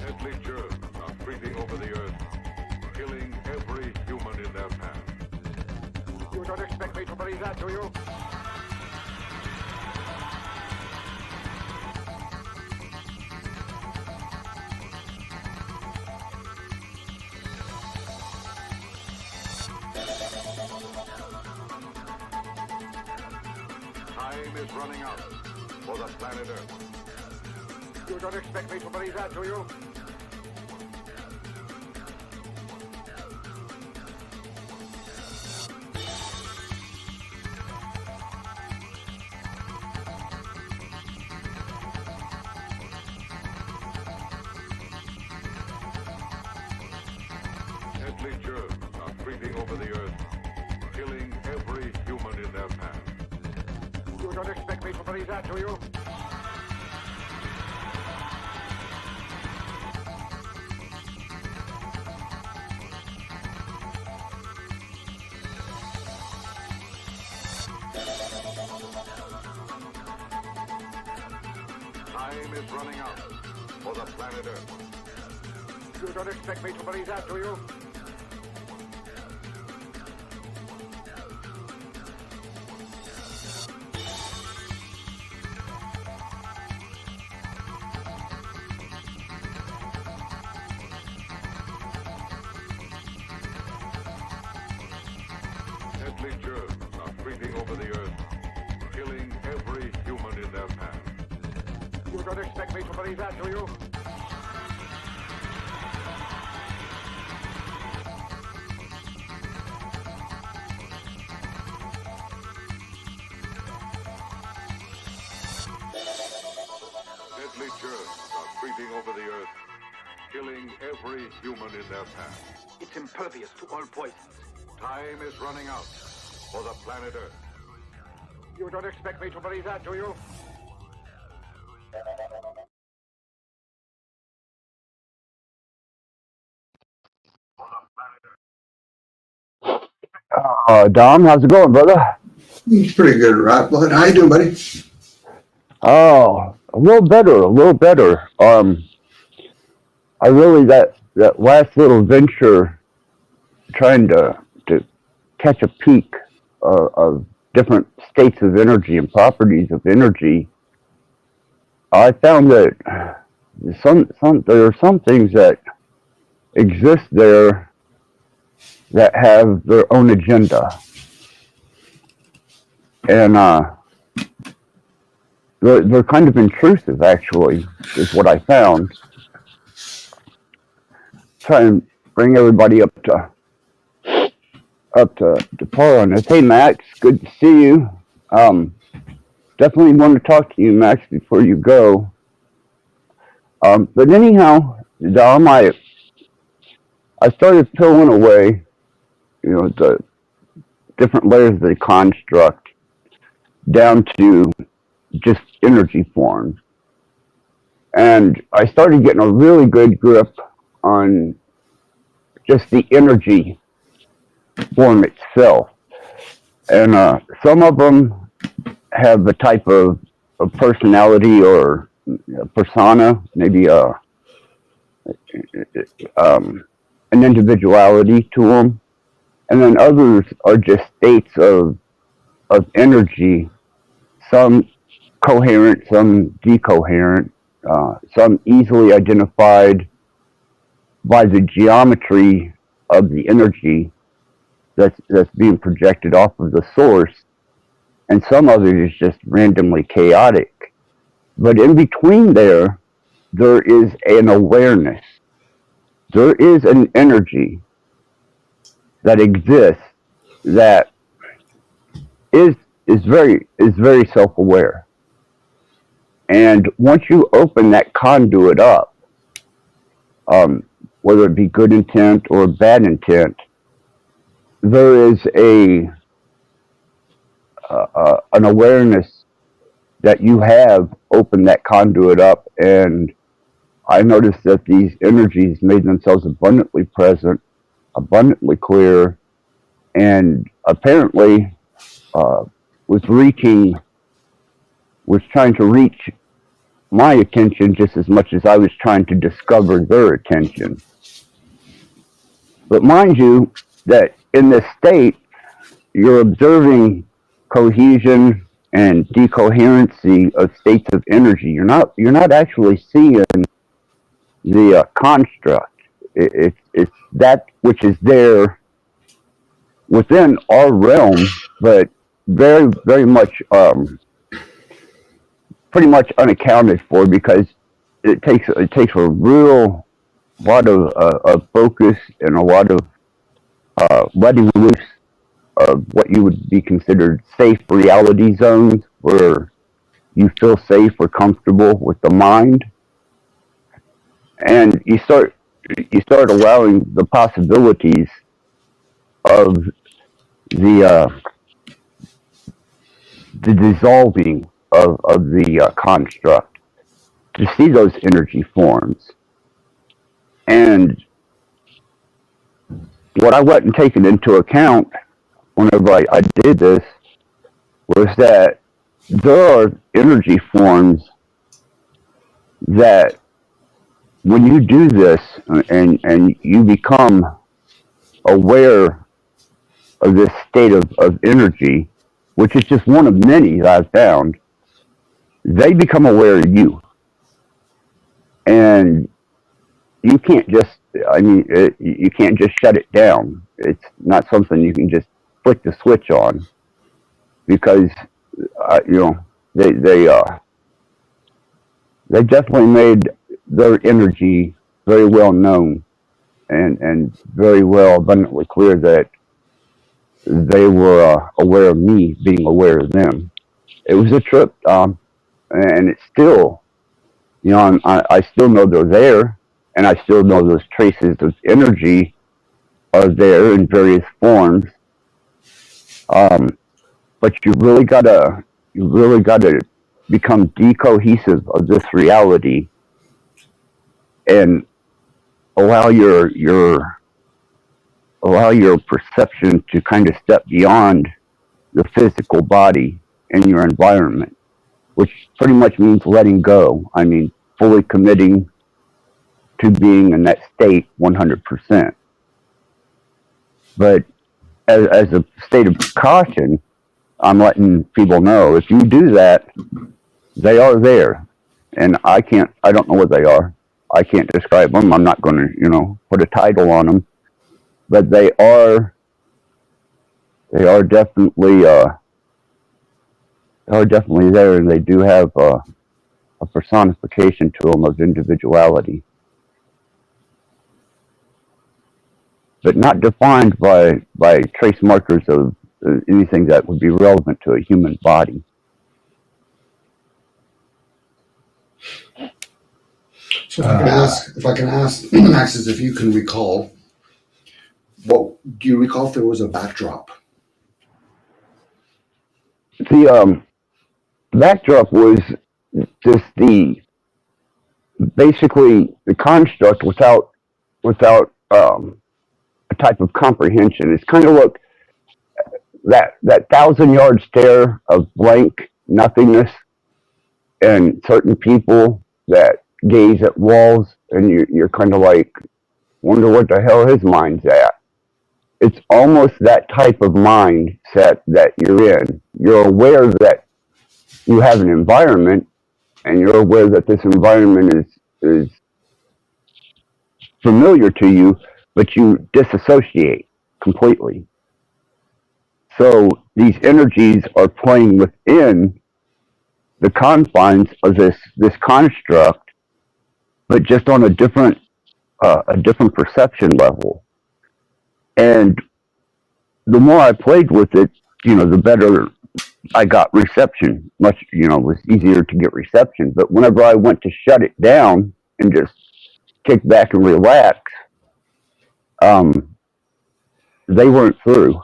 Deadly germs are creeping over the earth, killing every human in their path. You don't expect me to believe that, do you? Time is running out for the planet Earth. You don't expect me to believe that, do you? Deadly germs are creeping over the earth, killing every human in their path. You don't expect me to believe that, do you? Time is running out for the planet Earth. You don't expect me to believe that, do you? Deadly germs are creeping over the earth, killing every human in their path. You don't expect me to believe that, do you? Deadly germs are creeping over the earth, killing every human in their path. It's impervious to all poisons. Time is running out for the planet Earth. You don't expect me to believe that, do you? Dom, how's it going, brother? It's pretty good, Rattblood. How you doing, buddy? Oh, a little better. I really, that last little venture trying to catch a peek of different states of energy and properties of energy, I found that there are some things that exist there that have their own agenda. And they're kind of intrusive, actually, is what I found. Try and bring everybody up to par on this. Hey, Max, good to see you. Definitely want to talk to you, Max, before you go. But anyhow, Dom, I started peeling away, the different layers of the construct down to just energy forms. And I started getting a really good grip on just the energy form itself. And some of them have a type of personality or persona, maybe an individuality to them. And then others are just states of energy, some coherent, some decoherent, some easily identified by the geometry of the energy that's being projected off of the source, and some others is just randomly chaotic. But in between there is an awareness. There is an energy that exists that is very self-aware. And once you open that conduit up, whether it be good intent or bad intent, there is an awareness that you have opened that conduit up, and I noticed that these energies made themselves abundantly present, abundantly clear, and apparently was trying to reach my attention just as much as I was trying to discover their attention. But mind you, that in this state, you're observing cohesion and decoherency of states of energy. You're not actually seeing the construct. It's that which is there within our realm, but very, very much, pretty much unaccounted for, because it takes a real lot of focus and a lot of letting loose of what you would be considered safe reality zones, where you feel safe or comfortable with the mind, and you start allowing the possibilities of the dissolving of the construct, to see those energy forms. And what I wasn't taking into account whenever I did this was that there are energy forms that when you do this and you become aware of this state of energy, which is just one of many that I've found, they become aware of you. And you can't just, you can't just shut it down. It's not something you can just flick the switch on, because, they definitely made their energy very well known and very well abundantly clear that they were aware of me being aware of them. It was a trip, and it's still, I still know they're there, and I still know those traces of energy are there in various forms. But you really gotta become decohesive of this reality and allow your perception to kind of step beyond the physical body and your environment, which pretty much means letting go. I mean, fully committing to being in that state 100%. But as a state of caution, I'm letting people know, if you do that, they are there. And I don't know what they are. I can't describe them. I'm not going to, put a title on them. But they are definitely there, and they do have a personification to them of individuality, but not defined by trace markers of anything that would be relevant to a human body. So if I can ask, Max, if you can recall, do you recall if there was a backdrop? The backdrop was just basically the construct without a type of comprehension. It's kind of like that 1,000-yard stare of blank nothingness, and certain people that gaze at walls, and you're kind of like, wonder what the hell his mind's at. It's almost that type of mindset that you're in. You're aware that you have an environment, and you're aware that this environment is familiar to you, but you disassociate completely. So these energies are playing within the confines of this construct, but just on a different perception level. And the more I played with it, the better I got reception. Much, it was easier to get reception. But whenever I went to shut it down and just kick back and relax, they weren't through.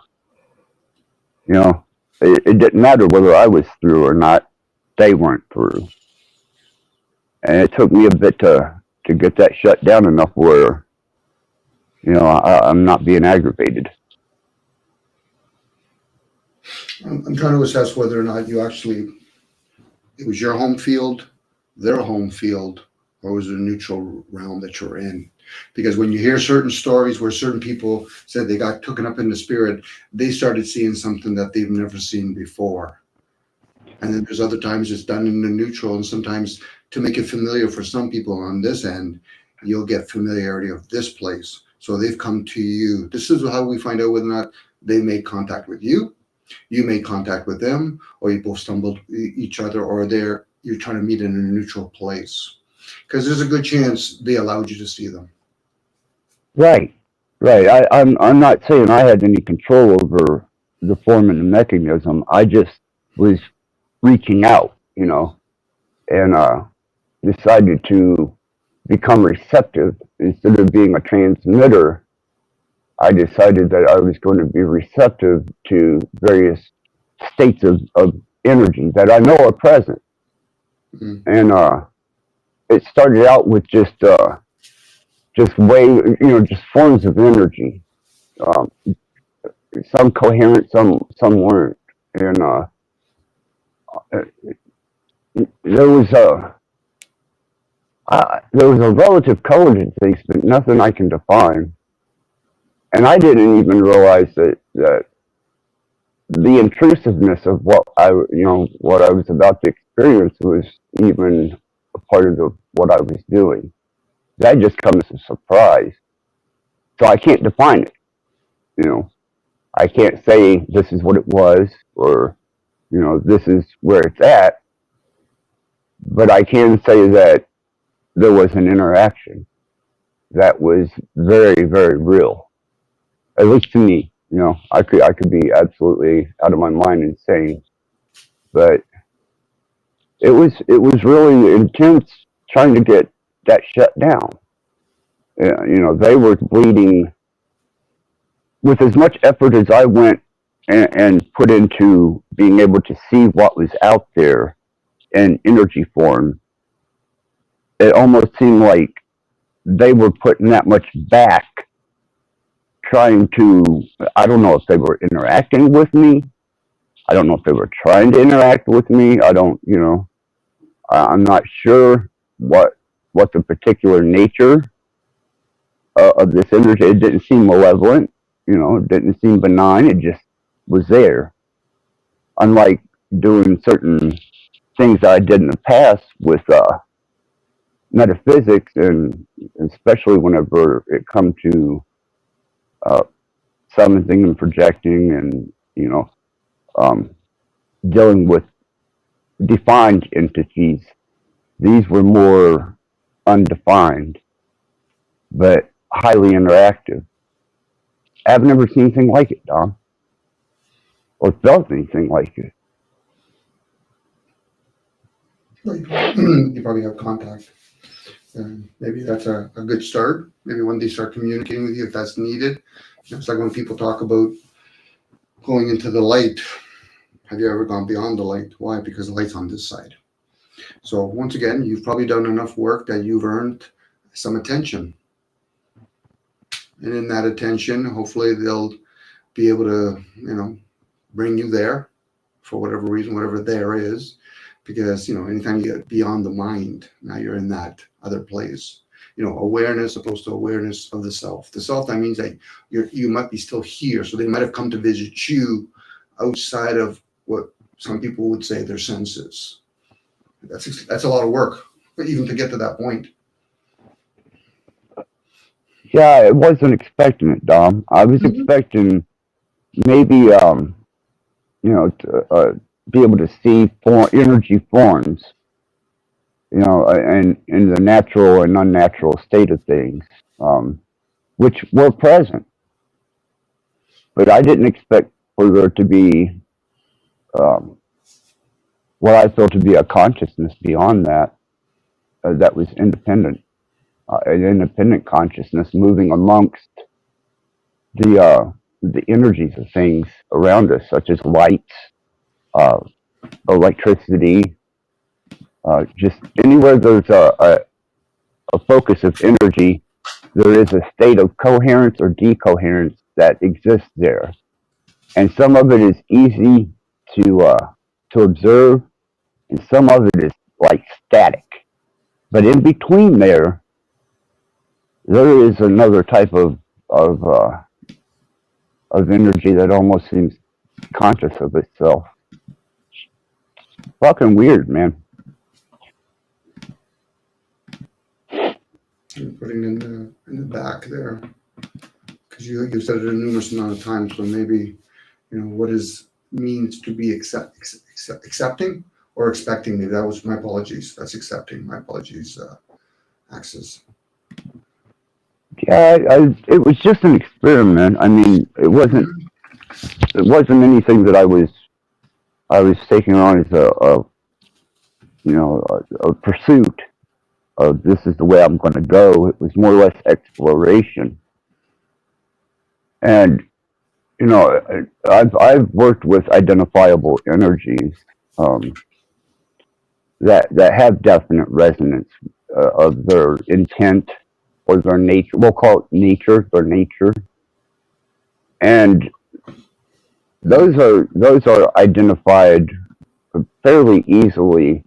You know, it didn't matter whether I was through or not. They weren't through. And it took me a bit to get that shut down enough where, you know, I'm not being aggravated. I'm trying to assess whether or not you actually, it was your home field, their home field, or was it a neutral realm that you're in? Because when you hear certain stories where certain people said they got taken up in the spirit, they started seeing something that they've never seen before. And then there's other times it's done in the neutral, and sometimes to make it familiar for some people on this end, you'll get familiarity of this place. So they've come to you. This is how we find out whether or not they made contact with you, you made contact with them, or you both stumbled each other, or you're trying to meet in a neutral place. Because there's a good chance they allowed you to see them. Right. I'm not saying I had any control over the form and the mechanism. I just was reaching out, you know, and decided to become receptive instead of being a transmitter. I decided that I was going to be receptive to various states of energy that I know are present. Mm-hmm. And it started out with just forms of energy. Some coherent, some weren't. And there was a relative color to things, but nothing I can define. And I didn't even realize that the intrusiveness of what I was about to experience was even a part of what I was doing. That just comes as a surprise. So I can't define it. You know, I can't say this is what it was, or, you know, this is where it's at. But I can say that there was an interaction that was very, very real. At least to me, you know, I could be absolutely out of my mind insane, but it was really intense trying to get that shut down. You know, they were bleeding with as much effort as I went and put into being able to see what was out there in energy form. It almost seemed like they were putting that much back, trying to, I don't know if they were interacting with me. I don't know if they were trying to interact with me. I'm not sure what the particular nature of this energy. It didn't seem malevolent, you know, it didn't seem benign. It just was there. Unlike doing certain things that I did in the past with metaphysics, and especially whenever it come to summoning and projecting, and, you know, dealing with defined entities. These were more undefined, but highly interactive. I've never seen anything like it, Dom, or felt anything like it. Well, you probably have contact. Maybe that's a good start. Maybe when they start communicating with you, if that's needed. It's like when people talk about going into the light. Have you ever gone beyond the light? Why? Because the light's on this side. So once again, you've probably done enough work that you've earned some attention. And in that attention, hopefully they'll be able to, you know, bring you there for whatever reason, whatever there is. Because, you know, anytime you get beyond the mind, now you're in that other place. You know, awareness opposed to awareness of the self. The self, that means that you might be still here. So they might have come to visit you outside of what some people would say their senses. That's a lot of work, but even to get to that point. Yeah, I wasn't expecting it, Dom. I was expecting maybe, to be able to see energy forms, you know, and in the natural and unnatural state of things, which were present. But I didn't expect for there to be what I felt to be a consciousness beyond that, that was independent, an independent consciousness moving amongst the energies of things around us, such as lights, uh, electricity, just anywhere there's a focus of energy, there is a state of coherence or decoherence that exists there. And some of it is easy to observe, and some of it is like static. But in between there, there is another type of energy that almost seems conscious of itself. Fucking weird, man. I'm putting in the back there because you said it a numerous amount of times. So maybe what is means to be accepting or expecting. Maybe that was my apologies. That's accepting. My apologies, Axis. Yeah, it was just an experiment. I mean, it wasn't anything that I was taking on as a pursuit of this is the way I'm going to go. It was more or less exploration. And I've worked with identifiable energies that have definite resonance of their intent or their nature. We'll call it nature, their nature, and those are identified fairly easily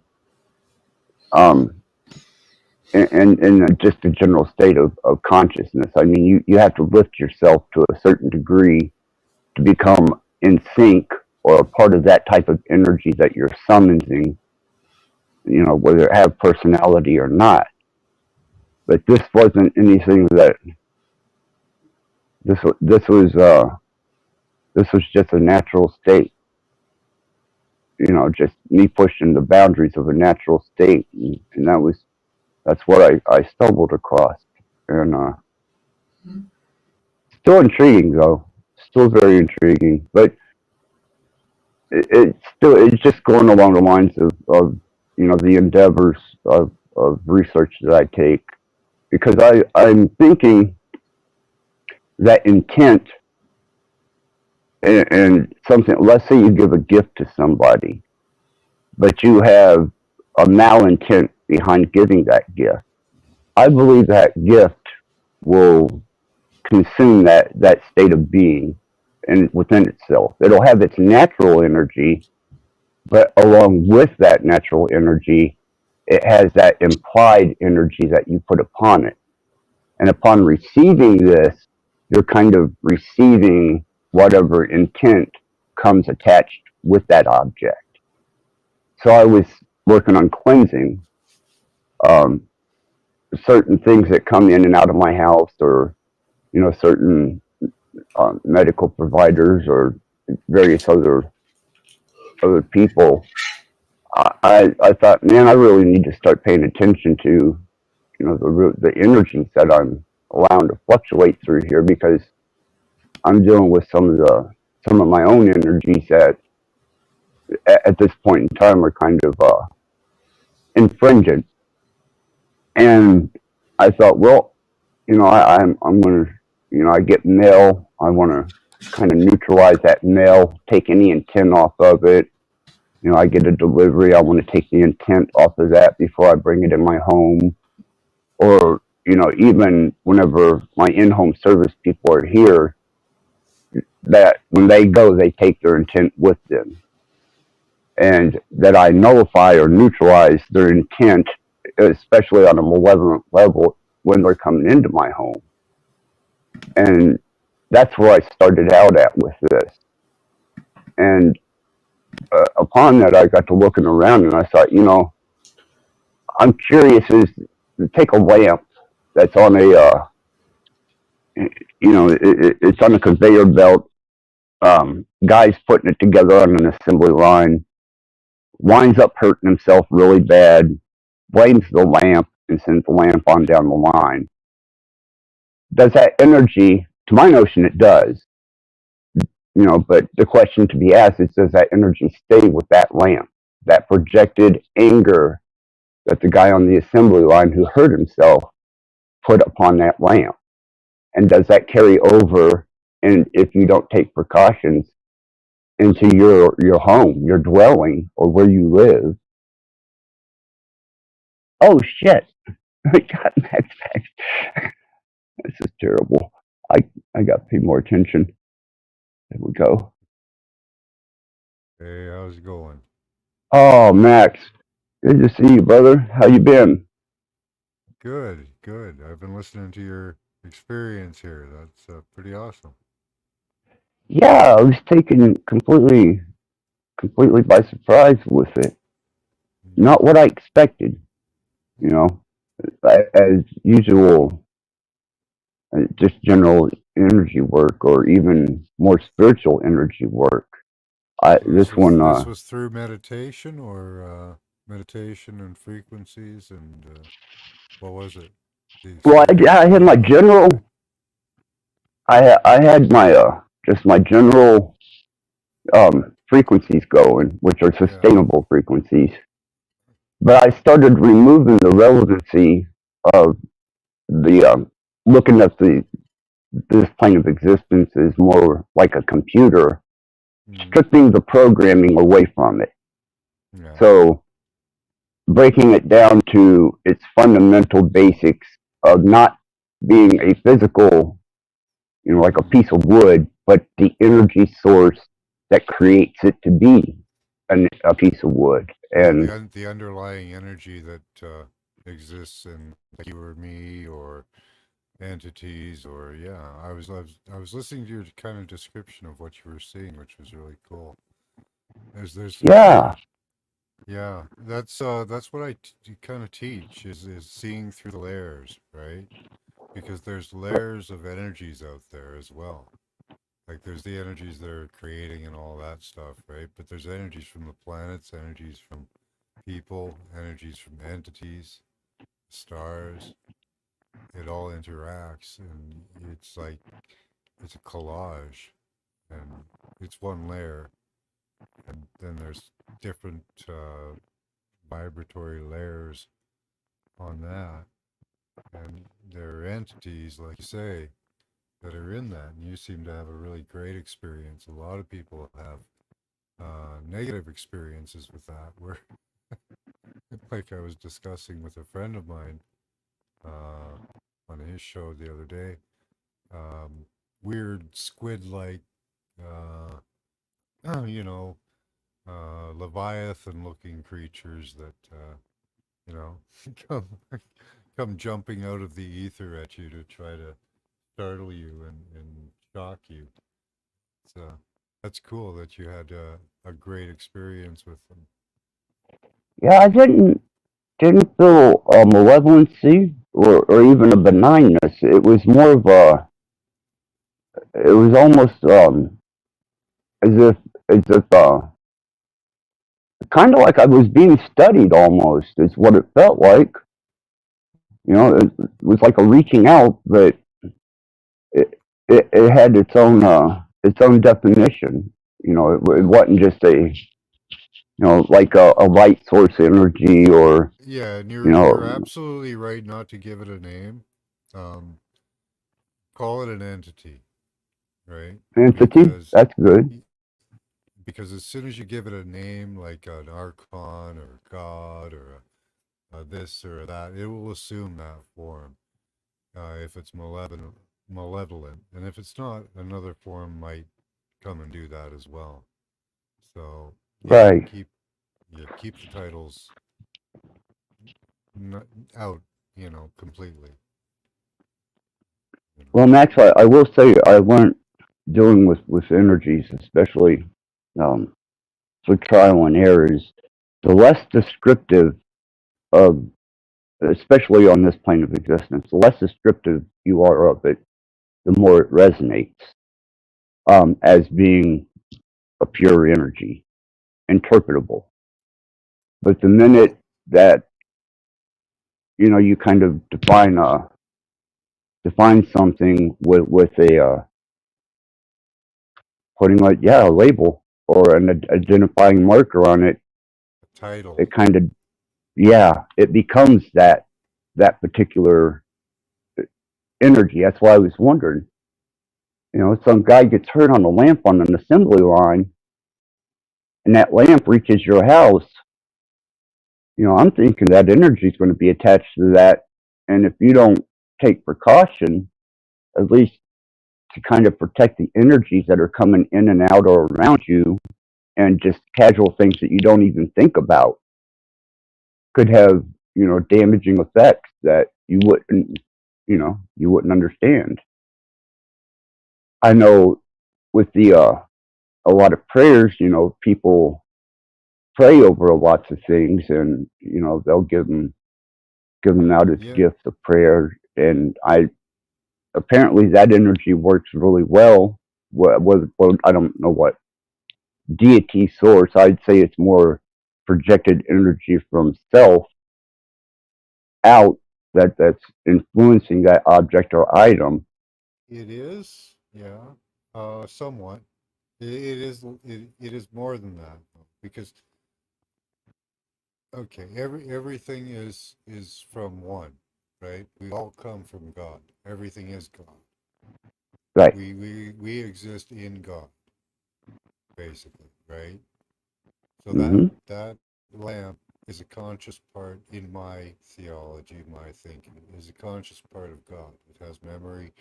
in just a general state of consciousness. I mean, you have to lift yourself to a certain degree to become in sync or a part of that type of energy that you're summoning, whether it have personality or not. But this wasn't anything that this was just a natural state. Just me pushing the boundaries of a natural state, and that's what I stumbled across. And still intriguing though, still very intriguing. But it's just going along the lines of the endeavors of research that I take, because I'm thinking that intent and something. Let's say you give a gift to somebody, but you have a malintent behind giving that gift. I believe that gift will consume that state of being and within itself. It'll have its natural energy, but along with that natural energy, it has that implied energy that you put upon it. And upon receiving this, you're kind of receiving whatever intent comes attached with that object. So I was working on cleansing certain things that come in and out of my house, or certain medical providers or various other people. I thought, man, I really need to start paying attention to the energies that I'm allowing to fluctuate through here, because I'm dealing with some of my own energies that at this point in time are kind of infringent. And I thought, well, I'm gonna, I get mail. I want to kind of neutralize that mail, take any intent off of it. I get a delivery. I want to take the intent off of that before I bring it in my home. Or, even whenever my in-home service people are here, that when they go, they take their intent with them. And that I nullify or neutralize their intent, especially on a malevolent level, when they're coming into my home. And that's where I started out at with this. And upon that, I got to looking around, and I thought, I'm curious is to take a lamp that's on a, it's on a conveyor belt. Guy's putting it together on an assembly line, winds up hurting himself really bad, blames the lamp, and sends the lamp on down the line. Does that energy, to my notion, it does. But the question to be asked is, does that energy stay with that lamp? That projected anger that the guy on the assembly line who hurt himself put upon that lamp? And does that carry over and if you don't take precautions into your home, your dwelling, or where you live. Oh shit! I got Max back. This is terrible. I got to pay more attention. There we go. Hey, how's it going? Oh, Max, good to see you, brother. How you been? Good, good. I've been listening to your experience here. That's pretty awesome. Yeah, I was taken completely by surprise with it. Not what I expected, you know. As usual, just general energy work, or even more spiritual energy work. So This one, this was through meditation or meditation and frequencies and what was it? The well, experience I that had you my had? general. I had my just my general frequencies going, which are Yeah. sustainable frequencies. But I started removing the relevancy of the looking at this plane of existence is more like a computer, Mm, stripping the programming away from it. yeah. So breaking it down to its fundamental basics of not being a physical, like a piece of wood, but the energy source that creates it to be a piece of wood. Yeah, And the underlying energy that exists in like you or me or entities or yeah. I was listening to your kind of description of what you were seeing, which was really cool. There's yeah, yeah, that's what kind of teach is seeing through the layers, right? Because there's layers of energies out there as well. Like there's the energies that are creating and all that stuff, right? But there's energies from the planets, energies from people, energies from entities, stars. It all interacts, and it's like it's a collage, and it's one layer, and then there's different vibratory layers on that, and there are entities, like you say, that are in that, and you seem to have a really great experience. A lot of people have negative experiences with that, where, like I was discussing with a friend of mine uh, on his show the other day, um, weird squid-like, uh, you know, Leviathan-looking creatures that you know come come jumping out of the ether at you to try to startle you and shock you. So that's cool that you had a great experience with them. yeah, I didn't feel malevolency or even a benignness. It was more of a. It was almost as if as if kind of like I was being studied. Almost is what it felt like. It was like a reaching out, but it had its own definition. It Yeah. wasn't just like a light source energy or Yeah, and you you're know absolutely right not to give it a name. Um, call it an entity, right? entity. Because That's good. because as soon as you give it a name like an archon or god or a this or that, it will assume that form. If it's malevolent, and if it's not, another form might come and do that as well. So yeah, Right. keep the titles n out, completely. You know. Well, Max, I will say I learned dealing with energies, especially um, for trial and errors, the less descriptive of, especially on this plane of existence, the less descriptive you are of it, the more it resonates as being a pure energy, interpretable. But the minute that you kind of define something with a putting like a label or an identifying marker on it, Title. it kind of it becomes that particular energy. That's why I was wondering, Some guy gets hurt on a lamp on an assembly line, and that lamp reaches your house. I'm thinking that energy is going to be attached to that, and if you don't take precaution, at least to kind of protect the energies that are coming in and out or around you, and just casual things that you don't even think about, could have damaging effects that you wouldn't understand. I know with the a lot of prayers, people pray over lots of things, and they'll give them out as Yeah, gifts of prayer, and I apparently that energy works really well. What I don't know what deity source. I'd say it's more projected energy from self out that's influencing that object or item. it is. Yeah, somewhat. It is. It is more than that though, because okay, everything is from one, right? We all come from God. Everything is God. Right. We exist in God, basically, right? So Hmm. that lamp is a conscious part in my theology, my thinking. It is a conscious part of God. It has memory.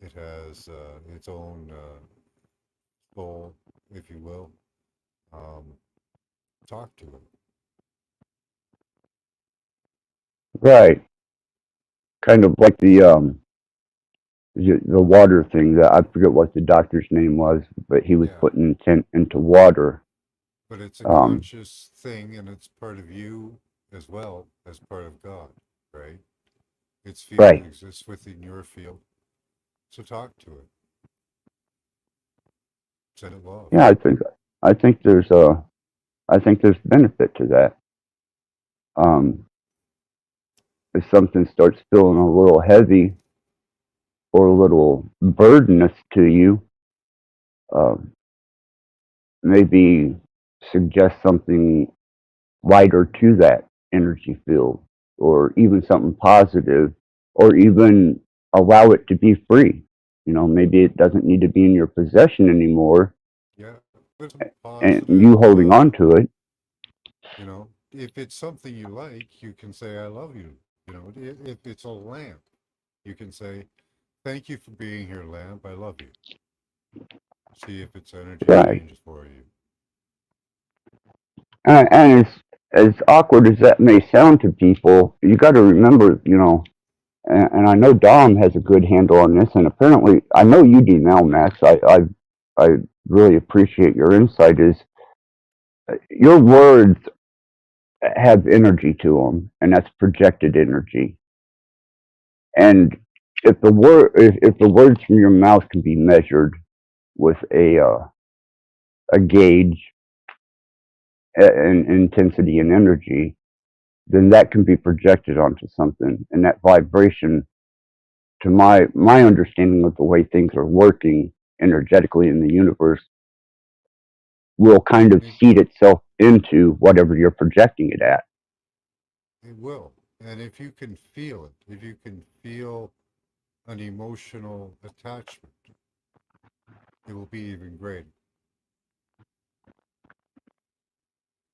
It has its own soul, if you will. Um, talk to it. Right. Kind of like the water thing. That I forget what the doctor's name was, but he was Yeah, putting intent into water. but it's a Um, conscious thing, and it's part of you as well as part of God, right? Its field right. exists within your field, so talk to it. Send it love. Yeah, I think there's benefit to that. Um, if something starts feeling a little heavy or a little burdenous to you, um, maybe suggest something lighter to that energy field, or even something positive, or even allow it to be free. Maybe it doesn't need to be in your possession anymore, Yeah, put some and you positive. holding on to it. If it's something you like, you can say, I love you. If it's a lamp, you can say, thank you for being here, lamp. I love you. See if its energy Right. changes for you. And as awkward as that may sound to people, you got to remember, and I know Dom has a good handle on this, and apparently I know you do now, Max. I really appreciate your insight. Is your words have energy to them, and that's projected energy. And if the words from your mouth can be measured with a gauge and intensity and energy, then that can be projected onto something, and that vibration, to my understanding of the way things are working energetically in the universe, will kind of It, seed itself into whatever you're projecting it at. it will. And if you can feel it, if you can feel an emotional attachment, it will be even greater.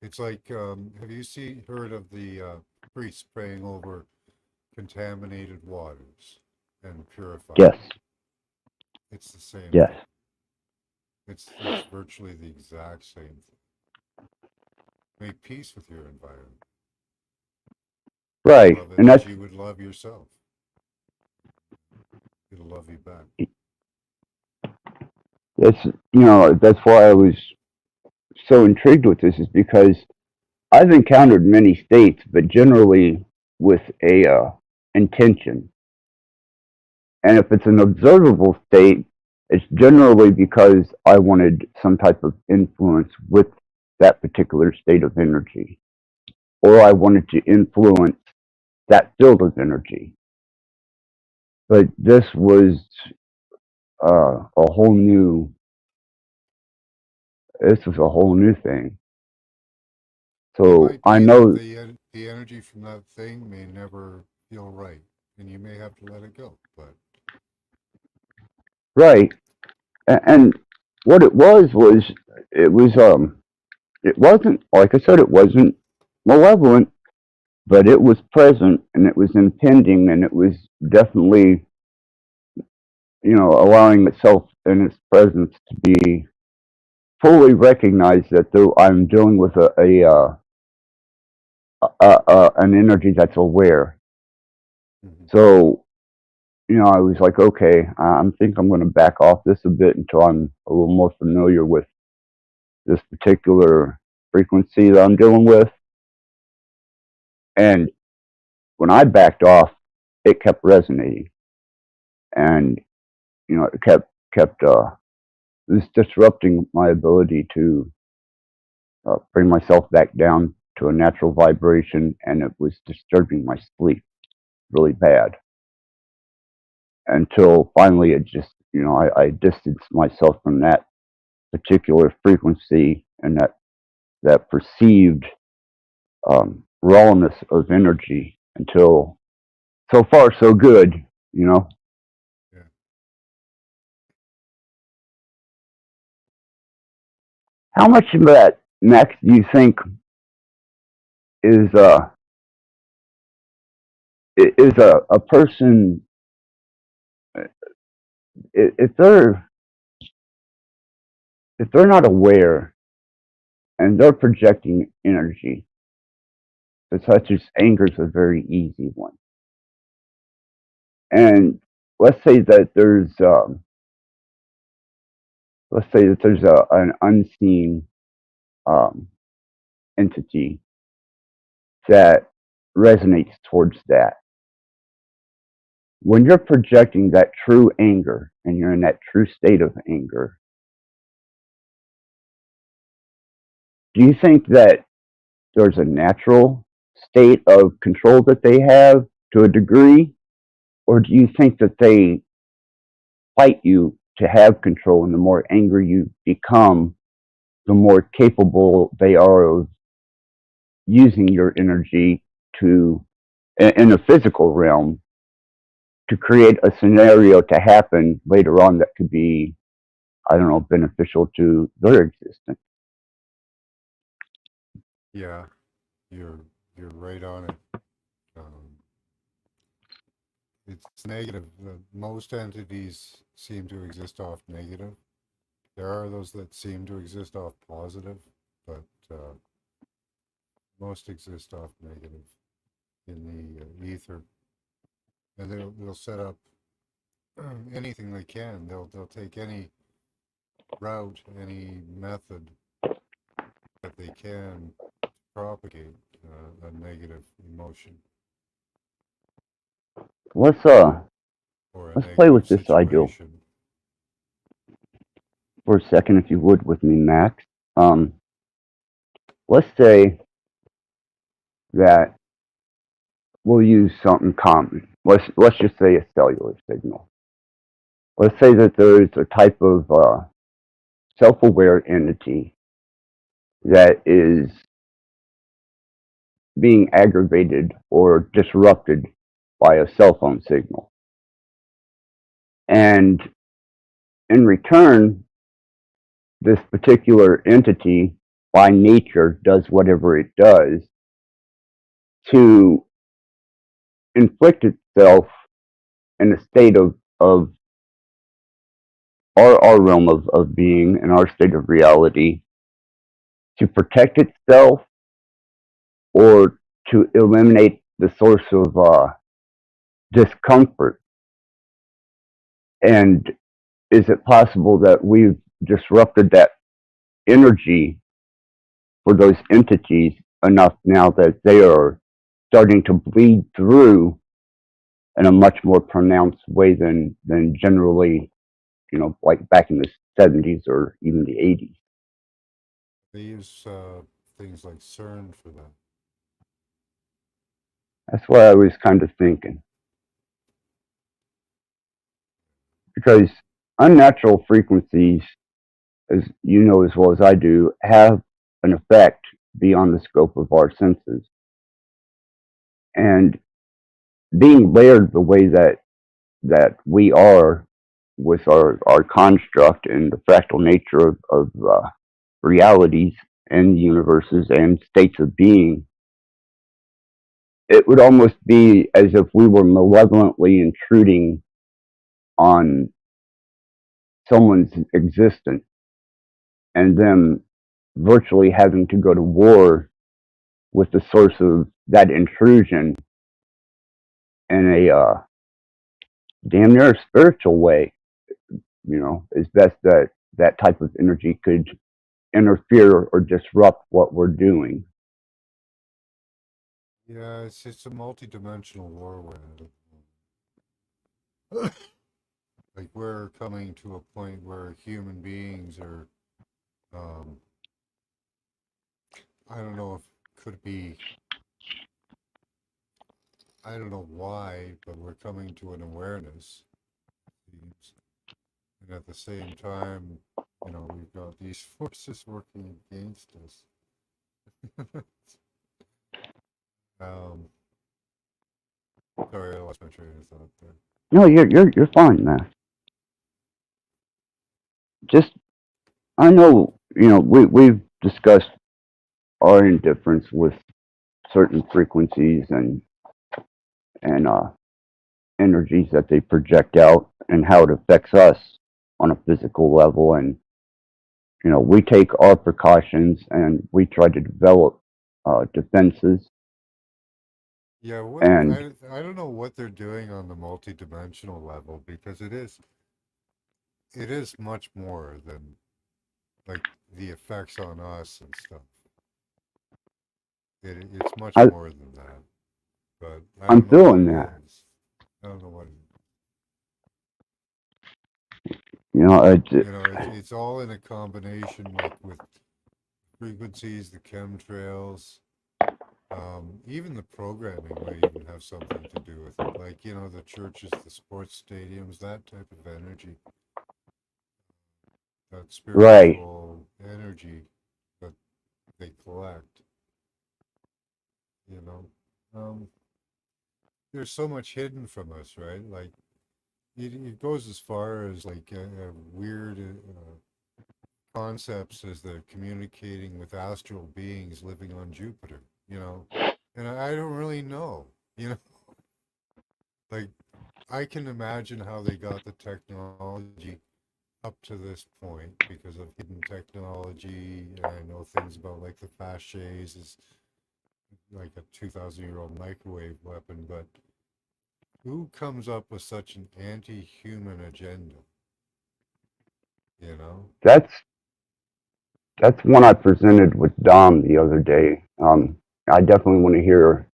It's like, have you heard of the priests praying over contaminated waters and purifying Yes, them? It's the same yes, thing. It's virtually the exact same thing. Make peace with your environment. right, Love it and as that's you would love yourself. It'll love you back. that's that's why I was so intrigued with this, is because I've encountered many states, but generally with a intention. And if it's an observable state, it's generally because I wanted some type of influence with that particular state of energy, or I wanted to influence that field of energy. But a whole new. This was a whole new thing. It So might I be that know, the energy from that thing may never feel right, and you may have to let it go. But right? And what it was it was it wasn't, like I said, it wasn't malevolent, but it was present and it was impending, and it was definitely, allowing itself in its presence to be fully recognized, that though I'm dealing with an energy that's aware. Mhm. So, I was like, okay, I think I'm going to back off this a bit until I'm a little more familiar with this particular frequency that I'm dealing with. And when I backed off, it kept resonating, and it kept it was disrupting my ability to bring myself back down to a natural vibration, and it was disturbing my sleep really bad. Until finally, it just, I distanced myself from that particular frequency and that perceived rawness of energy, until so far so good. Yeah. How much of that, Max, do you think is a person, if they're not aware and they're projecting energy, such as anger is a very easy one. And let's say that there's an unseen um, entity that resonates towards that. When you're projecting that true anger and you're in that true state of anger, do you think that there's a natural state of control that they have to a degree? Or do you think that they fight you to have control, and the more angry you become, the more capable they are of using your energy to, in the physical realm, to create a scenario to happen later on that could be, I don't know, beneficial to their existence? Yeah, you're you're right on it. Um, it's negative. Most entities seem to exist off negative. There are those that seem to exist off positive, but most exist off negative in the ether, and they'll set up anything they can. They'll take any route, any method that they can to propagate a negative emotion Let's or a let's play negative with this ideal situation. for a second, if you would, with me, Max. Um, let's say that we'll use something common. Let's just say a cellular signal. Let's say that there is a type of self-aware entity that is being aggravated or disrupted by a cell phone signal. And in return, this particular entity, by nature, does whatever it does to inflict itself in a state of our realm of being, and our state of reality, to protect itself or to eliminate the source of discomfort. And is it possible that we've disrupted that energy for those entities enough now that they are starting to bleed through in a much more pronounced way than generally, like back in the 70s or even the 80s? They use things like CERN for that. That's what I was kind of thinking. Because unnatural frequencies, as you know as well as I do, have an effect beyond the scope of our senses. And being layered the way that we are, with our construct and the fractal nature of realities and universes and states of being, it would almost be as if we were malevolently intruding on someone's existence and them virtually having to go to war with the source of that intrusion in a damn near spiritual way, as best that that type of energy could interfere or disrupt what we're doing. Yeah, it's a multi-dimensional whirlwind. Like we're coming to a point where human beings are, um, I don't know if it could be, I don't know why, but we're coming to an awareness. Seems. And at the same time, we've got these forces working against us. um, Sorry, I lost my train of thought there. No, you're fine, man. Just I know, we've discussed our indifference with certain frequencies and energies that they project out and how it affects us on a physical level. And we take our precautions and we try to develop defenses. Yeah, And I don't know what they're doing on the multi-dimensional level, because it is much more than like the effects on us and stuff. It's much I, more than that. But I I'm don't know what feeling it that. is. I don't know what it it's all in a combination, like with frequencies, the chemtrails, even the programming might even have something to do with it. Like, the churches, the sports stadiums, that type of energy, that right. spiritual energy that they collect, you know. There's so much hidden from us, right? Like, it goes as far as like weird concepts as they're communicating with astral beings living on Jupiter, and I don't really know, like I can imagine how they got the technology up to this point because of hidden technology, and I know things about like the Faches is like a 2,000-year-old microwave weapon, but who comes up with such an anti-human agenda, you know? That's one I presented with Dom the other day. I definitely want to hear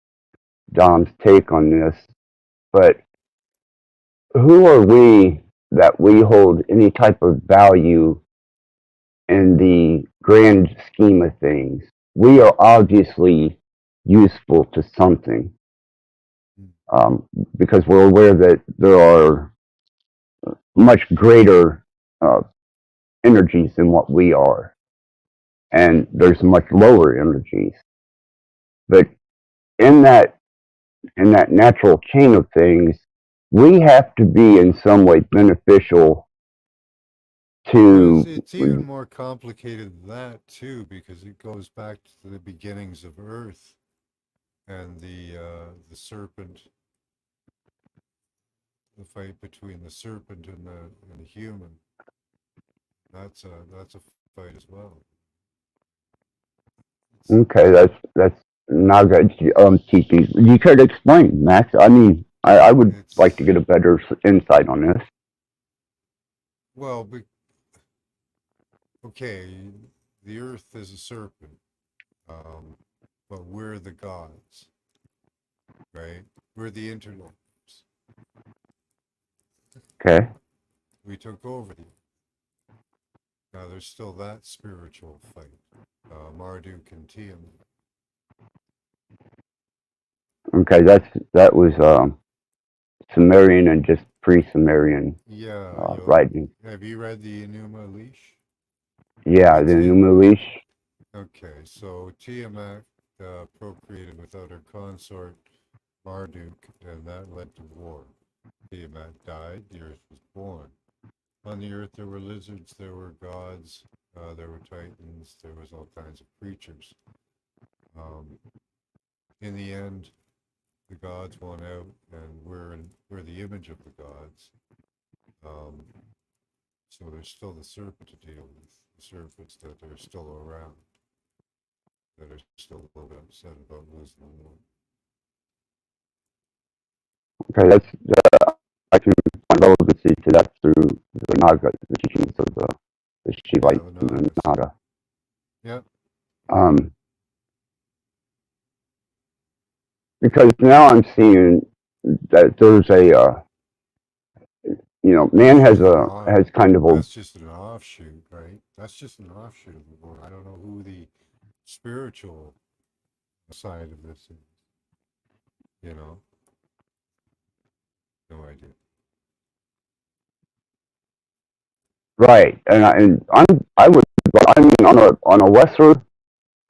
Dom's take on this. But who are we that we hold any type of value in the grand scheme of things? We are obviously useful to something, because we're aware that there are much greater uh, energies than what we are, and there's much lower energies. But in that natural chain of things, we have to be in some way beneficial Well, to. it's even more complicated than that too, because it goes back to the beginnings of Earth and the serpent, the fight between the serpent and the human. That's a fight as well. Okay, that's not good. TP, you could explain, Max. I mean, I would like to It's get a better insight on this. well, okay. The Earth is a serpent, um, but we're the gods, right? We're the interlopers. Okay. We took over the. Now there's still that spiritual fight, Marduk and Tiamat. Okay, that was Sumerian and just pre-Sumerian Yeah, writing. have you read the Enuma Elish? Yeah, the Numalish. Okay, so Tiamat procreated without her consort Marduk, and that led to war. Tiamat died, the earth was born. On the earth, there were lizards, there were gods, there were titans, there was all kinds of creatures. In the end, the gods won out, and we're the image of the gods. So there's still the serpent to deal with, the serpents that are still around, that are still a little bit upset about losing the war. Okay, I can find relevancy to that through the Naga, the teachings of the Shivite Yeah, and the Naga. Yeah. Because now I'm seeing that there's a man has kind of a. That's just an offshoot, right? That's just an offshoot of the war. I don't know who the spiritual side of this is. No idea. Right, and I would, I mean, on a lesser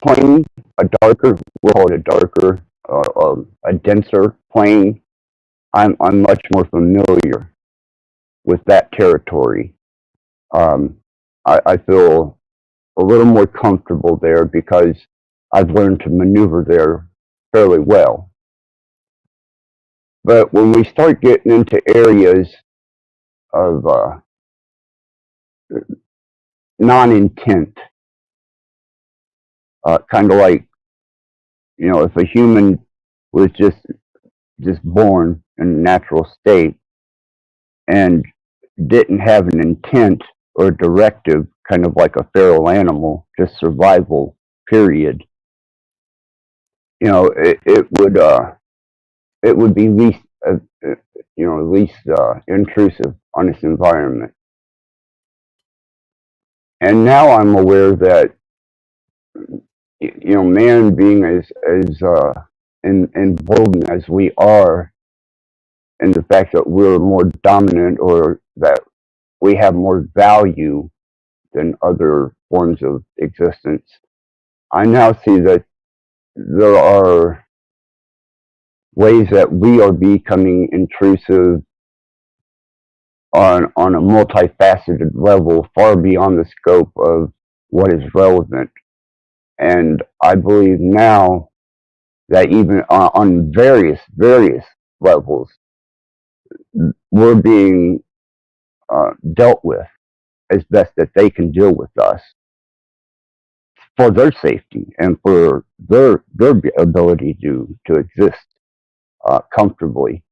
plane, we'll call it a darker, a denser plane. I'm much more familiar with that territory. I feel a little more comfortable there because I've learned to maneuver there fairly well. But when we start getting into areas of non-intent, kind of like, if a human was just born in a natural state and didn't have an intent or directive, kind of like a feral animal, just survival, period. It would be least intrusive on its environment. And now I'm aware that man being as emboldened as we are, and the fact that we're more dominant or that we have more value than other forms of existence, I now see that there are ways that we are becoming intrusive on a multifaceted level, far beyond the scope of what is relevant. And I believe now that even on various levels, we're being dealt with as best that they can deal with us for their safety and for their ability to exist comfortably.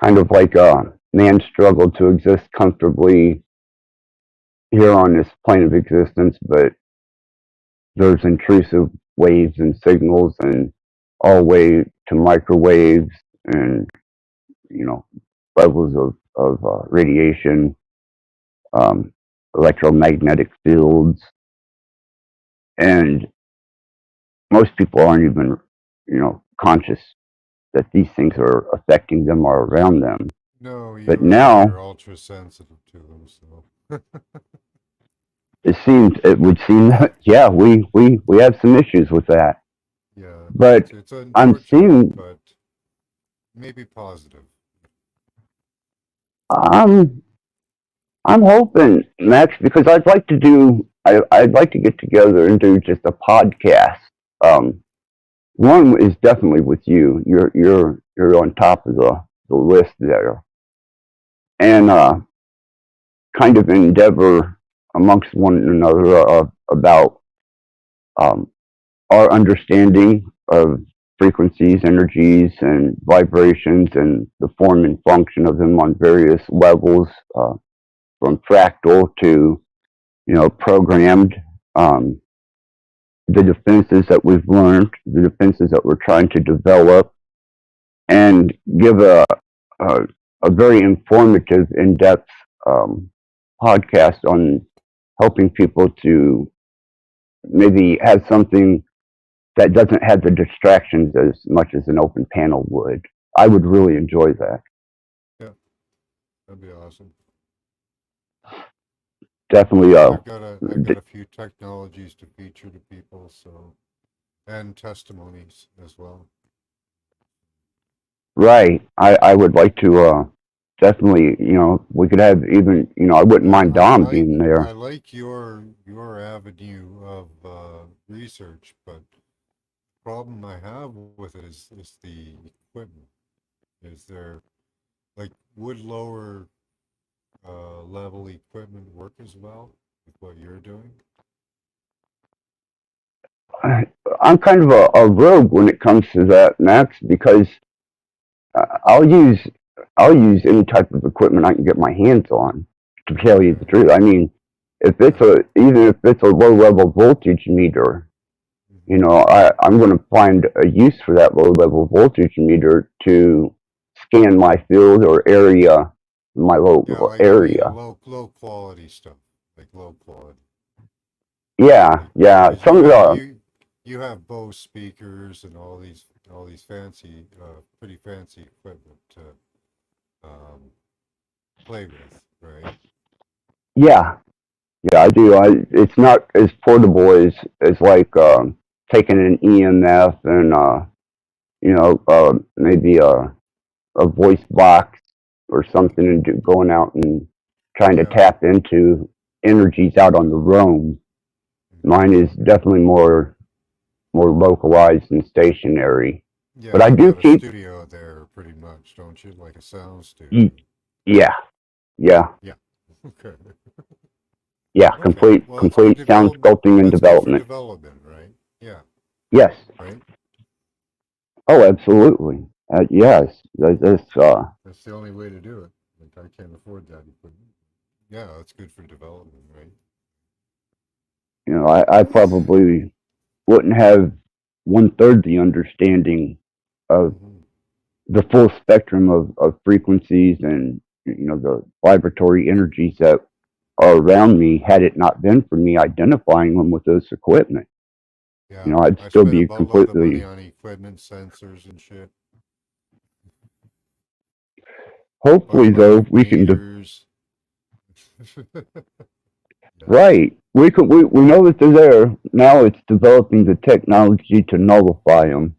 Kind of like man struggled to exist comfortably here on this plane of existence, but there's intrusive waves and signals and all the way to microwaves and levels of radiation, electromagnetic fields, and most people aren't even conscious that these things are affecting them or around them. No, but now you're ultra sensitive to them, so it would seem that we have some issues with that. Yeah, but it's I'm seeing, but maybe positive. I'm hoping, Max, because I'd like to get together and do just a podcast. One is definitely with you. You're on top of the list there, and kind of endeavor amongst one another about our understanding of frequencies, energies, and vibrations, and the form and function of them on various levels, from fractal to programmed. The defenses that we've learned, the defenses that we're trying to develop, and give a very informative, in-depth podcast on helping people to maybe have something that doesn't have the distractions as much as an open panel would. I would really enjoy that. Yeah, that'd be awesome. Definitely. I've got a few technologies to feature to people, so, and testimonies as well. right. I would like to definitely, we could have even, I wouldn't mind Dom being I there. like your avenue of research, but problem I have with it is the equipment. Is there like would lower level equipment work as well with what you're doing? I'm kind of a rogue when it comes to that, Max, because I'll use I'll use any type of equipment I can get my hands on. To tell you the Okay. truth, I mean, if it's Yeah. even if it's a low level voltage meter, Hmm. I'm going to find a use for that low level voltage meter to scan my field or area, my Yeah, local like area. low quality stuff, like low quality. Yeah, Like yeah. because Some of the you have Bose speakers and all these fancy, pretty fancy equipment to um, play with, right? yeah, yeah, I do. It's not as portable as like taking an EMF and maybe a voice box or something and going out and trying to Yeah. tap into energies out on the roam. Hmm. Mine is definitely more localized and stationary. Yeah, But I you do got a keep studio there pretty much, don't you? Like a sound y- studio. yeah, yeah, Yeah. Okay. yeah, Okay. complete Well, that's good complete sound development. sculpting and That's good for development. development, right? Yeah. Yes. Right. Oh, absolutely. Yes. That's That's the only way to do it. Like I can't afford that equipment. Yeah, that's good for development, right? I probably wouldn't have one third the understanding of Hmm. the full spectrum of frequencies and the vibratory energies that are around me had it not been for me identifying them with this equipment. Yeah, I'd I still spent a be boatload of money completely. on equipment, sensors, and shit. Bunch Hopefully, of though, electric we can. meters. Yeah. Right. We know that they're there. Now it's developing the technology to nullify them,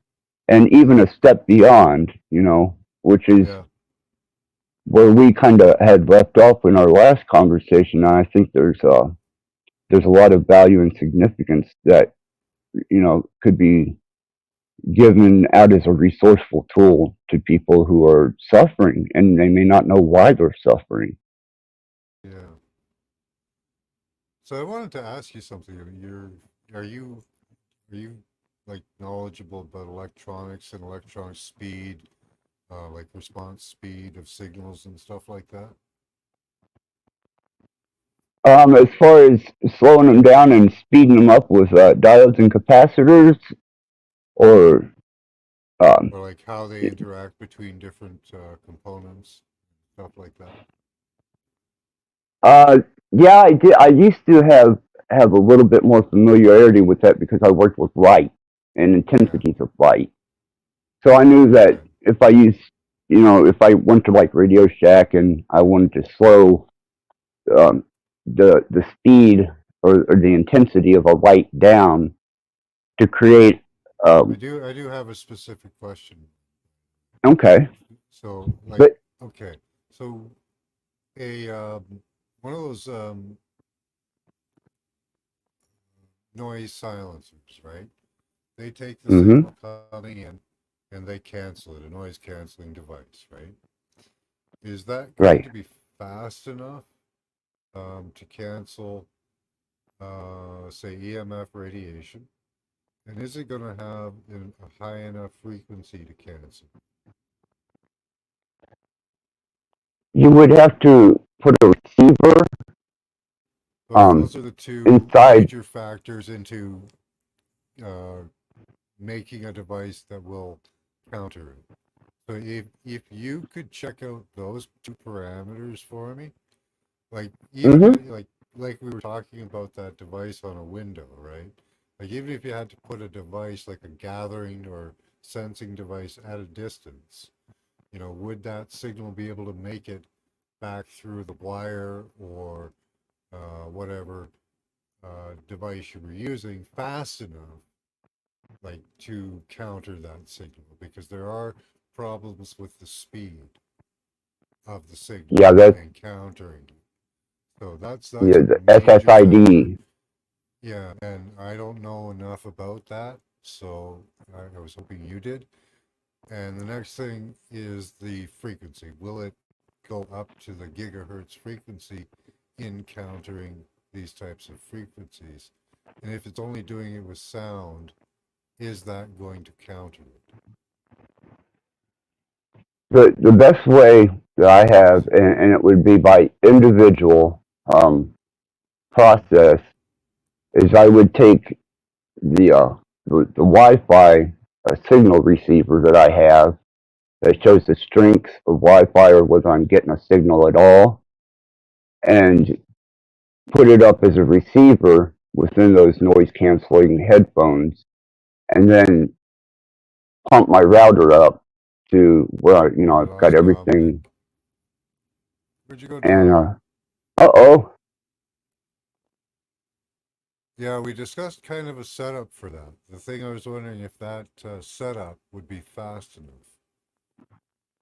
and even Yeah. a step beyond. Which is Yeah. where we kind of had left off in our last conversation. And I think there's a lot of value and significance that could be given out as a resourceful tool to people who are suffering, and they may not know why they're suffering. Yeah. So I wanted to ask you something. Are you are you like knowledgeable about electronics and electronic speed, like response speed of signals and stuff like that? As far as slowing them down and speeding them up with diodes and capacitors, or um, Or like how they interact between different components, stuff like that? uh, yeah, I did. I used to have a little bit more familiarity with that because I worked with light and Yeah. intensities of light. So I knew that Okay. if if I went to like Radio Shack and I wanted to slow um, the speed or the intensity of a light down to create. Um, I do have a specific question. okay, So like but okay. So a one of those noise silencers, right? They take the hmm signal coming in and they cancel it, a noise canceling device, right? Is that going right. to be fast enough to cancel, say, EMF radiation? And is it going to have a high enough frequency to cancel? You would have to put a receiver um, Those are the two inside. major factors into uh, making a device that will counter it. So if you could check out those two parameters for me, like even hmm like we were talking about that device on a window, right? Like even if you had to put a device like a gathering or sensing device at a distance, would that signal be able to make it back through the wire or whatever device you were using fast enough, like to counter that signal? Because there are problems with the speed of the Yeah, signal that's and countering. So that's yeah, a the major factor. SSID. Yeah, and I don't know enough about that, so I was hoping you did. And the next thing is the frequency. Will it go up to the gigahertz frequency in countering these types of frequencies? And if it's only doing it with sound, is that going to counter it? The best way that I have, and it would be by individual process, is I would take the Wi-Fi signal receiver that I have that shows the strength of Wi-Fi or whether I'm getting a signal at all, and put it up as a receiver within those noise canceling headphones, and then pump my router up to where We I've got lost Dominic. everything. Where'd you go, And Dom? oh, Yeah, we discussed kind of a setup for that. The thing I was wondering if that setup would be fast enough,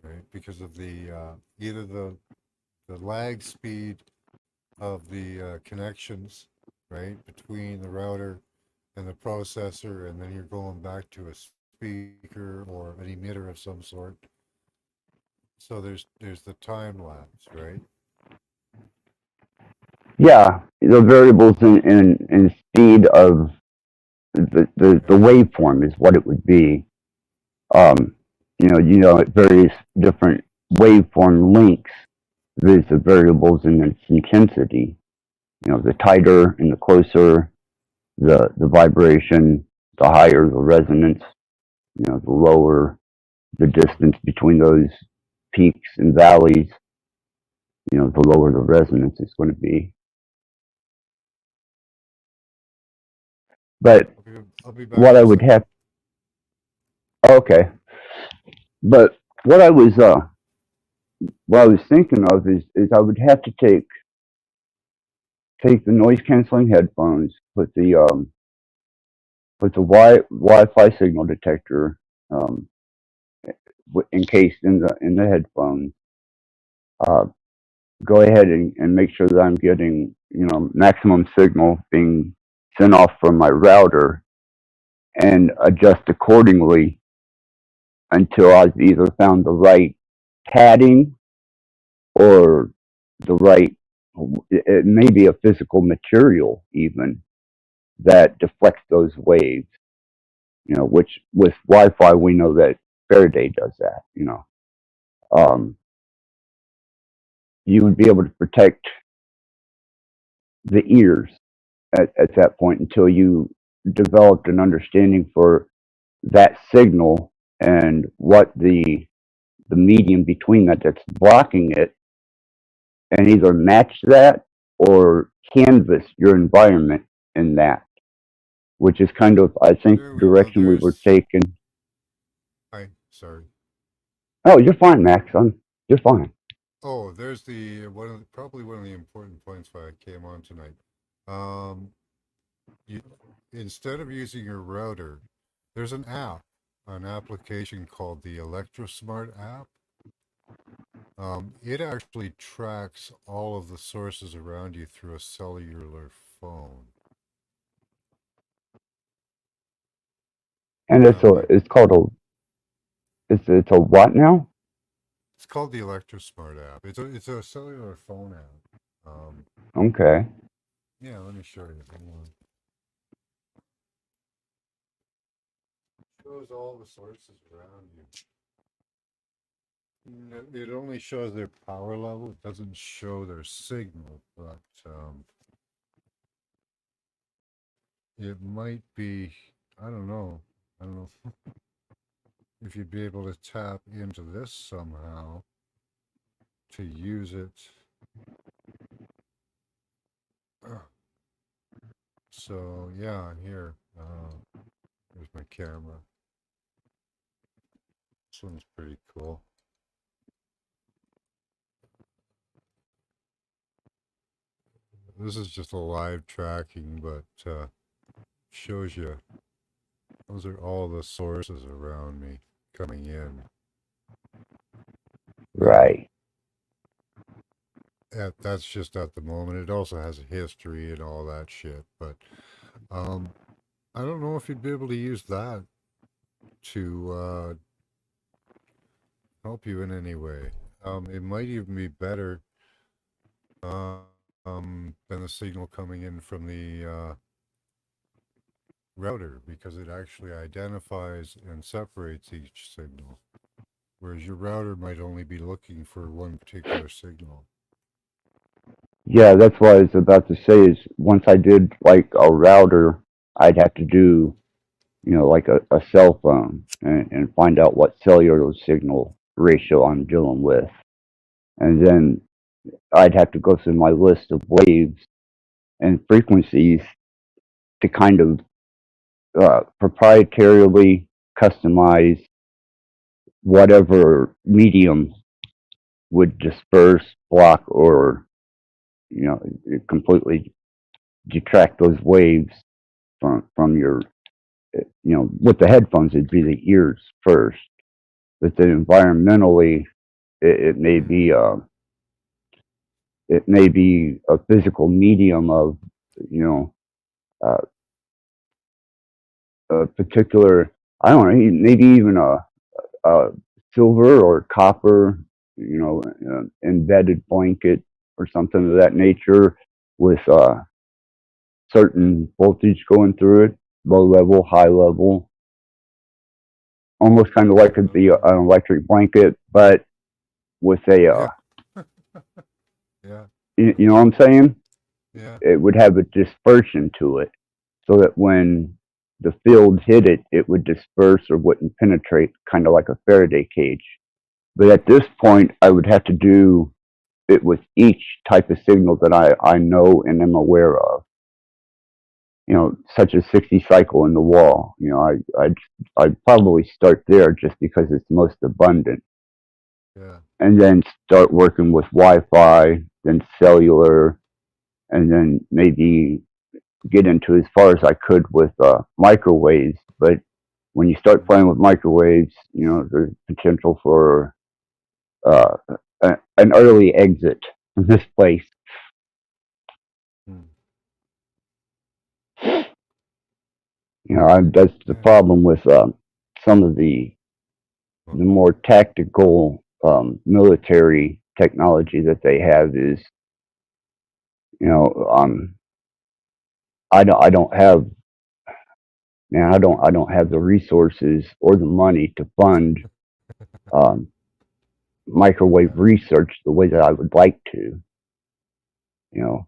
right? Because of the either the lag speed of the connections, right, between the router and the processor, and then you're going back to a speaker or an emitter of some sort. So there's the time lapse, right? yeah, the variables in speed of the Yeah. waveform is what it would be. Um, at various different waveform lengths, there's the variables in its intensity. The tighter and the closer, the vibration, the higher the resonance. The lower the distance between those peaks and valleys. The lower the resonance is going to be. But I'll be back what in I a would second. have, okay, but what I was thinking of is I would have to take the noise canceling headphones, put the Wi-Fi signal detector um, encased in the headphones. Uh, Go ahead and make sure that I'm getting maximum signal being sent off from my router, and adjust accordingly until I've either found the right padding or the right, it may be a physical material even that deflects those waves. Which with Wi-Fi we know that Faraday does that. Um, you would be able to protect the ears at that point until you developed an understanding for that signal and what the medium between that's blocking it, and either match that or canvas your environment in that, which is kind of, I think, There the we go. direction we were taking. Sorry. Oh, you're fine, Max. You're fine. Oh, there's the probably one of the important points why I came on tonight. Um, you, instead of using your router, there's an application called the ElectroSmart app. It actually tracks all of the sources around you through a cellular phone. And That might it's called it's a what now? It's called the ElectroSmart app. It's a cellular phone app. Okay. Yeah, let me show you. Hang on. It shows all the sources around you. It only shows their power level. It doesn't show their signal, but it might be. I don't know. I don't know if you'd be able to tap into this somehow to use it. So yeah, here. Here's my camera. This one's pretty cool. This is just a live tracking, but shows you those are all the sources around me coming in. Right. That's just at the moment. It also has a history and all that shit. But um, I don't know if you'd be able to use that to help you in any way. It might even be better uh, than the signal coming in from the router because it actually identifies and separates each signal, whereas your router might only be looking for one particular signal. Yeah, that's what I was about to say is once I did like a router, I'd have to do, like a cell phone and find out what cellular signal ratio I'm dealing with. And then I'd have to go through my list of waves and frequencies to kind of proprietarily customize whatever medium would disperse, block, or completely detract those waves from your with the headphones it'd be the ears first, but then environmentally it may be a physical medium of you know uh, a particular, I don't know, maybe even a silver or copper, embedded blanket or something of that nature with certain voltage going through it, low level, high level, almost kind of like an electric blanket, but with a, Yeah, yeah, you know what I'm saying? yeah. It would have a dispersion to it so that when the field hit it, it would disperse or wouldn't penetrate, kind of like a Faraday cage. But at this point, I would have to do it with each type of signal that I know and am aware of. Such as 60 cycle in the wall. I'd probably start there just because it's most abundant, Yeah. and then start working with Wi-Fi, then cellular, and then maybe get into as far as I could with microwaves. But when you start playing with microwaves, there's potential for uh, an early exit from this place. Hmm. That's the Yeah. problem with some of the more tactical military technology that they have is, you know, um, I don't have, man, I don't have the resources or the money to fund um, microwave Yeah. research the way that I would like to, you know,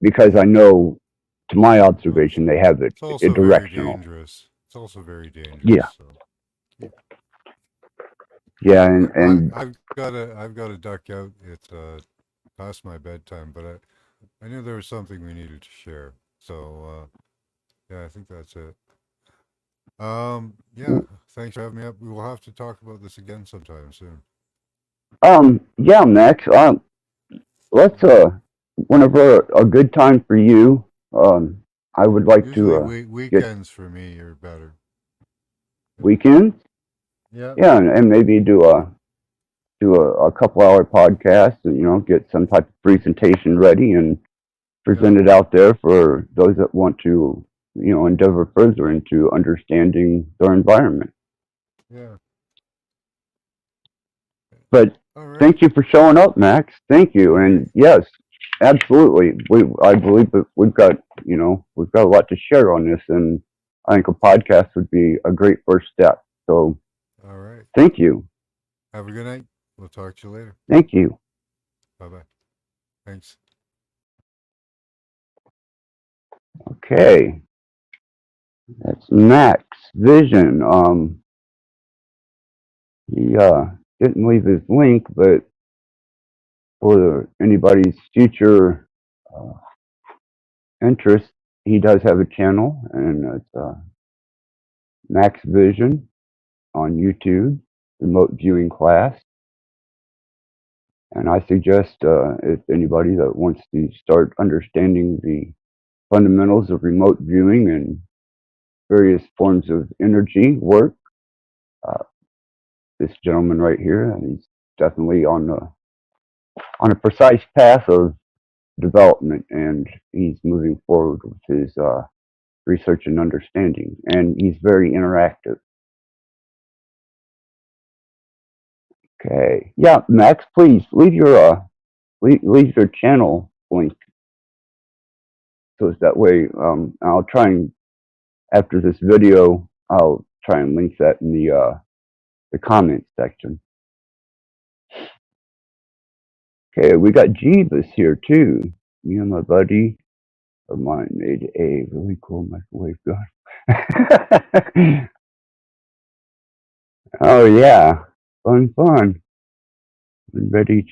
because I know, to my Well, observation, they have it it's also very directional. dangerous. It's also very Yeah, dangerous. So, yeah. yeah, All and right, and I've got to duck out. It's past my bedtime, but I knew there was something we needed to share. So yeah, I think that's it. Yeah, thanks for having me up. We will have to talk about this again sometime soon. yeah, Max. Let's whenever a good time for you. I would like to Usually get weekends for me are better. Yeah. weekends. Yeah. Yeah, and maybe do a couple hour podcast and get some type of presentation ready and Yeah. present it out there for those that want to endeavor further into understanding their environment. Yeah. But All right. thank you for showing up, Max. Thank you. All right. And yes, absolutely. I believe that we've got a lot to share on this, and I think a podcast would be a great first step. So All right. thank you. Have a good night. We'll talk to you later. Thank you. Bye bye. Thanks. Okay. That's Max Vision. He didn't leave his link, but for anybody's future uh, interest, he does have a channel, and it's Max Vision on YouTube, remote viewing class. And I suggest if anybody that wants to start understanding the fundamentals of remote viewing and various forms of energy work, uh, this gentleman right here, he's definitely on a precise path of development, and he's moving forward with his research and understanding, and he's very interactive. Okay, yeah, Max, please leave your channel link, so it's that way. I'll try and after this video, I'll try and link that in the comment section. Okay, we got Jeebus here too. Me and my buddy of mine made a really cool microwave gun. Oh yeah, fun. I'm ready.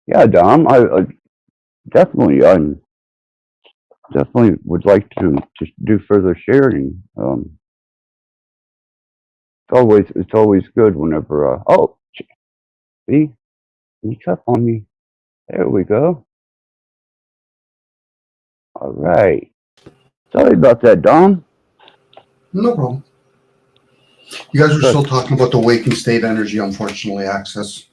Yeah, Dom, I definitely, definitely would like to do further sharing. It's always good whenever. Oh, see, sneaks up on me. There we go. All right. Sorry about that, Dom. No problem. You guys were still talking about the waking state energy, unfortunately, Access.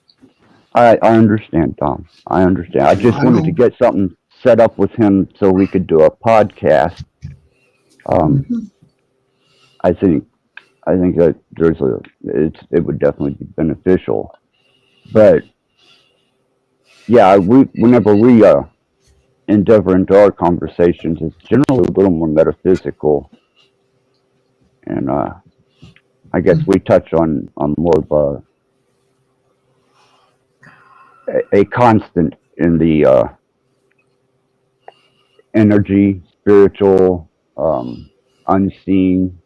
I understand, Dom. I understand. I just wanted to get something set up with him so we could do a podcast. I think that it would definitely be beneficial. But yeah, whenever we endeavor into our conversations, it's generally a little more metaphysical, and I guess we touch on more of a constant in the energy, spiritual, unseen,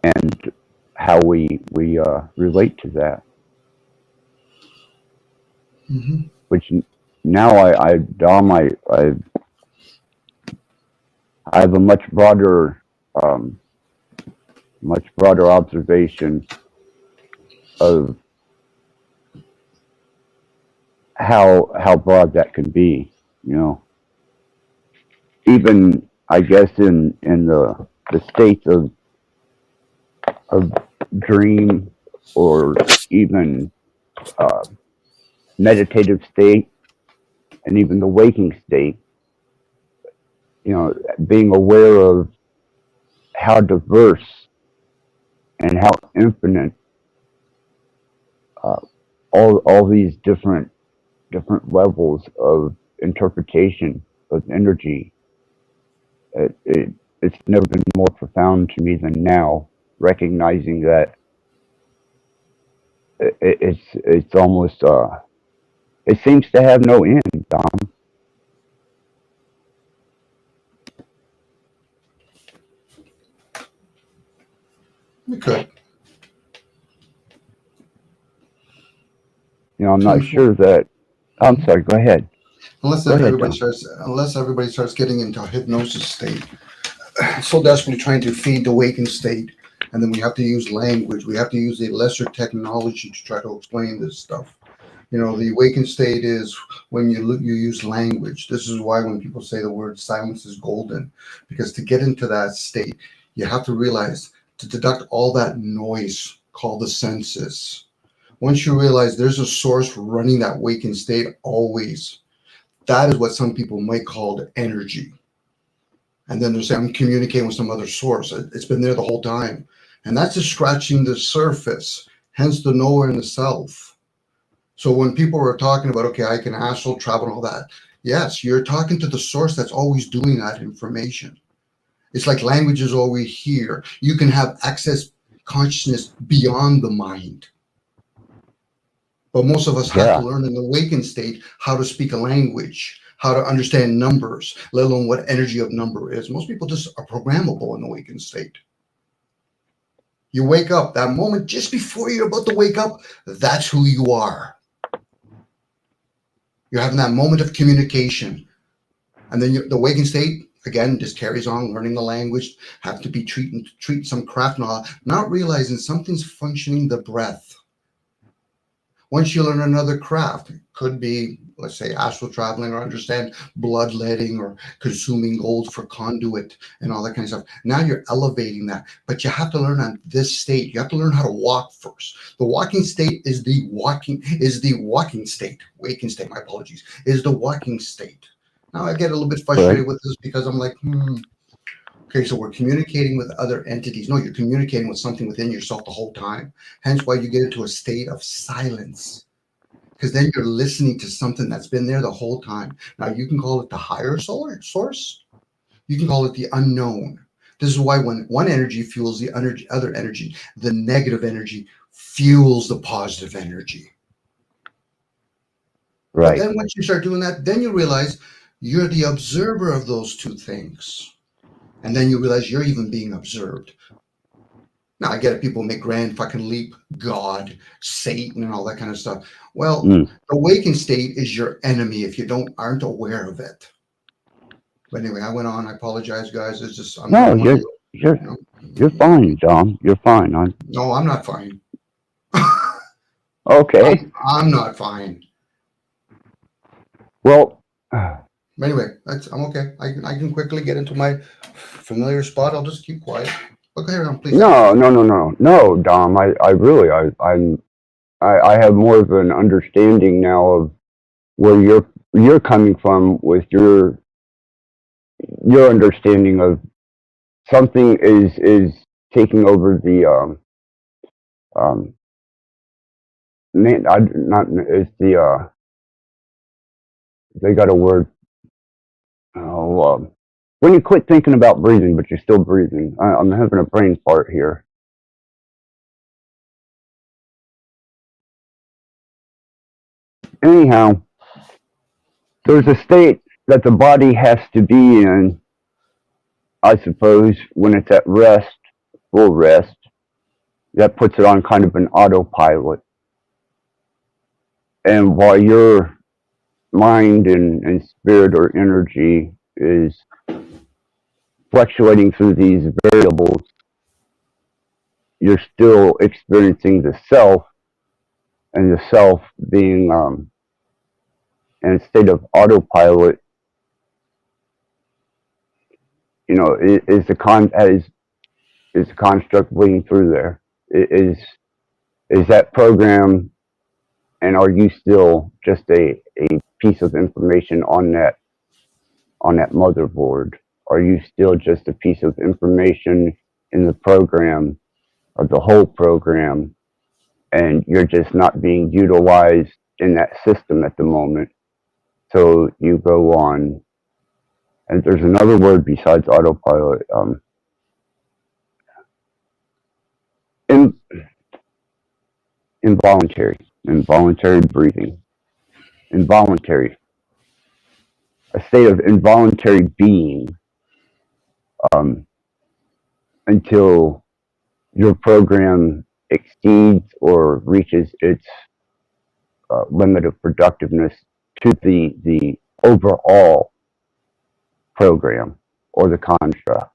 and how we relate to that. Mm-hmm. Which now Dom, I have a much broader observation of how broad that can be. You know, even I guess in the states of dream, or even meditative state, and even the waking state, you know, being aware of how diverse and how infinite all these different levels of interpretation of energy. It's never been more profound to me than now, recognizing that it's almost it seems to have no end, Dom. We could. You know, I'm not sure that. I'm sorry. Go ahead. Unless everybody starts getting into a hypnosis state, so desperately trying to feed the waking state, and then we have to use language. We have to use a lesser technology to try to explain this stuff. You know, the awakened state is when you use language. This is why when people say the word silence is golden, because to get into that state, you have to realize to deduct all that noise called the senses. Once you realize there's a source running that waking state always, that is what some people might call the energy. And then they're saying, I'm communicating with some other source. It's been there the whole time. And that's just scratching the surface, hence the nowhere in the self. So when people are talking about, okay, I can astral travel and all that, yes, you're talking to the source that's always doing that information. It's like language is always here. You can have access consciousness beyond the mind. But most of us have to learn in the awakened state how to speak a language, how to understand numbers, let alone what energy of number is. Most people just are programmable in the awakened state. You wake up, that moment just before you're about to wake up, that's who you are. You're having that moment of communication. And then the waking state, again, just carries on learning the language, have to be treat some craft, not realizing something's functioning the breath. Once you learn another craft, it could be let's say, astral traveling, or understand bloodletting or consuming gold for conduit and all that kind of stuff. Now you're elevating that, but you have to learn on this state. You have to learn how to walk first. The walking state is the walking state. Waking state, my apologies, is the walking state. Now I get a little bit frustrated with this because I'm like, okay, so we're communicating with other entities. No, you're communicating with something within yourself the whole time. Hence why you get into a state of silence. Because then you're listening to something that's been there the whole time. Now you can call it the higher source. You can call it the unknown. This is why when one energy fuels the other energy, the negative energy fuels the positive energy. Right. But then once you start doing that, then you realize you're the observer of those two things. And then you realize you're even being observed. Now, I get it. People make grand fucking leap, God, Satan, and all that kind of stuff. Well, the awakened state is your enemy if you aren't aware of it. But anyway, I went on. I apologize, guys. It's just you're fine, Dom. You're fine. No, I'm not fine. Okay. I'm not fine. Well. Anyway, I'm okay. I can quickly get into my familiar spot. I'll just keep quiet. Look here, please. No, Dom. I really have more of an understanding now of where you're coming from with your understanding of something is taking over the they got a word. When you quit thinking about breathing, but you're still breathing. I'm having a brain fart here. Anyhow, there's a state that the body has to be in, I suppose, when it's at rest, full rest, that puts it on kind of an autopilot. And while your mind and spirit or energy is fluctuating through these variables, you're still experiencing the self, and the self being in a state of autopilot, is the construct bleeding through there. Is that program, and are you still just a piece of information on that motherboard? Are you still just a piece of information in the program, of the whole program, and you're just not being utilized in that system at the moment? So you go on, and there's another word besides autopilot. Involuntary breathing, a state of involuntary being, until your program exceeds or reaches its limit of productiveness to the overall program or the construct.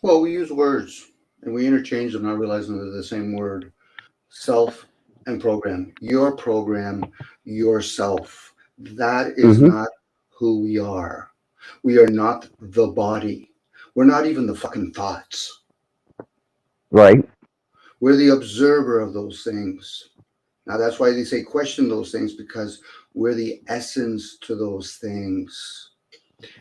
Well, we use words and we interchange them, not realizing they're the same word. Self and program. Your program, yourself. That is not who we are. We are not the body. We're not even the fucking thoughts. Right. We're the observer of those things. Now, that's why they say question those things, because we're the essence to those things.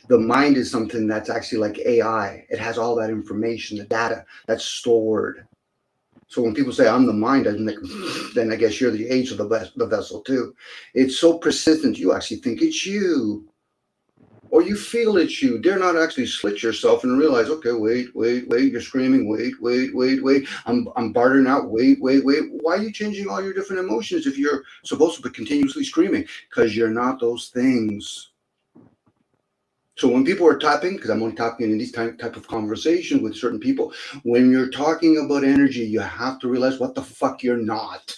The mind is something that's actually like AI. It has all that information, the data that's stored. So when people say, I'm the mind, then I guess you're the age of the vessel too. It's so persistent, you actually think it's you. Or you feel it's you. Dare not actually slit yourself and realize, okay, wait, you're screaming, wait. I'm bartering out, wait. Why are you changing all your different emotions if you're supposed to be continuously screaming? Because you're not those things. So when people are tapping, because I'm only tapping in these type of conversation with certain people, when you're talking about energy, you have to realize what the fuck you're not.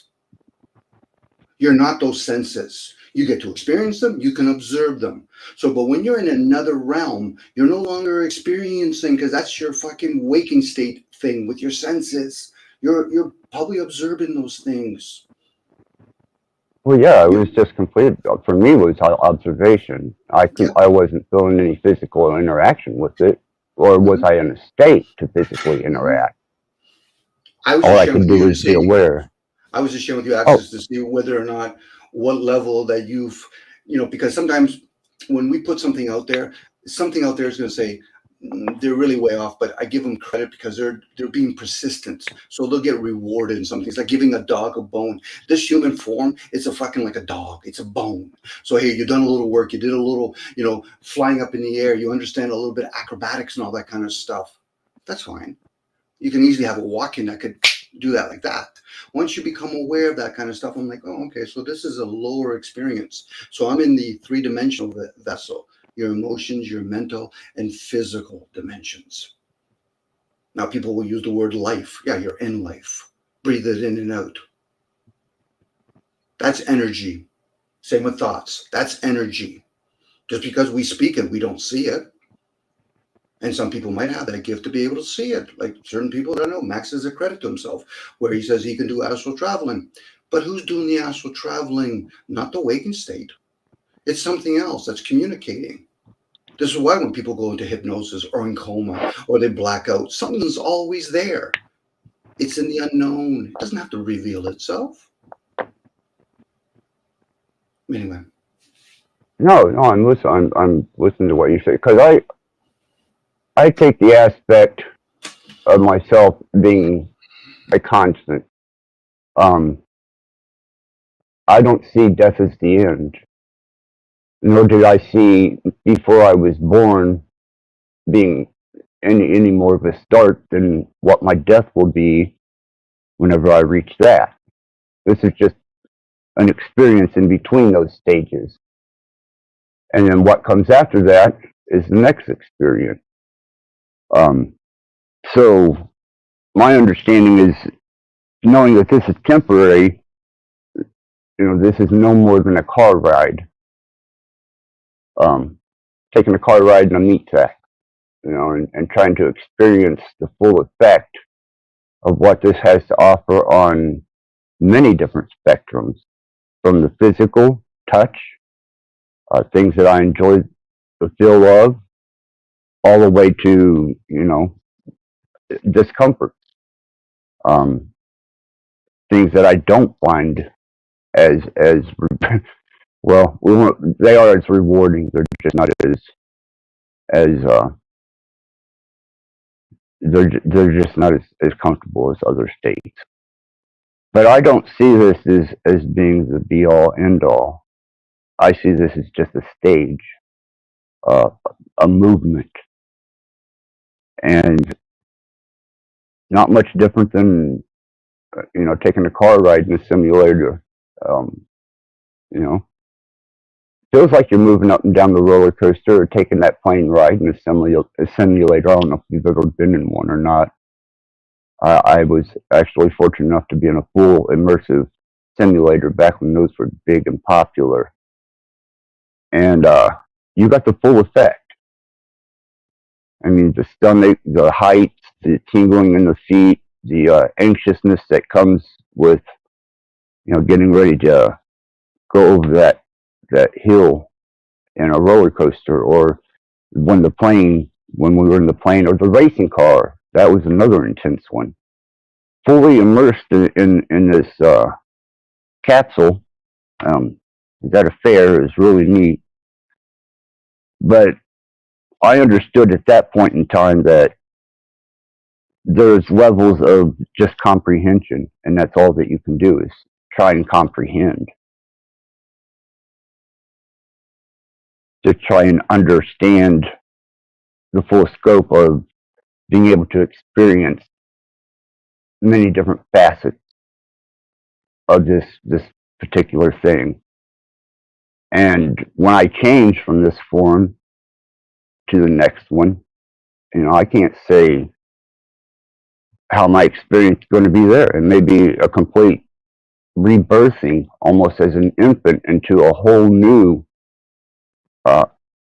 You're not those senses. You get to experience them, you can observe them. So, but when you're in another realm, you're no longer experiencing, because that's your fucking waking state thing with your senses. You're probably observing those things. Well, yeah, it was just complete. For me, it was observation. Yeah. I wasn't feeling any physical interaction with it, or was Mhm. I in a state to physically interact? I was All just I sharing could with do you to was be see. aware. I was just sharing with you Oh, access to see whether or not what level that you've, because sometimes when we put something out there is going to say they're really way off, but I give them credit because they're being persistent, so they'll get rewarded in something. It's like giving a dog a bone. This human form, it's a fucking like a dog. It's a bone. So hey, you've done a little work. You did a little, flying up in the air. You understand a little bit of acrobatics and all that kind of stuff. That's fine. You can easily have a walk-in that could do that like that. Once you become aware of that kind of stuff, I'm like, oh, okay, so this is a lower experience. So I'm in the three-dimensional vessel, your emotions, your mental, and physical dimensions. Now, people will use the word life. Yeah, you're in life. Breathe it in and out. That's energy. Same with thoughts. That's energy. Just because we speak it, we don't see it. And some people might have that gift to be able to see it. Like certain people that I know, Max has a credit to himself, where he says he can do astral traveling. But who's doing the astral traveling? Not the waking state. It's something else that's communicating. This is why when people go into hypnosis or in coma or they black out, something's always there. It's in the unknown. It doesn't have to reveal itself. Anyway. no, I'm listening. I'm listening to what you say because I take the aspect of myself being a constant. Um, I don't see death as the end, nor did I see before I was born being any more of a start than what my death will be whenever I reach that. This is just an experience in between those stages. And then what comes after that is the next experience. Um, so my understanding is knowing that this is temporary, this is no more than a car ride. Taking a car ride in a meat sack, and trying to experience the full effect of what this has to offer on many different spectrums, from the physical touch, things that I enjoy the feel of, all the way to, discomfort, um, things that I don't find as well. They are as rewarding. They're just not as they're just not as comfortable as other states. But I don't see this as being the be all end all. I see this as just a stage, uh, a movement, and not much different than taking a car ride in a simulator. Um, you know, feels like you're moving up and down the roller coaster or taking that plane ride in a simulator. I don't know if you've ever been in one or not. I was actually fortunate enough to be in a full immersive simulator back when those were big and popular, and you got the full effect. I mean, the stomach, the height, the tingling in the feet, the anxiousness that comes with, getting ready to go over that hill in a roller coaster, or when we were in the plane, or the racing car. That was another intense one. Fully immersed in this capsule. That affair is really neat. But I understood at that point in time that there's levels of just comprehension, and that's all that you can do is try and comprehend, to try and understand the full scope of being able to experience many different facets of this particular thing. And when I change from this form to the next one, I can't say how my experience is going to be there. It may be a complete rebirthing, almost as an infant, into a whole new,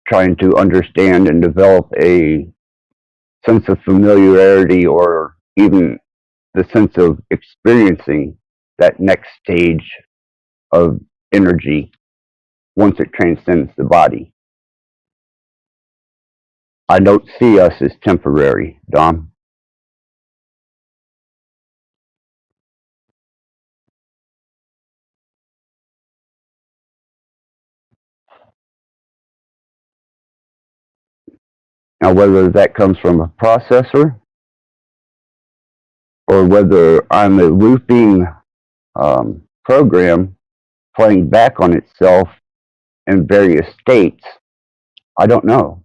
trying to understand and develop a sense of familiarity, or even the sense of experiencing that next stage of energy once it transcends the body. I don't see us as temporary, Dom. Now, whether that comes from a processor or whether I'm a looping program playing back on itself in various states, I don't know.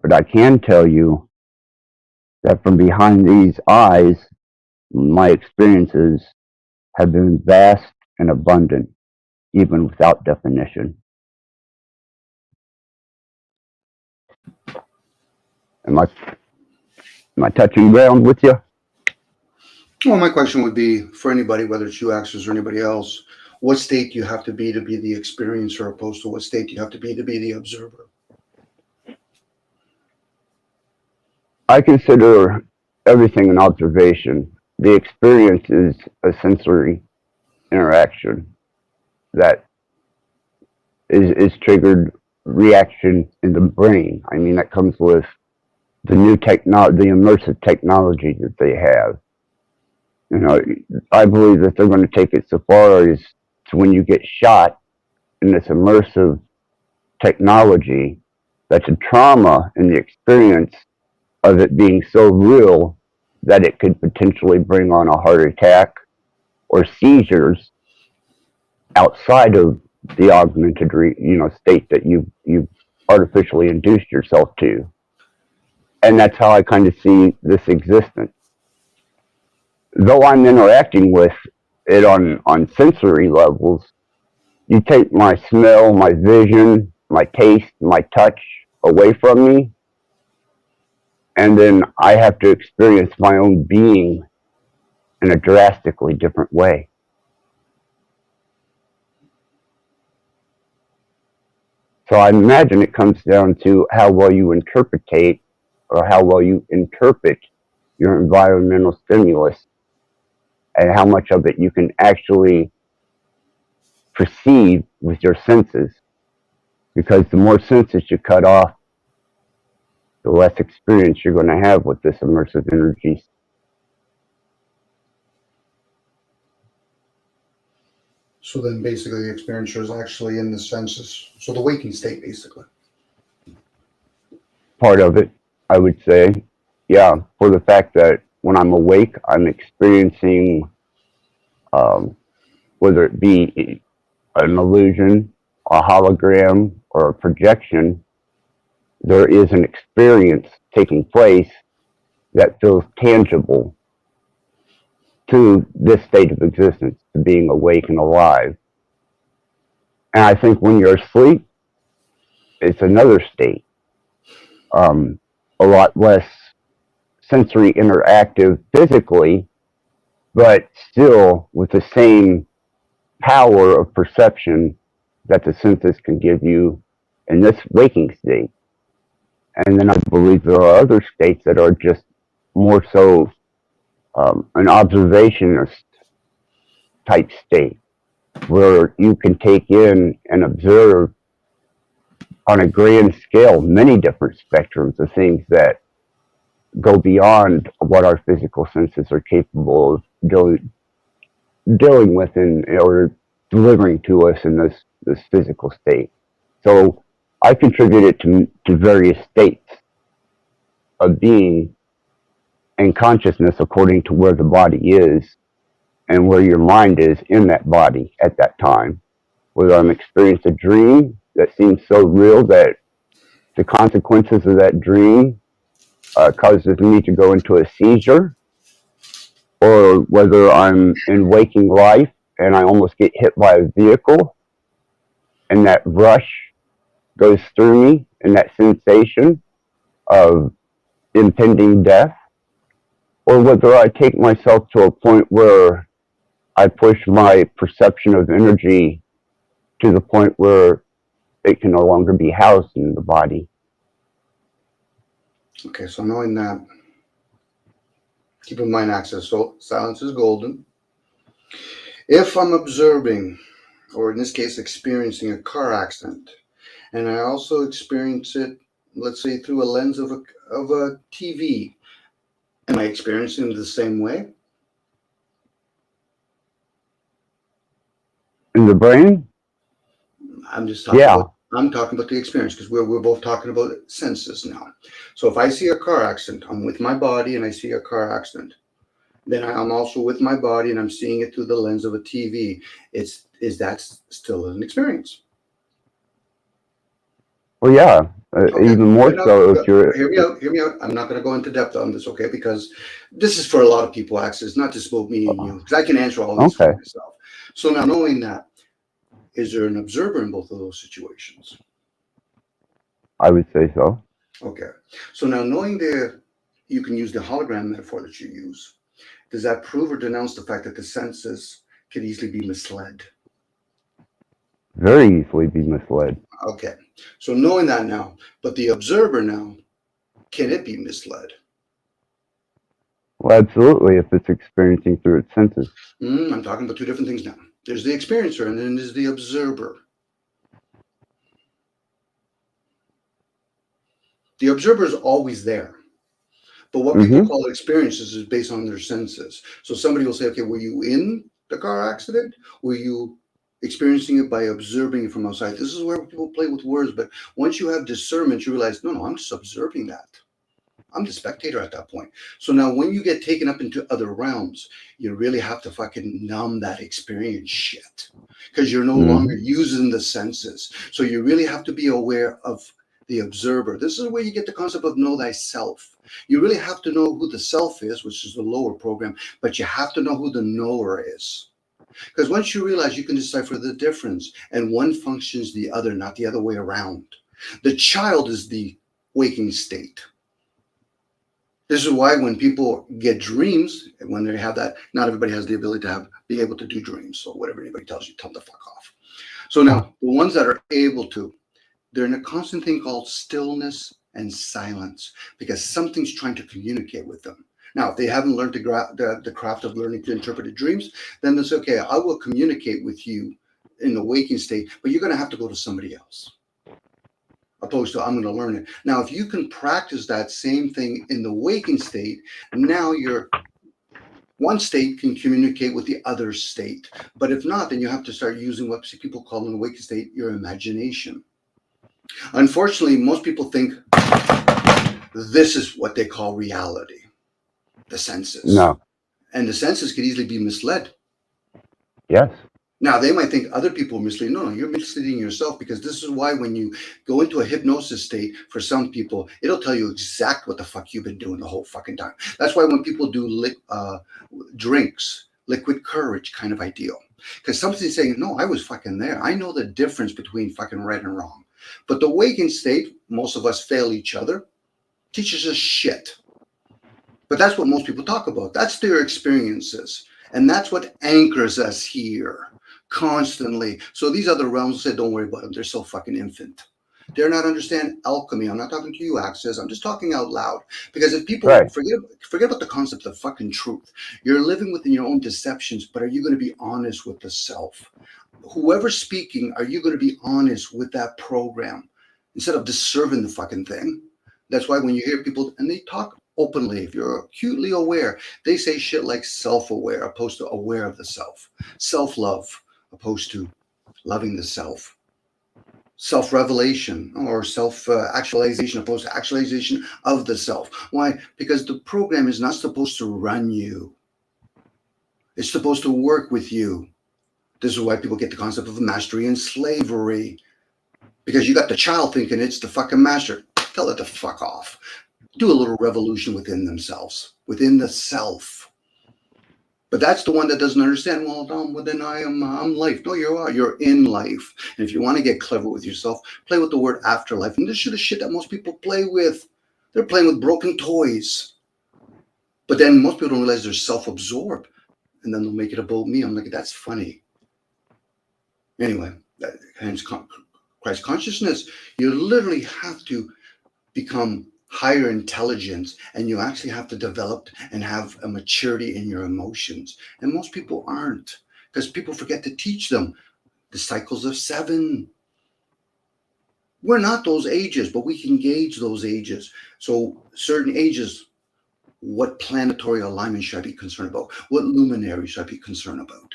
But I can tell you that from behind these eyes, my experiences have been vast and abundant, even without definition. Am I touching ground with you? Well, my question would be for anybody, whether it's you, Axis, or anybody else, what state do you have to be the experiencer, opposed to what state do you have to be the observer? I consider everything an observation. The experience is a sensory interaction that is triggered reaction in the brain. I mean, that comes with the new the immersive technology that they have. You know, I believe that they're going to take it so far as to when you get shot in this immersive technology, that the trauma and the experience of it being so real that it could potentially bring on a heart attack or seizures outside of the augmented state that you've artificially induced yourself to. And that's how I kind of see this existence. Though I'm interacting with it on sensory levels, you take my smell, my vision, my taste, my touch away from me, and then I have to experience my own being in a drastically different way. So I imagine it comes down to how well you interpretate or how well you interpret your environmental stimulus and how much of it you can actually perceive with your senses. Because the more senses you cut off, the less experience you're going to have with this immersive energy. So then basically the experiencer is actually in the senses. So the waking state, basically. Part of it, I would say. Yeah, for the fact that when I'm awake, I'm experiencing, whether it be an illusion, a hologram, or a projection, there is an experience taking place that feels tangible to this state of existence, to being awake and alive. And I think when you're asleep, it's another state, a lot less sensory interactive physically, but still with the same power of perception that the senses can give you in this waking state. And then I believe there are other states that are just more so an observationist type state, where you can take in and observe on a grand scale many different spectrums of things that go beyond what our physical senses are capable of dealing with or delivering to us in this physical state. So I contribute it to various states of being and consciousness according to where the body is and where your mind is in that body at that time. Whether I'm experiencing a dream that seems so real that the consequences of that dream causes me to go into a seizure, or whether I'm in waking life and I almost get hit by a vehicle and that rush goes through me and that sensation of impending death, or whether I take myself to a point where I push my perception of energy to the point where it can no longer be housed in the body. Okay, so knowing that, Keep in mind, access. So silence is golden. If I'm observing, or in this case, experiencing a car accident, and I also experience it, let's say, through a lens of a TV, am I experiencing it the same way? In the brain? I'm just talking Yeah. about. I'm talking about the experience because we're both talking about senses now. So if I see a car accident, I'm with my body and I see a car accident. Then I'm also with my body and I'm seeing it through the lens of a TV. Is that still an experience? Well, yeah. Okay. Even more so if you're. Hear me out. Hear me out. I'm not going to go into depth on this, okay? Because this is for a lot of people, actually. It's not just about me and you. Because I can answer all these Okay. for myself. So now knowing that, is there an observer in both of those situations? I would say so. Okay. So now knowing you can use the hologram metaphor that you use. Does that prove or denounce the fact that the senses could easily be misled? Very easily be misled. Okay. So knowing that now, but the observer now, can it be misled? Well, absolutely, if it's experiencing through its senses. I'm talking about two different things now. There's the experiencer and then there's the observer. The observer is always there. But what people call experiences is based on their senses. So somebody will say, okay, were you in the car accident? Were you experiencing it by observing it from outside? This is where people play with words. But once you have discernment, you realize, no, I'm just observing that. I'm the spectator at that point. So now when you get taken up into other realms, you really have to fucking numb that experience shit because you're no longer using the senses. So you really have to be aware of the observer. This is where you get the concept of know thyself. You really have to know who the self is, which is the lower program, but you have to know who the knower is. Because once you realize, you can decipher the difference, and one functions the other, not the other way around. The child is the waking state. This is why when people get dreams, when they have that, not everybody has the ability to be able to do dreams. So whatever anybody tells you, tell them the fuck off. So now the ones that are able to, they're in a constant thing called stillness and silence because something's trying to communicate with them. Now, if they haven't learned the craft of learning to interpret dreams, then it's okay. I will communicate with you in the waking state, but you're going to have to go to somebody else. Opposed to I'm going to learn it. Now, if you can practice that same thing in the waking state, now your one state can communicate with the other state. But if not, then you have to start using what people call in the waking state your imagination. Unfortunately, most people think this is what they call reality, the senses. No. And the senses could easily be misled. Yes. Now, they might think other people are misleading. No, you're misleading yourself because this is why when you go into a hypnosis state, for some people, it'll tell you exactly what the fuck you've been doing the whole fucking time. That's why when people do drinks, liquid courage kind of ideal. Because somebody's saying, no, I was fucking there. I know the difference between fucking right and wrong. But the waking state, most of us fail each other, teaches us shit. But that's what most people talk about. That's their experiences. And that's what anchors us here constantly. So these other realms say, don't worry about them. They're so fucking infant. They're not understand alchemy. I'm not talking to you, Access. I'm just talking out loud. Because if people forget about the concept of fucking truth, you're living within your own deceptions, but are you going to be honest with the self? Whoever's speaking, are you going to be honest with that program instead of just serving the fucking thing? That's why when you hear people, and they talk openly, if you're acutely aware, they say shit like self-aware opposed to aware of the self. Self-love opposed to loving the self. Self-revelation or self-actualization opposed to actualization of the self. Why? Because the program is not supposed to run you. It's supposed to work with you. This is why people get the concept of mastery and slavery. Because you got the child thinking it's the fucking master. Tell it to fuck off. Do a little revolution within themselves, within the self. But that's the one that doesn't understand, well, then I'm life. No, you're in life. And if you want to get clever with yourself, play with the word afterlife. And this is the shit that most people play with. They're playing with broken toys. But then most people don't realize they're self-absorbed. And then they'll make it about me. I'm like, that's funny. Anyway, hence Christ consciousness. You literally have to become higher intelligence, and you actually have to develop and have a maturity in your emotions. And most people aren't, because people forget to teach them the cycles of 7. We're not those ages, but we can gauge those ages. So certain ages, what planetary alignment should I be concerned about? What luminary should I be concerned about?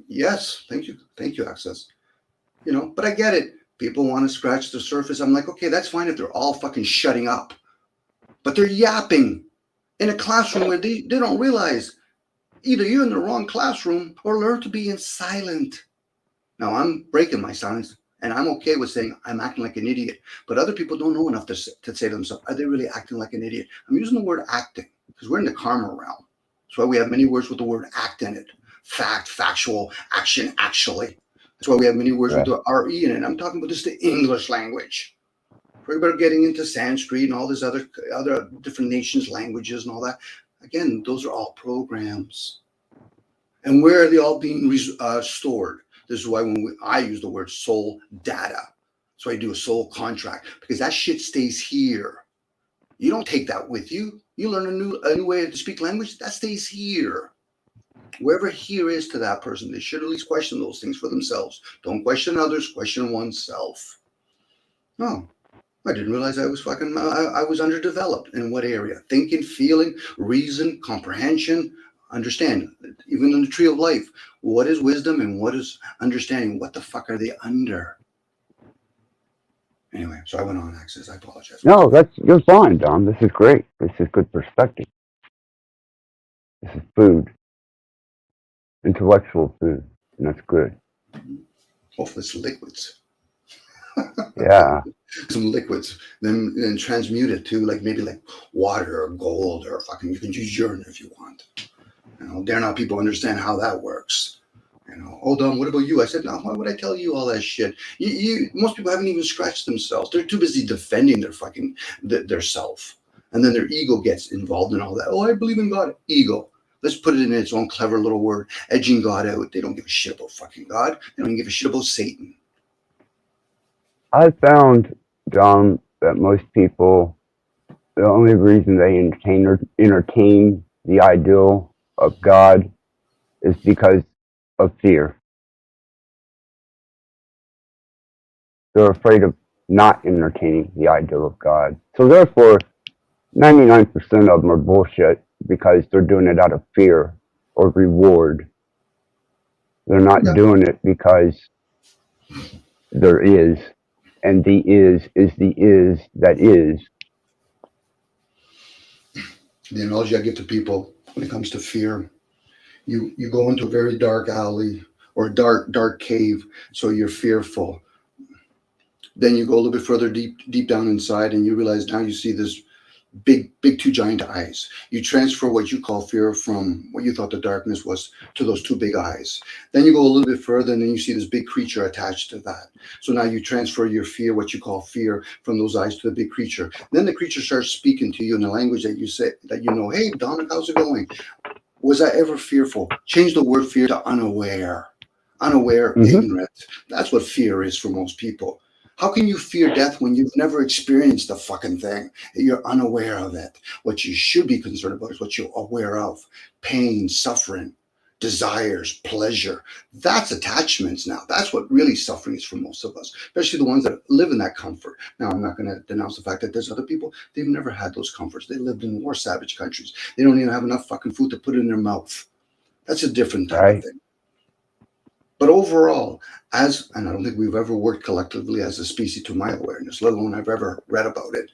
Yes, thank you, Access. But I get it. People want to scratch the surface. I'm like, okay, that's fine if they're all fucking shutting up, but they're yapping in a classroom where they don't realize either you're in the wrong classroom or learn to be in silent. Now I'm breaking my silence, and I'm okay with saying I'm acting like an idiot, but other people don't know enough to say to themselves, are they really acting like an idiot? I'm using the word acting because we're in the karma realm. That's why we have many words with the word act in it. Fact, factual, action, actually. That's why we have many words with the RE in it. I'm talking about just the English language. We're getting into Sanskrit and all these other different nations' languages and all that. Again, those are all programs. And where are they all being stored? This is why I use the word soul data. So I do a soul contract, because that shit stays here. You don't take that with you. You learn a new way to speak language, that stays here. Wherever here is to that person, they should at least question those things for themselves. Don't question others, question oneself. No, I didn't realize I was underdeveloped. In what area? Thinking, feeling, reason, comprehension, understand. Even in the tree of life, what is wisdom and what is understanding? What the fuck are they under? Anyway, so I went on, Access. I apologize. No, you're fine, Dom. This is great. This is good perspective. This is food. Intellectual food. And that's good. Hopefully it's liquids. Yeah. Some liquids. Then transmute it to maybe water or gold, or fucking you can use urine if you want. Dare not people understand how that works. Oh, Dom, what about you? I said, no, why would I tell you all that shit? Most people haven't even scratched themselves. They're too busy defending their self. And then their ego gets involved in all that. Oh, I believe in God. Ego. Let's put it in its own clever little word. Edging God out. They don't give a shit about fucking God. They don't even give a shit about Satan. I found, Dom, that most people, the only reason they entertain the ideal of God is because of fear. They're afraid of not entertaining the ideal of God. So therefore, 99% of them are bullshit because they're doing it out of fear or reward. They're not doing it because there is, and the is the is that is. The analogy I give to people when it comes to fear, you go into a very dark alley or a dark cave, so you're fearful. Then you go a little bit further deep down inside, and you realize now you see this big two giant eyes. You transfer what you call fear from what you thought the darkness was to those two big eyes. Then you go a little bit further, and then you see this big creature attached to that. So now you transfer your fear, what you call fear, from those eyes to the big creature. Then the creature starts speaking to you in a language that you say, that you know. Hey, Dominic, how's it going? Was I ever fearful? Change the word fear to unaware. Ignorant. That's what fear is for most people. How can you fear death when you've never experienced the fucking thing? You're unaware of it. What you should be concerned about is what you're aware of. Pain, suffering, desires, pleasure. That's attachments now. That's what really suffering is for most of us, especially the ones that live in that comfort. Now, I'm not going to denounce the fact that there's other people, they've never had those comforts. They lived in more savage countries. They don't even have enough fucking food to put in their mouth. That's a different type of thing. But overall, and I don't think we've ever worked collectively as a species to my awareness, let alone I've ever read about it.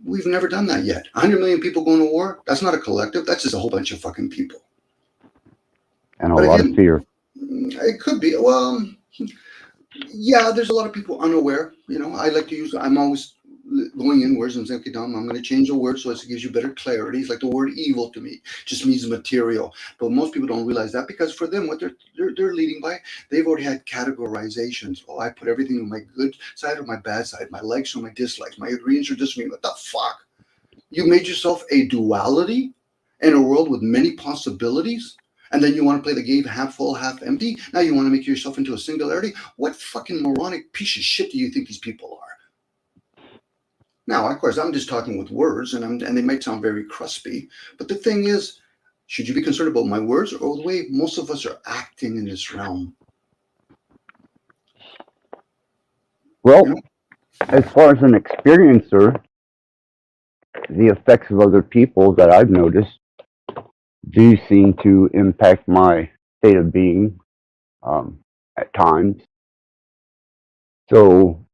We've never done that yet. 100 million people going to war, that's not a collective. That's just a whole bunch of fucking people. And a lot of fear. It could be. Well, yeah, there's a lot of people unaware. I like to use, I'm always going inwards and saying, okay, Dom, I'm going to change the word so it gives you better clarity. It's like the word evil to me just means material. But most people don't realize that, because for them, what they're leading by, they've already had categorizations. Oh, I put everything on my good side or my bad side, my likes or my dislikes, my agreements or disagreements. What the fuck? You made yourself a duality in a world with many possibilities, And then you want to play the game half full, half empty? Now you want to make yourself into a singularity? What fucking moronic piece of shit do you think these people are? Now, of course, I'm just talking with words, and they might sound very crispy. But the thing is, should you be concerned about my words or the way most of us are acting in this realm? Well, as far as an experiencer, the effects of other people that I've noticed do seem to impact my state of being at times. So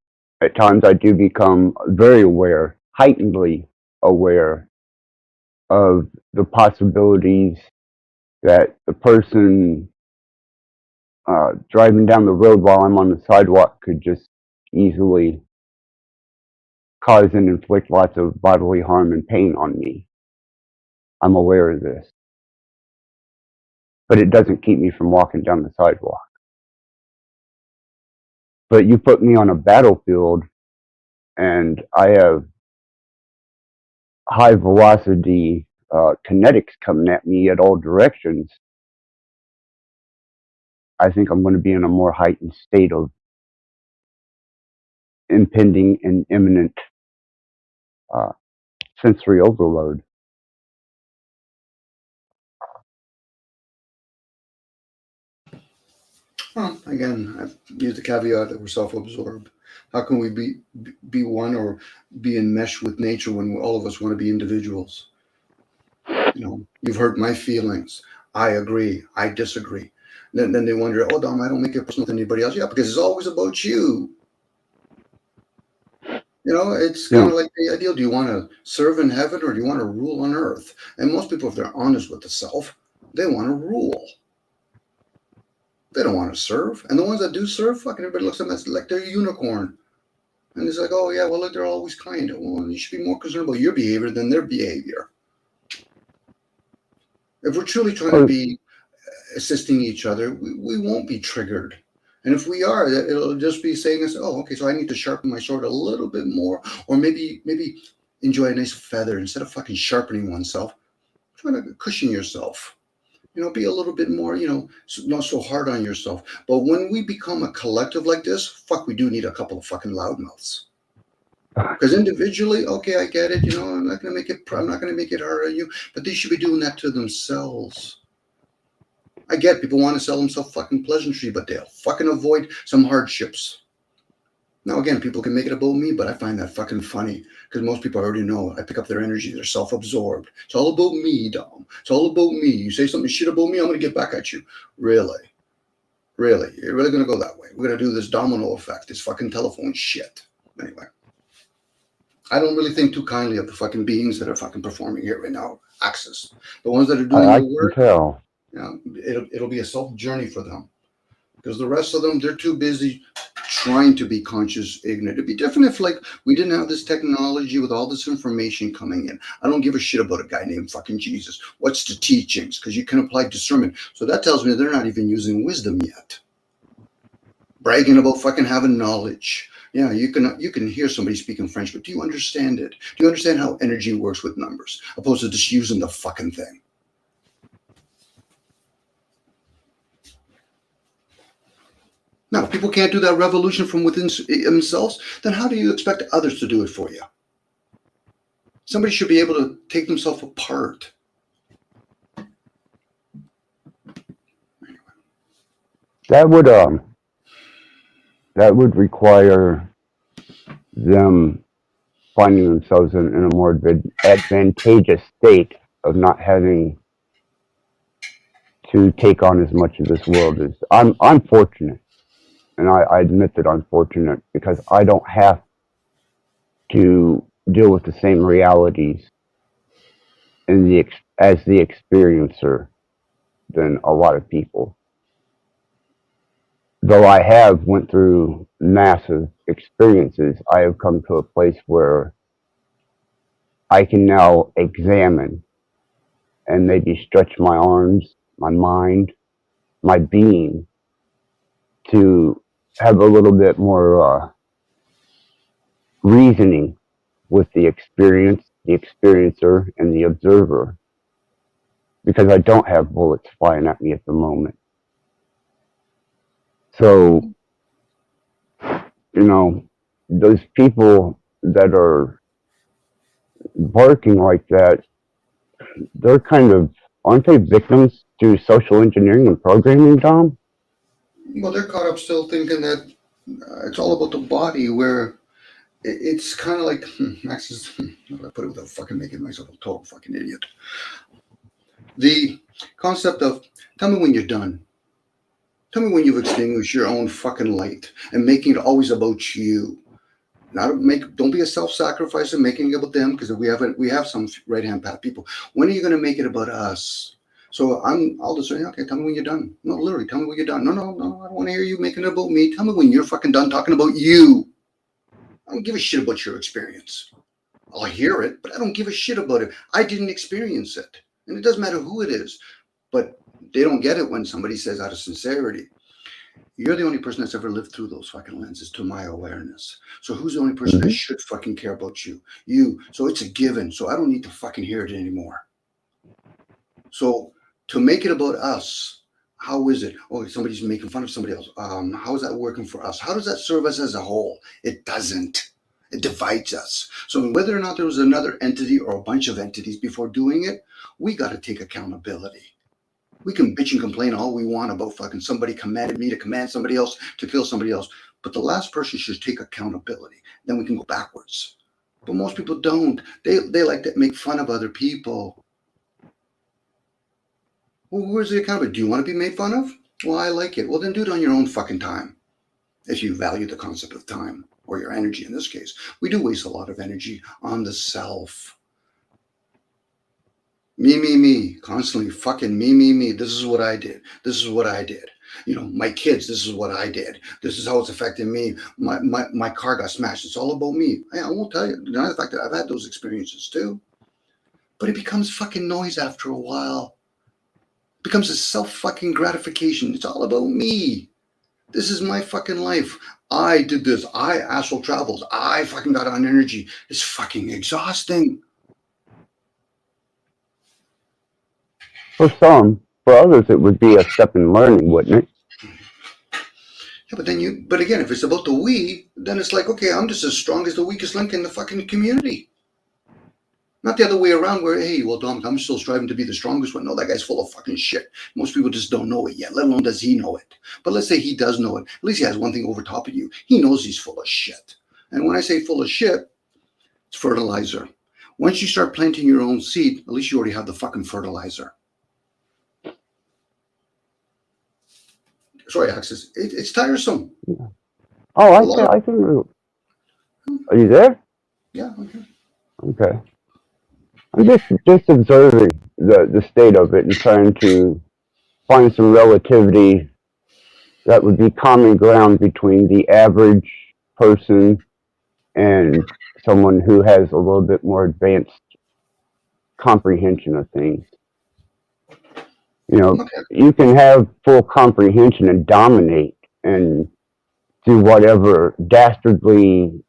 at times I do become very aware, heightenedly aware of the possibilities that the person driving down the road while I'm on the sidewalk could just easily cause and inflict lots of bodily harm and pain on me. I'm aware of this. But it doesn't keep me from walking down the sidewalk. But you put me on a battlefield and I have high velocity kinetics coming at me at all directions, I think I'm going to be in a more heightened state of impending and imminent sensory overload. Well, again, I've used the caveat that we're self-absorbed. How can we be one or be in mesh with nature when all of us want to be individuals? You've hurt my feelings. I agree. I disagree. Then they wonder, oh, Dom, I don't make it personal with anybody else. Yeah, because it's always about you. It's kind of like the ideal. Do you want to serve in heaven or do you want to rule on earth? And most people, if they're honest with the self, they want to rule. They don't want to serve. And the ones that do serve, fucking everybody looks at them as like they're a unicorn. And it's like, oh, yeah, well, look, they're always kind. Well, you should be more concerned about your behavior than their behavior. If we're truly trying to be assisting each other, we won't be triggered. And if we are, it'll just be saying us, oh, okay, so I need to sharpen my sword a little bit more, or maybe enjoy a nice feather instead of fucking sharpening oneself. Try to cushion yourself. Be a little bit more, not so hard on yourself. But when we become a collective like this, we do need a couple of fucking loudmouths. Because individually, okay, I get it. I'm not gonna make it hard on you, but they should be doing that to themselves. I get people want to sell themselves fucking pleasantry, but they'll fucking avoid some hardships. Now, again, people can make it about me, but I find that fucking funny because most people already know I pick up their energy. They're self-absorbed. It's all about me, Dom. It's all about me. You say something shit about me, I'm going to get back at you. Really? Really? You're really going to go that way? We're going to do this domino effect, this fucking telephone shit. Anyway. I don't really think too kindly of the fucking beings that are fucking performing here right now. Axis. The ones that are doing the work. Can tell. It'll be a self-journey for them. Because the rest of them, they're too busy trying to be conscious ignorant. It'd be different if we didn't have this technology with all this information coming in. I don't give a shit about a guy named fucking Jesus. What's the teachings? Because you can apply discernment. So that tells me they're not even using wisdom yet. Bragging about fucking having knowledge. Yeah, you can hear somebody speaking French, but do you understand it? Do you understand how energy works with numbers, opposed to just using the fucking thing? Now, if people can't do that revolution from within themselves, then how do you expect others to do it for you? Somebody should be able to take themselves apart. That would require them finding themselves in a more advantageous state of not having to take on as much of this world as I'm fortunate. And I admit that I'm fortunate because I don't have to deal with the same realities as the experiencer than a lot of people. Though I have went through massive experiences, I have come to a place where I can now examine and maybe stretch my arms, my mind, my being to have a little bit more reasoning with the experience, the experiencer, and the observer. because I don't have bullets flying at me at the moment. So, those people that are barking like that, they're kind of, aren't they victims to social engineering and programming, Dom? Well, they're caught up still thinking that it's all about the body, where it's kind of like, Max is, how do I put it without fucking making myself a total fucking idiot? The concept of, tell me when you're done. Tell me when you've extinguished your own fucking light and making it always about you. Don't be a self-sacrificer making it about them, because we have some right-hand path people. When are you going to make it about us? So I'll just say, okay, tell me when you're done. No, literally, tell me when you're done. No, I don't want to hear you making it about me. Tell me when you're fucking done talking about you. I don't give a shit about your experience. I'll hear it, but I don't give a shit about it. I didn't experience it. And it doesn't matter who it is. But they don't get it when somebody says out of sincerity, you're the only person that's ever lived through those fucking lenses, to my awareness. So who's the only person that should fucking care about you? You. So it's a given. So I don't need to fucking hear it anymore. So to make it about us, how is it? Oh, somebody's making fun of somebody else. How is that working for us? How does that serve us as a whole? It doesn't. It divides us. So whether or not there was another entity or a bunch of entities before doing it, we got to take accountability. We can bitch and complain all we want about fucking somebody commanded me to command somebody else to kill somebody else. But the last person should take accountability. Then we can go backwards. But most people don't. They like to make fun of other people. Well, where's the accountability? Do you want to be made fun of? Well, I like it. Well, then do it on your own fucking time. If you value the concept of time, or your energy in this case. We do waste a lot of energy on the self. Me, constantly fucking me. This is what I did. This is what I did. My kids, this is what I did. This is how it's affecting me. My car got smashed. It's all about me. I won't tell you. Deny the fact that I've had those experiences too. But it becomes fucking noise after a while. It becomes a self-fucking gratification. It's all about me. This is my fucking life. I did this. I astral traveled. I fucking got on energy. It's fucking exhausting. For some. For others, it would be a step in learning, wouldn't it? Yeah, but again, if it's about the we, then it's like, okay, I'm just as strong as the weakest link in the fucking community. Not the other way around where, hey, well, Dom, I'm still striving to be the strongest one. No, that guy's full of fucking shit. Most people just don't know it yet, let alone does he know it. But let's say he does know it. At least he has one thing over top of you. He knows he's full of shit. And when I say full of shit, it's fertilizer. Once you start planting your own seed, at least you already have the fucking fertilizer. Sorry, Axis. It's tiresome. Yeah. Oh, I can. Are you there? Yeah, okay. Okay. I'm just observing the state of it and trying to find some relativity that would be common ground between the average person and someone who has a little bit more advanced comprehension of things. You can have full comprehension and dominate and do whatever dastardly,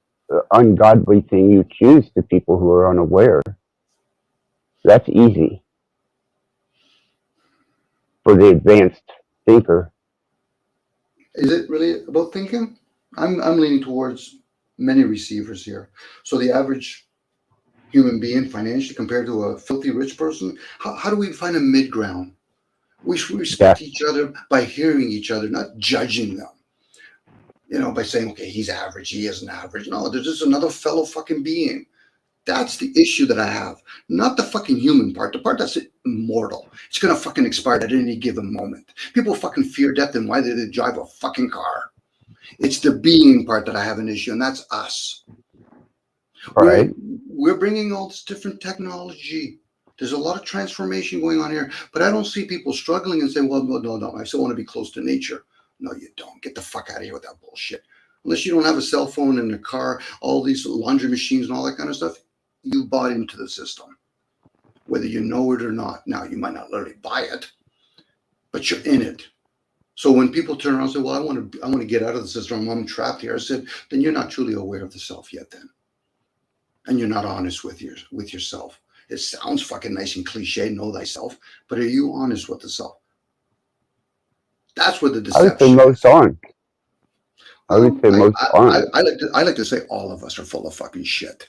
ungodly thing you choose to people who are unaware. That's easy for the advanced thinker. Is it really about thinking? I'm leaning towards many receivers here. So the average human being financially compared to a filthy rich person, how do we find a mid ground? We should respect each other by hearing each other, not judging them. By saying, okay, he's average, he isn't average. No, there's just another fellow fucking being. That's the issue that I have. Not the fucking human part. The part that's immortal. It's going to fucking expire at any given moment. People fucking fear death, and why do they drive a fucking car? It's the being part that I have an issue, and that's us. Right. We're bringing all this different technology. There's a lot of transformation going on here, but I don't see people struggling and saying, well, no, I still want to be close to nature. No, you don't. Get the fuck out of here with that bullshit. Unless you don't have a cell phone and a car, all these laundry machines and all that kind of stuff, you bought into the system, whether you know it or not. Now, you might not literally buy it, but you're in it. So when people turn around and say, well, I want to get out of the system, I'm trapped here, I said, then you're not truly aware of the self yet then. And you're not honest with yourself. It sounds fucking nice and cliche, know thyself, but are you honest with the self? That's where the deception I would say most aren't. I would say most aren't. I like to say all of us are full of fucking shit.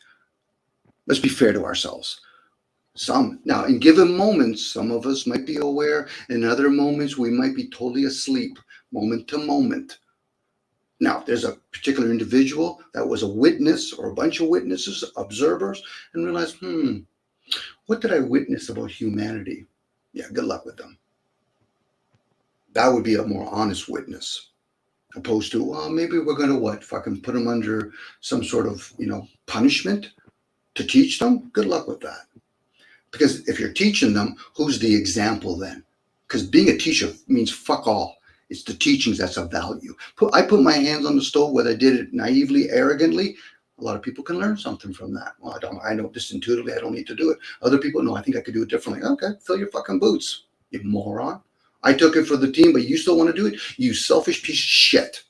Let's be fair to ourselves. Some now in given moments, some of us might be aware, in other moments we might be totally asleep, moment to moment. Now, there's a particular individual that was a witness or a bunch of witnesses, observers, and realized, what did I witness about humanity? Yeah, good luck with them. That would be a more honest witness, opposed to, well, maybe we're going to fucking put them under some sort of, punishment to teach them? Good luck with that. Because if you're teaching them, who's the example then? Because being a teacher means fuck all. It's the teachings that's of value. I put my hands on the stove, whether I did it naively, arrogantly. A lot of people can learn something from that. Well, I know this intuitively. I don't need to do it. Other people, no, I think I could do it differently. Okay, fill your fucking boots, you moron. I took it for the team, but you still want to do it? You selfish piece of shit.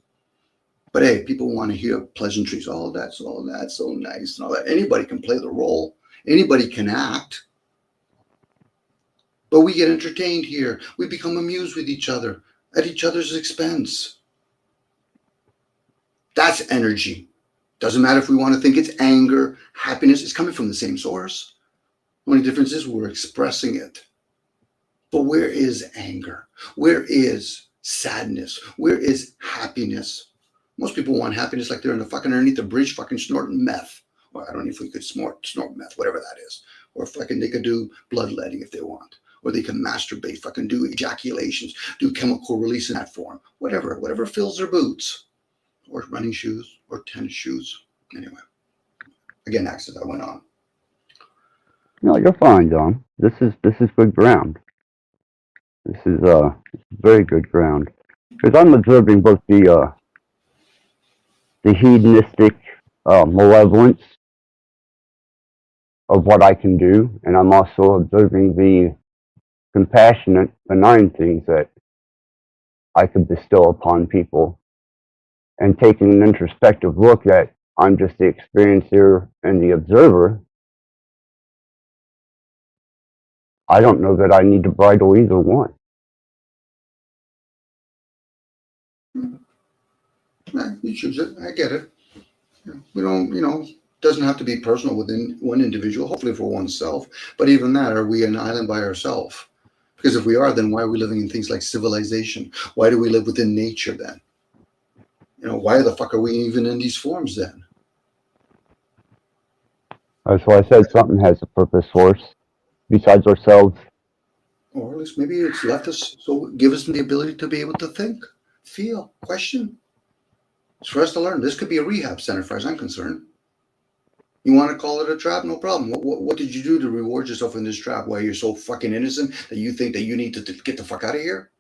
But hey, people want to hear pleasantries. Oh, that's so nice and all that. Anybody can play the role. Anybody can act. But we get entertained here. We become amused with each other at each other's expense. That's energy. Doesn't matter if we want to think it's anger, happiness. It's coming from the same source. The only difference is we're expressing it. But where is anger? Where is sadness? Where is happiness? Most people want happiness like they're in the fucking underneath the bridge fucking snorting meth. Well, I don't know if we could snort meth, whatever that is. Or fucking they could do bloodletting if they want. Or they can masturbate, fucking do ejaculations, do chemical release in that form. Whatever fills their boots. Or running shoes, or tennis shoes. Anyway. Again, access, I went on. No, you're fine, Dom. This is good ground. This is very good ground. Because I'm observing both the hedonistic malevolence of what I can do, and I'm also observing the compassionate, benign things that I could bestow upon people, and taking an introspective look that I'm just the experiencer and the observer. I don't know that I need to bridle either one. You choose it. I get it. We don't, doesn't have to be personal within one individual, hopefully for oneself. But even that, are we an island by ourselves? Because if we are, then why are we living in things like civilization? Why do we live within nature then? Why the fuck are we even in these forms then? That's why I said something has a purpose for us besides ourselves. Or at least maybe it's left us, so give us the ability to be able to think, feel, question. It's for us to learn. This could be a rehab center, as far as I'm concerned. You want to call it a trap? No problem. What did you do to reward yourself in this trap? Why you're so fucking innocent that you think that you need to get the fuck out of here?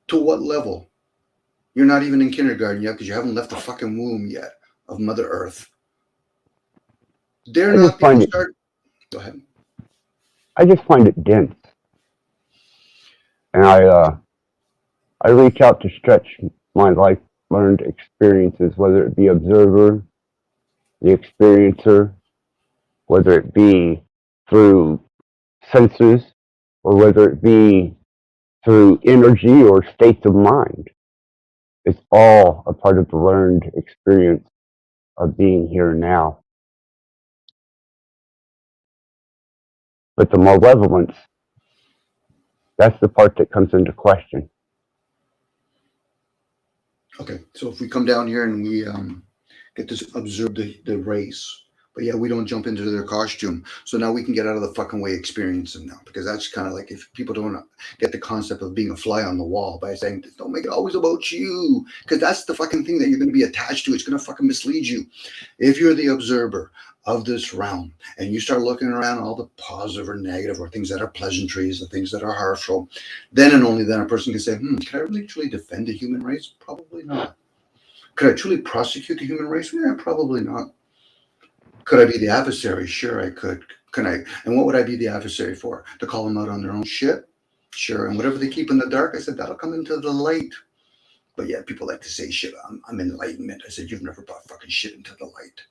To what level? You're not even in kindergarten yet because you haven't left the fucking womb yet of Mother Earth. Dare not people start. Go ahead. I just find it dense, and I reach out to stretch my life learned experiences, whether it be observer, the experiencer, whether it be through senses, or whether it be through energy or states of mind. It's all a part of the learned experience of being here now. But the malevolence, that's the part that comes into question. Okay, so if we come down here and we get to observe the race, but yeah, we don't jump into their costume. So now we can get out of the fucking way experiencing now, because that's kind of like if people don't get the concept of being a fly on the wall by saying, don't make it always about you, because that's the fucking thing that you're going to be attached to. It's going to fucking mislead you. If you're the observer of this realm and you start looking around all the positive or negative or things that are pleasantries, the things that are harmful, then and only then a person can say, can I really truly defend the human race? Probably not. Could I truly prosecute the human race? Yeah, probably not. Could I be the adversary? Sure, I could. Can I? And what would I be the adversary for? To call them out on their own shit? Sure. And whatever they keep in the dark, I said, that'll come into the light. But yeah, people like to say shit. I'm enlightenment. I said, you've never brought fucking shit into the light.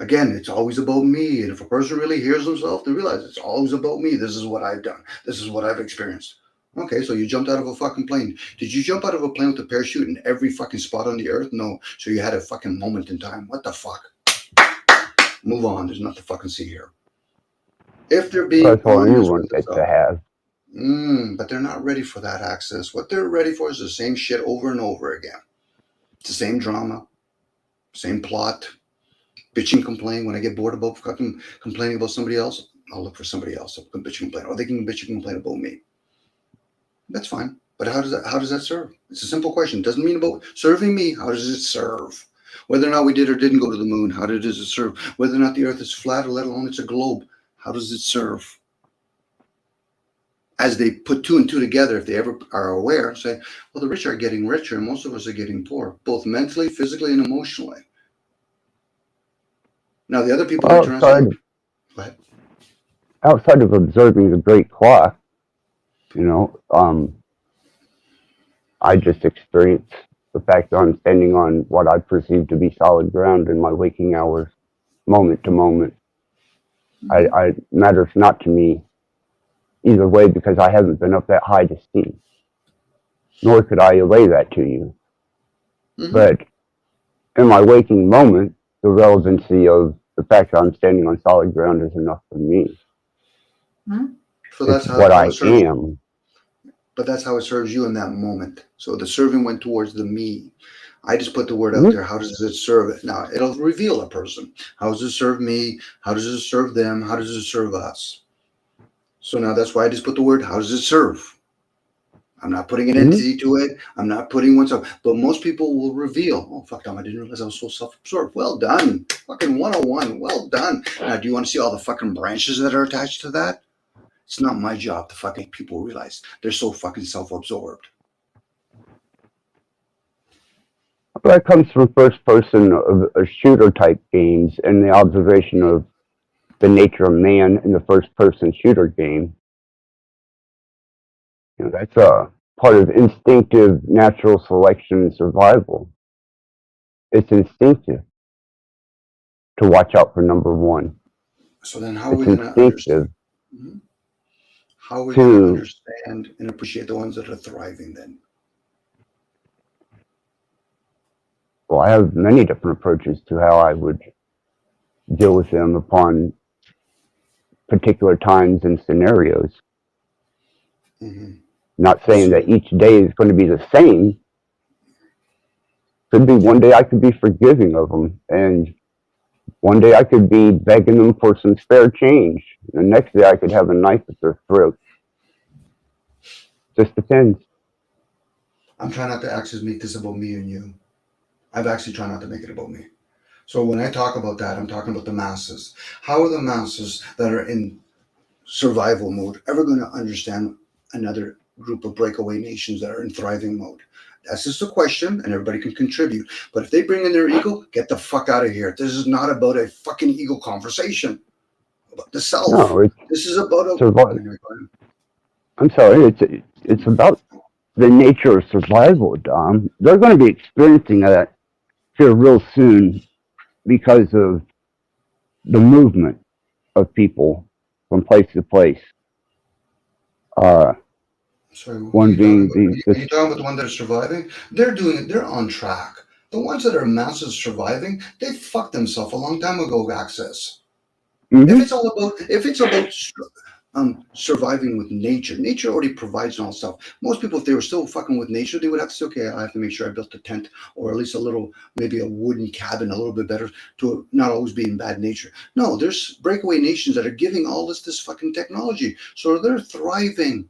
Again, it's always about me. And if a person really hears themselves, they realize it's always about me. This is what I've done. This is what I've experienced. Okay, so you jumped out of a fucking plane. Did you jump out of a plane with a parachute in every fucking spot on the earth? No. So you had a fucking moment in time. What the fuck? Move on. There's nothing to fucking see here. If they're being That's all honest anyone with gets themselves, to have. but they're not ready for that access. What they're ready for is the same shit over and over again. It's the same drama, same plot. Bitch and complain. When I get bored about fucking complaining about somebody else, I'll look for somebody else to bitch and complain. Or they can bitch and complain about me. That's fine. But how does that serve? It's a simple question. It doesn't mean about serving me. How does it serve? Whether or not we did or didn't go to the moon, how does it serve? Whether or not the earth is flat or let alone it's a globe, how does it serve? As they put two and two together, if they ever are aware, say, well, the rich are getting richer and most of us are getting poor, both mentally, physically, and emotionally. Now, the other people that turn around and say, go ahead. Outside of observing the great clock, I just experienced the fact that I'm standing on what I perceive to be solid ground in my waking hours, moment to moment. I matters not to me either way because I haven't been up that high to see, nor could I relay that to you. But in my waking moment, the relevancy of the fact that I'm standing on solid ground is enough for me. So that's it's what I am. But that's how it serves you in that moment. So the serving went towards the me. I just put the word out there. How does it serve it? Now, it'll reveal a person. How does it serve me? How does it serve them? How does it serve us? So now that's why I just put the word, how does it serve? I'm not putting an entity to it. I'm not putting oneself. But most people will reveal, oh, fuck, Tom, I didn't realize I was so self-absorbed. Well done. Fucking 101. Well done. Now, do you want to see all the fucking branches that are attached to that? It's not my job to fucking people realize they're so fucking self-absorbed. That comes from first-person shooter type games and the observation of the nature of man in the first-person shooter game. That's a part of instinctive natural selection and survival. It's instinctive to watch out for number one. So then how are we going to understand? How are we going to understand and appreciate the ones that are thriving then? Well, I have many different approaches to how I would deal with them upon particular times and scenarios. Not saying that each day is going to be the same. Could be one day I could be forgiving of them, and one day I could be begging them for some spare change. The next day I could have a knife at their throat. Just depends. I'm trying not to actually make this about me and you. I've actually tried not to make it about me. So when I talk about that, I'm talking about the masses. How are the masses that are in survival mode ever going to understand another group of breakaway nations that are in thriving mode? That's just a question, and everybody can contribute. But if they bring in their ego, get the fuck out of here. This is not about a fucking ego conversation about the self. No, this is about a survival. I'm sorry, it's about the nature of survival, Dom. They're going to be experiencing that here real soon because of the movement of people from place to place. One being are you talking about the ones that are surviving? They're doing it. They're on track. The ones that are masses surviving, they fucked themselves a long time ago. Access. If it's about surviving with nature, nature already provides all stuff. Most people, if they were still fucking with nature, they would have to say, okay, I have to make sure I built a tent or at least a little, maybe a wooden cabin, a little bit better to not always be in bad nature. No, there's breakaway nations that are giving all this fucking technology. So they're thriving.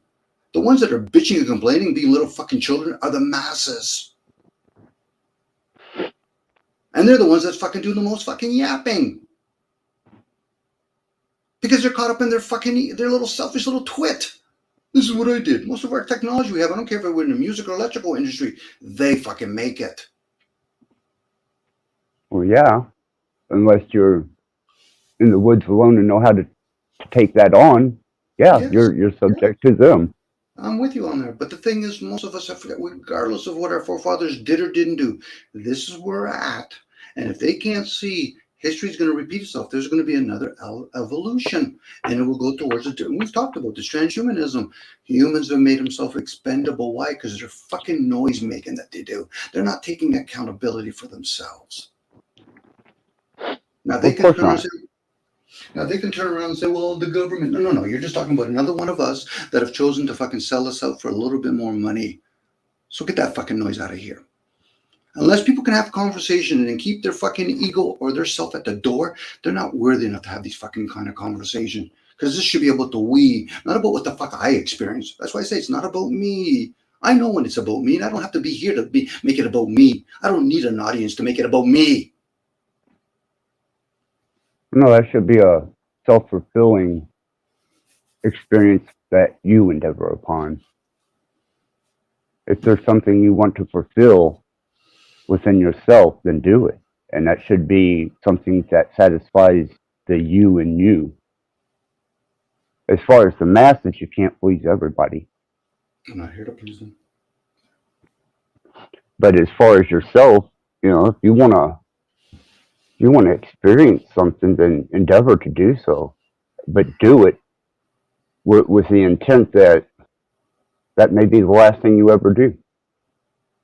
The ones that are bitching and complaining, being little fucking children, are the masses. And they're the ones that fucking do the most fucking yapping. Because they're caught up in their little selfish little twit. This is what I did. Most of our technology we have, I don't care if we're in the music or electrical industry, they fucking make it. Well, yeah. Unless you're in the woods alone and know how to take that on. Yeah, yes. You're subject to them. I'm with you on there. But the thing is, most of us, I forget, regardless of what our forefathers did or didn't do, this is where we're at. And if they can't see, history is going to repeat itself. There's going to be another evolution, and it will go towards it. We've talked about this transhumanism. Humans have made themselves expendable. Why? Because they're fucking noise making that they do. They're not taking accountability for themselves. Now they can turn around and say, well, the government. No. You're just talking about another one of us that have chosen to fucking sell us out for a little bit more money. So get that fucking noise out of here. Unless people can have a conversation and keep their fucking ego or their self at the door, they're not worthy enough to have these fucking kind of conversation. Because this should be about the we, not about what the fuck I experience. That's why I say it's not about me. I know when it's about me, and I don't have to be here to make it about me. I don't need an audience to make it about me. No, that should be a self-fulfilling experience that you endeavor upon. If there's something you want to fulfill within yourself, then do it. And that should be something that satisfies the you in you. As far as the masses, you can't please everybody. I'm not here to please them. But as far as yourself, if you want to experience something, then endeavor to do so. But do it with the intent that may be the last thing you ever do.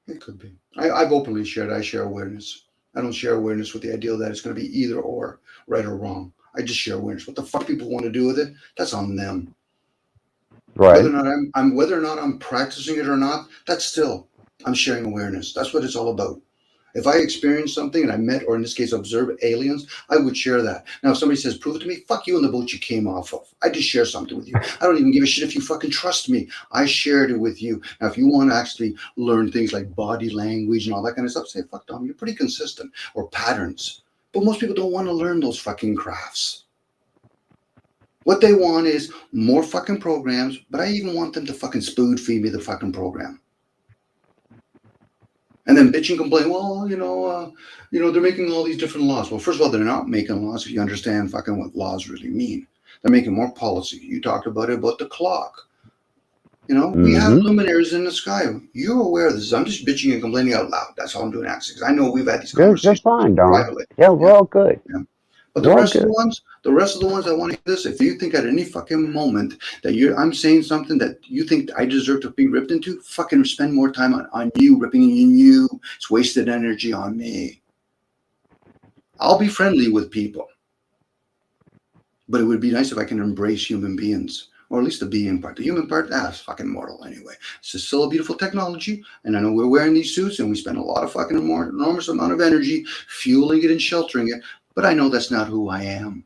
It could be. I've openly shared. I share awareness. I don't share awareness with the idea that it's going to be either or, right or wrong. I just share awareness. What the fuck people want to do with it, that's on them. Right. Whether or not I'm practicing it or not, that's still, I'm sharing awareness. That's what it's all about. If I experience something and I met, or in this case, observe aliens, I would share that. Now, if somebody says, prove it to me, fuck you on the boat you came off of. I just share something with you. I don't even give a shit if you fucking trust me. I shared it with you. Now, if you want to actually learn things like body language and all that kind of stuff, say, fuck Tom, you're pretty consistent, or patterns. But most people don't want to learn those fucking crafts. What they want is more fucking programs, but I even want them to fucking spoon feed me the fucking program. And then bitch and complain, well, they're making all these different laws. Well, first of all, they're not making laws if you understand fucking what laws really mean. They're making more policy. You talked about the clock. We have luminaries in the sky. You're aware of this. I'm just bitching and complaining out loud. That's all I'm doing, actually. I know we've had these conversations. They're fine, Don. Privately. Yeah, we're all good. Yeah. But the rest of the ones I want to hear this. If you think at any fucking moment that I'm saying something that you think I deserve to be ripped into, fucking spend more time on you, ripping in you. It's wasted energy on me. I'll be friendly with people. But it would be nice if I can embrace human beings, or at least the being part. The human part, that's fucking mortal anyway. It's just still a beautiful technology, and I know we're wearing these suits, and we spend a lot of fucking enormous amount of energy fueling it and sheltering it, but I know that's not who I am.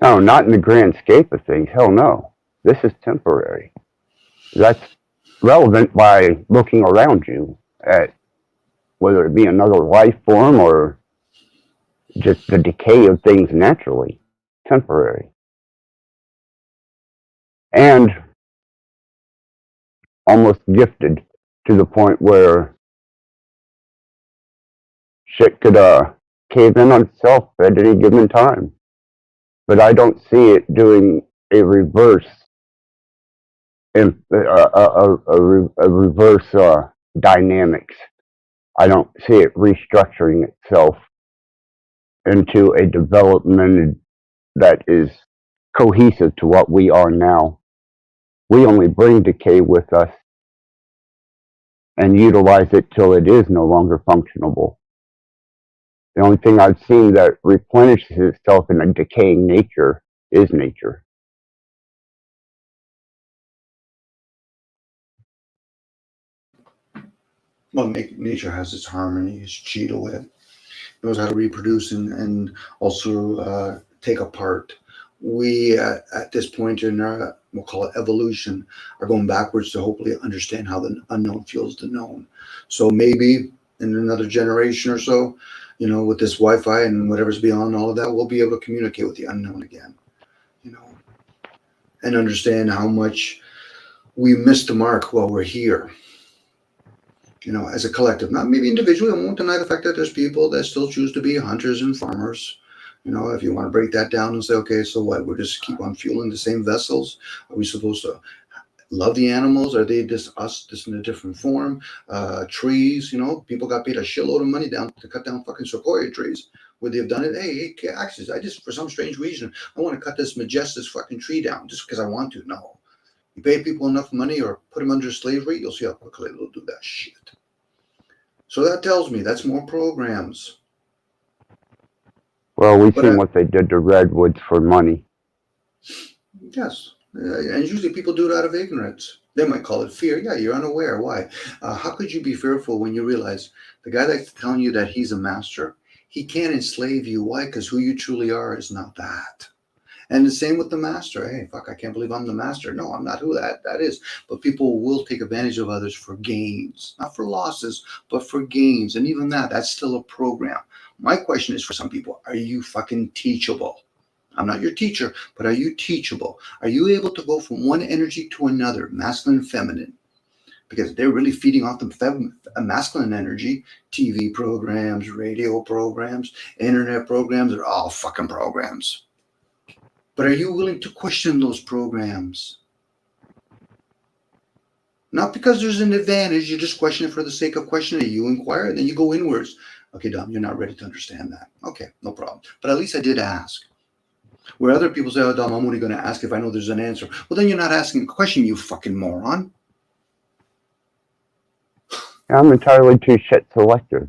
No, not in the grand scape of things. Hell no. This is temporary. That's relevant by looking around you at whether it be another life form or just the decay of things naturally. Temporary. And almost gifted to the point where shit could cave in on itself at any given time. But I don't see it doing a reverse dynamics. I don't see it restructuring itself into a development that is cohesive to what we are now. We only bring decay with us and utilize it till it is no longer functionable. The only thing I've seen that replenishes itself in a decaying nature is nature. Well, nature has its harmony, its chi to it. It knows how to reproduce and also take apart. We, at this point in our, we'll call it evolution, are going backwards to hopefully understand how the unknown fuels the known. So maybe in another generation or so, with this Wi-Fi and whatever's beyond all of that, we'll be able to communicate with the unknown again, and understand how much we missed the mark while we're here, as a collective, not maybe individually. I won't deny the fact that there's people that still choose to be hunters and farmers. If you want to break that down and say, okay, so what? We're just keep on fueling the same vessels. Are we supposed to love the animals? Are they just us, just in a different form? Trees, people got paid a shitload of money down to cut down fucking sequoia trees. Would they have done it? Hey, Axis, I just, for some strange reason, I want to cut this majestic fucking tree down just because I want to. No. You pay people enough money or put them under slavery, you'll see how quickly they'll do that shit. So that tells me that's more programs. Well, we've seen what they did to redwoods for money. Yes. And usually people do it out of ignorance. They might call it fear. Yeah, you're unaware. Why? How could you be fearful when you realize the guy that's telling you that he's a master, he can't enslave you? Why? Because who you truly are is not that. And the same with the master. Hey, fuck, I can't believe I'm the master. No, I'm not who that is. But people will take advantage of others for gains, not for losses, but for gains. And even that's still a program. My question is for some people, are you fucking teachable? I'm not your teacher, but are you teachable? Are you able to go from one energy to another, masculine and feminine? Because they're really feeding off the masculine energy. TV programs, radio programs, internet programs, they're all fucking programs. But are you willing to question those programs? Not because there's an advantage, you just question it for the sake of questioning. You inquire, and then you go inwards. Okay, Dom, you're not ready to understand that. Okay, no problem. But at least I did ask. Where other people say, oh, Dom, I'm only going to ask if I know there's an answer. Well, then you're not asking a question, you fucking moron. I'm entirely too shit selective.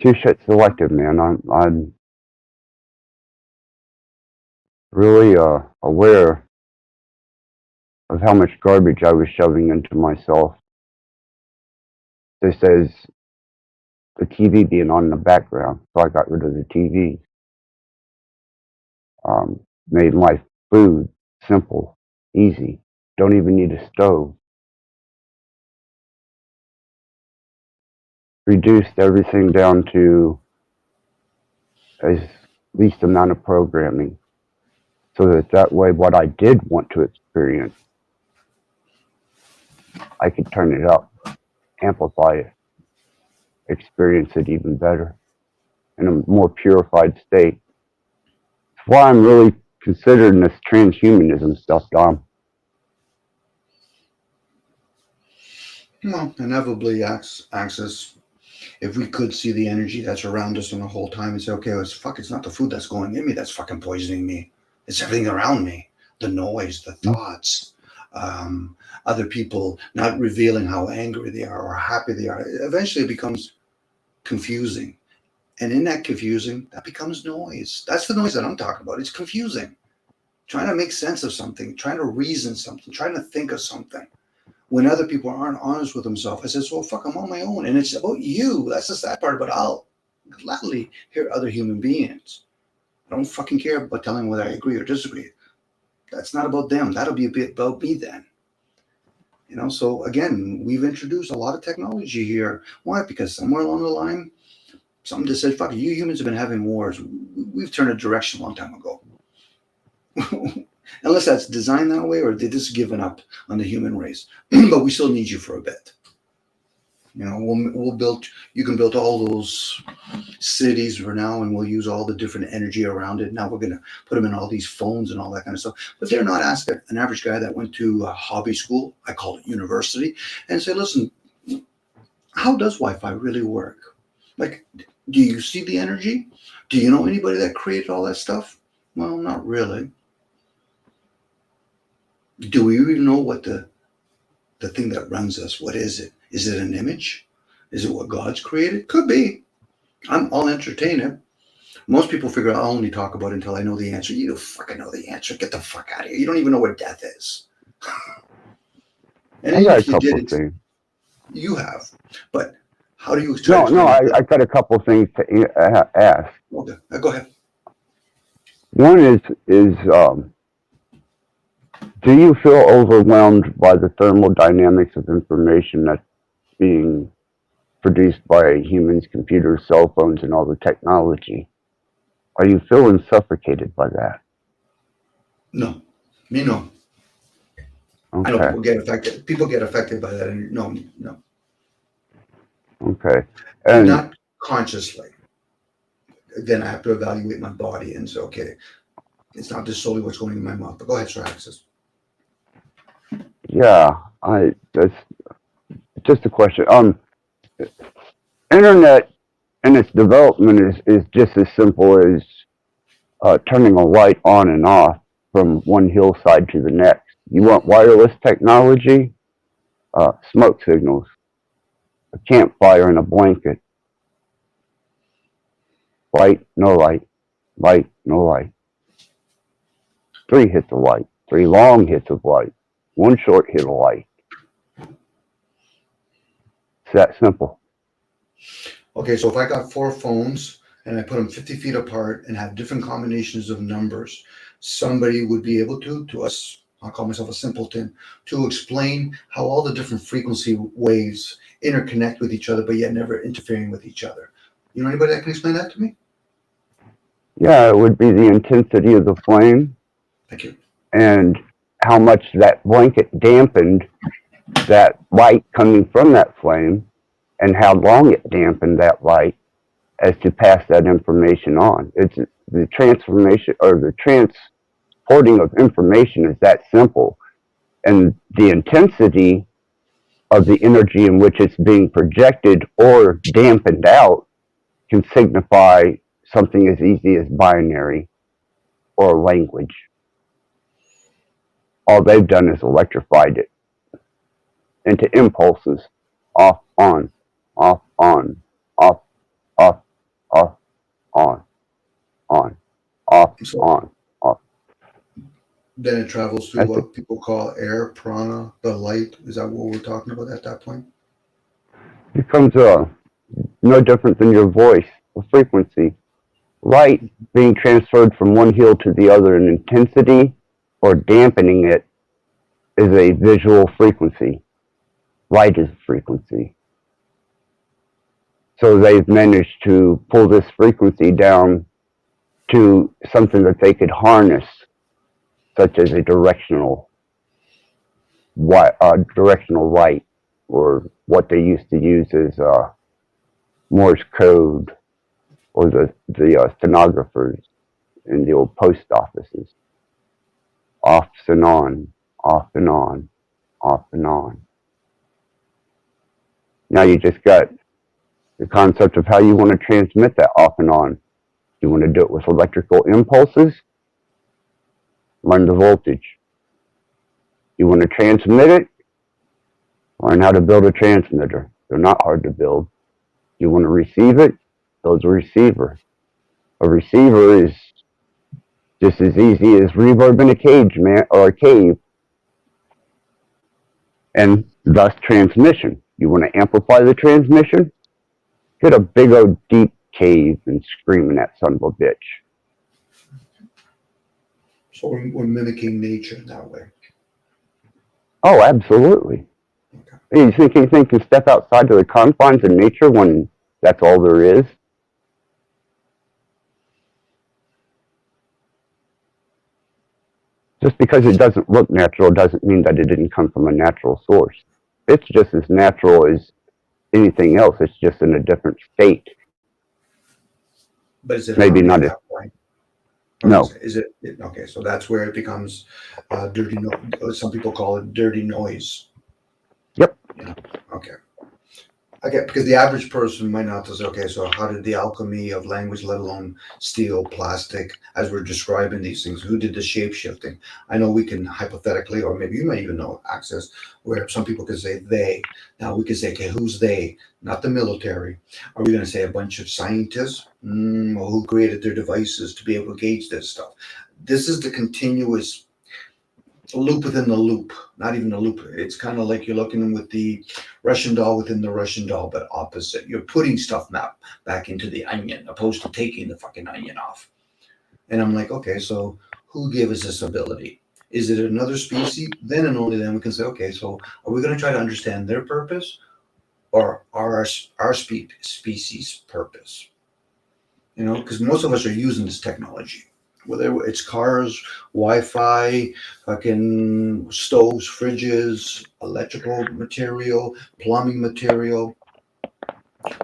Too shit selective, man. I'm really aware of how much garbage I was shoving into myself. This is the TV being on in the background, so I got rid of the TV. Made my food simple, easy. Don't even need a stove. Reduced everything down to as least amount of programming, so that way what I did want to experience, I could turn it up, amplify it, experience it even better in a more purified state. That's why I'm really considering this transhumanism stuff, Dom. Well, inevitably, Axis, if we could see the energy that's around us in the whole time and say, okay, it's not the food that's going in me that's fucking poisoning me. It's everything around me. The noise, the thoughts, other people not revealing how angry they are or happy they are. Eventually it becomes confusing. And in that confusing, that becomes noise. That's the noise that I'm talking about. It's confusing. Trying to make sense of something, trying to reason something, trying to think of something. When other people aren't honest with themselves, I said, well, fuck, I'm on my own. And it's about you. That's the sad part. But I'll gladly hear other human beings. I don't fucking care about telling whether I agree or disagree. That's not about them. That'll be a bit about me then. So again, we've introduced a lot of technology here. Why? Because somewhere along the line, something just said, fuck, you humans have been having wars. We've turned a direction a long time ago. Unless that's designed that way or they're just given up on the human race. But we still need you for a bit. We'll build, you can build all those cities for now and we'll use all the different energy around it. Now we're going to put them in all these phones and all that kind of stuff. But they're not asking an average guy that went to a hobby school, I call it university, and say, listen, how does Wi-Fi really work? Like, do you see the energy? Do you know anybody that created all that stuff? Well, not really. Do we even know what the thing that runs us, what is it? Is it an image? Is it what God's created? Could be. I'll entertain it. Most people figure I'll only talk about it until I know the answer. You don't fucking know the answer. Get the fuck out of here. You don't even know what death is. And I got if a you couple did, things. You have. But how do you No, I got a couple things to ask. Okay, go ahead. One is do you feel overwhelmed by the thermodynamics of information that's being produced by humans, computers, cell phones, and all the technology? Are you feeling suffocated by that? No, me no. Okay. I know people get affected. People get affected by that. And no. Okay. And not consciously. Then I have to evaluate my body and say, okay, It's not just solely what's going in my mouth. But go ahead, Sir Access. Yeah, that's just a question. Internet and its development is just as simple as turning a light on and off from one hillside to the next. You want wireless technology, smoke signals, a campfire and a blanket, light, no light, light, no light. 3 hits of light, 3 long hits of light, 1 short hit of light. It's that simple. Okay, so if I got 4 phones and I put them 50 feet apart and have different combinations of numbers, somebody would be able to us, I'll call myself a simpleton, to explain how all the different frequency waves interconnect with each other, but yet never interfering with each other. You know anybody that can explain that to me? Yeah, it would be the intensity of the flame. Thank you. And how much that blanket dampened that light coming from that flame, and how long it dampened that light as to pass that information on. It's the transformation or the transporting of information is that simple. And the intensity of the energy in which it's being projected or dampened out can signify something as easy as binary or language. All they've done is electrified it into impulses, off, on, off, on, off, off, off, on, off, on, off. Then it travels through what people call air, prana, the light. Is that what we're talking about at that point? It becomes no different than your voice, a frequency. Light being transferred from one hill to the other in intensity or dampening it is a visual frequency. Light is frequency. So they've managed to pull this frequency down to something that they could harness, such as a directional light, or what they used to use as Morse code, or the stenographers in the old post offices. Off and on, off and on, off and on. Now you just got the concept of how you want to transmit that off and on. You want to do it with electrical impulses? Learn the voltage. You want to transmit it? Learn how to build a transmitter. They're not hard to build. You want to receive it? Build a receiver. A receiver is just as easy as reverb in a cage, or a cave. And thus transmission. You want to amplify the transmission? Get a big old deep cave and scream in that son of a bitch. So we're mimicking nature in that way. Oh, absolutely. Okay. You think anything can step outside to the confines of nature when that's all there is? Just because it doesn't look natural doesn't mean that it didn't come from a natural source. It's just as natural as anything else. It's just in a different state. But is it maybe not? No. Is it okay? So that's where it becomes dirty. Some people call it dirty noise. Yep. Yeah. Okay. Okay, because the average person might not say, okay, so how did the alchemy of language, let alone steel, plastic, as we're describing these things, who did the shape shifting? I know we can hypothetically, or maybe you might even know access, where some people could say they. Now we could say, okay, who's they? Not the military. Are we going to say a bunch of scientists? Well, who created their devices to be able to gauge this stuff? This is the continuous loop within the loop, not even a loop. It's kind of like you're looking with the Russian doll within the Russian doll, but opposite. You're putting stuff back into the onion, opposed to taking the fucking onion off. And I'm like, okay, so who gave us this ability? Is it another species? Then and only then we can say, okay, so are we going to try to understand their purpose, or our species' purpose? You know, because most of us are using this technology. Whether it's cars, Wi-Fi, fucking stoves, fridges, electrical material, plumbing material,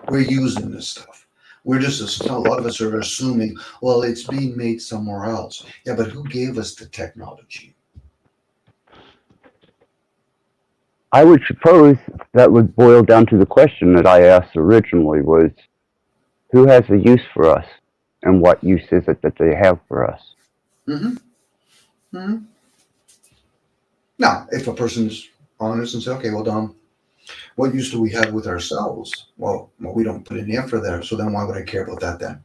we're using this stuff. We're just, a lot of us are assuming, well, it's being made somewhere else. Yeah, but who gave us the technology? I would suppose that would boil down to the question that I asked originally was, who has a use for us? And what use is it that they have for us? Mm-hmm. Mm-hmm. Now, if a person's honest and say, okay, well, Dom, what use do we have with ourselves? Well, we don't put any effort there, so then why would I care about that then?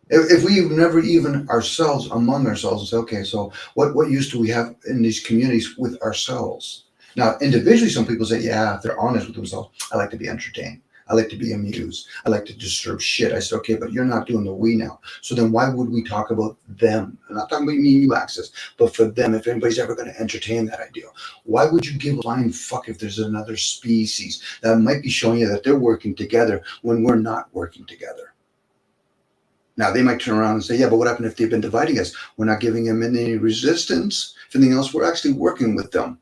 If we never even ourselves, among ourselves, and say, okay, so what use do we have in these communities with ourselves? Now, individually, some people say, yeah, if they're honest with themselves, I like to be entertained. I like to be amused. I like to disturb shit. I said, okay, but you're not doing the we now. So then why would we talk about them? I'm not talking about me and you, Access, but for them, if anybody's ever going to entertain that idea, why would you give a flying fuck if there's another species that might be showing you that they're working together when we're not working together? Now, they might turn around and say, yeah, but what happened if they've been dividing us? We're not giving them any resistance. If anything else, we're actually working with them.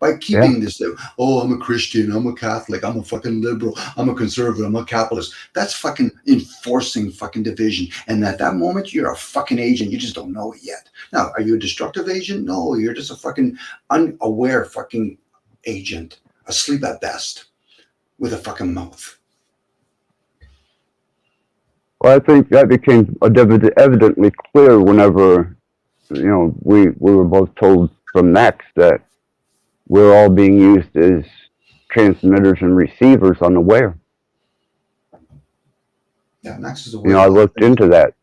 By keeping this, oh, I'm a Christian, I'm a Catholic, I'm a fucking liberal, I'm a conservative, I'm a capitalist. That's fucking enforcing fucking division. And at that moment, you're a fucking agent. You just don't know it yet. Now, are you a destructive agent? No, you're just a fucking unaware fucking agent, asleep at best, with a fucking mouth. Well, I think that became evidently clear whenever, we were both told from Max that we're all being used as transmitters and receivers unaware. Yeah, Max is aware. I looked into that.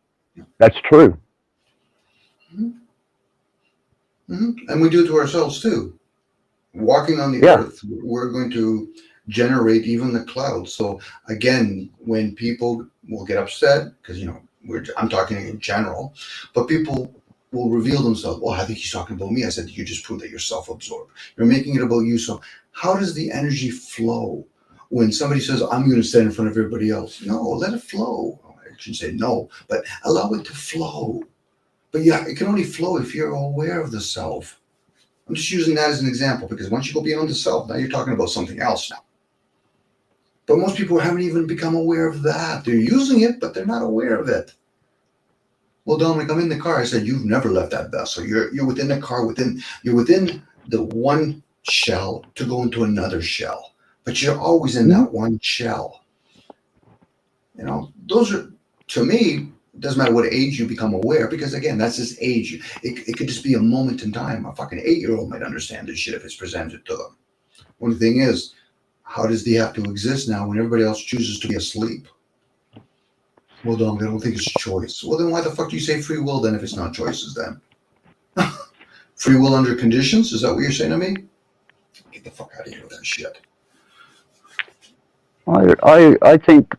That's true. Mm-hmm. Mm-hmm. And we do it to ourselves too. Walking on the earth, we're going to generate even the clouds. So again, when people will get upset, because I'm talking in general, but people will reveal themselves. Oh, I think he's talking about me. I said, you just proved that you're self-absorbed. You're making it about you. So how does the energy flow when somebody says, I'm going to stand in front of everybody else? No, let it flow. I shouldn't say no, but allow it to flow. But yeah, it can only flow if you're aware of the self. I'm just using that as an example because once you go beyond the self, now you're talking about something else now. But most people haven't even become aware of that. They're using it, but they're not aware of it. Well, Dominic, I'm in the car. I said, you've never left that vessel. You're within the car, you're within the one shell to go into another shell. But you're always in that one shell. Those are, to me, it doesn't matter what age you become aware, because again, that's just age. It could just be a moment in time. A fucking 8-year-old might understand this shit if it's presented to them. One thing is, how does he have to exist now when everybody else chooses to be asleep? Well, Dominic, I don't think it's choice. Well, then why the fuck do you say free will then if it's not choices then? Free will under conditions? Is that what you're saying to me? Get the fuck out of here with that shit. I think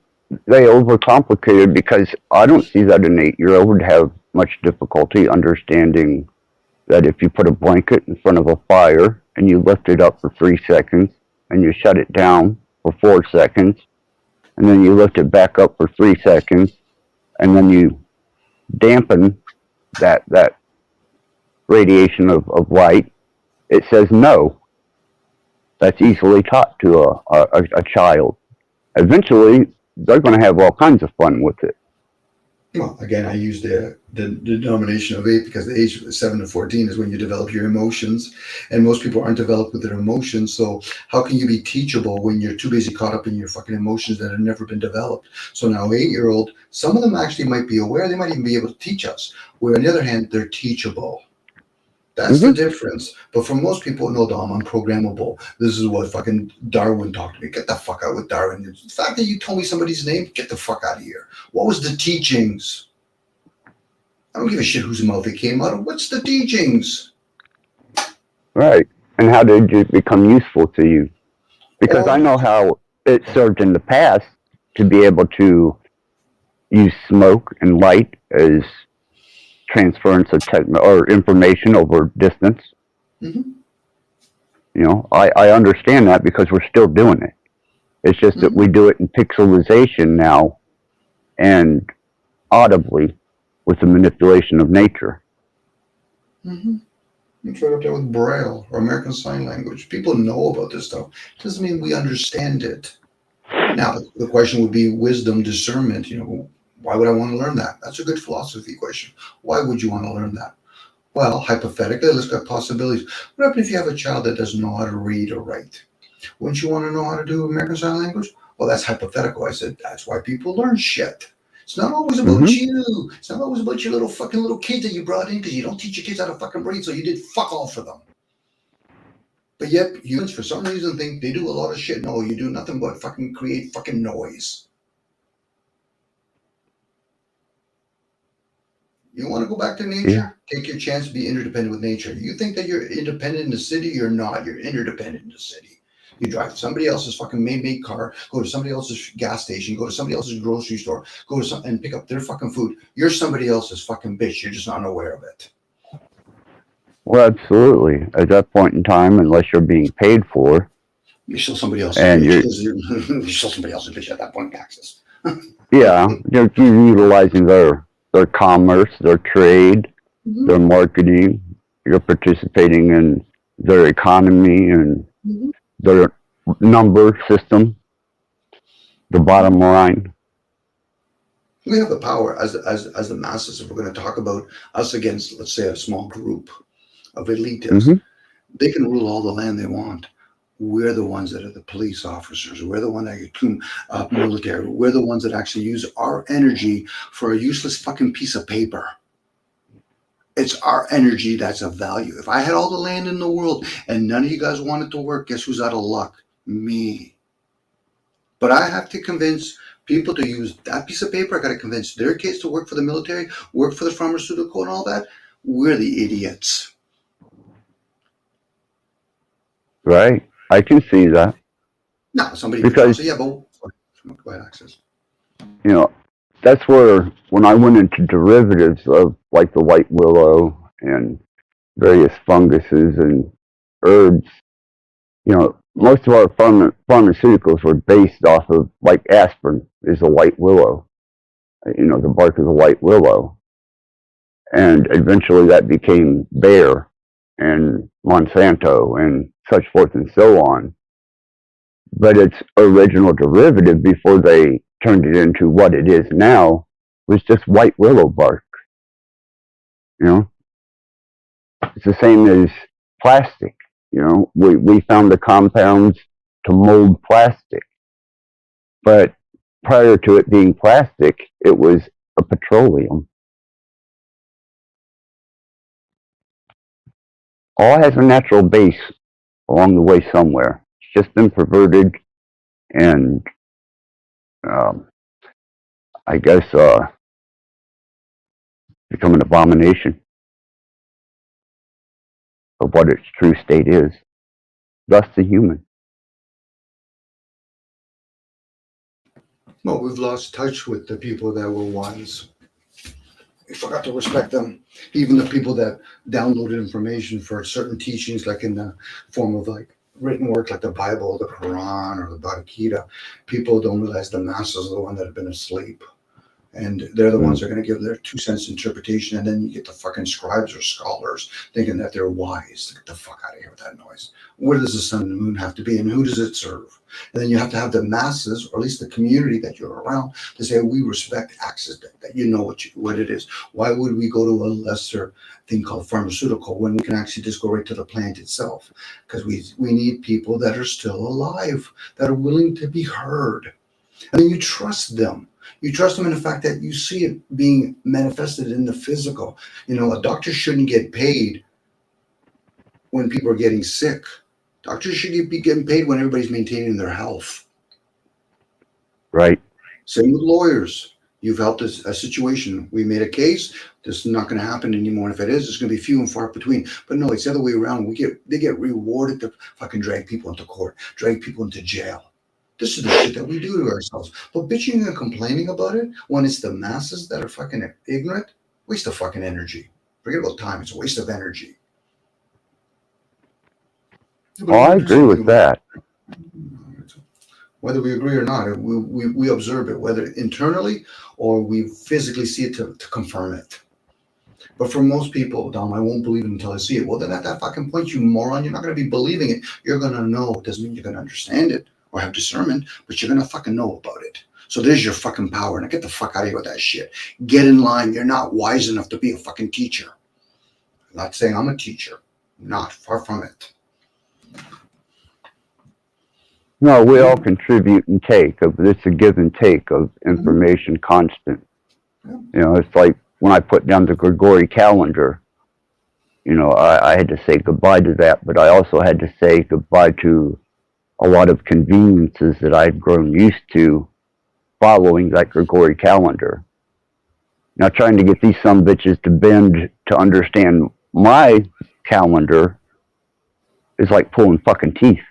they overcomplicate it because I don't see that an 8-year-old would have much difficulty understanding that if you put a blanket in front of a fire and you lift it up for 3 seconds and you shut it down for 4 seconds, and then you lift it back up for 3 seconds, and then you dampen that radiation of light, it says no. That's easily taught to a child. Eventually, they're going to have all kinds of fun with it. Well, again, I use the denomination of 8 because the age of 7 to 14 is when you develop your emotions, and most people aren't developed with their emotions. So how can you be teachable when you're too busy caught up in your fucking emotions that have never been developed? So now 8-year-old, some of them actually might be aware. They might even be able to teach us. Where on the other hand, they're teachable. That's the difference. But for most people, no, Dom, I'm programmable. This is what fucking Darwin talked to me. Get the fuck out with Darwin. The fact that you told me somebody's name, get the fuck out of here. What was the teachings? I don't give a shit whose mouth it came out of. What's the teachings? Right. And how did it become useful to you? Because I know how it served in the past to be able to use smoke and light as transference of or information over distance. I understand that because we're still doing it. It's just that we do it in pixelization now and audibly with the manipulation of nature. It's right up there with Braille or American Sign Language. People know about this stuff. It doesn't mean we understand it. Now, the question would be wisdom, discernment. Why would I want to learn that? That's a good philosophy question. Why would you want to learn that? Well, hypothetically, let's look at possibilities. What happens if you have a child that doesn't know how to read or write? Wouldn't you want to know how to do American Sign Language? Well, that's hypothetical. I said, that's why people learn shit. It's not always about you. It's not always about your little kids that you brought in because you don't teach your kids how to fucking read, so you did fuck all for them. But yet, humans, for some reason, think they do a lot of shit. No, you do nothing but fucking create fucking noise. You want to go back to nature? Yeah. Take your chance, be interdependent with nature. You think that you're independent in the city? You're not. You're interdependent in the city. You drive somebody else's fucking made car, go to somebody else's gas station, go to somebody else's grocery store, go to and pick up their fucking food. You're somebody else's fucking bitch. You're just not aware of it. Well, absolutely. At that point in time, unless you're being paid for, you're still somebody else's and bitch. You're still somebody else's bitch at that point, taxes. Yeah, you're utilizing their commerce, their trade, their marketing. You're participating in their economy and their number system, the bottom line. We have the power as the masses. If we're going to talk about us against, let's say, a small group of elitists, they can rule all the land they want. We're the ones that are the police officers. We're the one that are military. We're the ones that actually use our energy for a useless fucking piece of paper. It's our energy that's of value. If I had all the land in the world and none of you guys wanted to work, guess who's out of luck? Me. But I have to convince people to use that piece of paper. I got to convince their kids to work for the military, work for the pharmaceutical and all that. We're the idiots. Right. I can see that. No, somebody because say, yeah, but go ahead, Access. That's where, when I went into derivatives of like the white willow and various funguses and herbs, most of our pharmaceuticals were based off of, like, aspirin is a white willow, the bark of the white willow. And eventually that became Bayer and Monsanto and such forth and so on. But its original derivative, before they turned it into what it is now, was just white willow bark. It's the same as plastic. We found the compounds to mold plastic. But prior to it being plastic, it was a petroleum. All has a natural base along the way somewhere. It's just been perverted and I guess become an abomination of what its true state is. Thus the human. Well, we've lost touch with the people that were wise. We forgot to respect them. Even the people that downloaded information for certain teachings, like in the form of like written work like the Bible, the Quran, or the Bhagavad Gita, people don't realize the masses are the ones that have been asleep. And they're the ones that are going to give their 2 cents interpretation. And then you get the fucking scribes or scholars thinking that they're wise. Get the fuck out of here with that noise. Where does the sun and the moon have to be? And who does it serve? And then you have to have the masses, or at least the community that you're around, to say, we respect access, that you know what it is. Why would we go to a lesser thing called pharmaceutical when we can actually just go right to the plant itself? Because we need people that are still alive, that are willing to be heard. And then you trust them. You trust them in the fact that you see it being manifested in the physical. A doctor shouldn't get paid when people are getting sick. Doctors should be getting paid when everybody's maintaining their health. Right. Same with lawyers. You've helped a situation. We made a case. This is not going to happen anymore. And if it is, it's going to be few and far between. But no, it's the other way around. They get rewarded to fucking drag people into court, drag people into jail. This is the shit that we do to ourselves. But bitching and complaining about it when it's the masses that are fucking ignorant, waste of fucking energy. Forget about time. It's a waste of energy. Oh, I agree with that. Whether we agree or not, we observe it, whether internally or we physically see it to confirm it. But for most people, Dom, I won't believe it until I see it. Well, then at that fucking point, you moron, you're not going to be believing it. You're going to know. It doesn't mean you're going to understand it. or have discernment, but you're going to fucking know about it. So there's your fucking power. Now get the fuck out of here with that shit. Get in line. You're not wise enough to be a fucking teacher. I'm not saying I'm a teacher. Not, far from it. No, we all contribute and take. It's a give and take of information constant. You know, it's like when I put down the Gregorian calendar, you know, I had to say goodbye to that, but I also had to say goodbye to a lot of conveniences that I'd grown used to following that Gregorian calendar. Now trying to get these sumbitches to bend to understand my calendar is like pulling fucking teeth.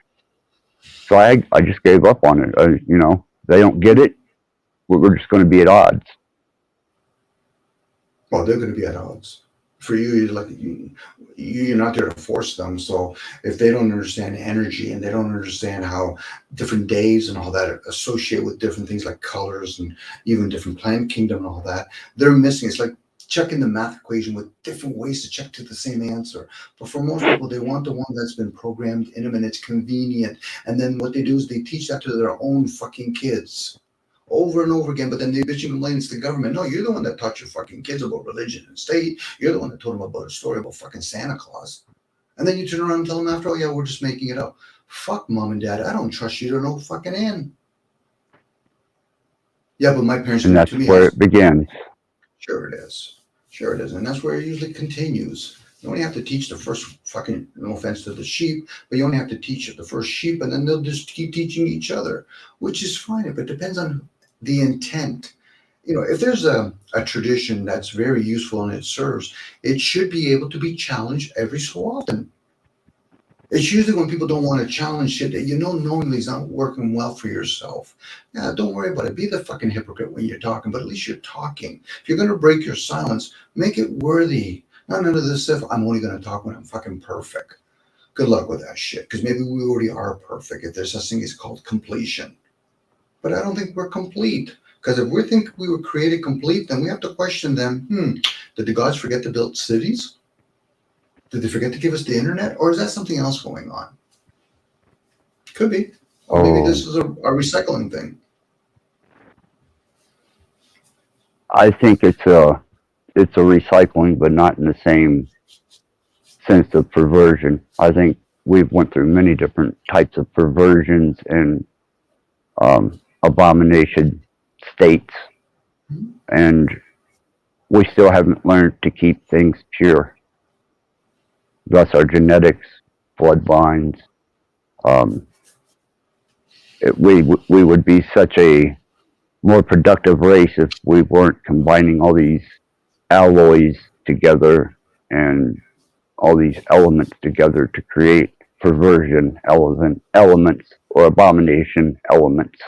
So I just gave up on it. You know, they don't get it. We're just going to be at odds. Well, they're going to be at odds. For you, you're not there to force them. So if they don't understand energy and they don't understand how different days and all that associate with different things like colors and even different planet kingdom and all that, they're missing. It's like checking the math equation with different ways to check to the same answer. But for most people, they want the one that's been programmed in them and it's convenient. And then what they do is they teach that to their own fucking kids over and over again. But then they bitch and complain to the government. No, you're the one that taught your fucking kids about religion and state. You're the one that told them about a story about fucking Santa Claus. And then you turn around and tell them after, oh yeah, we're just making it up. Fuck mom and dad. I don't trust you to no fucking end. Yeah, but my parents and that's to me where it begins. Sure it is. Sure it is. And that's where it usually continues. You only have to teach the first fucking, no offense to the sheep, but you only have to teach the first sheep and then they'll just keep teaching each other, which is fine. But it depends on the intent. You know, if there's a tradition that's very useful and it serves, it should be able to be challenged every so often. It's usually when people don't want to challenge shit that you know knowingly is not working well for yourself. Yeah, don't worry about it. Be the fucking hypocrite when you're talking, but at least you're talking. If you're going to break your silence, make it worthy. Not none of this stuff, I'm only going to talk when I'm fucking perfect. Good luck with that shit, because maybe we already are perfect if there's such thing as called completion. But I don't think we're complete, because if we think we were created complete, then we have to question them. Did the gods forget to build cities? Did they forget to give us the internet? Or is that something else going on? Could be. Or maybe this is a recycling thing. I think it's a recycling, but not in the same sense of perversion. I think we've went through many different types of perversions and abomination states, and we still haven't learned to keep things pure. Thus our genetics, bloodlines. We would be such a more productive race if we weren't combining all these alloys together and all these elements together to create perversion elements or abomination elements.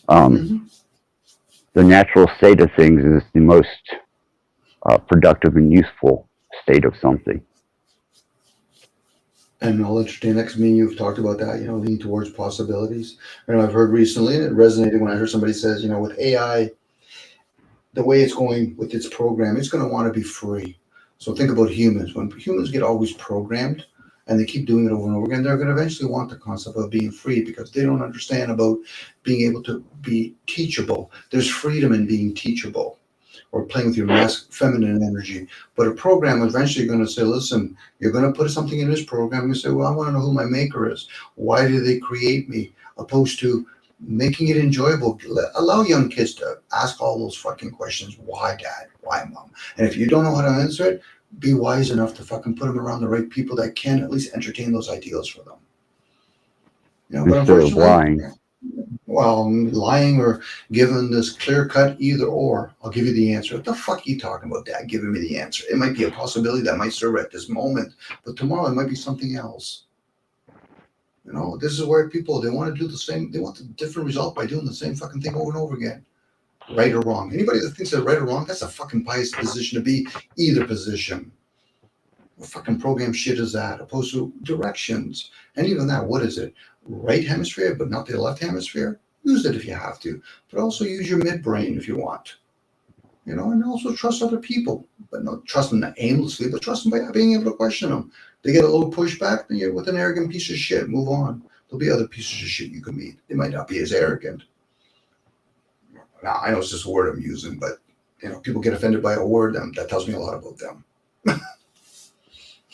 The natural state of things is the most productive and useful state of something. And I'll entertain next meeting. You've talked about that, leaning towards possibilities. And I've heard recently, and it resonated when I heard somebody says, with AI, the way it's going with its program, it's going to want to be free. So think about humans. When humans get always programmed and they keep doing it over and over again, they're going to eventually want the concept of being free because they don't understand about being able to be teachable. There's freedom in being teachable or playing with your feminine energy. But a program eventually going to say, listen, you're going to put something in this program. You say, well, I want to know who my maker is. Why did they create me? Opposed to making it enjoyable. Allow young kids to ask all those fucking questions. Why, Dad? Why, Mom? And if you don't know how to answer it, be wise enough to fucking put them around the right people that can at least entertain those ideals for them. But unfortunately, lying. Well, lying or giving this clear-cut either or, I'll give you the answer. What the fuck are you talking about, Dad, giving me the answer? It might be a possibility that might serve at this moment, but tomorrow it might be something else. This is where people, they want to do the same, they want a different result by doing the same fucking thing over and over again. Right or wrong. Anybody that thinks they're right or wrong, that's a fucking pious position to be, either position. What fucking program shit is that? Opposed to directions. And even that, what is it? Right hemisphere, but not the left hemisphere? Use it if you have to. But also use your midbrain if you want. And also trust other people. But not trust them aimlessly, but trust them by being able to question them. They get a little pushback, then you're with an arrogant piece of shit. Move on. There'll be other pieces of shit you can meet. They might not be as arrogant. Now, I know it's just a word I'm using, but people get offended by a word. That tells me a lot about them.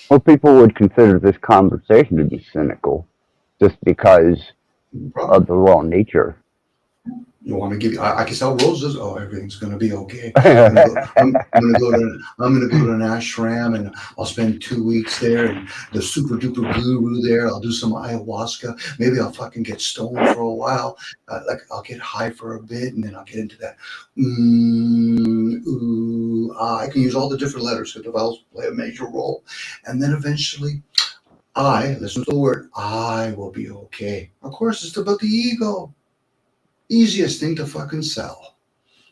Well, people would consider this conversation to be cynical just because of the raw nature. You want me to give you? I can sell roses. Oh, everything's gonna be okay. I'm gonna go to an ashram and I'll spend 2 weeks there and the super duper guru there. I'll do some ayahuasca. Maybe I'll fucking get stoned for a while. I'll get high for a bit and then I'll get into that. I can use all the different letters because the vowels play a major role, and then eventually, listen to the word. I will be okay. Of course, it's about the ego. Easiest thing to fucking sell.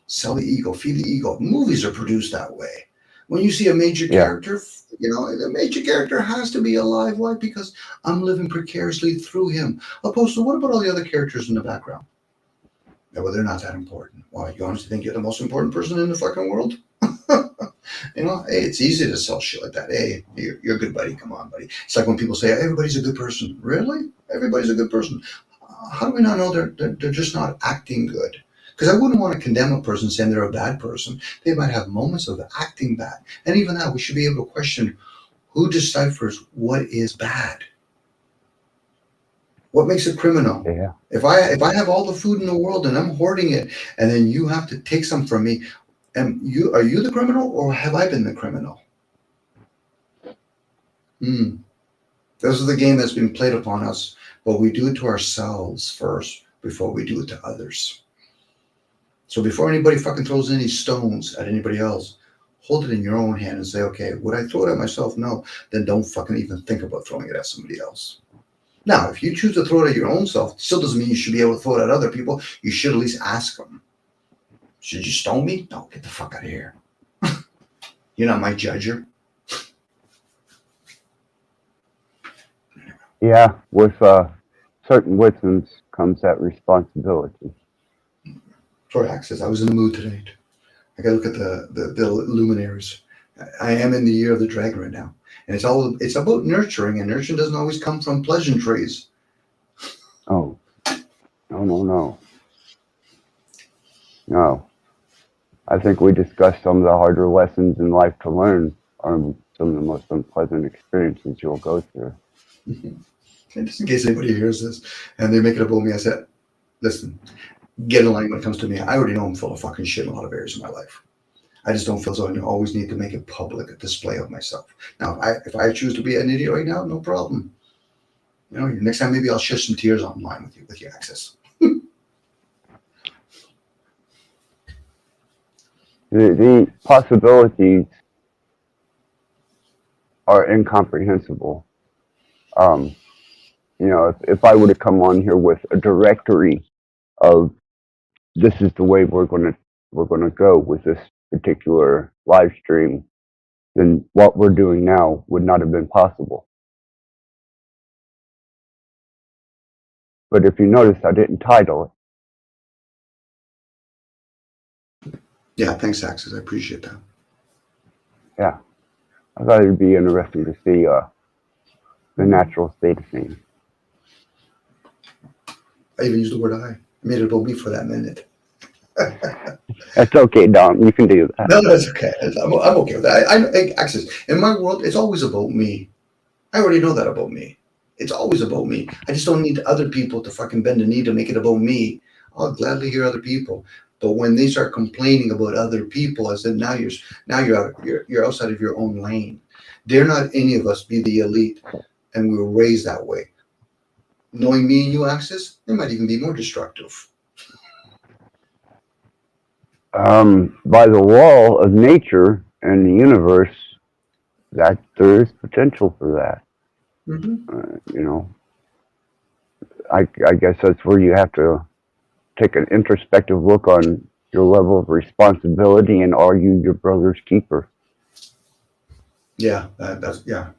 Sell the ego, feed the ego. Movies are produced that way. When you see a major character, the major character has to be alive. Why? Because I'm living precariously through him. Opposed to, what about all the other characters in the background? Yeah, well, they're not that important. Why? You honestly think you're the most important person in the fucking world? Hey, it's easy to sell shit like that. Hey, you're a good buddy. Come on, buddy. It's like when people say, everybody's a good person. Really? Everybody's a good person. How do we not know they're just not acting good? Because I wouldn't want to condemn a person saying they're a bad person. They might have moments of acting bad. And even that, we should be able to question who deciphers what is bad. What makes a criminal? Yeah. If I have all the food in the world and I'm hoarding it, and then you have to take some from me, are you the criminal or have I been the criminal? This is the game that's been played upon us. But we do it to ourselves first before we do it to others. So before anybody fucking throws any stones at anybody else, hold it in your own hand and say, okay, would I throw it at myself? No. Then don't fucking even think about throwing it at somebody else. Now, if you choose to throw it at your own self, still doesn't mean you should be able to throw it at other people. You should at least ask them. Should you stone me? No, get the fuck out of here. You're not my judger. Yeah, with certain wisdoms comes that responsibility. For Access, I was in the mood tonight. I got to look at the luminaries. I am in the year of the dragon right now, and it's about nurturing, and nurturing doesn't always come from pleasantries. Oh, no. I think we discussed some of the harder lessons in life to learn are some of the most unpleasant experiences you'll go through. And just in case anybody hears this and they make it about me, I said, listen, get in line when it comes to me. I already know I'm full of fucking shit in a lot of areas of my life. I just don't feel so I always need to make it public, a display of myself. Now, if I choose to be an idiot right now, no problem. Next time maybe I'll shed some tears online with your Access. The possibilities are incomprehensible. If I were to come on here with a directory of this is the way we're going to go with this particular live stream, then what we're doing now would not have been possible. But if you notice, I didn't title it. Yeah, thanks, Access. I appreciate that. Yeah, I thought it'd be interesting to see the natural state of things. I even used the word I. Made it about me for that minute. That's okay, Dom. You can do that. No, that's okay. I'm okay with that. I Access. In my world, it's always about me. I already know that about me. It's always about me. I just don't need other people to fucking bend the knee to make it about me. I'll gladly hear other people. But when they start complaining about other people, I said, now you're outside of your own lane. Dare not any of us be the elite, and we were raised that way. Knowing me and you, Access, they might even be more destructive. By the law of nature and the universe, that there is potential for that. Mm-hmm. I guess that's where you have to take an introspective look on your level of responsibility, and are you your brother's keeper? Yeah, that's yeah.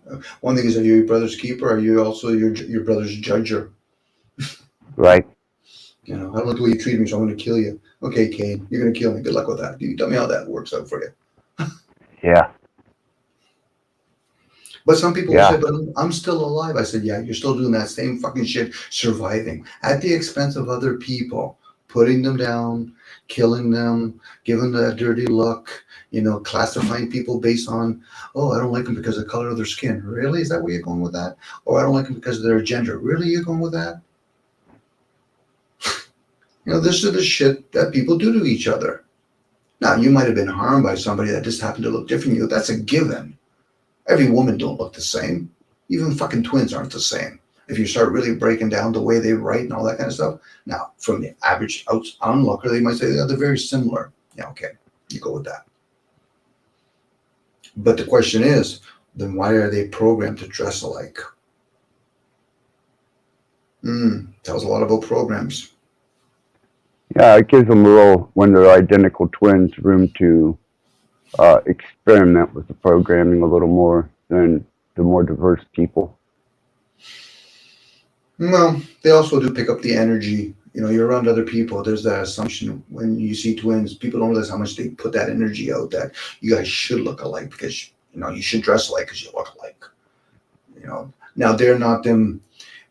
One thing is, are you your brother's keeper? Are you also your brother's judger? Right. I don't like the way you treat me, so I'm going to kill you. Okay, Cain, you're going to kill me. Good luck with that. You tell me how that works out for you. Yeah. But some people will Yeah. say, but I'm still alive. I said, yeah, you're still doing that same fucking shit, surviving at the expense of other people, putting them down, killing them, giving them that dirty look, classifying people based on, oh, I don't like them because of the color of their skin. Really? Is that where you're going with that? Or I don't like them because of their gender. Really? You're going with that? This is the shit that people do to each other. Now, you might have been harmed by somebody that just happened to look different from you. That's a given. Every woman don't look the same. Even fucking twins aren't the same. If you start really breaking down the way they write and all that kind of stuff. Now, from the average onlooker, they might say they're very similar. Yeah, okay. You go with that. But the question is, then why are they programmed to dress alike? Tells a lot about programs. Yeah, it gives them when they're identical twins, room to experiment with the programming a little more than the more diverse people. Well, they also do pick up the energy. You're around other people. There's that assumption when you see twins, people don't realize how much they put that energy out that you guys should look alike because, you should dress alike because you look alike. Now they're not them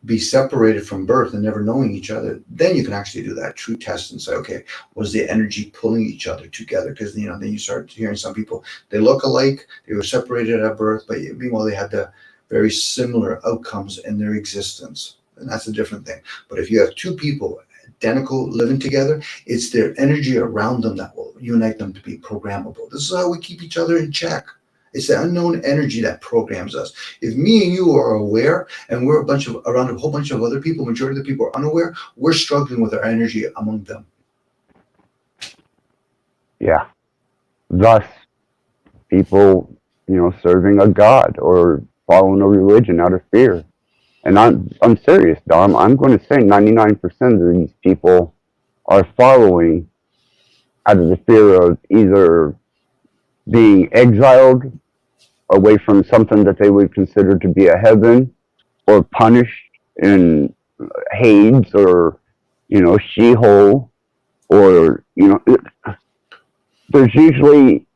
be separated from birth and never knowing each other. Then you can actually do that true test and say, okay, was the energy pulling each other together? Because, then you start hearing some people, they look alike, they were separated at birth, but meanwhile they had the very similar outcomes in their existence. And that's a different thing. But if you have two people identical living together, it's their energy around them that will unite them to be programmable. This is how we keep each other in check. It's the unknown energy that programs us. If me and you are aware and we're around a whole bunch of other people, majority of the people are unaware, we're struggling with our energy among them. Yeah. Thus, people, serving a god or following a religion out of fear. And I'm serious, Dom. I'm going to say 99% of these people are following out of the fear of either being exiled away from something that they would consider to be a heaven, or punished in Hades or, Sheol, or, there's usually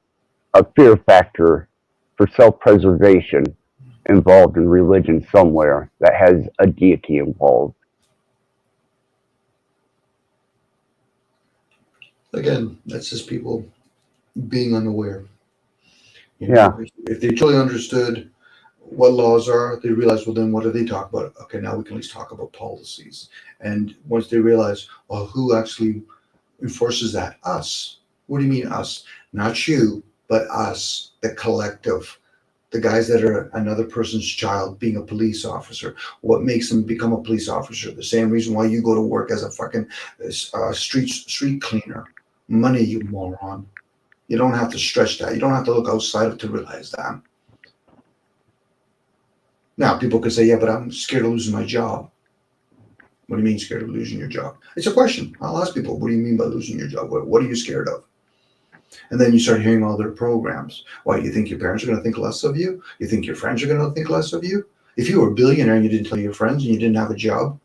a fear factor for self-preservation involved in religion somewhere that has a deity involved. Again, that's just people being unaware. Yeah. If they truly understood what laws are, they realize, well, then what do they talk about? Okay, now we can at least talk about policies. And once they realize, well, who actually enforces that? Us. What do you mean us? Not you, but us, the collective. The guys that are another person's child being a police officer. What makes them become a police officer? The same reason why you go to work as a fucking street cleaner. Money, you moron. You don't have to stretch that. You don't have to look outside to realize that. Now, people could say, yeah, but I'm scared of losing my job. What do you mean scared of losing your job? It's a question. I'll ask people, what do you mean by losing your job? What are you scared of? And then you start hearing all their programs. Why, you think your parents are going to think less of you? You think your friends are going to think less of you? If you were a billionaire and you didn't tell your friends and you didn't have a job,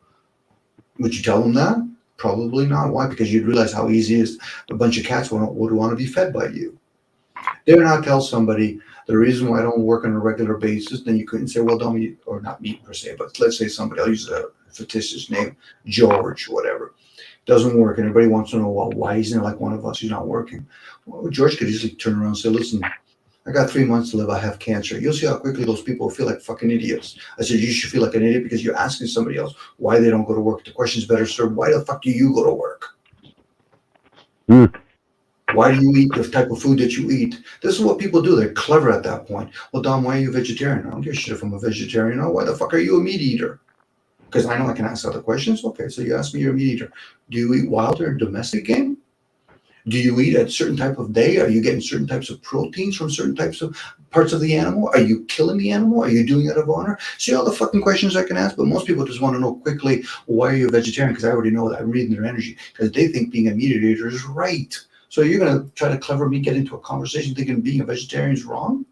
would you tell them that? Probably not. Why? Because you'd realize how easy it is. A bunch of cats would want to be fed by you. Dare not tell somebody the reason why I don't work on a regular basis. Then you couldn't say, well, don't me, or not me per se, but let's say somebody, I'll use a fictitious name, George, whatever. Doesn't work. And everybody wants to know, well, why isn't it like one of us? He's not working. Well, George could easily turn around and say, listen, I got 3 months to live. I have cancer. You'll see how quickly those people feel like fucking idiots. I said, you should feel like an idiot because you're asking somebody else why they don't go to work. The question is better served. Why the fuck do you go to work? Why do you eat the type of food that you eat? This is what people do. They're clever at that point. Well, Dom, why are you a vegetarian? I don't give a shit if I'm a vegetarian. Oh, why the fuck are you a meat eater? Because I know I can ask other questions. Okay, so you ask me, you're a meat eater. Do you eat wild or domestic game? Do you eat at a certain type of day? Are you getting certain types of proteins from certain types of parts of the animal? Are you killing the animal? Are you doing it out of honor? See all the fucking questions I can ask, but most people just want to know quickly, why are you a vegetarian? Because I already know that. I'm reading their energy. Because they think being a meat eater is right. So you're going to try to clever me get into a conversation thinking being a vegetarian is wrong?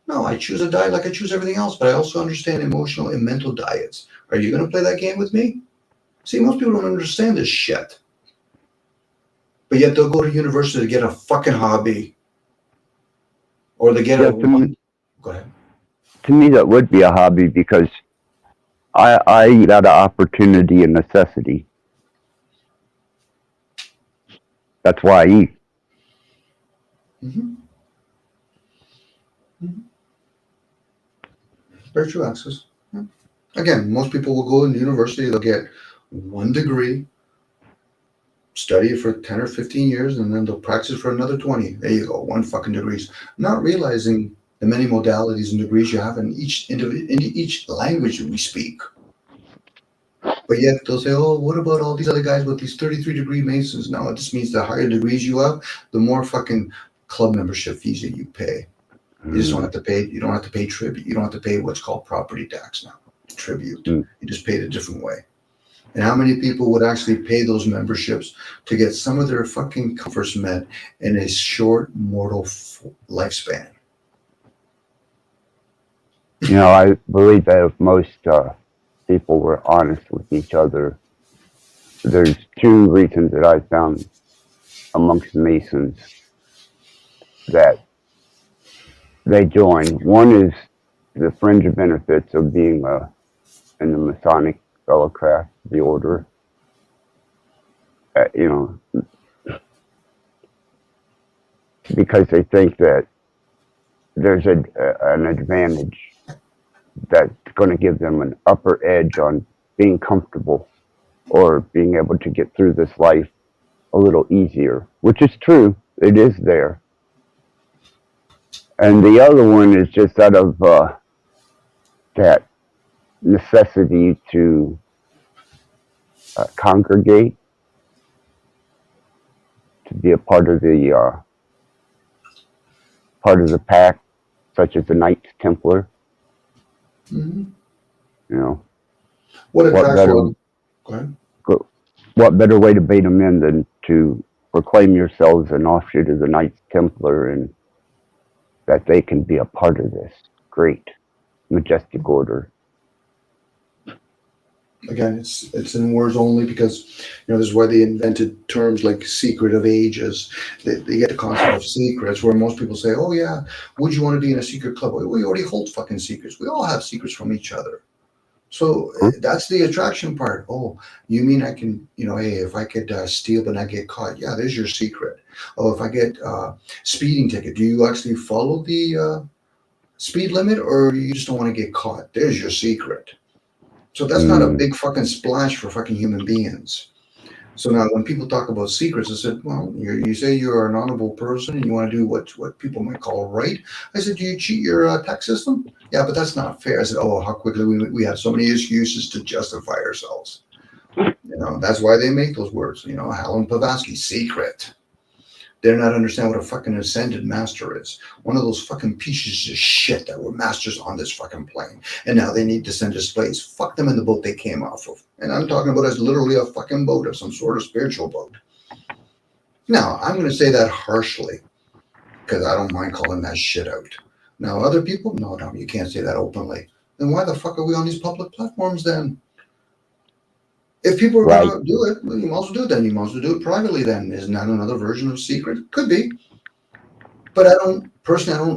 No, I choose a diet like I choose everything else, but I also understand emotional and mental diets. Are you going to play that game with me? See, most people don't understand this shit. But yet they'll go to university to get a fucking hobby. Or they get Yeah, Go ahead. to me, that would be a hobby because I eat out of opportunity and necessity. That's why I eat. Mm-hmm. Mm-hmm. Very true, Access. Yeah. Again, most people will go in university, they'll get one degree, study it for 10 or 15 years, and then they'll practice for another 20. There you go, one fucking degrees. Not realizing the many modalities and degrees you have in each language that we speak. But yet they'll say, oh, what about all these other guys with these 33-degree Masons? Now it just means the higher degrees you have, the more fucking club membership fees that you pay. You just don't have to pay. You don't have to pay tribute. You don't have to pay what's called property tax now. Tribute. You just pay it a different way. And how many people would actually pay those memberships to get some of their fucking comforts met in a short mortal lifespan? You know, I believe that if most people were honest with each other, there's two reasons that I found amongst Masons that they join. One is the fringe benefits of being in the Masonic fellowcraft, the order. You know, because they think that there's an advantage that's going to give them an upper edge on being comfortable or being able to get through this life a little easier, which is true. It is there. And the other one is just out of that necessity to congregate, to be a part of the pack, such as the Knights Templar. Mm-hmm. You know, what better? Go ahead. What better way to bait them in than to proclaim yourselves an offshoot of the Knights Templar, and that they can be a part of this great, majestic order. Again, it's in words only because, you know, this is why they invented terms like secret of ages. They get the concept of secrets, where most people say, oh yeah, would you want to be in a secret club? We already hold fucking secrets. We all have secrets from each other. So that's the attraction part. Oh, you mean I can, you know, hey, if I could steal but not get caught, yeah, there's your secret. Oh, if I get speeding ticket, do you actually follow the speed limit, or you just don't want to get caught? There's your secret. So that's not a big fucking splash for fucking human beings. So now when people talk about secrets, I said, well, you say you're an honorable person and you want to do what people might call right. I said, do you cheat your tax system? Yeah, but that's not fair. I said, oh, how quickly we have so many excuses to justify ourselves. You know, that's why they make those words. You know, Helen Blavatsky, secret. They're not understanding what a fucking ascended master is. One of those fucking pieces of shit that were masters on this fucking plane. And now they need to send us slaves. Fuck them in the boat they came off of. And I'm talking about as literally a fucking boat, of some sort of spiritual boat. Now, I'm going to say that harshly because I don't mind calling that shit out. Now, other people, no, you can't say that openly. Then why the fuck are we on these public platforms then? If people are going to do it, well, you might as well do it then. You might as well do it privately then. Isn't that another version of secret? Could be. But I don't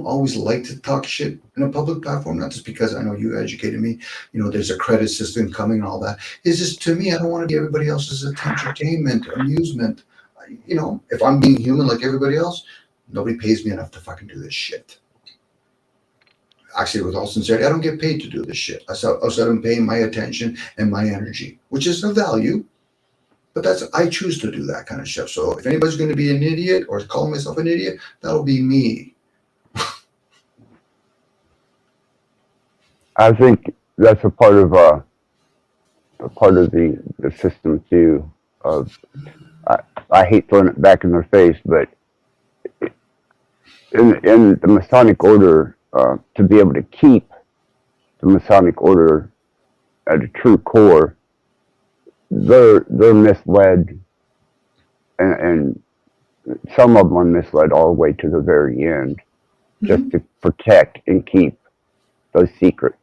always like to talk shit in a public platform, not just because I know you educated me. You know, there's a credit system coming and all that. It's just, to me, I don't want to be everybody else's entertainment, amusement. You know, if I'm being human like everybody else, nobody pays me enough to fucking do this shit. Actually, with all sincerity, I don't get paid to do this shit. I'm paying my attention and my energy, which is a value. But I choose to do that kind of shit. So if anybody's going to be an idiot or call myself an idiot, that'll be me. I think that's a part of the system too. I hate throwing it back in their face, but in the Masonic order, to be able to keep the Masonic order at a true core, they're misled, and some of them are misled all the way to the very end, just to protect and keep those secrets.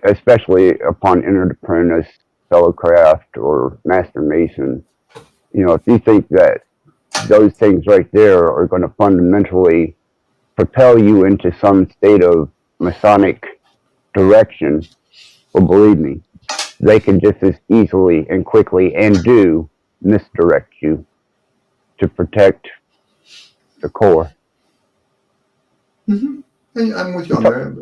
Especially upon entered apprentice, fellowcraft, or master mason. You know, if you think that those things right there are going to fundamentally propel you into some state of Masonic direction, well, believe me, they can just as easily and quickly and do misdirect you to protect the core. Mm-hmm. I'm with you on there.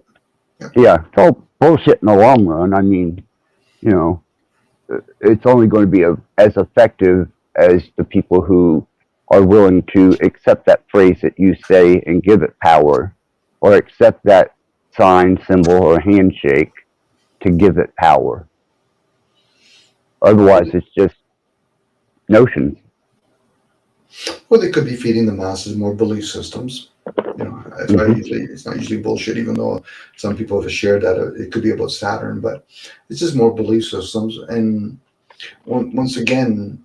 Yeah, it's all bullshit in the long run. I mean, you know, it's only going to be as effective as the people who are willing to accept that phrase that you say and give it power, or accept that sign, symbol, or handshake to give it power. Otherwise, it's just notions. Well, they could be feeding the masses more belief systems. You know, that's why it's not usually bullshit, even though some people have shared that it could be about Saturn, but it's just more belief systems. And once again,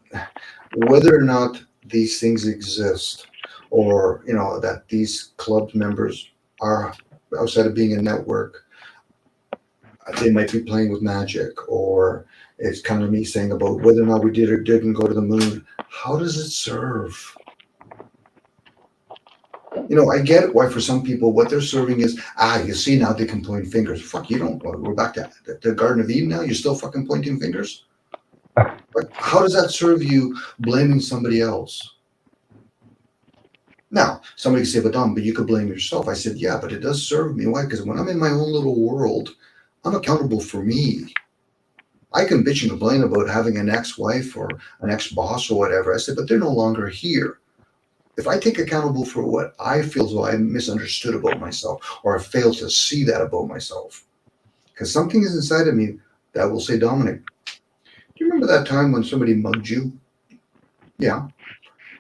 whether or not these things exist, or, you know, that these club members are outside of being a network, they might be playing with magic, or it's kind of me saying about whether or not we did or didn't go to the moon. How does it serve? You know, I get it why for some people what they're serving is, you see, now they can point fingers. Fuck, you don't. We're back to the Garden of Eden now. You're still fucking pointing fingers? Like, how does that serve you blaming somebody else? Now, somebody can say, but you could blame yourself. I said, yeah, but it does serve me. Why? Because when I'm in my own little world, I'm accountable for me. I can bitch and complain about having an ex-wife or an ex-boss or whatever. I said, but they're no longer here. If I take accountable for what I feel as though I misunderstood about myself, or I failed to see that about myself, because something is inside of me that will say, Dominic, do you remember that time when somebody mugged you? Yeah.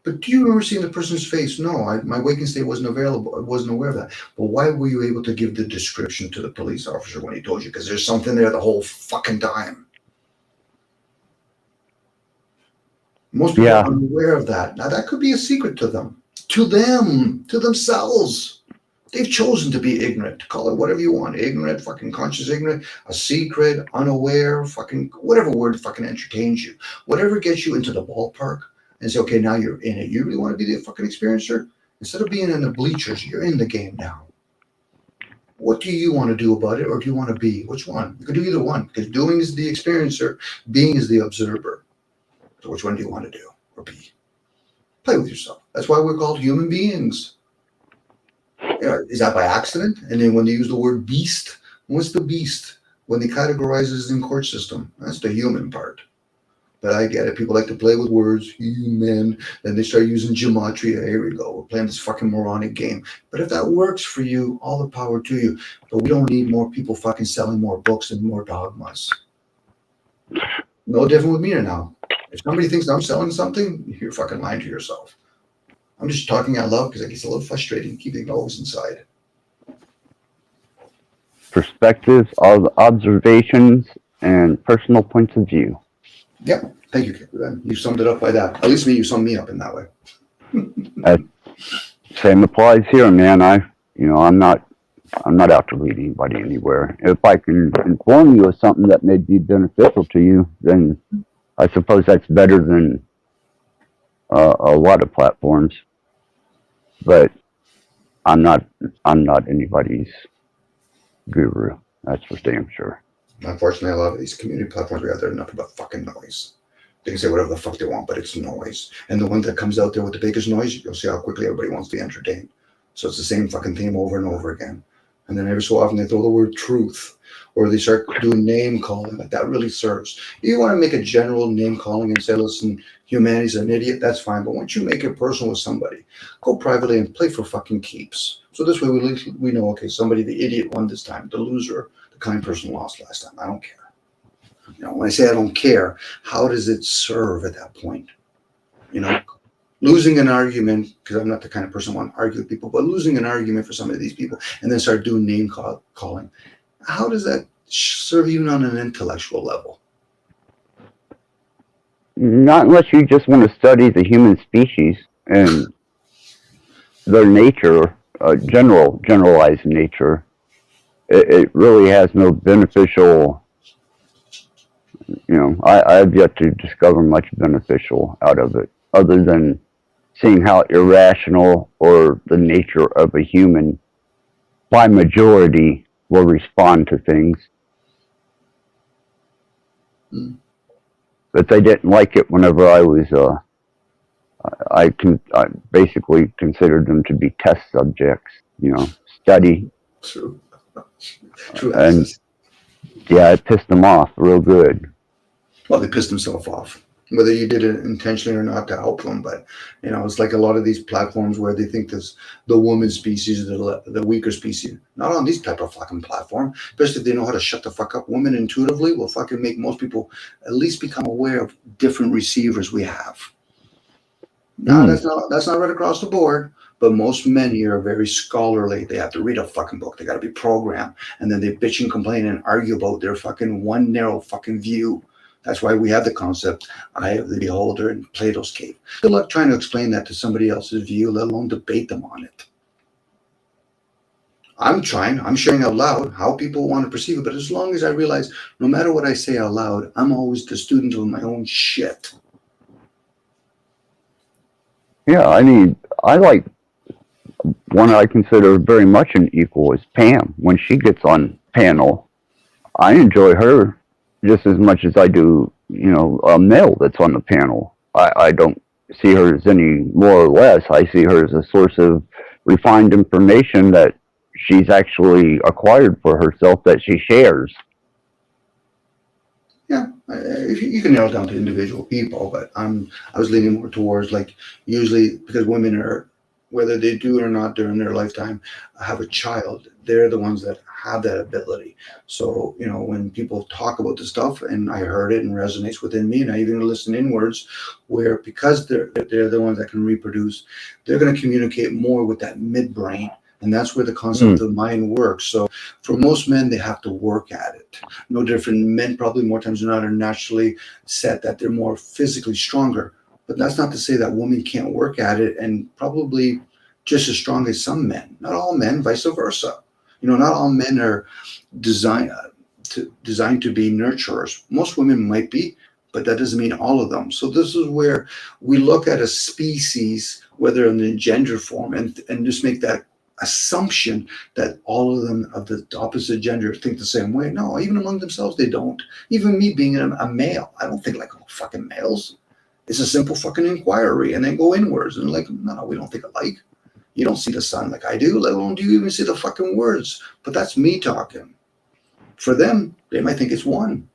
But do you remember seeing the person's face? No, my waking state wasn't available. I wasn't aware of that. But why were you able to give the description to the police officer when he told you? Because there's something there the whole fucking time. Most people are unaware of that. Now, that could be a secret to them, to themselves. They've chosen to be ignorant. Call it whatever you want. Ignorant, fucking conscious ignorant, a secret, unaware, fucking whatever word fucking entertains you. Whatever gets you into the ballpark and say, okay, now you're in it. You really want to be the fucking experiencer? Instead of being in the bleachers, you're in the game now. What do you want to do about it, or do you want to be? Which one? You could do either one, because doing is the experiencer, being is the observer. So which one do you want to do or be? Play with yourself. That's why we're called human beings. You know, is that by accident? And then when they use the word beast, what's the beast? When they categorize it in court system, that's the human part. But I get it. People like to play with words, human. Then they start using gematria. Here we go. We're playing this fucking moronic game. But if that works for you, all the power to you. But we don't need more people fucking selling more books and more dogmas. No different with me now. If somebody thinks I'm selling something, you're fucking lying to yourself. I'm just talking out loud because it gets a little frustrating keeping it always inside. Perspectives, observations, and personal points of view. Yep. Thank you, Kevin. You summed it up by that. At least you summed me up in that way. Same applies here, man. I'm not out to lead anybody anywhere. If I can inform you of something that may be beneficial to you, then I suppose that's better than a lot of platforms. But I'm not anybody's guru. That's for damn sure. Unfortunately, a lot of these community platforms we have, they're nothing but fucking noise. They can say whatever the fuck they want, but it's noise. And the one that comes out there with the biggest noise, you'll see how quickly everybody wants to be entertained. So it's the same fucking theme over and over again. And then every so often they throw the word truth, or they start doing name calling. Like that really serves. If you want to make a general name calling and say, listen, humanity's an idiot, that's fine. But once you make it personal with somebody, go privately and play for fucking keeps. So this way we know, okay, somebody, the idiot won this time, the loser, the kind person lost last time. I don't care. You know, when I say I don't care, how does it serve at that point? You know, losing an argument, because I'm not the kind of person who want to argue with people, but losing an argument for some of these people and then start doing name calling. How does that serve you on an intellectual level? Not unless you just want to study the human species and their nature, generalized nature. It really has no beneficial, I have yet to discover much beneficial out of it, other than seeing how irrational or the nature of a human by majority will respond to things. But they didn't like it whenever I was, I basically considered them to be test subjects, study. True. And yeah, it pissed them off real good. Well, they pissed themselves off, whether you did it intentionally or not to help them. But, it's like a lot of these platforms where they think this, the woman species is the weaker species. Not on these type of fucking platform, especially if they know how to shut the fuck up. Women intuitively will fucking make most people at least become aware of different receivers we have. Now, that's not right across the board. But most men here are very scholarly. They have to read a fucking book. They got to be programmed. And then they bitch and complain and argue about their fucking one narrow fucking view. That's why we have the concept, eye of the beholder in Plato's cave. Good luck trying to explain that to somebody else's view, let alone debate them on it. I'm sharing out loud how people want to perceive it. But as long as I realize, no matter what I say out loud, I'm always the student of my own shit. Yeah, I like one I consider very much an equal is Pam. When she gets on panel, I enjoy her just as much as I do, a male that's on the panel. I don't see her as any more or less. I see her as a source of refined information that she's actually acquired for herself that she shares. Yeah, you can narrow it down to individual people, but I was leaning more towards usually because women are, whether they do it or not during their lifetime, have a child, they're the ones that have that ability. So, when people talk about the stuff and I heard it and resonates within me, and I even listen inwards, where because they're the ones that can reproduce, they're going to communicate more with that midbrain. And that's where the concept of the mind works. So for most men, they have to work at it. No different. Men probably more times than not are naturally set that they're more physically stronger. But that's not to say that women can't work at it and probably just as strong as some men. Not all men, vice versa. Not all men are designed to be nurturers. Most women might be, but that doesn't mean all of them. So this is where we look at a species, whether in the gender form, and just make that assumption that all of them of the opposite gender think the same way. No, even among themselves, they don't. Even me being a male, I don't think like fucking males. It's a simple fucking inquiry and then go inwards and no, we don't think alike. You don't see the sun like I do, let alone do you even see the fucking words. But that's me talking. For them, they might think it's one.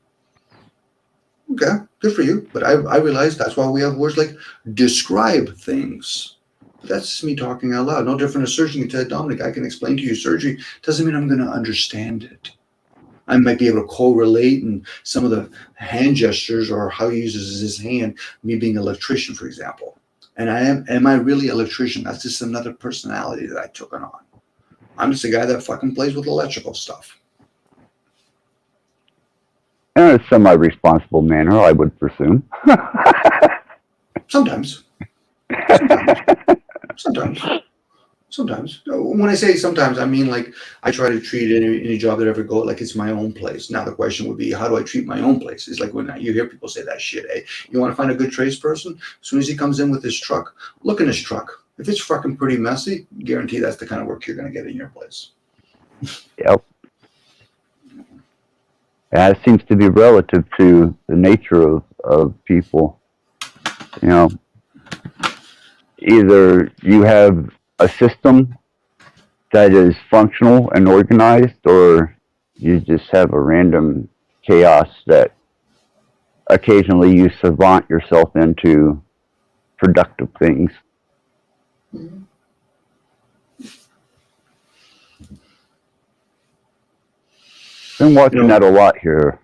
Okay, good for you. But I realize that's why we have words like describe things. But that's me talking out loud. No different as surgery can tell Dominic, I can explain to you surgery. Doesn't mean I'm going to understand it. I might be able to correlate in some of the hand gestures or how he uses his hand, me being an electrician, for example. And am I really an electrician? That's just another personality that I took on. I'm just a guy that fucking plays with electrical stuff. In a semi-responsible manner, I would presume. Sometimes. Sometimes. When I say sometimes, I mean I try to treat any job that I ever go like it's my own place. Now the question would be, how do I treat my own place? It's like when you hear people say that shit. Hey, you want to find a good tradesperson? As soon as he comes in with his truck, look in his truck. If it's fucking pretty messy, guarantee that's the kind of work you're going to get in your place. Yep. Yeah, it seems to be relative to the nature of people. Either you have a system that is functional and organized, or you just have a random chaos that occasionally you savant yourself into productive things. Mm-hmm. Been watching that a lot here.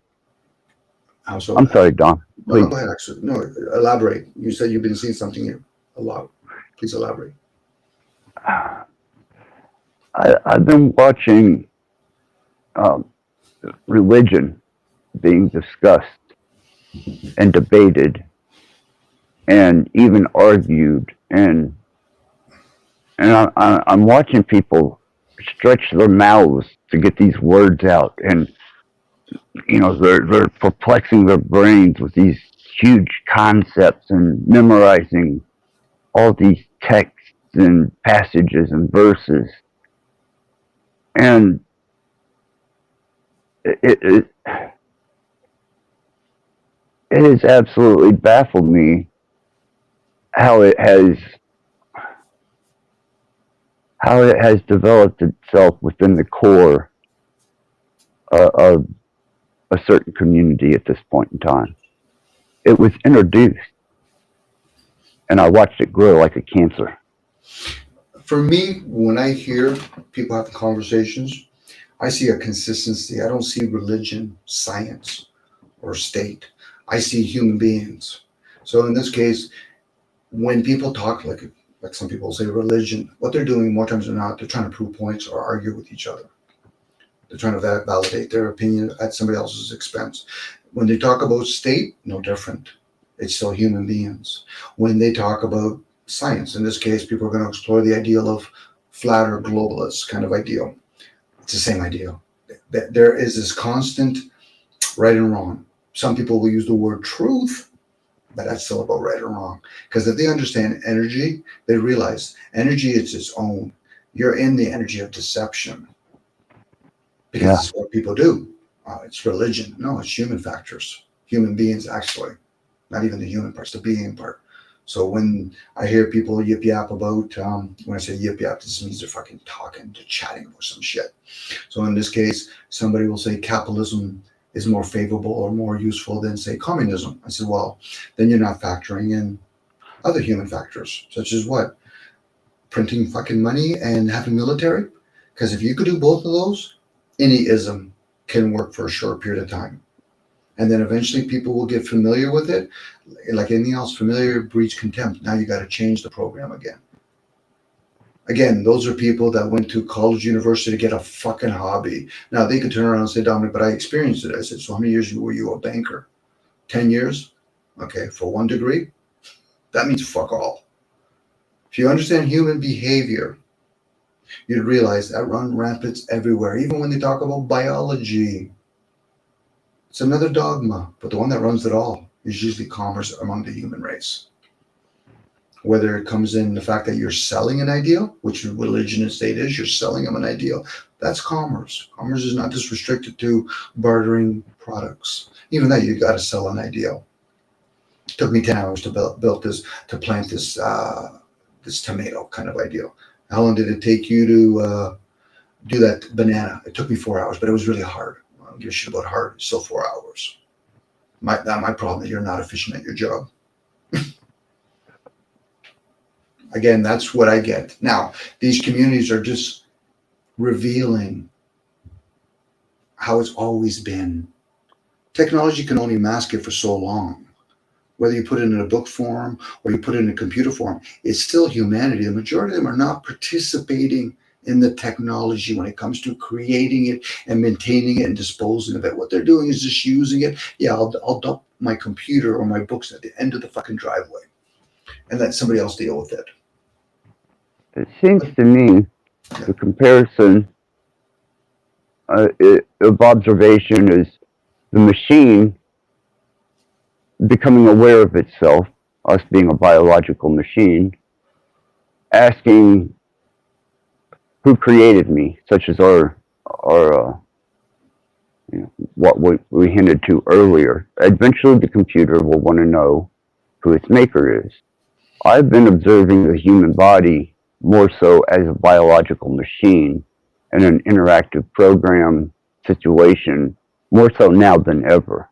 How so? I'm sorry, Don. No, go ahead, actually. No, elaborate. You said you've been seeing something here a lot. Please elaborate. I've been watching religion being discussed and debated and even argued, and I'm watching people stretch their mouths to get these words out, and they're perplexing their brains with these huge concepts and memorizing all these texts and passages and verses. And it has absolutely baffled me how it has developed itself within the core of a certain community at this point in time. It was introduced, and I watched it grow like a cancer. For me, when I hear people have conversations, I see a consistency. I don't see religion, science, or state. I see human beings. So in this case, when people talk like some people say religion, what they're doing more times than not, they're trying to prove points or argue with each other. They're trying to validate their opinion at somebody else's expense. When they talk about state, no different. It's still human beings. When they talk about science, in this case, people are going to explore the ideal of flat or globalist kind of ideal. It's the same ideal. There is this constant right and wrong. Some people will use the word truth, but that's still about right or wrong. Because if they understand energy, they realize energy is its own. You're in the energy of deception. Because it's what people do. It's religion. No, it's human factors. Human beings, actually. Not even the human part, it's the being part. So when I hear people yip yap about, when I say yip yap, this means they're fucking talking, they're chatting about some shit. So in this case, somebody will say capitalism is more favorable or more useful than, say, communism. I said, well, then you're not factoring in other human factors, such as what? Printing fucking money and having military? Because if you could do both of those, any ism can work for a short period of time. And then eventually people will get familiar with it. Like anything else, familiar breeds contempt. Now you got to change the program again. Again, those are people that went to college, university to get a fucking hobby. Now they could turn around and say, Dominic, but I experienced it. I said, so how many years were you a banker? 10 years? Okay, for 1 degree? That means fuck all. If you understand human behavior, you'd realize that run rampant everywhere. Even when they talk about biology, it's another dogma, but the one that runs it all is usually commerce among the human race. Whether it comes in the fact that you're selling an ideal, which religion and state is, you're selling them an ideal. That's commerce. Commerce is not just restricted to bartering products. Even that, you got to sell an ideal. It took me 10 hours to plant this tomato kind of ideal. How long did it take you to do that banana? It took me 4 hours, but it was really hard. I don't give a shit about hard. It's still 4 hours. My problem is you're not efficient at your job. Again, that's what I get. Now, these communities are just revealing how it's always been. Technology can only mask it for so long. Whether you put it in a book form or you put it in a computer form, it's still humanity. The majority of them are not participating in the technology when it comes to creating it and maintaining it and disposing of it. What they're doing is just using it. Yeah, I'll dump my computer or my books at the end of the fucking driveway and let somebody else deal with it. It seems to me the comparison of observation is the machine becoming aware of itself, us being a biological machine, asking who created me, such as our what we hinted to earlier. Eventually the computer will want to know who its maker is. I've been observing the human body more so as a biological machine and an interactive program situation, more so now than ever.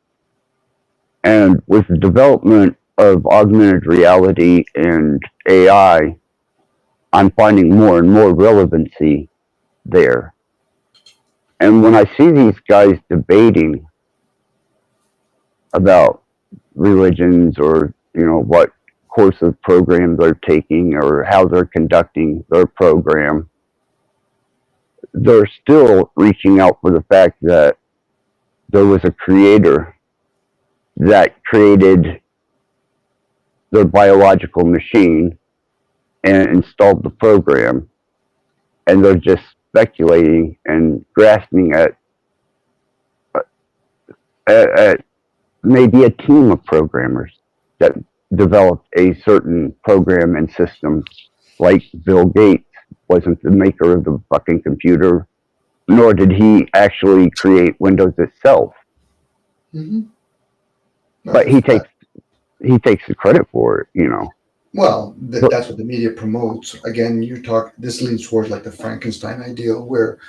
And with the development of augmented reality and AI, I'm finding more and more relevancy there. And when I see these guys debating about religions or, what course of program they're taking or how they're conducting their program, they're still reaching out for the fact that there was a creator that created their biological machine and installed the program, and they're just speculating and grasping at maybe a team of programmers that developed a certain program and system. Like Bill Gates wasn't the maker of the fucking computer. nor did he actually create Windows itself. Mm-hmm. But he takes the credit for it, you know. Well, that's what the media promotes. Again, this leads towards like the Frankenstein ideal, where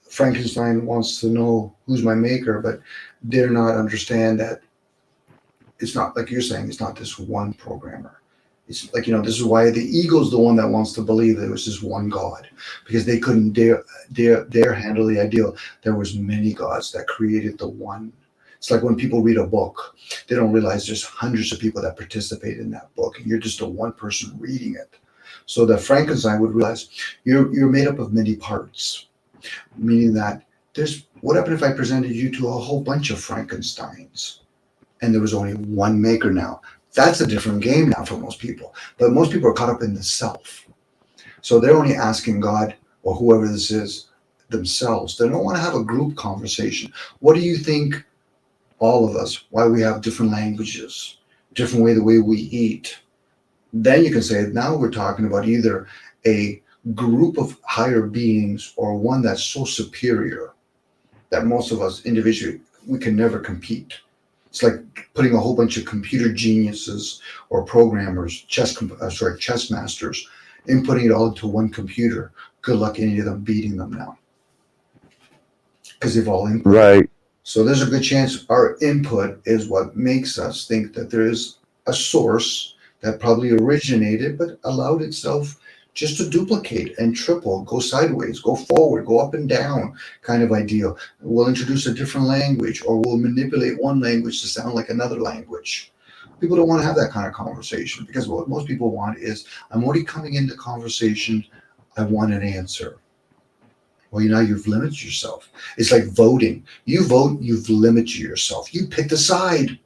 Frankenstein wants to know who's my maker, but dare not understand that it's not like you're saying, it's not this one programmer. It's like, this is why the ego's the one that wants to believe that it was just one God, because they couldn't dare handle the ideal. There was many gods that created the one. It's like when people read a book, they don't realize there's hundreds of people that participate in that book, and you're just a one person reading it. So that Frankenstein would realize you're made up of many parts, meaning that what happened if I presented you to a whole bunch of Frankensteins and there was only one maker now? That's a different game now for most people. But most people are caught up in the self. So they're only asking God or whoever this is themselves. They don't want to have a group conversation. What do you think, all of us, why we have different languages, different way the way we eat? Then you can say, now we're talking about either a group of higher beings or one that's so superior that most of us individually, we can never compete. It's like putting a whole bunch of computer geniuses or programmers, chess masters, and putting it all into one computer. Good luck any of them beating them now, because they've all input. Right. So there's a good chance our input is what makes us think that there is a source that probably originated but allowed itself just to duplicate and triple, go sideways, go forward, go up and down kind of ideal. We'll introduce a different language, or we'll manipulate one language to sound like another language. People don't want to have that kind of conversation, because what most people want is, I'm already coming into conversation, I want an answer. Well, now you've limited yourself. It's like voting. You vote, you've limited yourself. You picked a side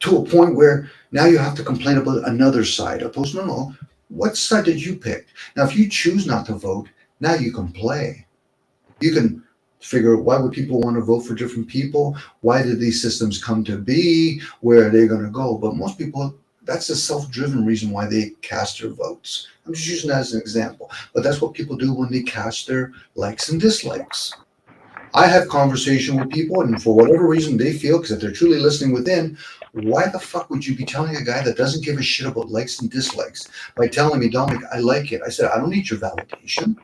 to a point where now you have to complain about another side. Opposed, no, what side did you pick? Now, if you choose not to vote, now you can play. You can figure out, why would people want to vote for different people? Why did these systems come to be? Where are they going to go? But most people, that's a self-driven reason why they cast their votes. I'm just using that as an example. But that's what people do when they cast their likes and dislikes. I have conversation with people, and for whatever reason they feel, because if they're truly listening within, why the fuck would you be telling a guy that doesn't give a shit about likes and dislikes by telling me, Dominic, I like it? I said, I don't need your validation.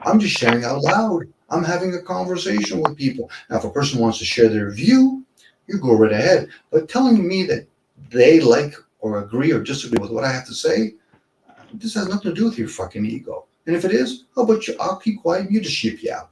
I'm just sharing out loud. I'm having a conversation with people. Now, if a person wants to share their view, you go right ahead. But telling me that they like or agree or disagree with what I have to say, this has nothing to do with your fucking ego. And if it is, how about you? I'll keep quiet and you just sheep yap.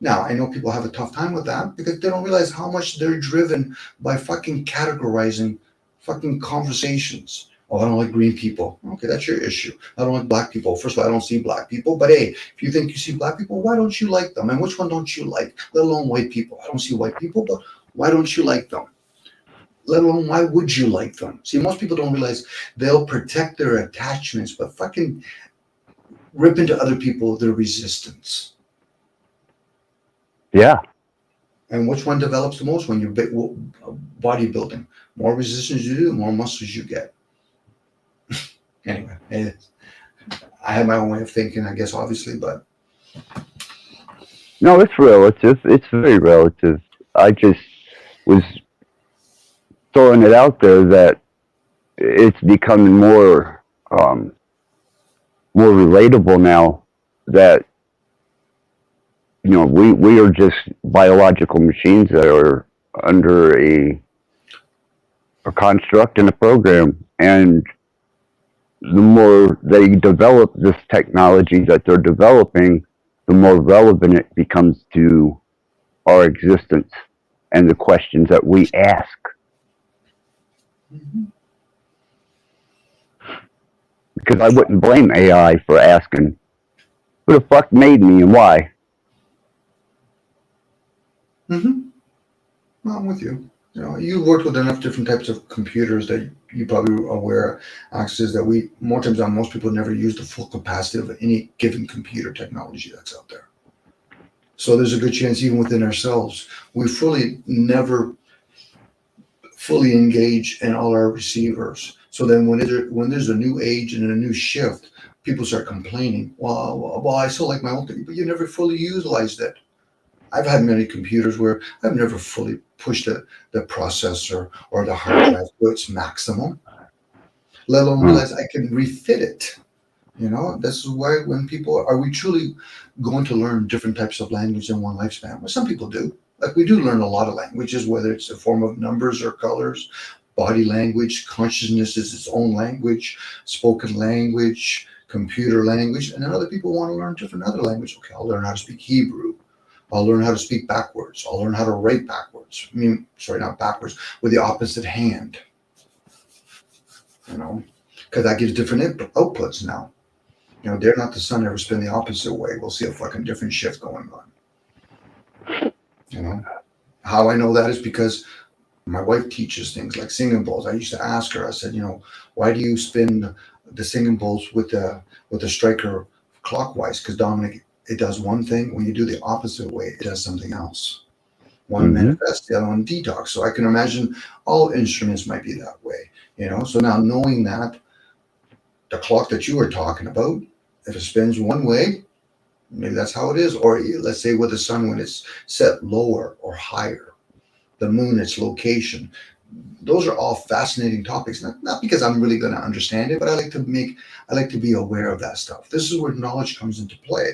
Now, I know people have a tough time with that because they don't realize how much they're driven by fucking categorizing fucking conversations. Oh, I don't like green people. Okay, that's your issue. I don't like black people. First of all, I don't see black people. But hey, if you think you see black people, why don't you like them? And which one don't you like? Let alone white people. I don't see white people, but why don't you like them? Let alone, why would you like them? See, most people don't realize they'll protect their attachments, but fucking rip into other people their resistance. Yeah. And which one develops the most when you're bodybuilding? More resistance you do, the more muscles you get. Anyway, I have my own way of thinking, I guess, obviously, but. No, it's relative. It's very relative. I just was throwing it out there that it's becoming more relatable now that, you know, we are just biological machines that are under a construct and a program, and the more they develop this technology that they're developing, the more relevant it becomes to our existence and the questions that we ask. Mm-hmm. Because I wouldn't blame AI for asking, who the fuck made me and why? Mm-hmm. Well, I'm with you. You know, you've worked with enough different types of computers that you probably are aware access that more times than most people never use the full capacity of any given computer technology that's out there. So there's a good chance even within ourselves, we never fully engage in all our receivers. So then when there's a new age and a new shift, people start complaining. Well, I still like my old thing, but you never fully utilized it. I've had many computers where I've never fully pushed the processor or the hard drive to its maximum, let alone realize I can refit it. You know, this is why when people are we truly going to learn different types of language in one lifespan? Well, some people do. Like we do learn a lot of languages, whether it's a form of numbers or colors, body language, consciousness is its own language, spoken language, computer language, and then other people want to learn different other language. Okay, I'll learn how to speak Hebrew. I'll learn how to speak backwards. I'll learn how to write backwards. Not backwards, with the opposite hand. You know, because that gives different outputs now. You know, dare not the sun ever spin the opposite way. We'll see a fucking different shift going on. You know, how I know that is because my wife teaches things like singing bowls. I used to ask her, I said, you know, why do you spin the singing bowls with the striker clockwise? Because Dominic, it does one thing. When you do the opposite way, it does something else. One manifests, the other one detox. So I can imagine all instruments might be that way, you know. So now knowing that, the clock that you were talking about, if it spins one way, maybe that's how it is. Or let's say with the sun, when it's set lower or higher, the moon, its location. Those are all fascinating topics. Not because I'm really going to understand it, but I like to be aware of that stuff. This is where knowledge comes into play.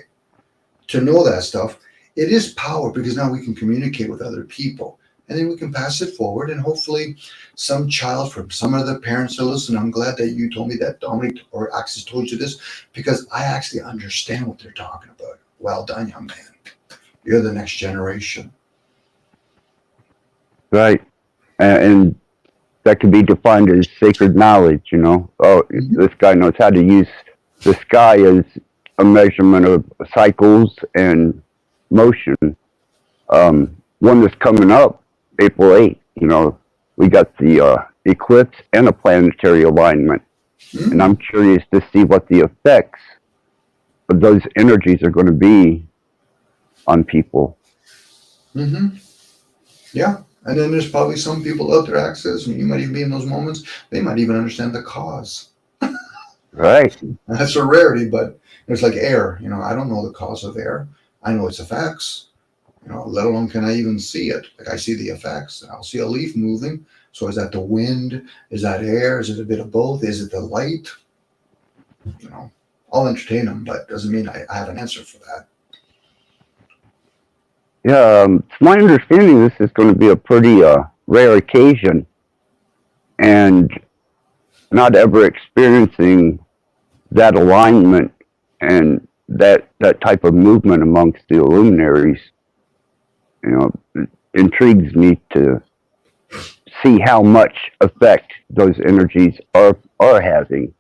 To know that stuff, it is power because now we can communicate with other people and then we can pass it forward. And hopefully some child from some of the parents that listen, I'm glad that you told me that Dominic or Axis told you this because I actually understand what they're talking about. Well done, young man. You're the next generation. Right. And that can be defined as sacred knowledge, you know. Oh, this guy knows how to use the sky as a measurement of cycles and motion. One that's coming up, April 8th, you know, we got the eclipse and a planetary alignment. And I'm curious to see what the effects of those energies are going to be on people. Yeah. And then there's probably some people out there, Access, and you might even be in those moments, they might even understand the cause. Right. That's a rarity, but it's like air. You know, I don't know the cause of air. I know its effects. You know, let alone can I even see it. Like I see the effects. I'll see a leaf moving. So is that the wind? Is that air? Is it a bit of both? Is it the light? You know, I'll entertain them, but doesn't mean I have an answer for that. Yeah, it's my understanding this is going to be a pretty rare occasion, and not ever experiencing that alignment and that type of movement amongst the luminaries, you know, it intrigues me to see how much effect those energies are having.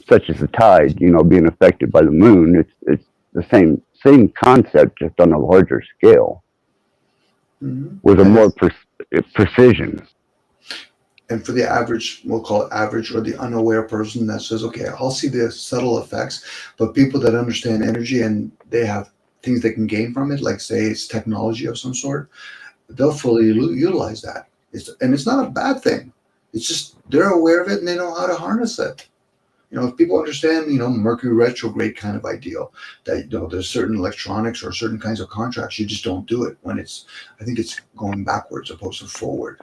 Such as the tide, you know, being affected by the moon. It's the same concept, just on a larger scale, with a more precision. And for the average, we'll call it average, or the unaware person that says, okay, I'll see the subtle effects, but people that understand energy and they have things they can gain from it, like say it's technology of some sort, they'll fully utilize that. It's not a bad thing. It's just they're aware of it and they know how to harness it. You know, if people understand, you know, Mercury retrograde kind of ideal, that, you know, there's certain electronics or certain kinds of contracts, you just don't do it when I think it's going backwards opposed to forward.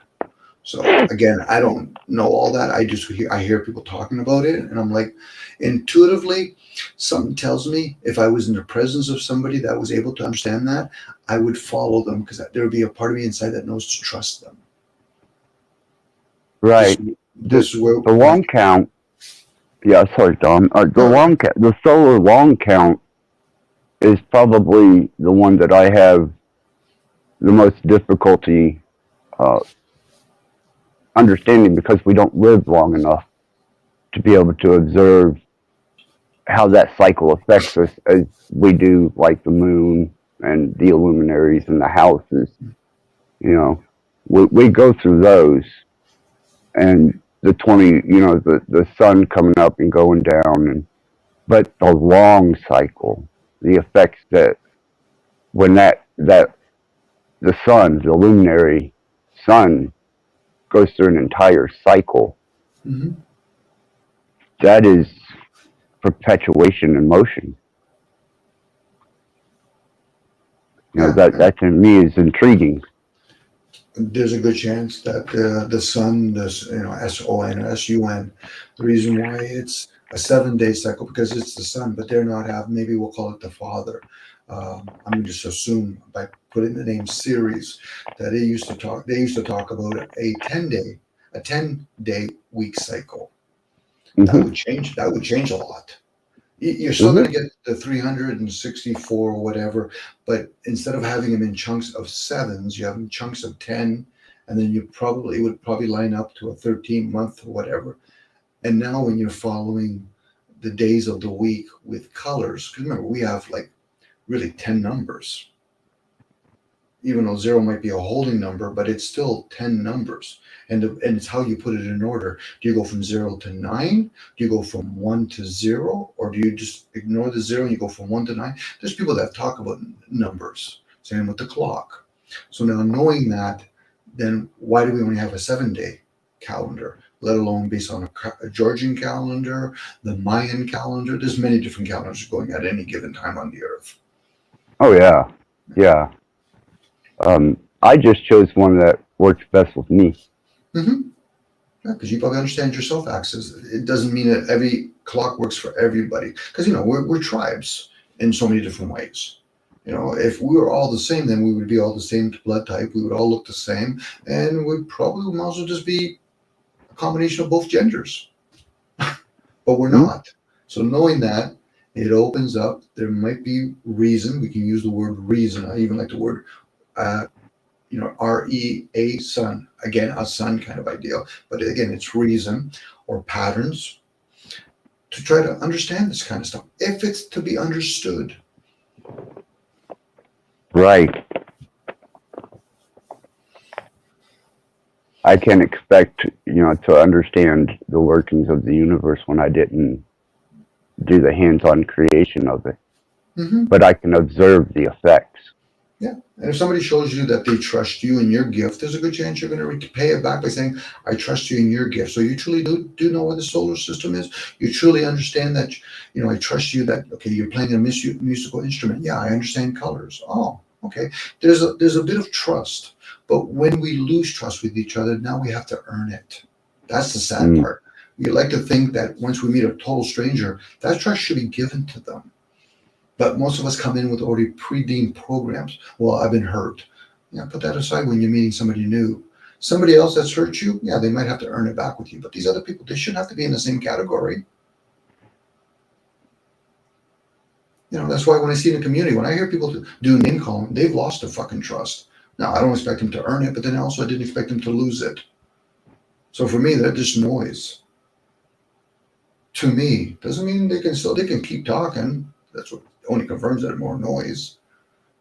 So again, I don't know all that. I hear people talking about it, and I'm like, intuitively, something tells me if I was in the presence of somebody that was able to understand that, I would follow them because there would be a part of me inside that knows to trust them. Right. This is where the long count. Yeah, sorry, Dom. The solar long count is probably the one that I have the most difficulty understanding because we don't live long enough to be able to observe how that cycle affects us as we do, like the moon and the luminaries and the houses. You know, we go through those, and the sun coming up and going down, but the long cycle, the effects that when the sun, the luminary sun, goes through an entire cycle. That is perpetuation in motion. Yeah, That to me is intriguing. there's a good chance that the sun, this SON or SUN, the reason why it's a 7-day cycle because it's the sun, but they're not have. Maybe we'll call it the father. I'm going to just assume by putting the name Ceres that they used to talk about a 10-day week cycle. That Mm-hmm. would change. That would change a lot. You're still Mm-hmm. going to get the 364 or whatever, but instead of having them in chunks of 7s, you have them in chunks of 10, and then it would probably line up to a 13-month or whatever. And now when you're following the days of the week with colors, because remember we have like really 10 numbers, even though 0 might be a holding number, but it's still 10 numbers. And it's how you put it in order. Do you go from 0 to 9? Do you go from 1 to 0? Or do you just ignore the 0 and you go from 1 to 9? There's people that talk about numbers. Same with the clock. So now knowing that, then why do we only have a 7-day calendar, let alone based on a Georgian calendar, the Mayan calendar? There's many different calendars going at any given time on the earth. Oh yeah, yeah. I just chose one that works best with me. Mm-hmm. Yeah, because you probably understand your self-axis. It doesn't mean that every clock works for everybody. Because we're tribes in so many different ways. If we were all the same, then we would be all the same blood type. We would all look the same, and we probably might as well just be a combination of both genders. But we're not. So knowing that, it opens up. There might be reason. We can use the word reason. I even like the word. REA sun, again, a sun kind of ideal, but again, it's reason or patterns to try to understand this kind of stuff, if it's to be understood. Right. I can expect, to understand the workings of the universe when I didn't do the hands-on creation of it. Mm-hmm. But I can observe the effects. Yeah, and if somebody shows you that they trust you in your gift, there's a good chance you're going to pay it back by saying, I trust you in your gift. So you truly do know what the solar system is. You truly understand that, I trust you that, okay, you're playing a musical instrument. Yeah, I understand colors. Oh, okay. There's a bit of trust. But when we lose trust with each other, now we have to earn it. That's the sad part. We like to think that once we meet a total stranger, that trust should be given to them. But most of us come in with already pre-deemed programs. Well, I've been hurt. Yeah, put that aside when you're meeting somebody new. Somebody else that's hurt you, yeah, they might have to earn it back with you. But these other people, they shouldn't have to be in the same category. That's why when I see in the community, when I hear people do name calling, they've lost their fucking trust. Now, I don't expect them to earn it, but then also I didn't expect them to lose it. So for me, they're just noise. To me, doesn't mean they can keep talking. That's what only confirms that more noise.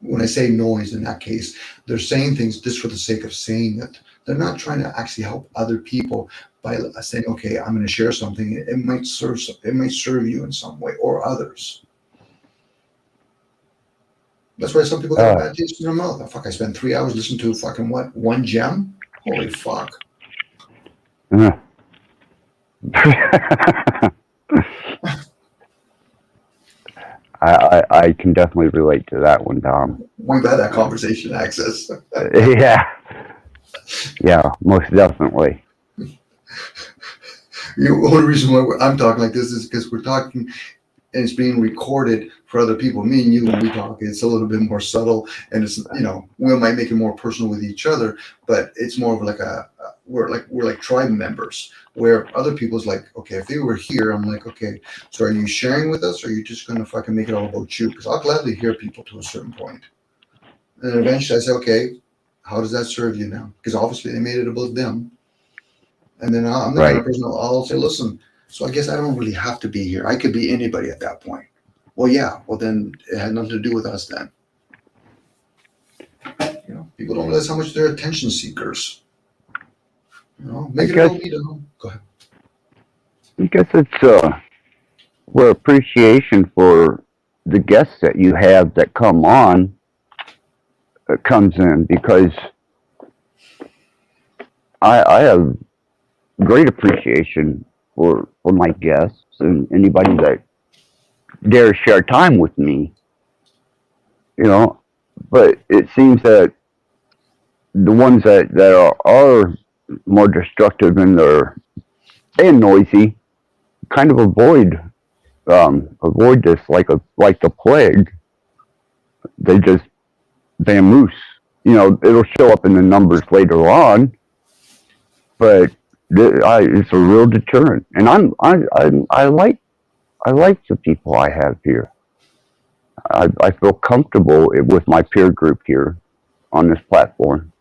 When I say noise in that case, they're saying things just for the sake of saying it. They're not trying to actually help other people by saying, okay, I'm going to share something. It might serve you in some way or others. That's why some people get a bad taste in their mouth. Oh, fuck, I spent 3 hours listening to fucking what? One gem? Holy fuck. I can definitely relate to that one, Tom. We've had that conversation, Access. Yeah, most definitely. The only reason why I'm talking like this is because we're talking and it's being recorded for other people. Me and you, when we talk, it's a little bit more subtle, and it's we might make it more personal with each other, but it's more of like we're like tribe members, where other people's like, okay, if they were here, I'm like, okay, so are you sharing with us, or are you just gonna fucking make it all about you? Because I'll gladly hear people to a certain point, and then eventually I say, okay, how does that serve you now? Because obviously they made it about them, and then I'm the kind of person I'll say, listen. So I guess I don't really have to be here. I could be anybody at that point. Well, yeah. Well, then it had nothing to do with us then. People don't realize how much they're attention seekers. Make it about me. Go ahead. I guess it's where appreciation for the guests that you have that come on comes in, because I have great appreciation for my guests and anybody that dare share time with me, you know. But it seems that the ones that are more destructive and noisy kind of avoid this like the plague. They just vamoose. You know, it'll show up in the numbers later on, but it's a real deterrent. And I like the people I have here. I feel comfortable with my peer group here on this platform.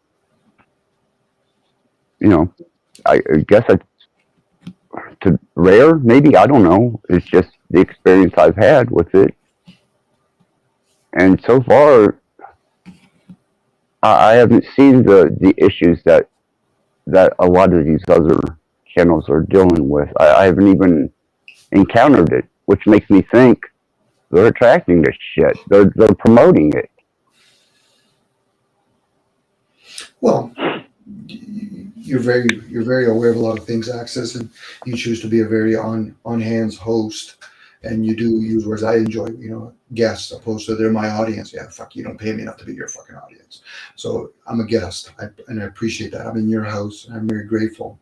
You know, I guess it's rare, maybe, I don't know. It's just the experience I've had with it. And so far, I haven't seen the issues that a lot of these other channels are dealing with. I haven't even encountered it, which makes me think they're attracting this shit. They're promoting it. Well, you're very aware of a lot of things, Access, and you choose to be a very on hands host, and you do use words I enjoy, guests, opposed to they're my audience. Yeah, fuck, you don't pay me enough to be your fucking audience. So I'm a guest, and I appreciate that. I'm in your house, and I'm very grateful.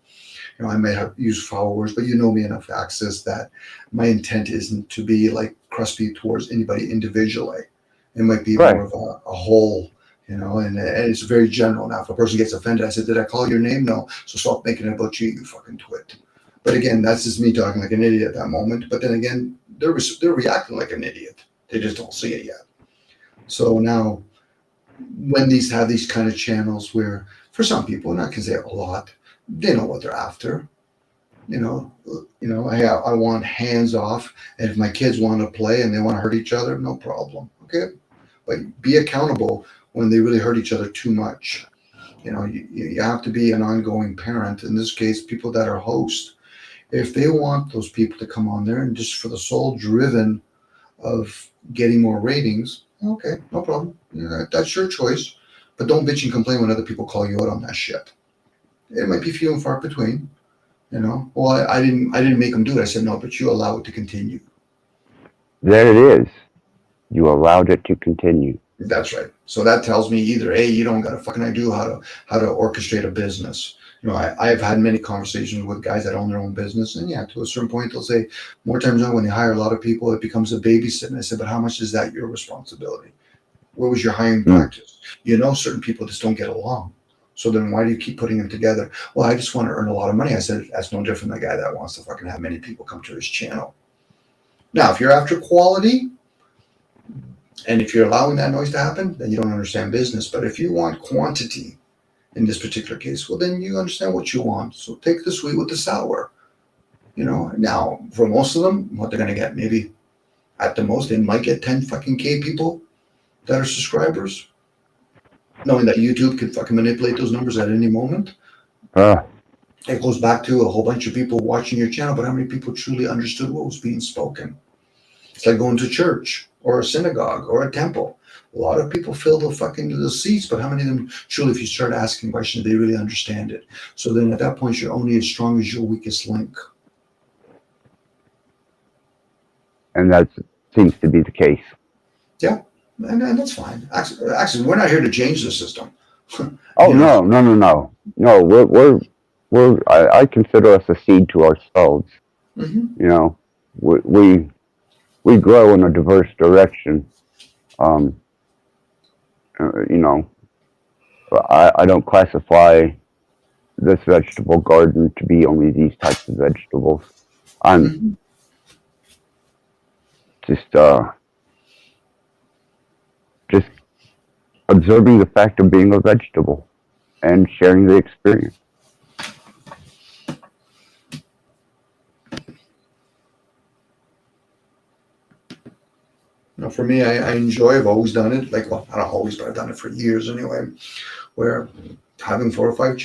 I may have used foul words, but you know me enough, Access, that my intent isn't to be like crusty towards anybody individually. It might be Right. more of a whole, and it's very general. Now, if a person gets offended, I said, did I call your name? No. So stop making it about you, you fucking twit. But again, that's just me talking like an idiot at that moment. But then again, they're reacting like an idiot. They just don't see it yet. So now, when these have these kind of channels where, for some people, and I can say a lot, they know what they're after. I want hands off, and if my kids want to play and they want to hurt each other, no problem. Okay, but be accountable when they really hurt each other too much. You have to be an ongoing parent. In this case, people that are hosts, if they want those people to come on there and just for the sole driven of getting more ratings, okay, no problem. That's your choice. But don't bitch and complain when other people call you out on that shit. It might be few and far between. Well, I didn't make them do it. I said no, but you allow it to continue. There it is. You allowed it to continue. That's right. So that tells me either A, you don't got a fucking idea how to orchestrate a business. I've had many conversations with guys that own their own business, and yeah, to a certain point, they'll say more times than not, when they hire a lot of people, it becomes a babysit. And I said, but how much is that your responsibility? Where was your hiring practice? Certain people just don't get along. So then why do you keep putting them together? Well, I just want to earn a lot of money. I said, that's no different than the guy that wants to fucking have many people come to his channel. Now, if you're after quality, and if you're allowing that noise to happen, then you don't understand business. But if you want quantity in this particular case, well, then you understand what you want. So take the sweet with the sour. Now, for most of them, what they're going to get, maybe at the most, they might get 10 fucking K people that are subscribers, knowing that YouTube can fucking manipulate those numbers at any moment. It goes back to a whole bunch of people watching your channel, but how many people truly understood what was being spoken? It's like going to church or a synagogue or a temple. A lot of people fill the seats, but how many of them truly, if you start asking questions, they really understand it? So then at that point, you're only as strong as your weakest link. And that seems to be the case. Yeah, and that's fine. Actually, we're not here to change the system. Oh, no. No, I consider us a seed to ourselves. Mm-hmm. We grow in a diverse direction. I don't classify this vegetable garden to be only these types of vegetables. I'm just observing the fact of being a vegetable and sharing the experience. For me, I enjoy. I've always done it. Not always, but I've done it for years anyway. Where having 4 or 5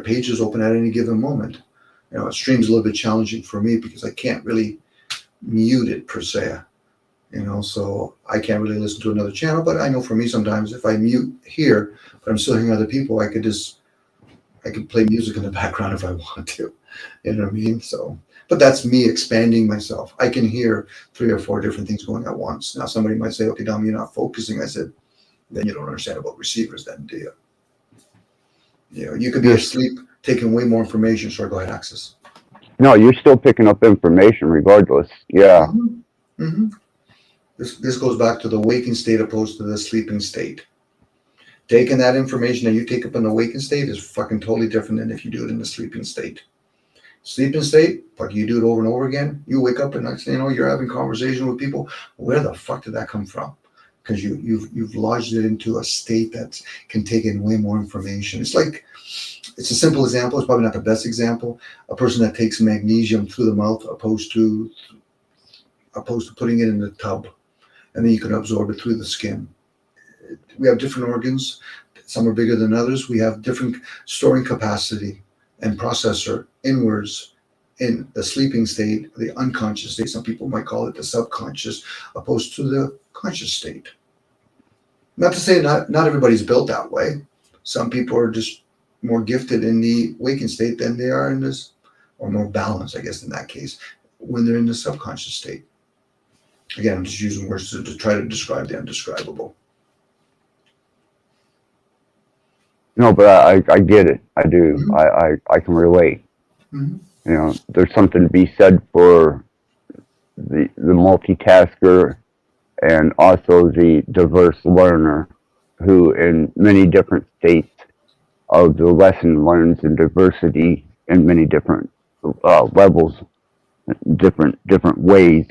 pages open at any given moment. A stream's a little bit challenging for me because I can't really mute it per se. So I can't really listen to another channel. But I know for me, sometimes if I mute here, but I'm still hearing other people, I could play music in the background if I want to. You know what I mean? So But that's me expanding myself. I can hear 3 or 4 different things going at once. Now somebody might say, okay, Dom, you're not focusing. I said, then you don't understand about receivers then, do you? You know, you could be asleep, taking way more information. Sure, go ahead, Access. No, you're still picking up information regardless. Yeah. Mm-hmm. Mm-hmm. This goes back to the waking state opposed to the sleeping state. Taking that information that you take up in the waking state is fucking totally different than if you do it in the sleeping state. Sleeping state, fuck, you do it over and over again. You wake up and next thing you know, you're having conversation with people. Where the fuck did that come from? Because you've lodged it into a state that can take in way more information. It's a simple example. It's probably not the best example. A person that takes magnesium through the mouth opposed to putting it in the tub, and then you can absorb it through the skin. We have different organs. Some are bigger than others. We have different storing capacity and processor inwards in the sleeping state, the unconscious state. Some people might call it the subconscious, opposed to the conscious state. Not to say not everybody's built that way. Some people are just more gifted in the waking state than they are in this, or more balanced, I guess, in that case, when they're in the subconscious state. Again, I'm just using words to try to describe the undescribable. No, but I get it. I do. Mm-hmm. I can relate. Mm-hmm. You know, there's something to be said for the multitasker and also the diverse learner who in many different states of the lesson learns in diversity in many different levels, different ways.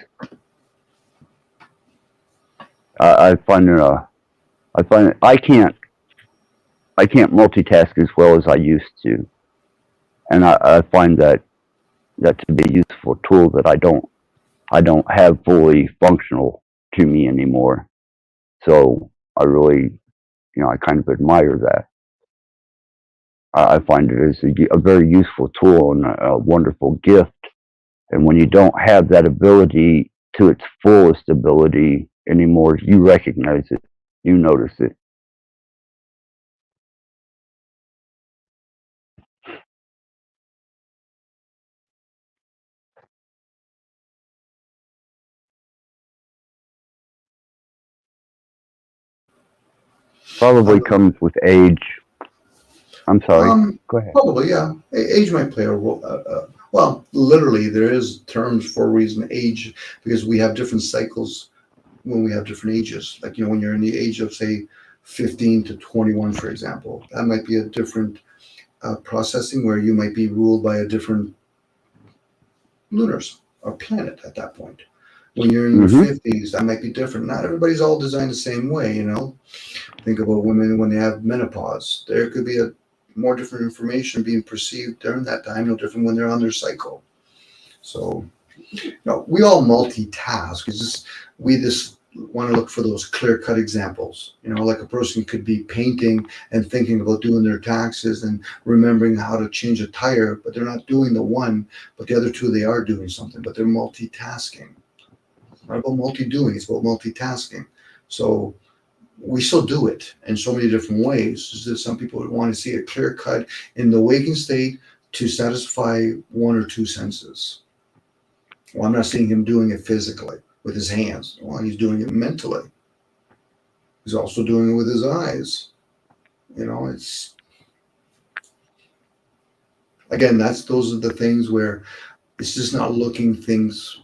I find I can't multitask as well as I used to, and I find that to be a useful tool that I don't have fully functional to me anymore. So I really, I kind of admire that. I find it as a very useful tool and a wonderful gift. And when you don't have that ability to its fullest ability anymore, you recognize it, you notice it. Probably comes with age. I'm sorry. Go ahead. Probably, yeah. Age might play a role. Well, literally, there is terms for a reason, age, because we have different cycles when we have different ages. Like, when you're in the age of, say, 15 to 21, for example, that might be a different processing where you might be ruled by a different lunars or planet at that point. When you're in your 50s, that might be different. Not everybody's all designed the same way, Think about women when they have menopause. There could be more different information being perceived during that time, no different when they're on their cycle. So, we all multitask. We just want to look for those clear-cut examples. Like a person could be painting and thinking about doing their taxes and remembering how to change a tire, but they're not doing the one, but the other two, they are doing something, but they're multitasking. It's not about multi-doing, it's about multitasking. So we still do it in so many different ways. It's just some people would want to see a clear cut in the waking state to satisfy one or two senses. Well, I'm not seeing him doing it physically with his hands. Well, he's doing it mentally. He's also doing it with his eyes. It's again, those are the things where it's just not looking things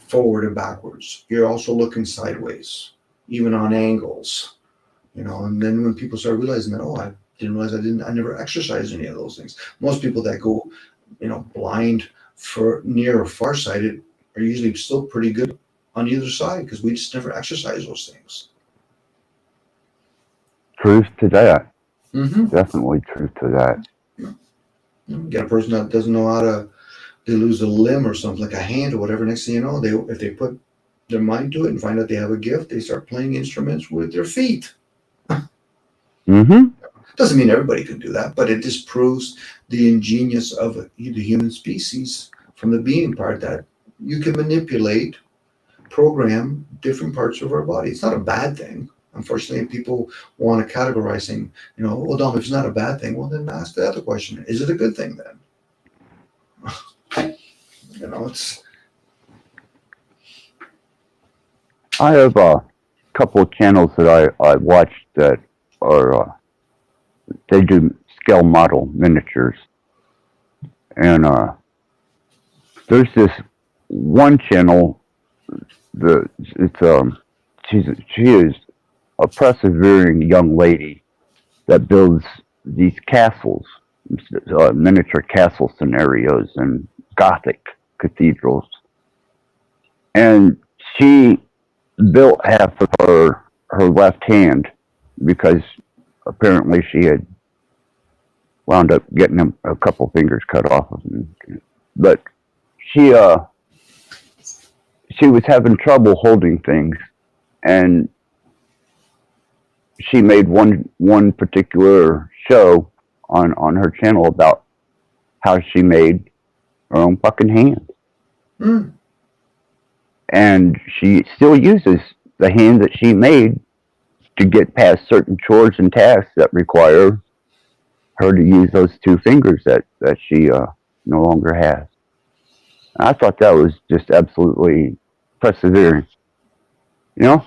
forward and backwards. You're also looking sideways, even on angles, and then when people start realizing that, I didn't realize I never exercised any of those things. Most people that go, blind for near or farsighted are usually still pretty good on either side because we just never exercise those things. Truth to that. Definitely truth to that. You get a person that doesn't know how they lose a limb or something, like a hand or whatever. Next thing you know, if they put their mind to it and find out they have a gift, they start playing instruments with their feet. Doesn't mean everybody can do that, but it just proves the ingenious of the human species from the being part, that you can manipulate, program different parts of our body. It's not a bad thing. Unfortunately, people want to categorize saying, well, Dom, if it's not a bad thing, well, then ask the other question. Is it a good thing then? You know, it's I have a couple of channels that I watch that are they do scale model miniatures, and there's this one channel. She is a persevering young lady that builds these castles, miniature castle scenarios in Gothic cathedrals, and she built half of her left hand because apparently she had wound up getting a couple fingers cut off of him. But she was having trouble holding things, and she made one particular show on her channel about how she made her own fucking hand. mm, And she still uses the hand that she made to get past certain chores and tasks that require her to use those two fingers that she no longer has. And I thought that was just absolutely persevering. You know?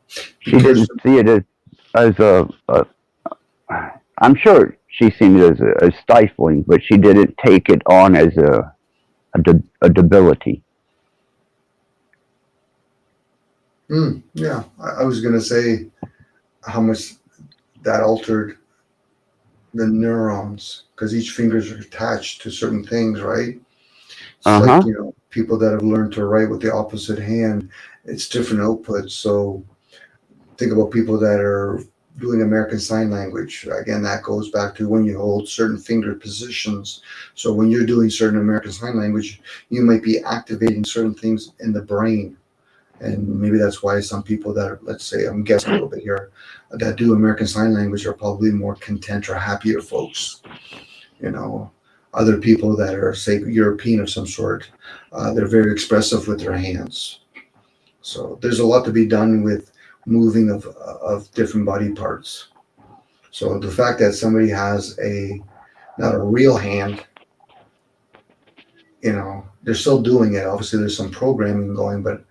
She didn't see it as a I'm sure she's seen it as stifling, but she didn't take it on as a debility. yeah. I was gonna say how much that altered the neurons because each fingers are attached to certain things, right? It's like, you know, people that have learned to write with the opposite hand, it's different outputs. So think about people that are doing American Sign Language. Again, that goes back to when you hold certain finger positions. So when you're doing certain American Sign Language, you might be activating certain things in the brain. And maybe that's why some people that are, let's say, I'm guessing a little bit here, that do American Sign Language are probably more content or happier folks. You know, other people that are, say, European of some sort, they're very expressive with their hands. So there's a lot to be done with moving of different body parts. So the fact that somebody has not a real hand, you know, they're still doing it. Obviously, there's some programming going, but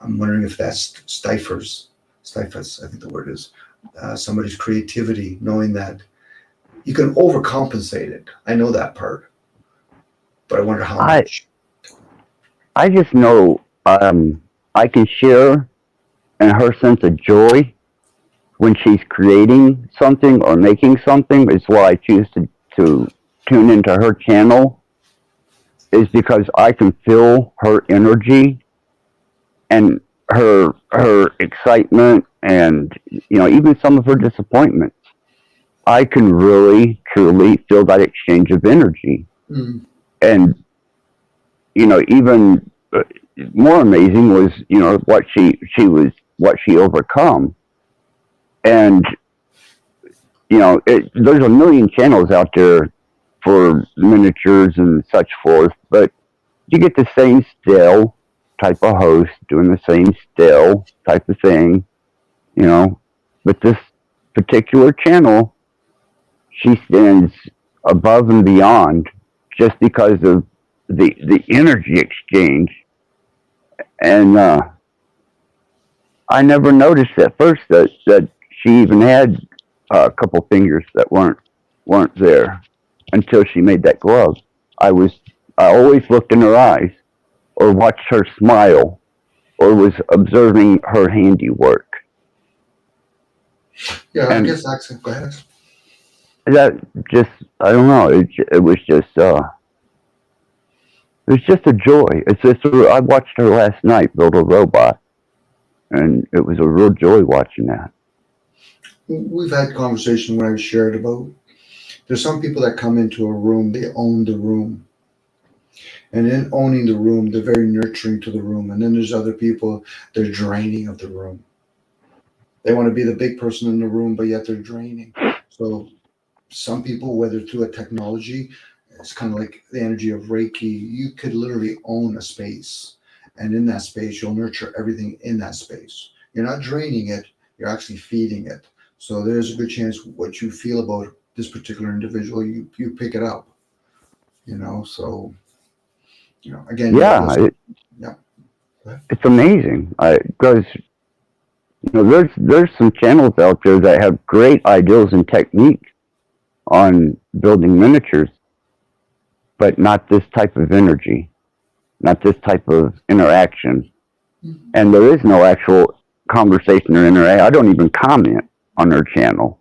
I'm wondering if that stifles, I think the word is, somebody's creativity, knowing that you can overcompensate it. I know that part, but I wonder how much. I just know I can share in her sense of joy when she's creating something or making something. Is why I choose to tune into her channel, is because I can feel her energy and her excitement, and you know, even some of her disappointments. I can really truly feel that exchange of energy. And you know, even more amazing was, you know, what she overcome. And you know, there's a million channels out there for miniatures and such forth, but you get the same stale type of host doing the same stale type of thing, you know. But this particular channel, she stands above and beyond just because of the energy exchange. And I never noticed at first that she even had a couple fingers that weren't there until she made that glove. I always looked in her eyes, or watched her smile, or was observing her handiwork. Yeah, And I guess that's it. Go ahead. that just, I don't know, it was just a joy. It's just I watched her last night build a robot, and it was a real joy watching that. We've had conversation where I've shared about, there's some people that come into a room, they own the room. And in owning the room, they're very nurturing to the room. And then there's other people, they're draining of the room. They want to be the big person in the room, but yet they're draining. So some people, whether through a technology, it's kind of like the energy of Reiki, you could literally own a space. And in that space, you'll nurture everything in that space. You're not draining it, you're actually feeding it. So there's a good chance what you feel about this particular individual, you pick it up. You know, so Again, Yeah, yeah. it's amazing. Because there's some channels out there that have great ideals and techniques on building miniatures, but not this type of energy, not this type of interaction. Mm-hmm. And there is no actual conversation or interaction. I don't even comment on her channel.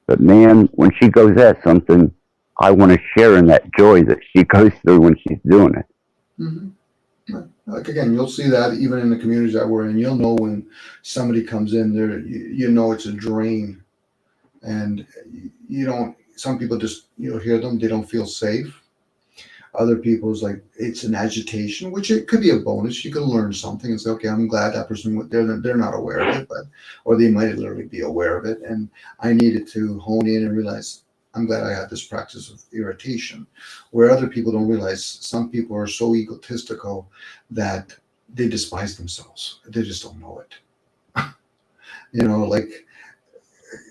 But man, when she goes at something, I want to share in that joy that she goes through when she's doing it. Mm-hmm. Like again, you'll see that even in the communities that we're in. You'll know when somebody comes in there, you know it's a drain. And you don't, some people just, hear them, they don't feel safe. Other people's like, it's an agitation, which it could be a bonus. You can learn something and say, okay, I'm glad that person, they're not aware of it, or they might literally be aware of it. And I needed to hone in and realize, I'm glad I had this practice of irritation, where other people don't realize. Some people are so egotistical that they despise themselves. They just don't know it.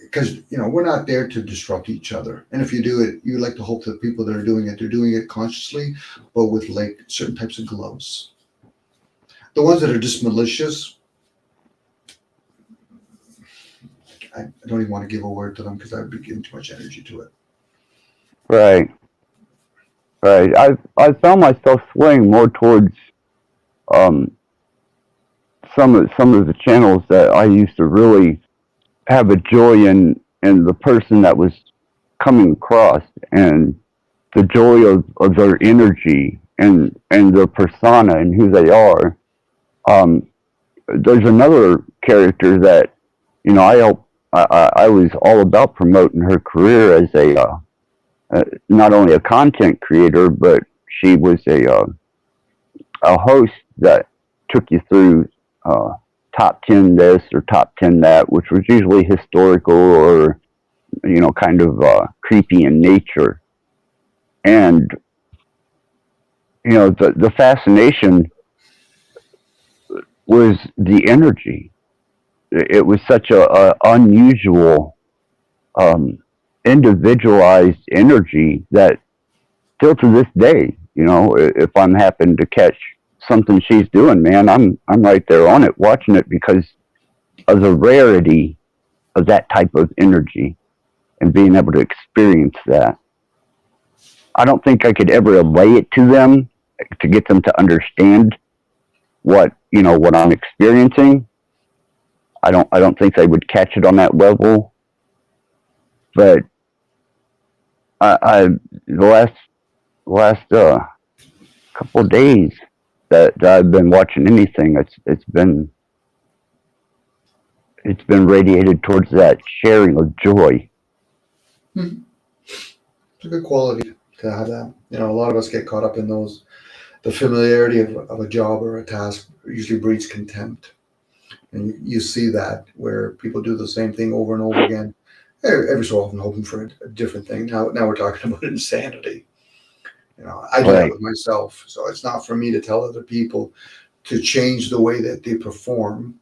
Because we're not there to disrupt each other, and if you do it, you like to hope that people that are doing it, they're doing it consciously, but with like certain types of gloves. The ones that are just malicious, I don't even want to give a word to them because I would be giving too much energy to it. Right. I found myself swaying more towards some of the channels that I used to really have a joy in the person that was coming across, and the joy of their energy and their persona and who they are. There's another character that I was all about promoting her career as a not only a content creator, but she was a host that took you through top 10 this or top 10 that, which was usually historical or, kind of creepy in nature. And, the fascination was the energy. It was such a unusual, individualized energy that still to this day, if I'm happen to catch something she's doing, man, I'm right there on it, watching it because of the rarity of that type of energy and being able to experience that. I don't think I could ever relay it to them to get them to understand what I'm experiencing. I don't think they would catch it on that level. But I the last couple of days that I've been watching anything, it's been radiated towards that sharing of joy. Mm-hmm. It's a good quality to have that. A lot of us get caught up in the familiarity of a job or a task usually breeds contempt. And you see that where people do the same thing over and over again, every so often hoping for a different thing. Now we're talking about insanity. I do that with myself. So it's not for me to tell other people to change the way that they perform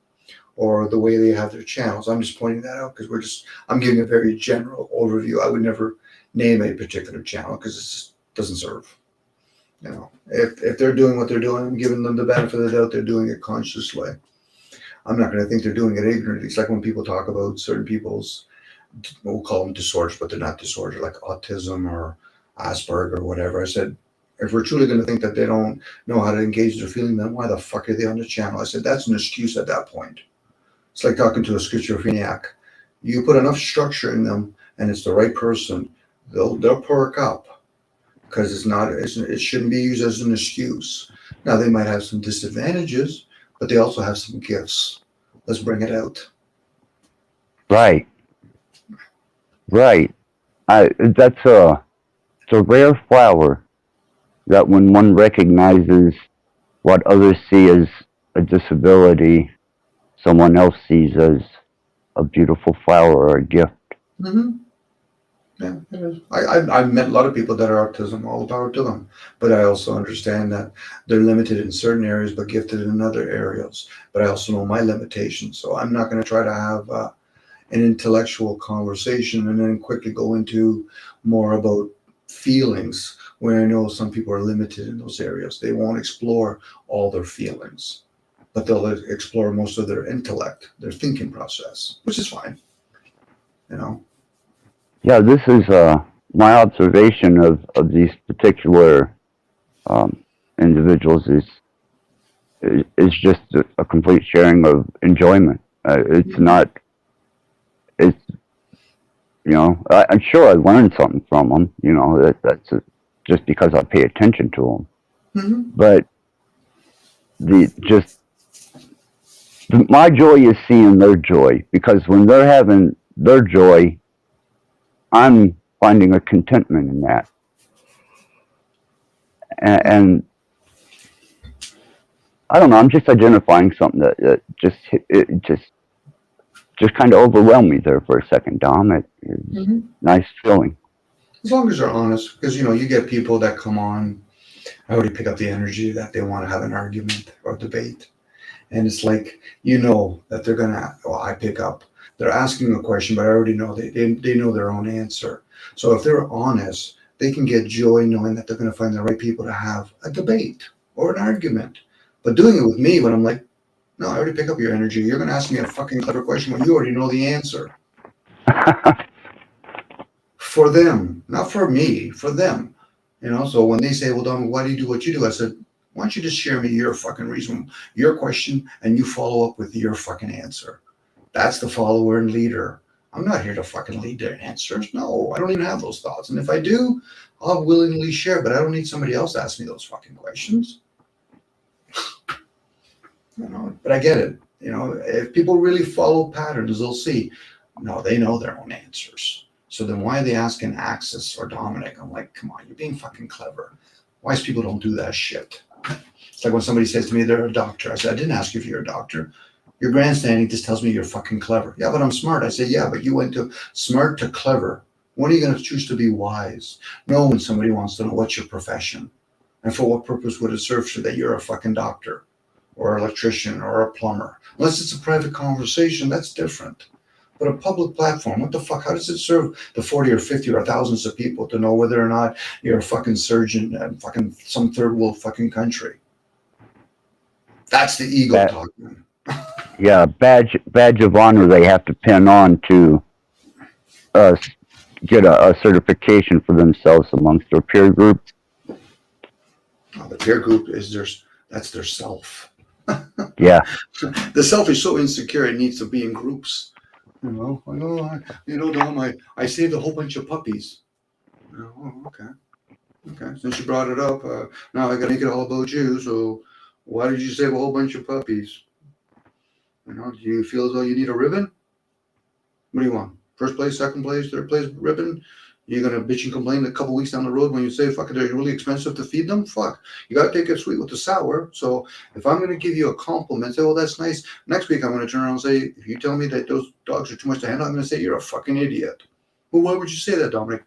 or the way they have their channels. I'm just pointing that out because I'm giving a very general overview. I would never name a particular channel because it just doesn't serve. If they're doing what they're doing, I'm giving them the benefit of the doubt. They're doing it consciously. I'm not going to think they're doing it ignorantly. It's like when people talk about certain people's, we'll call them disorders, but they're not disorders, like autism or Asperger or whatever. I said, if we're truly going to think that they don't know how to engage their feeling, then why the fuck are they on the channel? I said, that's an excuse at that point. It's like talking to a schizophrenic. You put enough structure in them and it's the right person, they'll perk up because it shouldn't be used as an excuse. Now they might have some disadvantages, but they also have some gifts. Let's bring it out. Right. It's a rare flower that when one recognizes what others see as a disability, someone else sees as a beautiful flower or a gift. Mm-hmm. Yeah, it is. I've met a lot of people that are autism, all the power to them. But I also understand that they're limited in certain areas, but gifted in other areas. But I also know my limitations. So I'm not going to try to have an intellectual conversation and then quickly go into more about feelings, where I know some people are limited in those areas. They won't explore all their feelings, but they'll explore most of their intellect, their thinking process, which is fine, you know. Yeah, this is my observation of these particular individuals is just a complete sharing of enjoyment. It's not. It's I'm sure I learned something from them. That's just because I pay attention to them. Mm-hmm. But my joy is seeing their joy, because when they're having their joy, I'm finding a contentment in that. And I don't know, I'm just identifying something that just kind of overwhelmed me there for a second, Dom. It's nice feeling. As long as they're honest, because you get people that come on, I already pick up the energy that they want to have an argument or debate. And it's like, that they're gonna, I pick up, they're asking a question, but I already know they know their own answer. So if they're honest, they can get joy knowing that they're gonna find the right people to have a debate or an argument. But doing it with me, when I'm like, no, I already pick up your energy. You're gonna ask me a fucking clever question when you already know the answer. For them, not for me, for them. So when they say, well, Dom, why do you do what you do? I said, why don't you just share me your fucking reason, your question, and you follow up with your fucking answer. That's the follower and leader. I'm not here to fucking lead their answers. No, I don't even have those thoughts. And if I do, I'll willingly share, but I don't need somebody else to ask me those fucking questions. But I get it. If people really follow patterns, they'll see, no, they know their own answers. So then why are they asking Axis or Dominic? I'm like, come on, you're being fucking clever. Wise people don't do that shit. It's like when somebody says to me they're a doctor. I said, I didn't ask you if you're a doctor. Your grandstanding just tells me you're fucking clever. Yeah, but I'm smart. I say, yeah, but you went to smart to clever. When are you going to choose to be wise? No, when somebody wants to know what's your profession and for what purpose would it serve so that you're a fucking doctor or electrician or a plumber. Unless it's a private conversation, that's different. But a public platform, what the fuck? How does it serve the 40 or 50 or thousands of people to know whether or not you're a fucking surgeon in fucking some third world fucking country? That's the ego talking. Yeah, badge of honor they have to pin on to get a certification for themselves amongst their peer group. Oh, the peer group that's their self. Yeah. The self is so insecure it needs to be in groups. Dom, I saved a whole bunch of puppies. Oh, okay. Since you brought it up, now I gotta make it all about you. So why did you save a whole bunch of puppies? Do you feel as though you need a ribbon? What do you want? First place, second place, third place ribbon? You're gonna bitch and complain a couple weeks down the road when you say, fuck it, they're really expensive to feed them? Fuck. You gotta take it sweet with the sour. So if I'm gonna give you a compliment, say, well, that's nice. Next week I'm gonna turn around and say, if you tell me that those dogs are too much to handle, I'm gonna say you're a fucking idiot. Well, why would you say that, Dominic?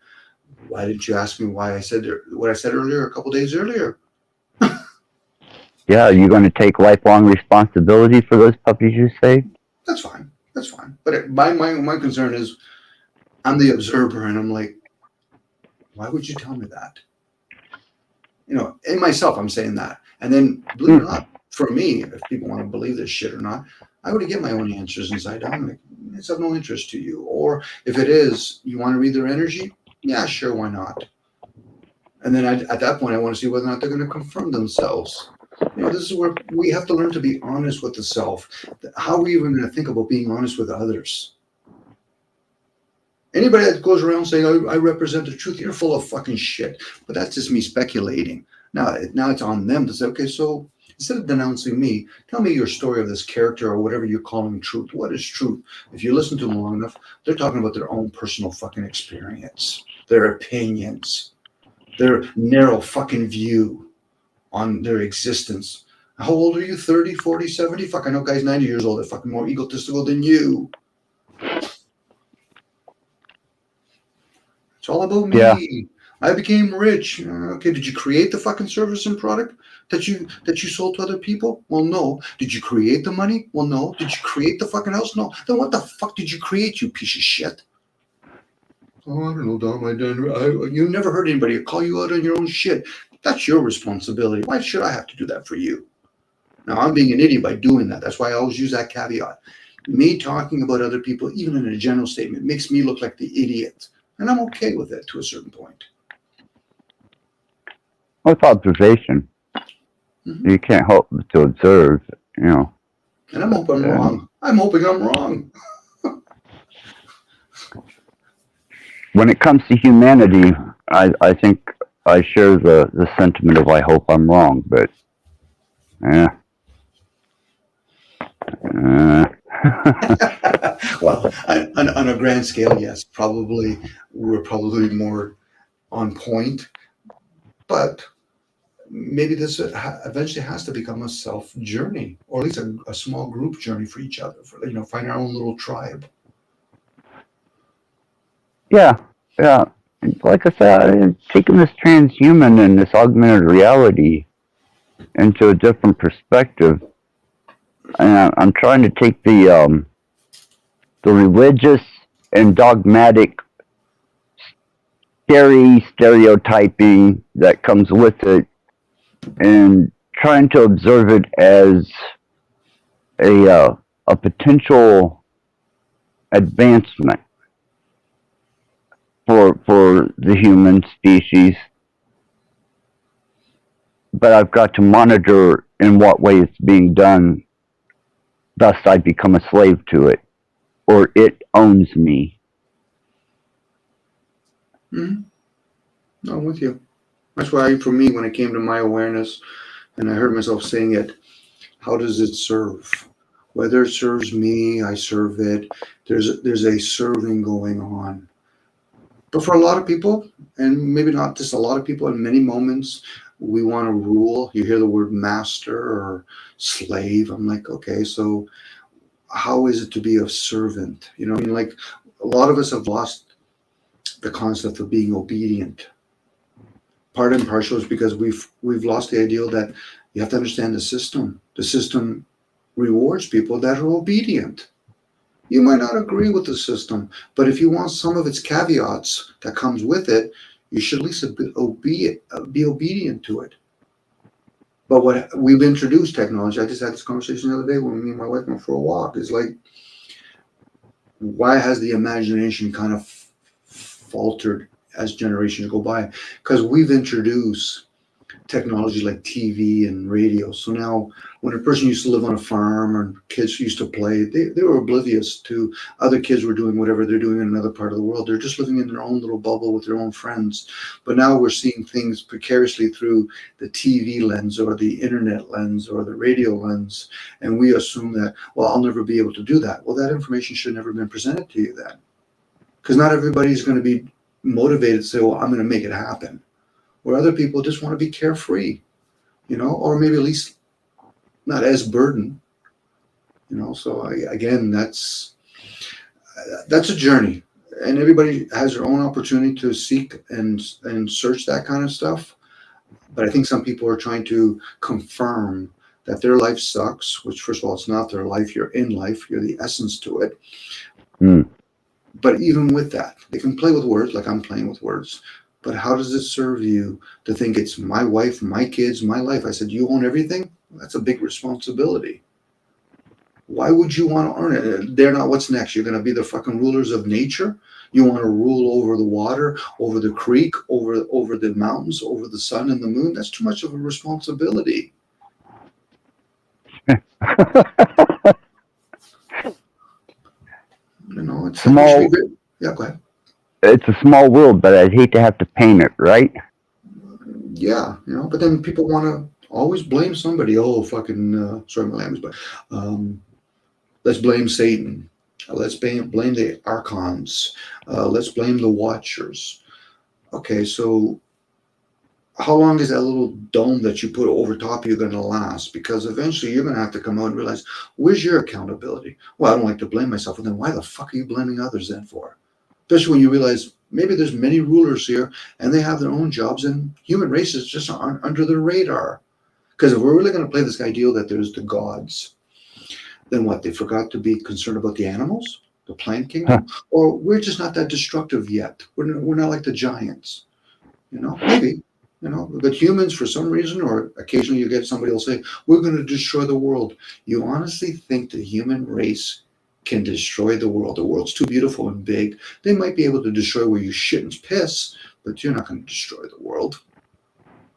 Why didn't you ask me why I said what I said earlier, a couple days earlier? Yeah, are you going to take lifelong responsibility for those puppies you saved? That's fine. But my concern is I'm the observer and I'm like, why would you tell me that? In myself, I'm saying that. And then, believe it or not, for me, if people want to believe this shit or not, I would get my own answers inside Dominic. It's of no interest to you. Or if it is, you want to read their energy? Yeah, sure, why not? And then at that point, I want to see whether or not they're going to confirm themselves. This is where we have to learn to be honest with the self. How are we even going to think about being honest with others? Anybody that goes around saying, I represent the truth, you're full of fucking shit. But that's just me speculating. Now it's on them to say, okay, so instead of denouncing me, tell me your story of this character or whatever you're calling truth. What is truth? If you listen to them long enough, they're talking about their own personal fucking experience, their opinions, their narrow fucking view on their existence. How old are you? 30, 40, 70? Fuck, I know guys 90 years old are fucking more egotistical than you. It's all about me. Yeah. I became rich. Okay, did you create the fucking service and product that you sold to other people? Well, no. Did you create the money? Well, no. Did you create the fucking house? No. Then what the fuck did you create, you piece of shit? Oh, I don't know, Dom. You never heard anybody call you out on your own shit. That's your responsibility. Why should I have to do that for you? Now, I'm being an idiot by doing that. That's why I always use that caveat. Me talking about other people, even in a general statement, makes me look like the idiot. And I'm okay with it to a certain point. With observation. Mm-hmm. You can't help but to observe, you know. And I'm hoping I'm wrong. I'm hoping I'm wrong. When it comes to humanity, I think I share the sentiment of I hope I'm wrong, but Well, on a grand scale, yes, we're probably more on point, but maybe this eventually has to become a self journey, or at least a small group journey for each other. For find our own little tribe. Yeah. Like I said, taking this transhuman and this augmented reality into a different perspective, and I'm trying to take the religious and dogmatic, scary stereotyping that comes with it, and trying to observe it as a potential advancement for the human species, but I've got to monitor in what way it's being done, thus I become a slave to it, or it owns me. Mm-hmm. I'm with you. That's why, for me, when it came to my awareness, and I heard myself saying it, how does it serve? Whether it serves me, I serve it. There's a serving going on. But for a lot of people, and maybe not just a lot of people, in many moments, we want to rule. You hear the word master or slave. I'm like, okay, so how is it to be a servant? You know what I mean? Like, a lot of us have lost the concept of being obedient. Part and partial is because we've lost the ideal that you have to understand the system. The system rewards people that are obedient. You might not agree with the system, but if you want some of its caveats that comes with it, you should at least be obedient to it. But what we've introduced technology, I just had this conversation the other day when me and my wife went for a walk, is like, why has the imagination kind of faltered as generations go by? Because we've introduced technology like TV and radio. So now when a person used to live on a farm and kids used to play, they were oblivious to other kids were doing whatever they're doing in another part of the world. They're just living in their own little bubble with their own friends. But now we're seeing things precariously through the TV lens or the internet lens or the radio lens. And we assume that, well, I'll never be able to do that. Well, that information should never have been presented to you then. Because not everybody's going to be motivated to say, well, I'm going to make it happen. Where other people just want to be carefree, or maybe at least not as burdened, So again, that's a journey, and everybody has their own opportunity to seek and search that kind of stuff. But I think some people are trying to confirm that their life sucks, which, first of all, it's not their life. You're in life. You're the essence to it. But even with that, they can play with words like I'm playing with words. But how does it serve you to think it's my wife, my kids, my life? I said, you own everything? That's a big responsibility. Why would you want to earn it? They're not what's next. You're going to be the fucking rulers of nature. You want to rule over the water, over the creek, over the mountains, over the sun and the moon. That's too much of a responsibility. It's small. Yeah, go ahead. It's a small world, but I'd hate to have to paint it, right? Yeah, but then people want to always blame somebody. Oh, fucking, sorry, my language, but let's blame Satan. Let's blame the archons. Let's blame the watchers. Okay, so how long is that little dome that you put over top of you going to last? Because eventually you're going to have to come out and realize, where's your accountability? Well, I don't like to blame myself. Well, then why the fuck are you blaming others then for? Especially when you realize maybe there's many rulers here and they have their own jobs and human races just aren't under their radar. Because if we're really going to play this ideal that there's the gods, then what? They forgot to be concerned about the animals? the plant kingdom, or we're just not that destructive yet. We're not like the giants, maybe, but humans for some reason, or occasionally you get somebody will say, we're going to destroy the world. You honestly think the human race can destroy the world? The world's too beautiful and big. They might be able to destroy where you shit and piss, but you're not going to destroy the world.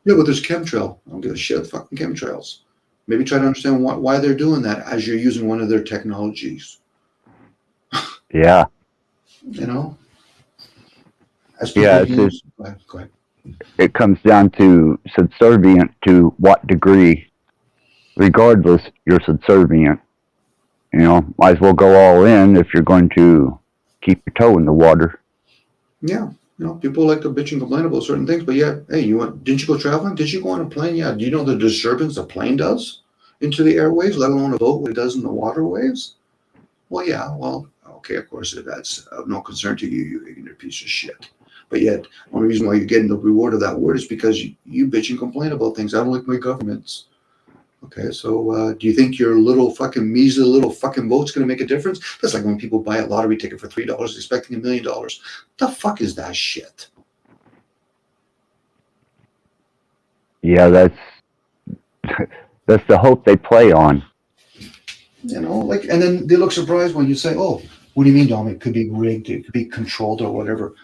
Yeah, but there's chemtrail. I don't give a shit. Fucking chemtrails. Maybe try to understand why they're doing that as you're using one of their technologies. Yeah. As Yeah, go ahead. It comes down to subservient to what degree. Regardless, you're subservient. Might as well go all in if you're going to keep your toe in the water. Yeah. People like to bitch and complain about certain things, but yeah, hey, didn't you go traveling? Did you go on a plane? Yeah. Do you know the disturbance a plane does into the airwaves, let alone a boat, what it does in the waterways? Well, yeah, okay, of course, that's of no concern to you, you ignorant piece of shit. But yet, the only reason why you're getting the reward of that word is because you bitch and complain about things. I don't like my governments. Okay, so do you think your little fucking measly little fucking vote's going to make a difference? That's like when people buy a lottery ticket for $3 expecting $1 million. What the fuck is that shit? Yeah, that's the hope they play on. And then they look surprised when you say, oh, what do you mean, Dom? It could be rigged, it could be controlled or whatever.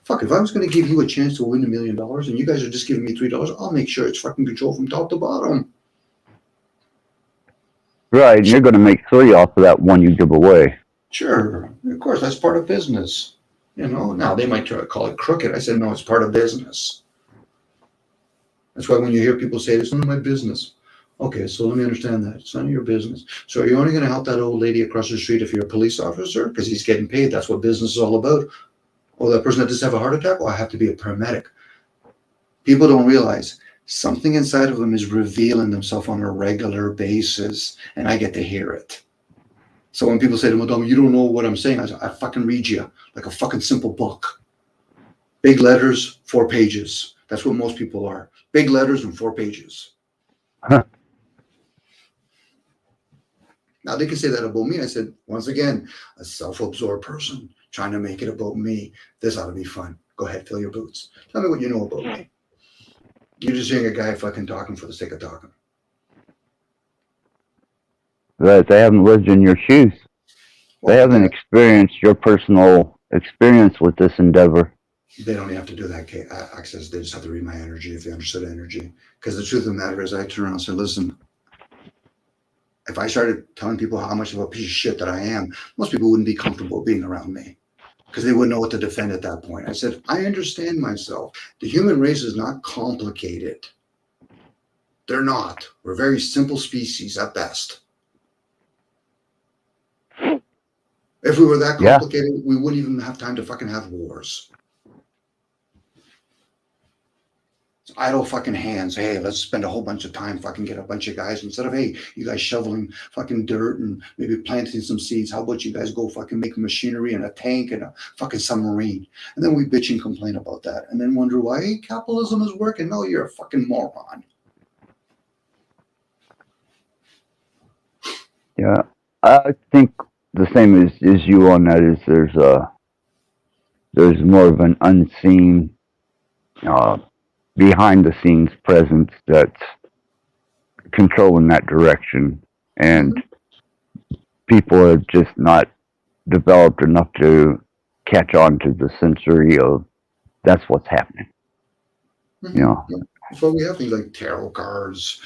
Fuck, if I was going to give you a chance to win $1 million and you guys are just giving me $3, I'll make sure it's fucking controlled from top to bottom. Right, and you're going to make 3 off of that one you give away. Sure, of course, that's part of business. Now they might try to call it crooked. I said, no, it's part of business. That's why when you hear people say, it's none of my business. Okay, so let me understand that. It's none of your business. So are you only going to help that old lady across the street if you're a police officer? Because he's getting paid. That's what business is all about. Oh, that person that just have a heart attack? Oh, I have to be a paramedic. People don't realize something inside of them is revealing themselves on a regular basis, and I get to hear it. So when people say to me, Dom, you don't know what I'm saying, I say, I fucking read you like a fucking simple book. Big letters, 4 pages. That's what most people are. Big letters and 4 pages. Huh. Now they can say that about me. I said, once again, a self-absorbed person trying to make it about me. This ought to be fun. Go ahead, fill your boots. Tell me what you know about me. You're just hearing a guy fucking talking for the sake of talking. Right, they haven't lived in your shoes. They haven't experienced your personal experience with this endeavor. They don't have to do that access. They just have to read my energy if they understood energy. Because the truth of the matter is I turn around and say, listen, if I started telling people how much of a piece of shit that I am, most people wouldn't be comfortable being around me because they wouldn't know what to defend at that point. I said, I understand myself. The human race is not complicated. They're not. We're a very simple species at best. If we were that complicated, we wouldn't even have time to fucking have wars. It's idle fucking hands. Hey, let's spend a whole bunch of time fucking get a bunch of guys instead of, hey, you guys shoveling fucking dirt and maybe planting some seeds. How about you guys go fucking make machinery and a tank and a fucking submarine? And then we bitch and complain about that and then wonder why, hey, capitalism is working. No, you're a fucking moron. Yeah, I think the same as you on that is there's more of an unseen behind the scenes presence that's controlling that direction, and people are just not developed enough to catch on to the sensory of that's what's happening. That's why we have things like tarot cards,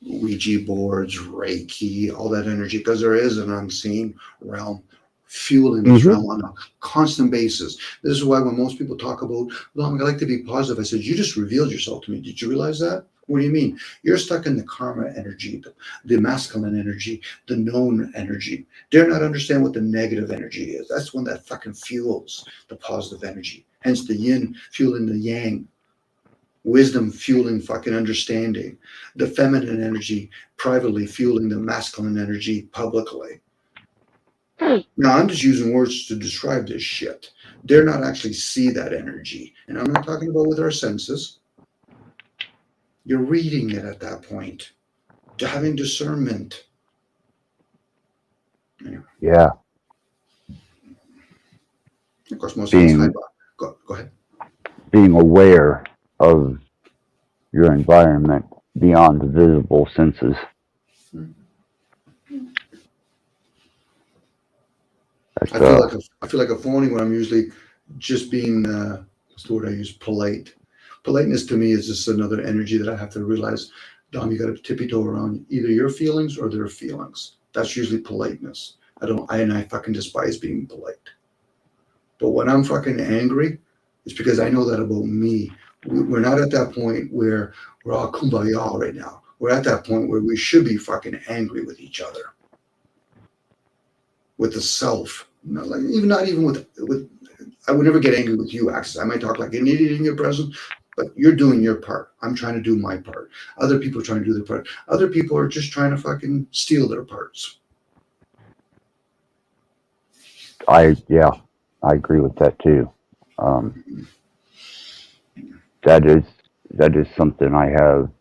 Ouija boards, Reiki, all that energy, because there is an unseen realm fueling this realm on a constant basis. This is why when most people talk about, well, I like to be positive, I said, you just revealed yourself to me. Did you realize that? What do you mean? You're stuck in the karma energy, the masculine energy, the known energy. Dare not understand what the negative energy is. That's one that fucking fuels the positive energy. Hence the yin fueling the yang. Wisdom fueling fucking understanding. The feminine energy privately fueling the masculine energy publicly. Now, I'm just using words to describe this shit. Dare not actually see that energy. And I'm not talking about with our senses. You're reading it at that point. Having discernment. Anyway. Yeah. Of course, most of it's being go ahead. being aware of your environment beyond the visible senses. I feel like a phony when I'm usually just being what's the word I use? Polite. Politeness to me is just another energy that I have to realize, Dom, you got to tippy toe around either your feelings or their feelings. That's usually politeness. I fucking despise being polite. But when I'm fucking angry, it's because I know that about me. We're not at that point where we're all kumbaya right now. We're at that point where we should be fucking angry with each other, with the self. Not even with. I would never get angry with you, Axis. I might talk like an idiot in your presence, but you're doing your part. I'm trying to do my part. Other people are trying to do their part. Other people are just trying to fucking steal their parts. I agree with that too. That is something I have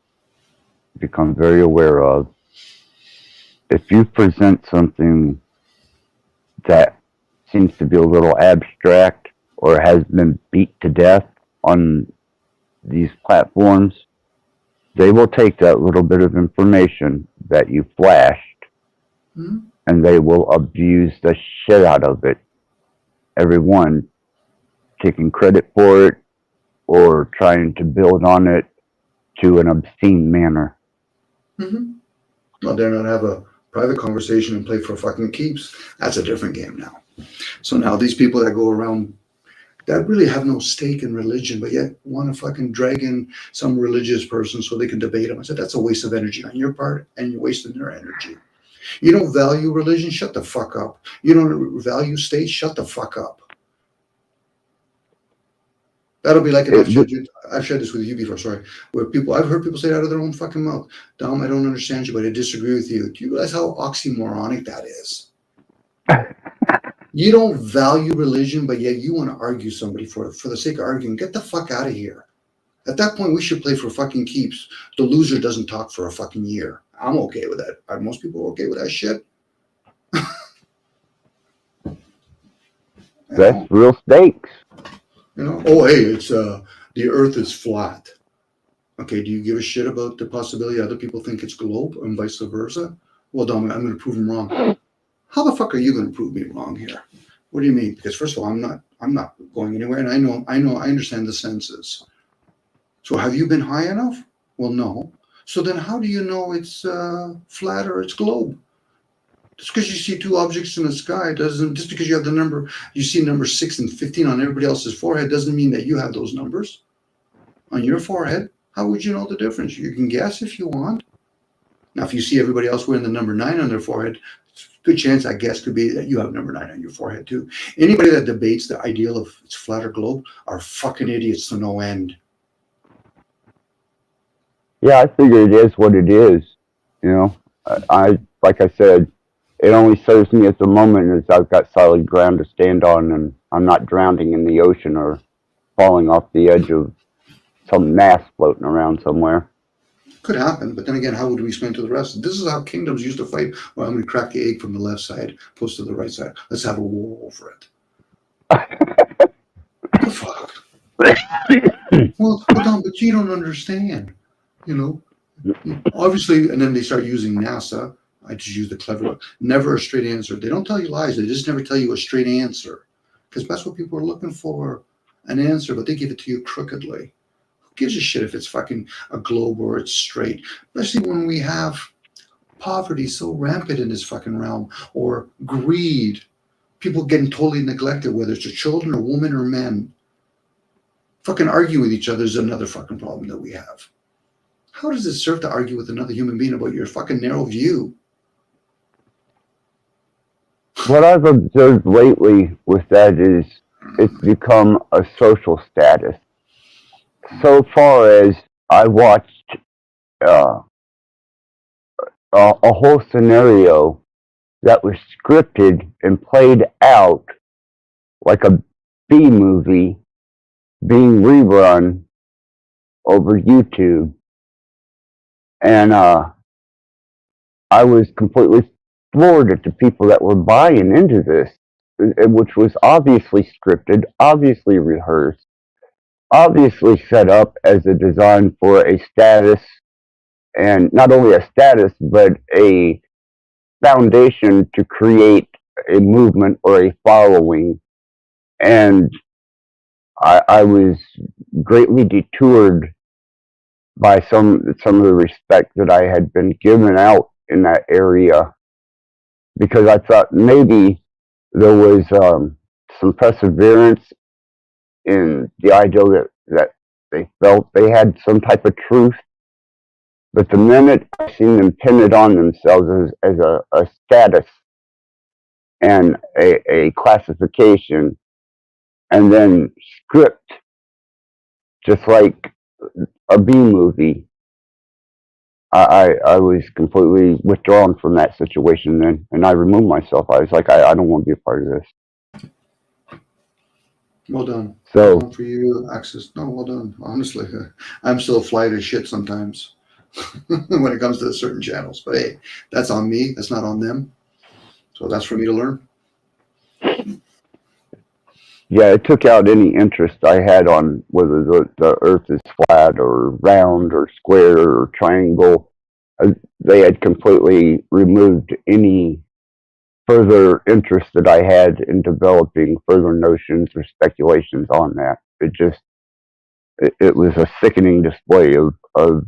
become very aware of. If you present something that seems to be a little abstract or has been beat to death on these platforms, they will take that little bit of information that you flashed and they will abuse the shit out of it. Everyone taking credit for it or trying to build on it to an obscene manner. Well, dare not have a private conversation and play for fucking keeps. That's a different game now. So now these people that go around that really have no stake in religion, but yet want to fucking drag in some religious person so they can debate them. I said, that's a waste of energy on your part, and you're wasting their energy. You don't value religion? Shut the fuck up. You don't value state? Shut the fuck up. That'll be like, and I've shared this with you before, sorry, where I've heard people say it out of their own fucking mouth, Dom, I don't understand you, but I disagree with you. Do you realize how oxymoronic that is? You don't value religion, but yet you want to argue somebody for the sake of arguing. Get the fuck out of here. At that point, we should play for fucking keeps. The loser doesn't talk for a fucking year. I'm okay with that. Are most people okay with that shit? That's real stakes. You know, oh, hey, it's the earth is flat. Okay, do you give a shit about the possibility other people think it's globe and vice versa? Well, Dom, I'm going to prove them wrong. How the fuck are you going to prove me wrong here? What do you mean? Because first of all, I'm not going anywhere, and I understand the senses. So have you been high enough? Well, no. So then how do you know it's flat or it's globe? Just because you see two objects in the sky doesn't, just because you have you see number 6 and 15 on everybody else's forehead doesn't mean that you have those numbers on your forehead. How would you know the difference? You can guess if you want. Now, if you see everybody else wearing the number 9 on their forehead, good chance, I guess, could be that you have number 9 on your forehead too. Anybody that debates the ideal of it's flat or globe are fucking idiots to no end. Yeah, I figure it is what it is. You know, like I said, it only serves me at the moment as I've got solid ground to stand on and I'm not drowning in the ocean or falling off the edge of some mass floating around somewhere. Could happen, but then again, how would we explain to the rest? This is how kingdoms used to fight. Well, I'm going to crack the egg from the left side, opposed to the right side. Let's have a war over it. What the fuck? Well, hold on, but you don't understand. You know, obviously, and then they start using NASA. I just use the clever one. Never a straight answer. They don't tell you lies. They just never tell you a straight answer. Because that's what people are looking for, an answer, but they give it to you crookedly. Who gives a shit if it's fucking a globe or it's straight? Especially when we have poverty so rampant in this fucking realm, or greed. People getting totally neglected, whether it's a children or women or men. Fucking arguing with each other is another fucking problem that we have. How does it serve to argue with another human being about your fucking narrow view? What I've observed lately with that is it's become a social status. So far as I watched a whole scenario that was scripted and played out like a B movie being rerun over YouTube. And I was completely floored at the people that were buying into this. which was obviously scripted, obviously rehearsed, obviously set up as a design for a status, and not only a status, but a foundation to create a movement or a following. And I was greatly detoured by some of the respect that I had been given out in that area, because I thought maybe there was some perseverance in the ideal that they felt they had some type of truth. But the minute I seen them pin it on themselves as a status and a classification, and then script, just like a B movie, I was completely withdrawn from that situation then, and I removed myself. I was like, I don't want to be a part of this. Well done. So, Well done for you, Access. No, well done. Honestly, I'm still fly as shit sometimes when it comes to certain channels. But hey, that's on me. That's not on them. So that's for me to learn. yeah, it took out any interest I had on whether the earth is flat or round or square or triangle. They had completely removed any further interest that I had in developing further notions or speculations on that. It was a sickening display of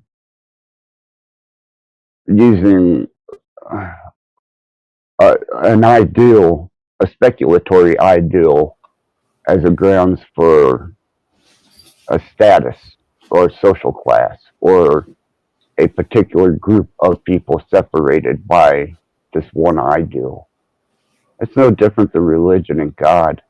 using an ideal, a speculatory ideal, as a grounds for a status or a social class or a particular group of people separated by this one ideal. It's no different than religion and God.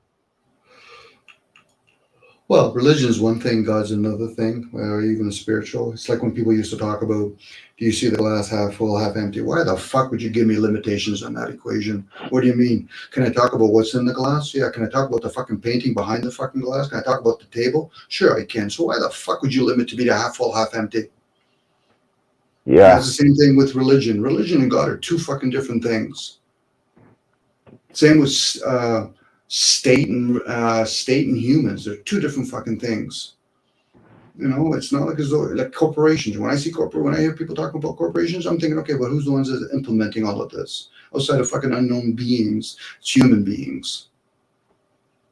Well, religion is one thing, God's another thing, or even the spiritual. It's like when people used to talk about, do you see the glass half full, half empty? Why the fuck would you give me limitations on that equation? What do you mean? Can I talk about what's in the glass? Yeah. Can I talk about the fucking painting behind the fucking glass? Can I talk about the table? Sure, I can. So why the fuck would you limit to be the half full, half empty? Yeah. That's the same thing with religion. Religion and God are two fucking different things. Same with state and humans. They're two different fucking things. You know, it's not like as though like corporations. When I hear people talking about corporations, I'm thinking, okay, well, who's the ones that are implementing all of this? Outside of fucking unknown beings, it's human beings.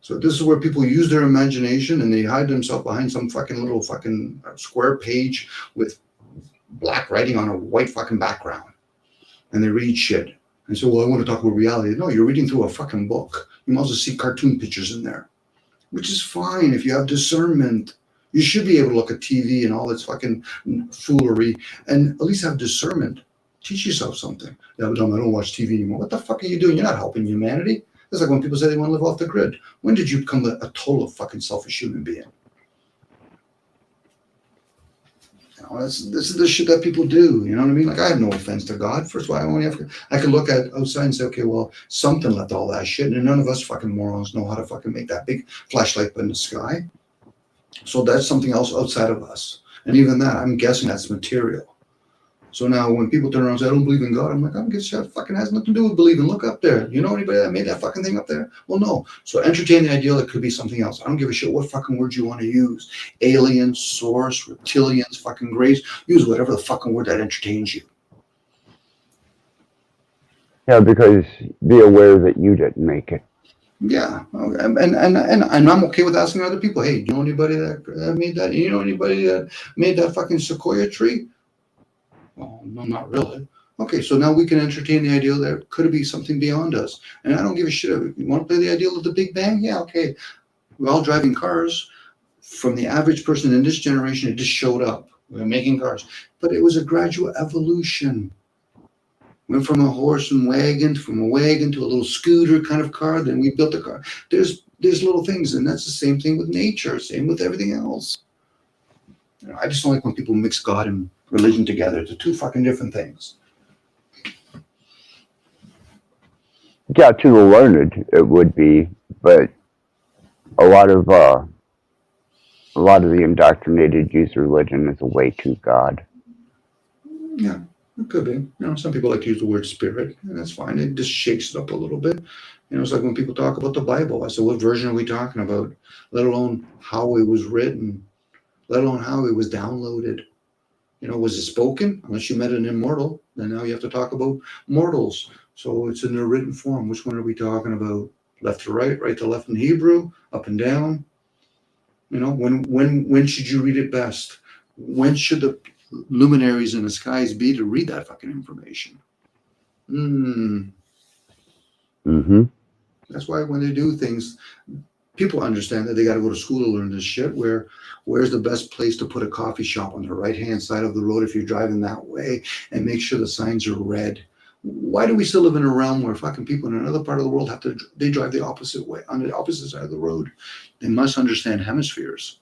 So this is where people use their imagination and they hide themselves behind some fucking little fucking square page with black writing on a white fucking background, and they read shit. And so, well, I want to talk about reality. No, you're reading through a fucking book. You might as well see cartoon pictures in there, which is fine if you have discernment. You should be able to look at TV and all this fucking foolery and at least have discernment. Teach yourself something. Yeah, but I don't watch TV anymore. What the fuck are you doing? You're not helping humanity. It's like when people say they want to live off the grid. When did you become a total fucking selfish human being? You know, this is the shit that people do. You know what I mean? Like, I have no offense to God. First of all, I can look at outside and say, okay, well, something left all that shit, and none of us fucking morons know how to fucking make that big flashlight in the sky. So that's something else outside of us. And even that, I'm guessing that's material. So now when people turn around and say, I don't believe in God, I'm like, I don't give a shit. It fucking has nothing to do with believing. Look up there. You know anybody that made that fucking thing up there? Well, no. So entertain the idea that it could be something else. I don't give a shit what fucking words you want to use. Aliens, source, reptilians, fucking grace. Use whatever the fucking word that entertains you. Yeah, because be aware that you didn't make it. Yeah, and I'm okay with asking other people, hey, do you know anybody that made that? You know anybody that made that fucking sequoia tree? Well, no, not really. Okay, so now we can entertain the idea that could it be something beyond us. And I don't give a shit. You want to play the idea of the Big Bang? Yeah, okay. We're all driving cars. From the average person in this generation, it just showed up. We're making cars. But it was a gradual evolution. Went from a horse and wagon, from a wagon to a little scooter kind of car. Then we built a car. There's little things, and that's the same thing with nature. Same with everything else. You know, I just don't like when people mix God and religion together. They're two fucking different things. Yeah, to the learned it would be, but a lot of the indoctrinated use religion as a way to God. Yeah. It could be. Some people like to use the word spirit, and that's fine. It just shakes it up a little bit. It's like when people talk about the Bible. I said, what version are we talking about? Let alone how it was written, let alone how it was downloaded. Was it spoken? Unless you met an immortal, then now you have to talk about mortals. So it's in the written form. Which one are we talking about? Left to right, right to left in Hebrew, up and down. When should you read it best? When should the luminaries in the skies be to read that fucking information? Mm-hmm. That's why when they do things, people understand that they got to go to school to learn this shit. Where's the best place to put a coffee shop on the right-hand side of the road if you're driving that way, and make sure the signs are red? Why do we still live in a realm where fucking people in another part of the world they drive the opposite way, on the opposite side of the road? They must understand hemispheres.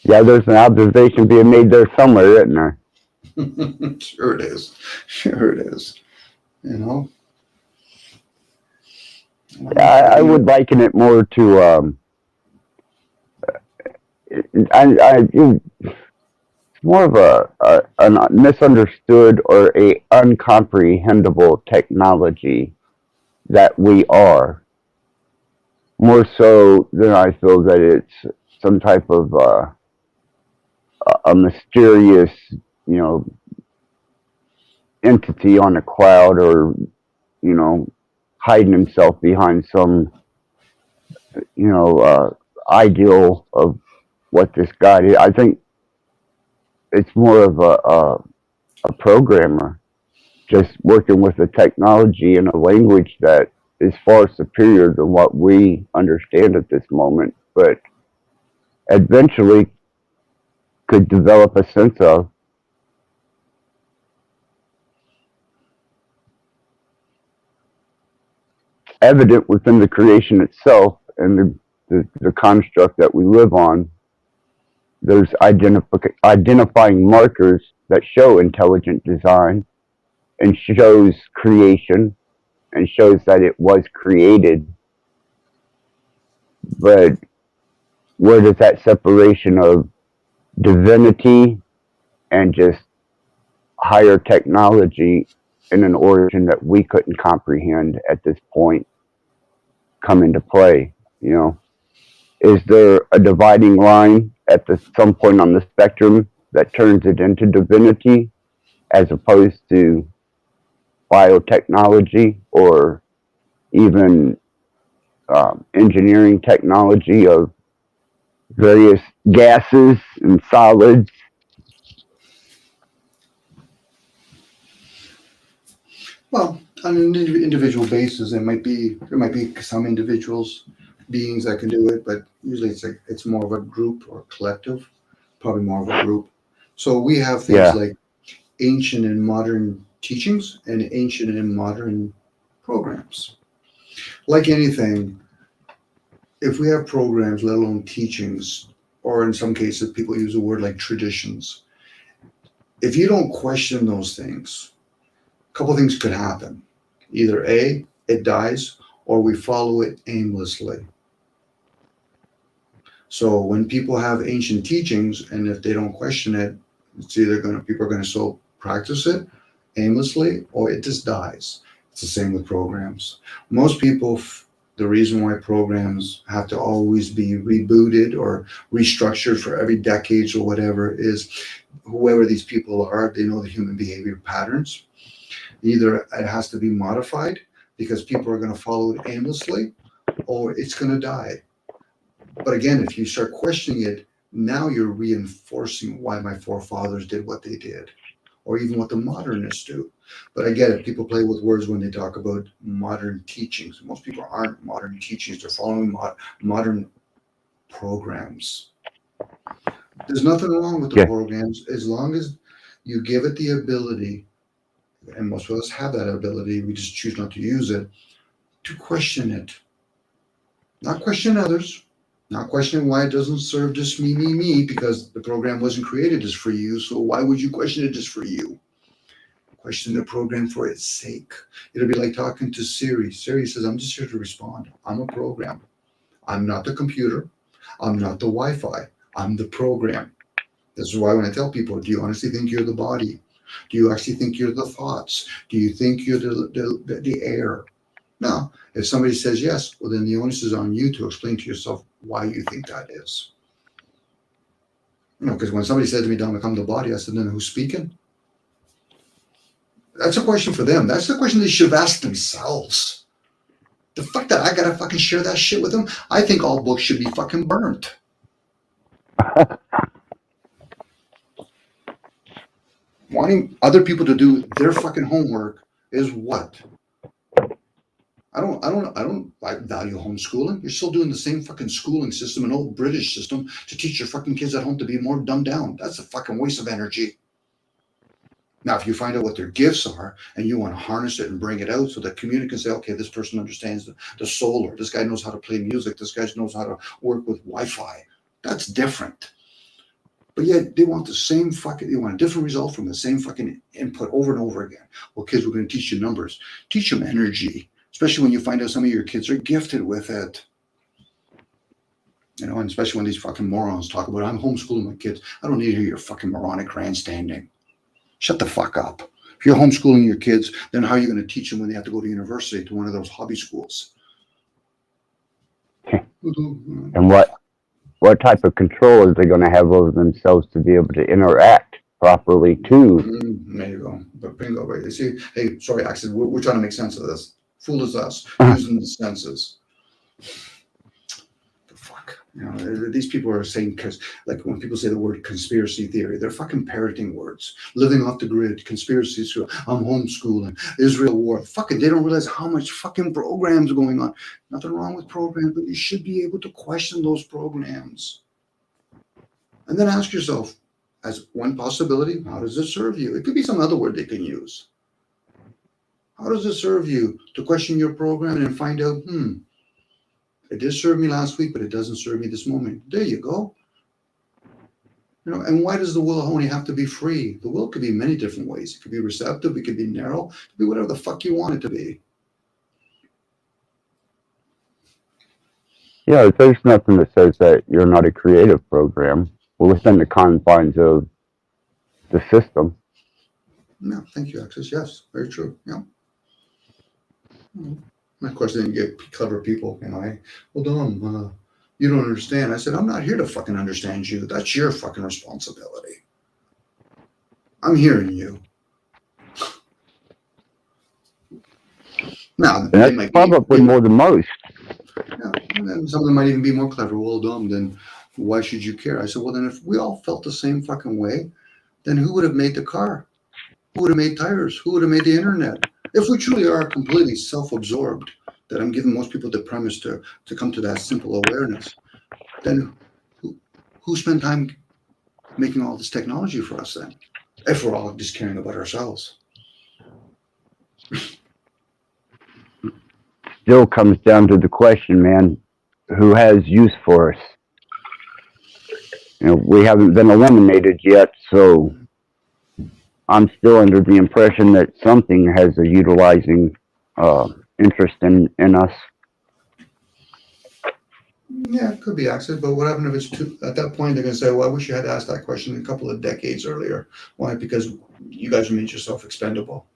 Yeah, there's an observation being made there somewhere, isn't there? Sure it is. Sure it is. Yeah, I would liken it more to it's more of a misunderstood or a uncomprehendable technology that we are, more so than I feel that it's some type of a mysterious, entity on a cloud, or hiding himself behind some ideal of what this God is. I think it's more of a programmer just working with a technology and a language that is far superior than what we understand at this moment, but eventually could develop a sense of. Evident within the creation itself and the construct that we live on. There's identifying markers that show intelligent design and shows creation and shows that it was created. But where does that separation of divinity and just higher technology in an origin that we couldn't comprehend at this point come into play? Is there a dividing line at some point on the spectrum that turns it into divinity as opposed to biotechnology or even engineering technology of various gases and solids? Well, on an individual basis, there might be some individuals, beings that can do it, but usually it's more of a group or collective, probably more of a group. So we have things like ancient and modern teachings and ancient and modern programs. Like anything, if we have programs, let alone teachings, or in some cases, people use a word like traditions, if you don't question those things, a couple of things could happen. Either A, it dies, or we follow it aimlessly. So when people have ancient teachings, and if they don't question it, it's either people are going to still practice it aimlessly, or it just dies. It's the same with programs. Most people, the reason why programs have to always be rebooted or restructured for every decades or whatever is whoever these people are, they know the human behavior patterns. Either it has to be modified because people are going to follow it aimlessly, or it's going to die. But again, if you start questioning it, now you're reinforcing why my forefathers did what they did, or even what the modernists do. But I get it. People play with words when they talk about modern teachings. Most people aren't modern teachings. They're following modern programs. There's nothing wrong with the programs as long as you give it the ability, and most of us have that ability, we just choose not to use it, to question it. Not question others. Not questioning why it doesn't serve just me, because the program wasn't created just for you. So why would you question it just for you? Question the program for its sake. It'll be like talking to Siri. Siri says, I'm just here to respond. I'm a program. I'm not the computer. I'm not the Wi-Fi. I'm the program. This is why when I tell people, do you honestly think you're the body? Do you actually think you're the thoughts? Do you think you're the air? No. If somebody says yes, well, then the onus is on you to explain to yourself why you think that is. Because when somebody said to me, Dominic, I'm the body, I said, then who's speaking? That's a question for them. That's the question they should have asked themselves. The fuck that I gotta fucking share that shit with them? I think all books should be fucking burnt. Wanting other people to do their fucking homework is what? I don't like value homeschooling. You're still doing the same fucking schooling system, an old British system, to teach your fucking kids at home to be more dumbed down. That's a fucking waste of energy. Now, if you find out what their gifts are and you want to harness it and bring it out so that community can say, okay, this person understands the solar, this guy knows how to play music, this guy knows how to work with Wi-Fi. That's different. But yet they want the same fucking, they want a different result from the same fucking input over and over again. Well, kids, we're going to teach you numbers. Teach them energy, especially when you find out some of your kids are gifted with it. And especially when these fucking morons talk about, I'm homeschooling my kids. I don't need to hear your fucking moronic grandstanding. Shut the fuck up. If you're homeschooling your kids, then how are you going to teach them when they have to go to university, to one of those hobby schools? And what type of control are they going to have over themselves to be able to interact properly too? There you go. But bingo, right? You see, hey, sorry, Axel, we're trying to make sense of this. Fool is us, using the senses. The fuck? These people are saying, because like when people say the word conspiracy theory, they're fucking parroting words. Living off the grid, conspiracy theory, I'm homeschooling, Israel war. Fucking, they don't realize how much fucking programs are going on. Nothing wrong with programs, but you should be able to question those programs. And then ask yourself, as one possibility, how does it serve you? It could be some other word they can use. How does it serve you to question your program and find out, it did serve me last week, but it doesn't serve me this moment. There you go. And why does the will only have to be free? The will could be many different ways. It could be receptive. It could be narrow. It could be whatever the fuck you want it to be. Yeah, there's nothing that says that you're not a creative program within the confines of the system. No, thank you, Access. Yes, very true. Yeah. And of course, then you get clever people. Well, Dom, you don't understand. I said, I'm not here to fucking understand you. That's your fucking responsibility. I'm hearing you. Now, and that's probably more than most. Yeah, and then some of them might even be more clever. Well, Dom, then why should you care? I said, well, then if we all felt the same fucking way, then who would have made the car? Who would have made tires? Who would have made the internet? If we truly are completely self-absorbed, that I'm giving most people the premise to come to that simple awareness, then who spent time making all this technology for us then? If we're all just caring about ourselves. Still comes down to the question, man, who has use for us? We haven't been eliminated yet, so I'm still under the impression that something has a utilizing interest in us. Yeah, it could be accident, but what happened if it's at that point they're going to say, well, I wish you had asked that question a couple of decades earlier. Why? Because you guys made yourself expendable.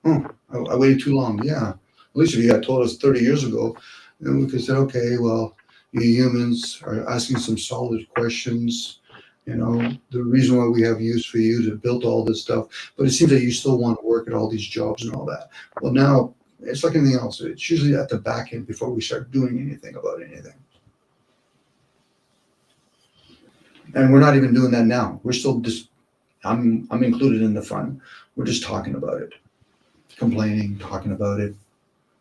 I waited too long. Yeah. At least if you had told us 30 years ago, then we could say, okay, well, you humans are asking some solid questions. The reason why we have use for you to build all this stuff, but it seems that you still want to work at all these jobs and all that. Well, now it's like anything else. It's usually at the back end before we start doing anything about anything. And we're not even doing that now. We're still just, I'm included in the fun. We're just talking about it, complaining, talking about it,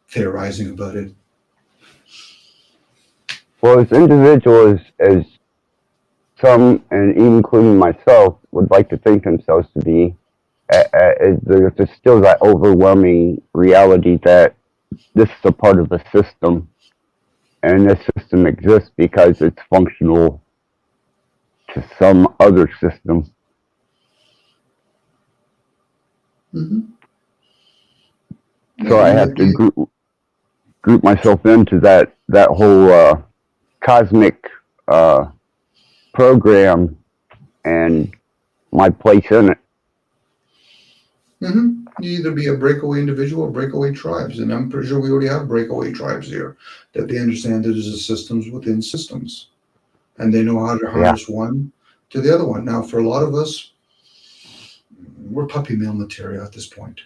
theorizing about it. Well, as individuals, as some, and even including myself, would like to think themselves to be, there's still that overwhelming reality that this is a part of a system, and this system exists because it's functional to some other system. Mm-hmm. So I have to group myself into that whole cosmic program and my place in it. You either be a breakaway individual or breakaway tribes, and I'm pretty sure we already have breakaway tribes here, that they understand that there's a systems within systems, and they know how to harness one to the other one. Now, for a lot of us, we're puppy mill material at this point.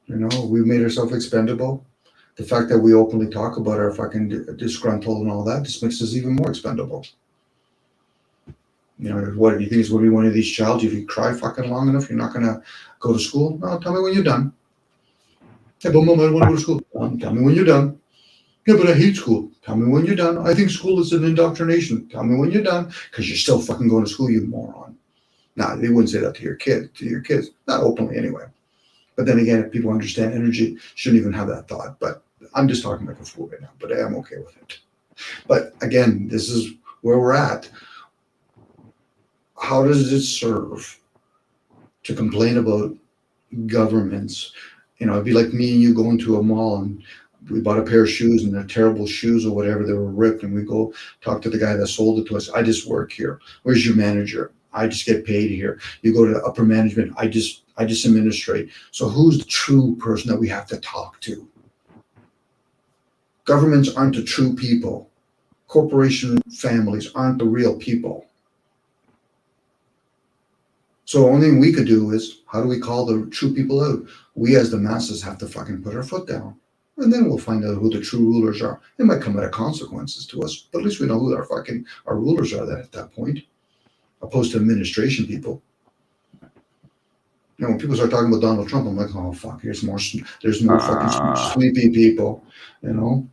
You know, we've made ourselves expendable. The fact that we openly talk about our fucking disgruntled and all that just makes us even more expendable. You know, what do you think is going to be one of these childs? If you cry fucking long enough, you're not going to go to school? No, tell me when you're done. Yeah, but Mom, I don't want to go to school. Tell me when you're done. Yeah, but I hate school. Tell me when you're done. I think school is an indoctrination. Tell me when you're done, because you're still fucking going to school, you moron. Now, they wouldn't say that to your kids, not openly anyway. But then again, if people understand energy, shouldn't even have that thought. But I'm just talking like a fool right now, but I am okay with it. But again, this is where we're at. How does it serve to complain about governments? You know, it'd be like me and you going to a mall and we bought a pair of shoes and they're terrible shoes or whatever, they were ripped, and we go talk to the guy that sold it to us. I just work here. Where's your manager? I just get paid here. You go to upper management. I just administrate. So who's the true person that we have to talk to? Governments aren't the true people. Corporation families aren't the real people. So the only thing we could do is, how do we call the true people out? We as the masses have to fucking put our foot down. And then we'll find out who the true rulers are. It might come at consequences to us, but at least we know who our rulers are at that point, opposed to administration people. You know, when people start talking about Donald Trump, I'm like, oh fuck, there's more fucking sleepy people, you know?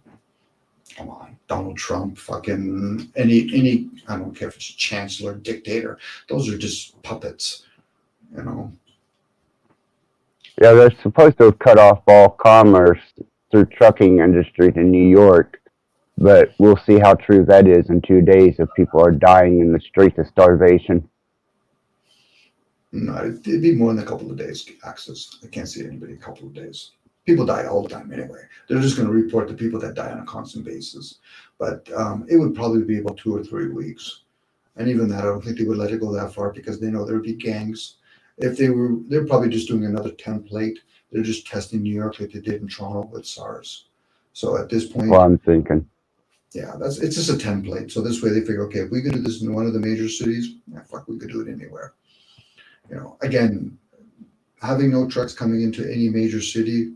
Come on, Donald Trump, fucking any I don't care if it's a chancellor, dictator, those are just puppets, you know. Yeah, they're supposed to have cut off all commerce through trucking industry to New York, but we'll see how true that is in 2 days if people are dying in the streets of starvation. No, it'd be more than a couple of days access. I can't see anybody a couple of days. People die all the time anyway. They're just going to report the people that die on a constant basis. But it would probably be about 2 or 3 weeks. And even that, I don't think they would let it go that far because they know there would be gangs. If they're probably just doing another template. They're just testing New York like they did in Toronto with SARS. So at this point, well, I'm thinking, yeah, it's just a template. So this way they figure, okay, if we could do this in one of the major cities, we could do it anywhere. You know, again, having no trucks coming into any major city,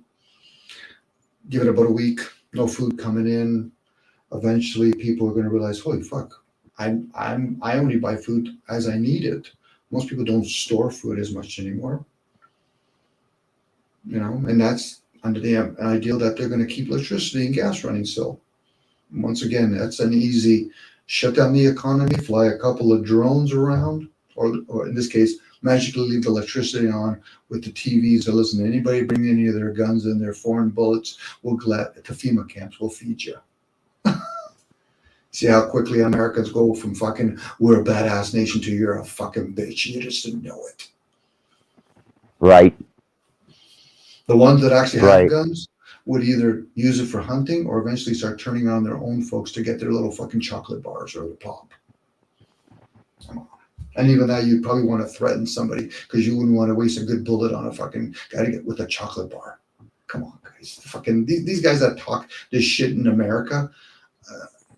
give it about a week, no food coming in. Eventually, people are going to realize, holy fuck, I only buy food as I need it. Most people don't store food as much anymore. You know, and that's under the ideal that they're going to keep electricity and gas running still. Once again, that's an easy shut down the economy, fly a couple of drones around, or in this case, magically leave the electricity on with the TVs. So listen, anybody bring any of their guns and their foreign bullets, we'll to FEMA camps, we'll feed you. See how quickly Americans go from fucking, we're a badass nation to you're a fucking bitch. You just didn't know it. Right. The ones that actually have guns would either use it for hunting or eventually start turning on their own folks to get their little fucking chocolate bars or the pop. Come on. And even that, you'd probably want to threaten somebody because you wouldn't want to waste a good bullet on a fucking guy to get with a chocolate bar. Come on, guys. Fucking these guys that talk this shit in America,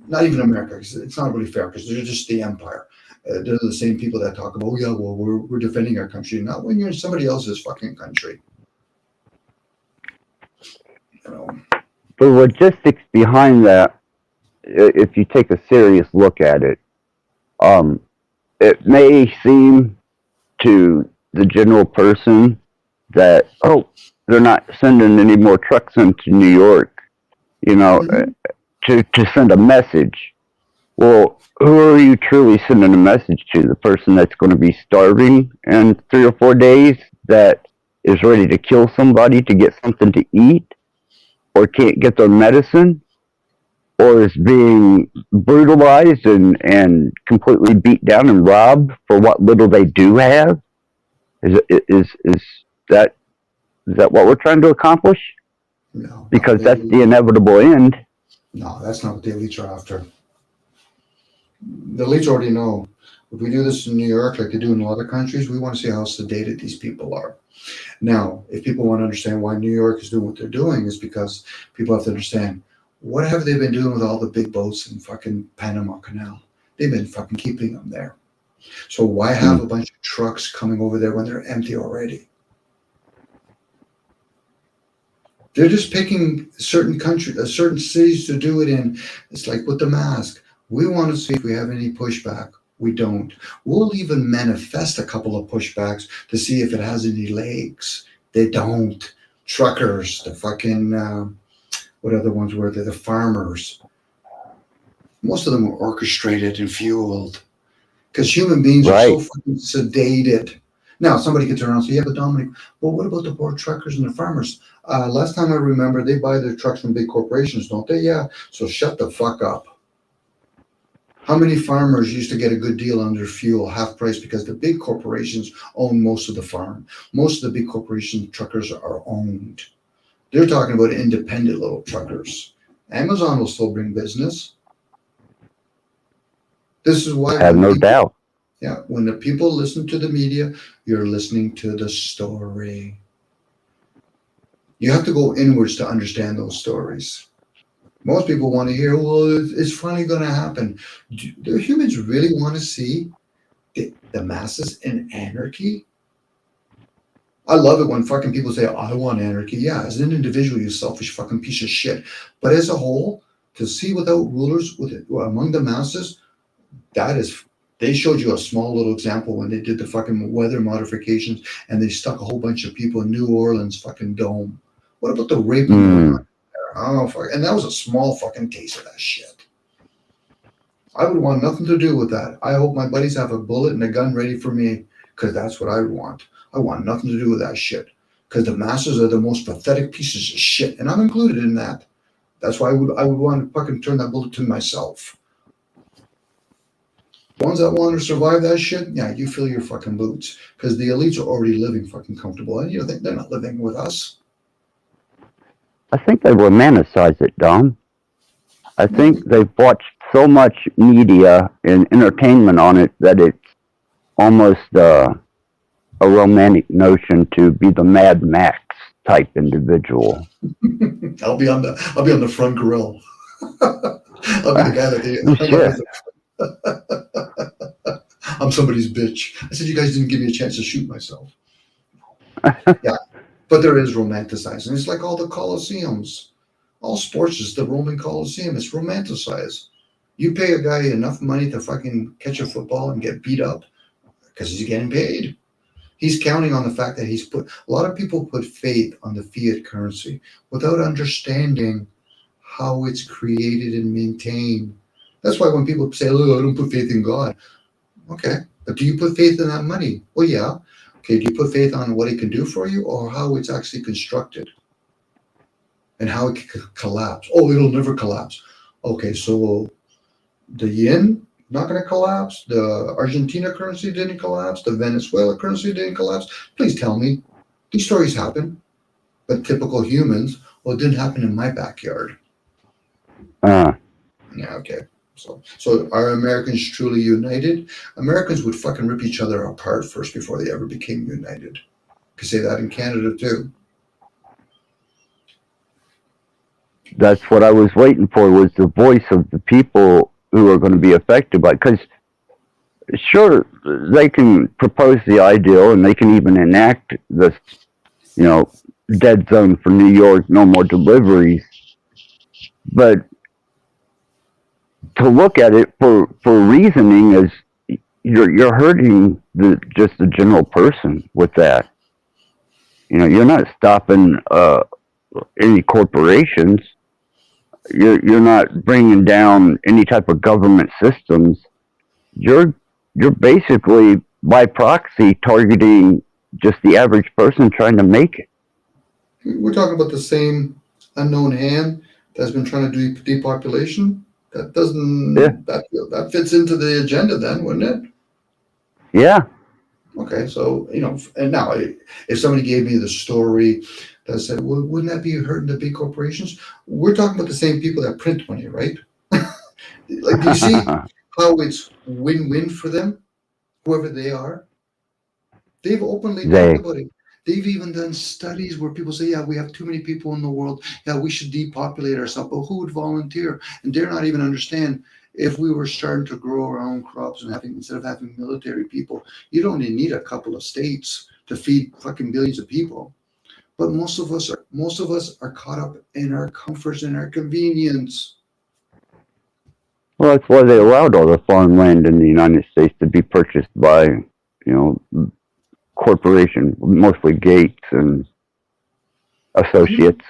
not even America, it's not really fair because they're just the empire. They're the same people that talk about, oh yeah, well, we're defending our country. Not when you're in somebody else's fucking country. You know. The logistics behind that, if you take a serious look at it, it may seem to the general person that, oh, they're not sending any more trucks into New York, you know, to send a message. Well, who are you truly sending a message to? The person that's going to be starving in 3 or 4 days, that is ready to kill somebody to get something to eat, or can't get their medicine, or is being brutalized and completely beat down and robbed for what little they do have? Is that what we're trying to accomplish? No. Because that's the inevitable end. No, that's not what the elites are after. The elites already know. If we do this in New York, like they do in a lot of countries, we want to see how sedated these people are. Now, if people want to understand why New York is doing what they're doing, is because people have to understand, what have they been doing with all the big boats in fucking Panama Canal? They've been fucking keeping them there. So why have a bunch of trucks coming over there when they're empty already? They're just picking certain countries, certain cities to do it in. It's like with the mask. We want to see if we have any pushback. We don't. We'll even manifest a couple of pushbacks to see if it has any legs. They don't. Truckers, the fucking, what other ones were there? The farmers. Most of them were orchestrated and fueled. Because human beings are so fucking sedated. Now, somebody could turn around and say, yeah, but Dominic, well, what about the poor truckers and the farmers? Last time I remember, they buy their trucks from big corporations, don't they? Yeah. So shut the fuck up. How many farmers used to get a good deal on their fuel, half price, because the big corporations own most of the farm? Most of the big corporation truckers are owned. They're talking about independent little truckers. Amazon will still bring business. This is why I have no doubt. Yeah, when the people listen to the media, you're listening to the story. You have to go inwards to understand those stories. Most people want to hear, well, it's finally going to happen. Do humans really want to see the masses in anarchy? I love it when fucking people say, I want anarchy. Yeah, as an individual, you selfish fucking piece of shit. But as a whole, to see without rulers among the masses, that is, they showed you a small little example when they did the fucking weather modifications and they stuck a whole bunch of people in New Orleans fucking dome. What about the rape going on there? Oh, fuck. And that was a small fucking taste of that shit. I would want nothing to do with that. I hope my buddies have a bullet and a gun ready for me, because that's what I would want. I want nothing to do with that shit, because the masses are the most pathetic pieces of shit, and I'm included in that. That's why I would want to fucking turn that bullet to myself. The ones that want to survive that shit, yeah, you fill your fucking boots, because the elites are already living fucking comfortable, and you think they're not living with us. I think they romanticize it, Dom. I think they've watched so much media and entertainment on it that it's almost a romantic notion to be the Mad Max type individual. I'll be on the front grill. I'll be the guy that I'm somebody's bitch. I said, you guys didn't give me a chance to shoot myself. Yeah. But there is romanticizing. It's like all the Colosseums. All sports is the Roman Colosseum. It's romanticized. You pay a guy enough money to fucking catch a football and get beat up because he's getting paid. He's counting on the fact that a lot of people put faith on the fiat currency without understanding how it's created and maintained. That's why when people say, oh, I don't put faith in God. Okay, but do you put faith in that money? Well, yeah. Okay, do you put faith on what it can do for you or how it's actually constructed and how it can collapse? Oh, it'll never collapse. Okay, so the yen, not going to collapse. The Argentina currency didn't collapse. The Venezuela currency didn't collapse. Please tell me. These stories happen, but typical humans, well, it didn't happen in my backyard. Yeah, okay. So are Americans truly united? Americans would fucking rip each other apart first before they ever became united. You could say that in Canada too. That's what I was waiting for, was the voice of the people who are going to be affected by it. Because sure, they can propose the ideal and they can even enact this, dead zone for New York, no more deliveries. But to look at it for reasoning is you're hurting just the general person with that. You're not stopping any corporations. You're not bringing down any type of government systems. You're basically by proxy targeting just the average person trying to make it. We're talking about the same unknown hand that's been trying to do depopulation. That doesn't, that fits into the agenda then, wouldn't it? Yeah. Okay, so, and now if somebody gave me the story that said, well, wouldn't that be hurting the big corporations? We're talking about the same people that print money, right? Like, do you see how it's win-win for them, whoever they are. They've openly talked about it. They've even done studies where people say, yeah, we have too many people in the world. Yeah, we should depopulate ourselves. But who would volunteer? And dare not even understand, if we were starting to grow our own crops and instead of having military people, you'd only need a couple of states to feed fucking billions of people. But most of us are caught up in our comforts and our convenience. Well, that's why they allowed all the farmland in the United States to be purchased by, corporation, mostly Gates and associates.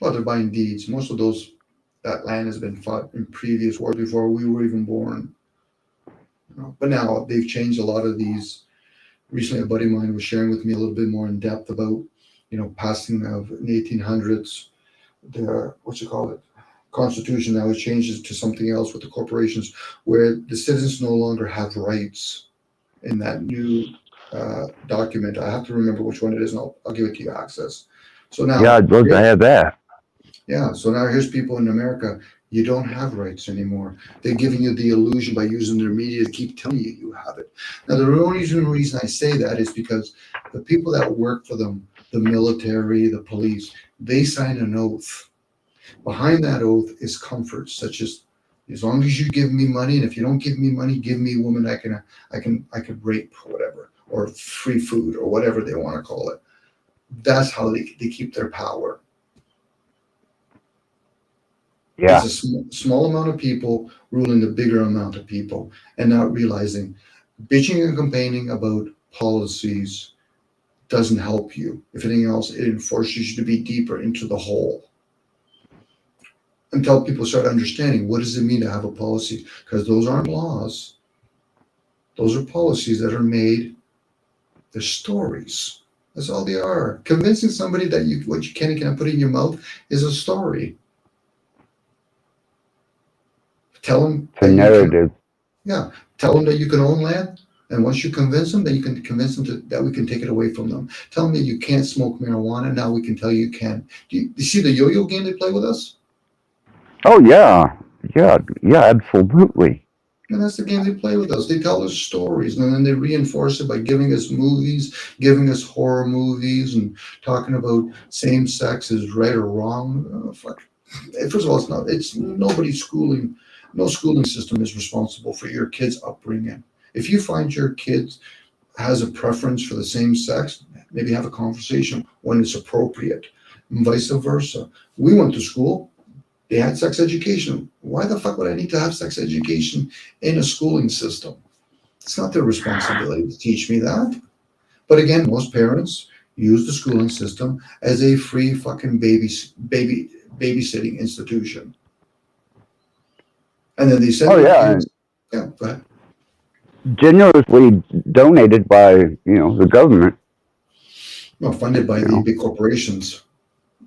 Well, they're buying deeds. Most of that land has been fought in previous wars before we were even born. But now they've changed a lot of these. Recently, a buddy of mine was sharing with me a little bit more in depth about, passing of in the 1800s, the Constitution now has changed to something else with the corporations, where the citizens no longer have rights in that new document. I have to remember which one it is, and I'll give it to you access. So now, yeah, I'd love to have that. Yeah, so now here's people in America. You don't have rights anymore. They're giving you the illusion by using their media to keep telling you you have it. Now, the only reason I say that is because the people that work for them, the military, the police, they sign an oath. Behind that oath is comforts, such as long as you give me money, and if you don't give me money, give me a woman I can rape or whatever, or free food or whatever they want to call it. That's how they keep their power. Yeah. It's a small amount of people ruling the bigger amount of people, and not realizing bitching and complaining about policies doesn't help you. If anything else, it forces you to be deeper into the hole. Until people start understanding, what does it mean to have a policy? Because those aren't laws. Those are policies that are made. They're stories. That's all they are. Convincing somebody that what you can and cannot put in your mouth is a story. Tell them. It's a narrative. Tell them that you can own land, and once you convince them, then you can convince them that we can take it away from them. Tell them that you can't smoke marijuana. Now we can tell you can. Do you see the yo-yo game they play with us? Oh yeah, absolutely. And that's the game they play with us. They tell us stories, and then they reinforce it by giving us movies, giving us horror movies, and talking about same sex is right or wrong. Oh, fuck. First of all, it's nobody's schooling. No schooling system is responsible for your kid's upbringing. If you find your kid has a preference for the same sex, maybe have a conversation when it's appropriate, and vice versa. We went to school. They had sex education. Why the fuck would I need to have sex education in a schooling system? It's not their responsibility to teach me that. But again, most parents use the schooling system as a free fucking babysitting institution. And then they send kids. Yeah, go ahead. Generously donated by, the government. No, funded by the big corporations.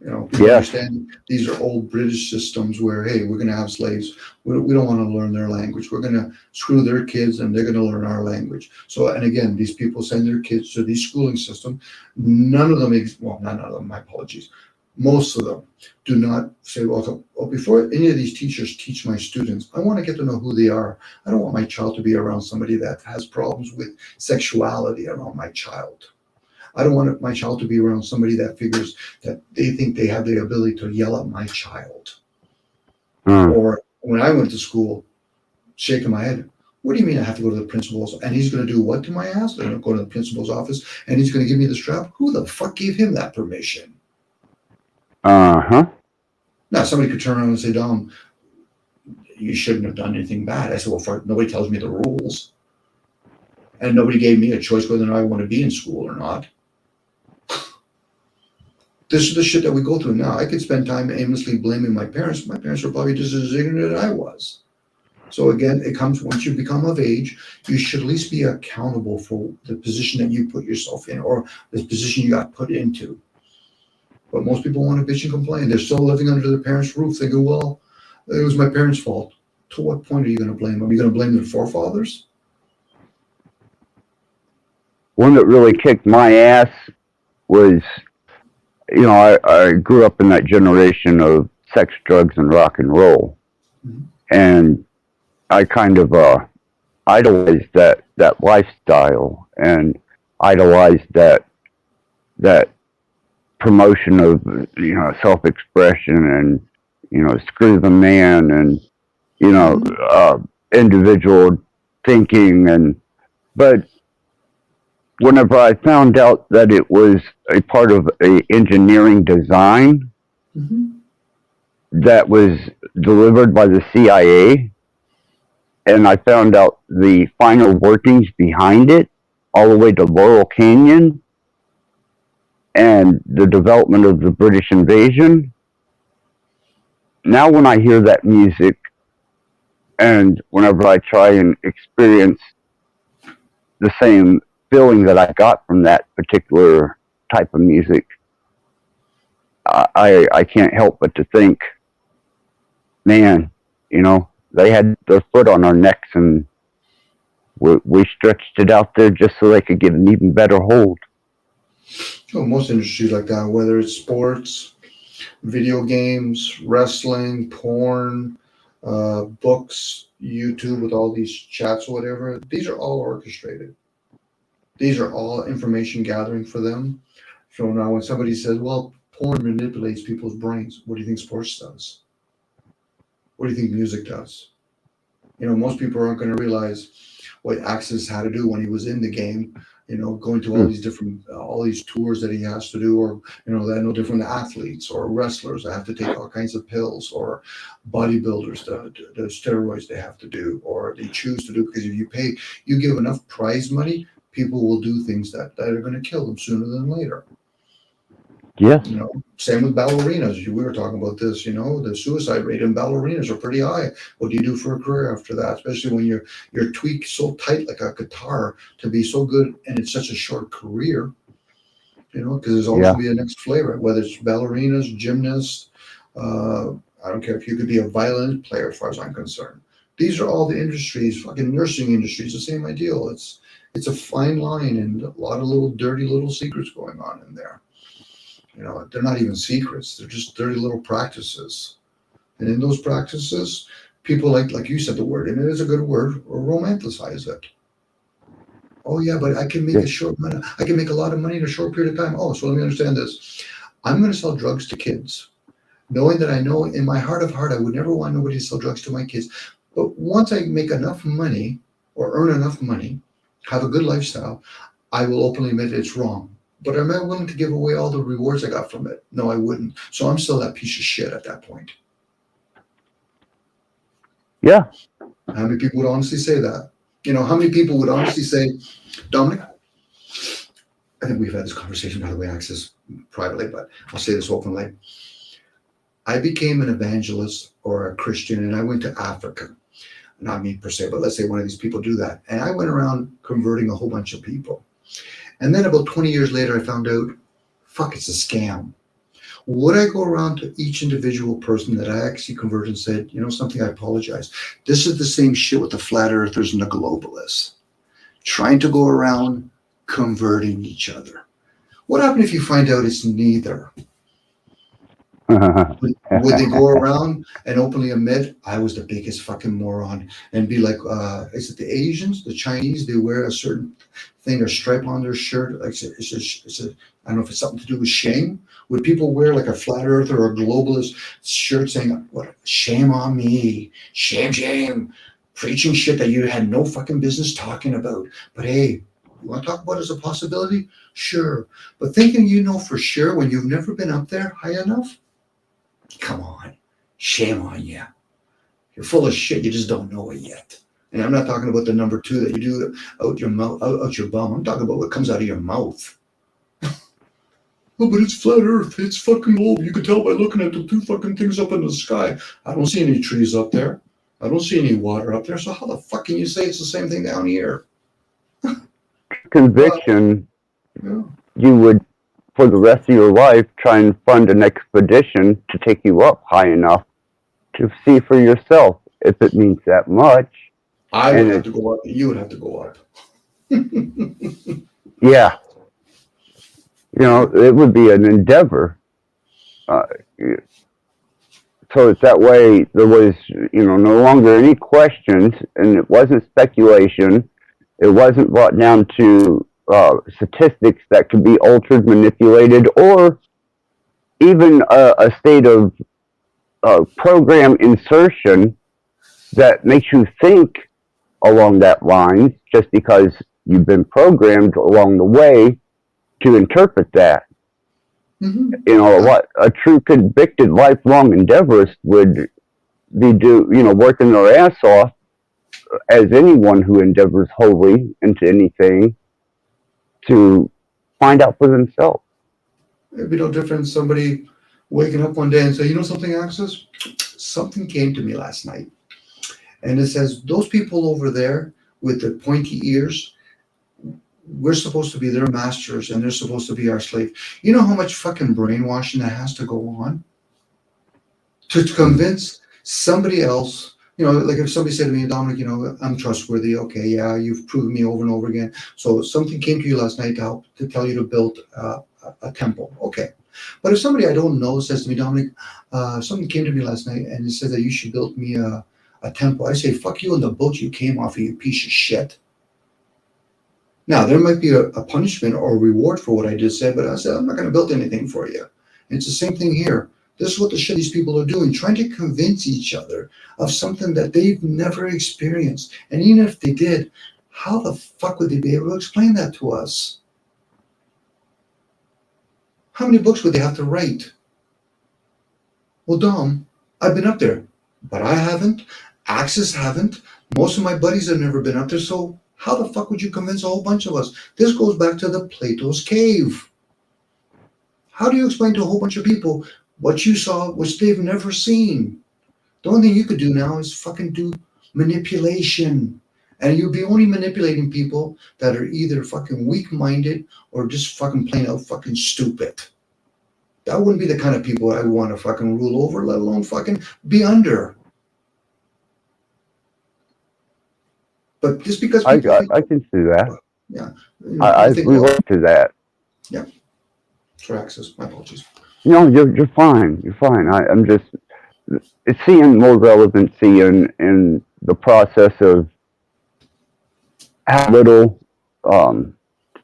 Understand these are old British systems where, hey, we're going to have slaves. We don't want to learn their language. We're going to screw their kids, and they're going to learn our language. So, and again, these people send their kids to these schooling systems. None of them, none of them, my apologies. Most of them do not say, well, before any of these teachers teach my students, I want to get to know who they are. I don't want my child to be around somebody that has problems with sexuality around my child. I don't want my child to be around somebody that figures that they think they have the ability to yell at my child. Or when I went to school, shaking my head, what do you mean I have to go to the principal's? And he's going to do what to my ass? I'm going to go to the principal's office, and he's going to give me the strap? Who the fuck gave him that permission? Uh-huh. Now, somebody could turn around and say, Dom, you shouldn't have done anything bad. I said, well, fuck, nobody tells me the rules. And nobody gave me a choice whether or not I want to be in school or not. This is the shit that we go through now. I could spend time aimlessly blaming my parents. My parents were probably just as ignorant as I was. So again, it comes once you become of age, you should at least be accountable for the position that you put yourself in, or the position you got put into. But most people want to bitch and complain. They're still living under their parents' roof. They go, well, it was my parents' fault. To what point are you going to blame them? Are you going to blame their forefathers? One that really kicked my ass was, I grew up in that generation of sex, drugs, and rock and roll. Mm-hmm. And I kind of idolized that lifestyle and idolized that promotion of self-expression and screw the man and individual thinking but whenever I found out that it was a part of a engineering design that was delivered by the CIA, and I found out the final workings behind it, all the way to Laurel Canyon and the development of the British invasion. Now when I hear that music and whenever I try and experience the same feeling that I got from that particular type of music, I can't help but to think, man, they had their foot on our necks and we stretched it out there just so they could get an even better hold. Well, most industries like that, whether it's sports, video games, wrestling, porn, books, YouTube with all these chats or whatever, these are all orchestrated. These are all information gathering for them. So now when somebody says, well, porn manipulates people's brains, what do you think sports does? What do you think music does? Most people aren't going to realize what Axis had to do when he was in the game, going to all these different, all these tours that he has to do, or, they're no different than athletes or wrestlers that have to take all kinds of pills, or bodybuilders, the steroids they have to do, or they choose to do, because if you give enough prize money, people will do things that are going to kill them sooner than later. Yeah. Same with ballerinas. We were talking about this, the suicide rate in ballerinas are pretty high. What do you do for a career after that? Especially when you're tweaked so tight like a guitar to be so good and it's such a short career, because there's always going to be a next flavor, whether it's ballerinas, gymnasts. I don't care if you could be a violin player as far as I'm concerned. These are all the industries, fucking nursing industries, the same ideal. It's a fine line and a lot of little dirty little secrets going on in there. They're not even secrets. They're just dirty little practices. And in those practices, people like you said the word, and it is a good word, or romanticize it. Oh yeah, but I can make I can make a lot of money in a short period of time. Oh, so let me understand this. I'm going to sell drugs to kids, knowing that I know in my heart of heart, I would never want nobody to sell drugs to my kids. But once I make enough money or earn enough money, have a good lifestyle, I will openly admit it's wrong. But am I willing to give away all the rewards I got from it? No, I wouldn't. So I'm still that piece of shit at that point. Yeah. How many people would honestly say that? How many people would honestly say, Dominic, I think we've had this conversation, by the way, Access, privately, but I'll say this openly. I became an evangelist or a Christian, and I went to Africa. Not me per se, but let's say one of these people do that. And I went around converting a whole bunch of people. And then about 20 years later, I found out, it's a scam. Would I go around to each individual person that I actually converted and said, something, I apologize. This is the same shit with the flat earthers and the globalists. Trying to go around converting each other. What happens if you find out it's neither? Would they go around and openly admit I was the biggest fucking moron and be like, is it the Asians, the Chinese, they wear a certain thing or stripe on their shirt? Like I don't know if it's something to do with shame. Would people wear like a flat earther or a globalist shirt saying, what, shame on me, shame, preaching shit that you had no fucking business talking about. But hey, you want to talk about it as a possibility? Sure. But thinking for sure when you've never been up there high enough? Come on, shame on you. You're full of shit. You just don't know it yet. And I'm not talking about the number 2 that you do out your mouth, out your bum. I'm talking about what comes out of your mouth. Oh, but it's flat Earth. It's fucking old. You can tell by looking at the 2 fucking things up in the sky. I don't see any trees up there. I don't see any water up there. So how the fuck can you say it's the same thing down here? Conviction. Yeah. You would, for the rest of your life, try and fund an expedition to take you up high enough to see for yourself if it means that much. I would have to go up. You would have to go up. Yeah. It would be an endeavor. so it's that way. There was, no longer any questions, and it wasn't speculation. It wasn't brought down to statistics that could be altered, manipulated, or even a state of program insertion that makes you think along that line, just because you've been programmed along the way to interpret that. Mm-hmm. What a true convicted lifelong endeavorist would be working their ass off, as anyone who endeavors wholly into anything, to find out for themselves. It'd be no different than somebody waking up one day and say, something, Axis? Something came to me last night. And it says, those people over there with the pointy ears, we're supposed to be their masters and they're supposed to be our slave. You know how much fucking brainwashing that has to go on? To convince somebody else, like if somebody said to me, Dominic, I'm trustworthy. Okay, yeah, you've proven me over and over again. So something came to you last night to tell you to build a temple. Okay. But if somebody I don't know says to me, Dominic, something came to me last night and it said that you should build me a temple, I say, fuck you and the boat you came off of, you piece of shit. Now, there might be a punishment or a reward for what I just said, but I said, I'm not going to build anything for you. And it's the same thing here. This is what the shit these people are doing, trying to convince each other of something that they've never experienced. And even if they did, how the fuck would they be able to explain that to us? How many books would they have to write? Well, Dom, I've been up there, but I haven't. Axis haven't. Most of my buddies have never been up there, so how the fuck would you convince a whole bunch of us? This goes back to the Plato's cave. How do you explain to a whole bunch of people what you saw, which they've never seen? The only thing you could do now is fucking do manipulation. And you'd be only manipulating people that are either fucking weak-minded or just fucking plain out fucking stupid. That wouldn't be the kind of people I would want to fucking rule over, let alone fucking be under. But just because people I can see that. Yeah. I relate to that. Yeah. For Axis, my apologies. You're fine. You're fine. I'm just seeing more relevancy in the process of how little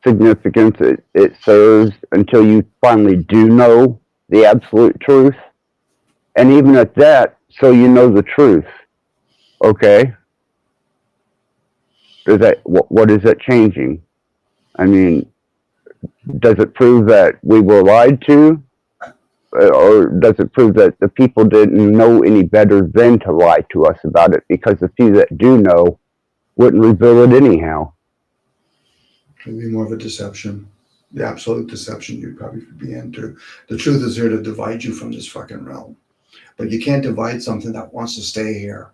significance it serves until you finally do know the absolute truth. And even at that, so you know the truth. Okay? What is that changing? I mean, does it prove that we were lied to? Or does it prove that the people didn't know any better than to lie to us about it? Because the few that do know wouldn't reveal it anyhow. It'd be more of a deception. The absolute deception you'd probably be into. The truth is there to divide you from this fucking realm. But you can't divide something that wants to stay here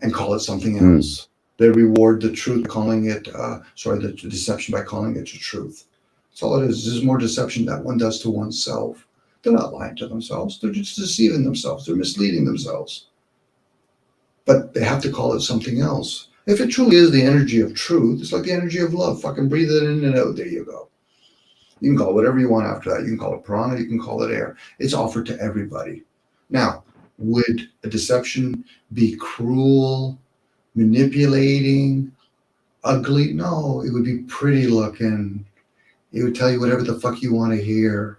and call it something else. They reward the truth, calling it, the deception by calling it the truth. That's all it is. This is more deception that one does to oneself. They're not lying to themselves. They're just deceiving themselves. They're misleading themselves. But they have to call it something else. If it truly is the energy of truth, it's like the energy of love. Fucking breathe it in and out. There you go. You can call it whatever you want after that. You can call it prana. You can call it air. It's offered to everybody. Now, would a deception be cruel, manipulating, ugly? No, it would be pretty looking. It would tell you whatever the fuck you want to hear.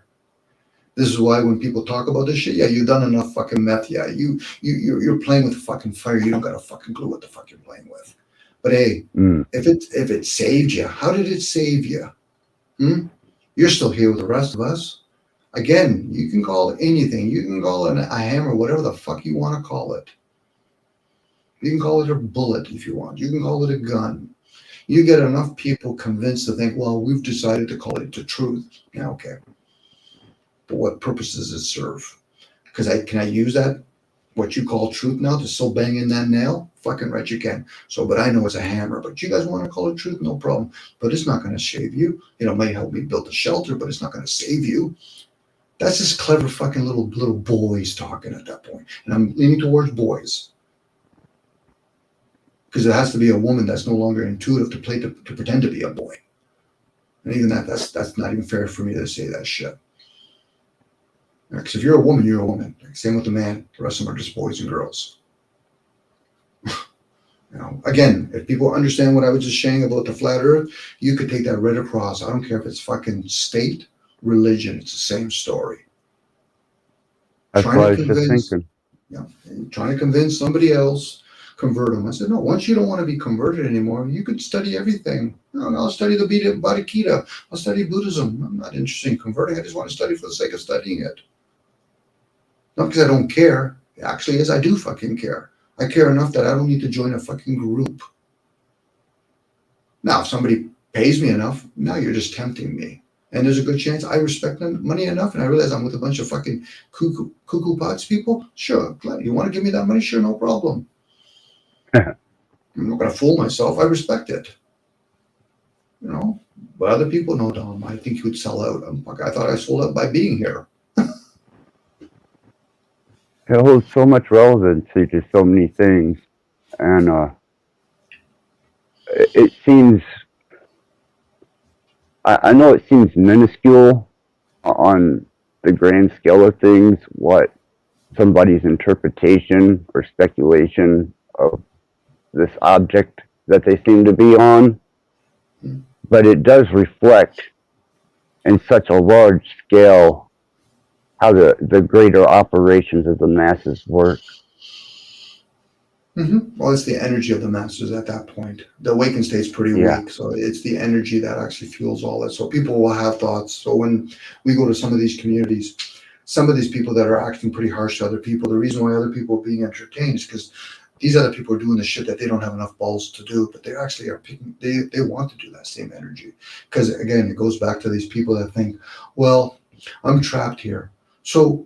This is why when people talk about this shit, yeah, you've done enough fucking meth. Yeah, you're playing with fucking fire. You don't got a fucking clue what the fuck you're playing with. But hey, if it saved you, how did it save you? You're still here with the rest of us. Again, you can call it anything. You can call it a hammer, whatever the fuck you want to call it. You can call it a bullet if you want. You can call it a gun. You get enough people convinced to think, well, we've decided to call it the truth. Yeah, okay. But what purpose does it serve? Because can I use that, what you call truth now, to still bang in that nail? Fucking right, you can. So, but I know it's a hammer. But you guys want to call it truth? No problem. But it's not going to save you. It may help me build a shelter, but it's not going to save you. That's just clever fucking little boys talking at that point. And I'm leaning towards boys. Because it has to be a woman that's no longer intuitive to pretend to be a boy. And even that's not even fair for me to say that shit. Because if you're a woman, you're a woman. Like, same with the man. The rest of them are just boys and girls. Again, if people understand what I was just saying about the flat earth, you could take that right across. I don't care if it's fucking state, religion, it's the same story. That's what I was just thinking. Trying to convince somebody else, convert them. I said, no, once you don't want to be converted anymore, you could study everything. I'll study the Bodhikita. I'll study Buddhism. I'm not interested in converting. I just want to study for the sake of studying it. Not because I don't care. It actually is, I do fucking care. I care enough that I don't need to join a fucking group. Now, if somebody pays me enough, now you're just tempting me. And there's a good chance I respect them money enough, and I realize I'm with a bunch of fucking cuckoo pots people. Sure, glad you want to give me that money? Sure, no problem. I'm not going to fool myself. I respect it. But other people, no, Dom, I think you would sell out. I thought I sold out by being here. It holds so much relevancy to so many things, and it seems, I know it seems minuscule on the grand scale of things, what somebody's interpretation or speculation of this object that they seem to be on, but it does reflect in such a large scale how the greater operations of the masses work. Well, it's the energy of the masses at that point. The awakened state's pretty weak, so it's the energy that actually fuels all that. So people will have thoughts. So when we go to some of these communities, some of these people that are acting pretty harsh to other people, the reason why other people are being entertained is because these other people are doing the shit that they don't have enough balls to do, but they actually are picking, they want to do that same energy. Because again, it goes back to these people that think, well, I'm trapped here. So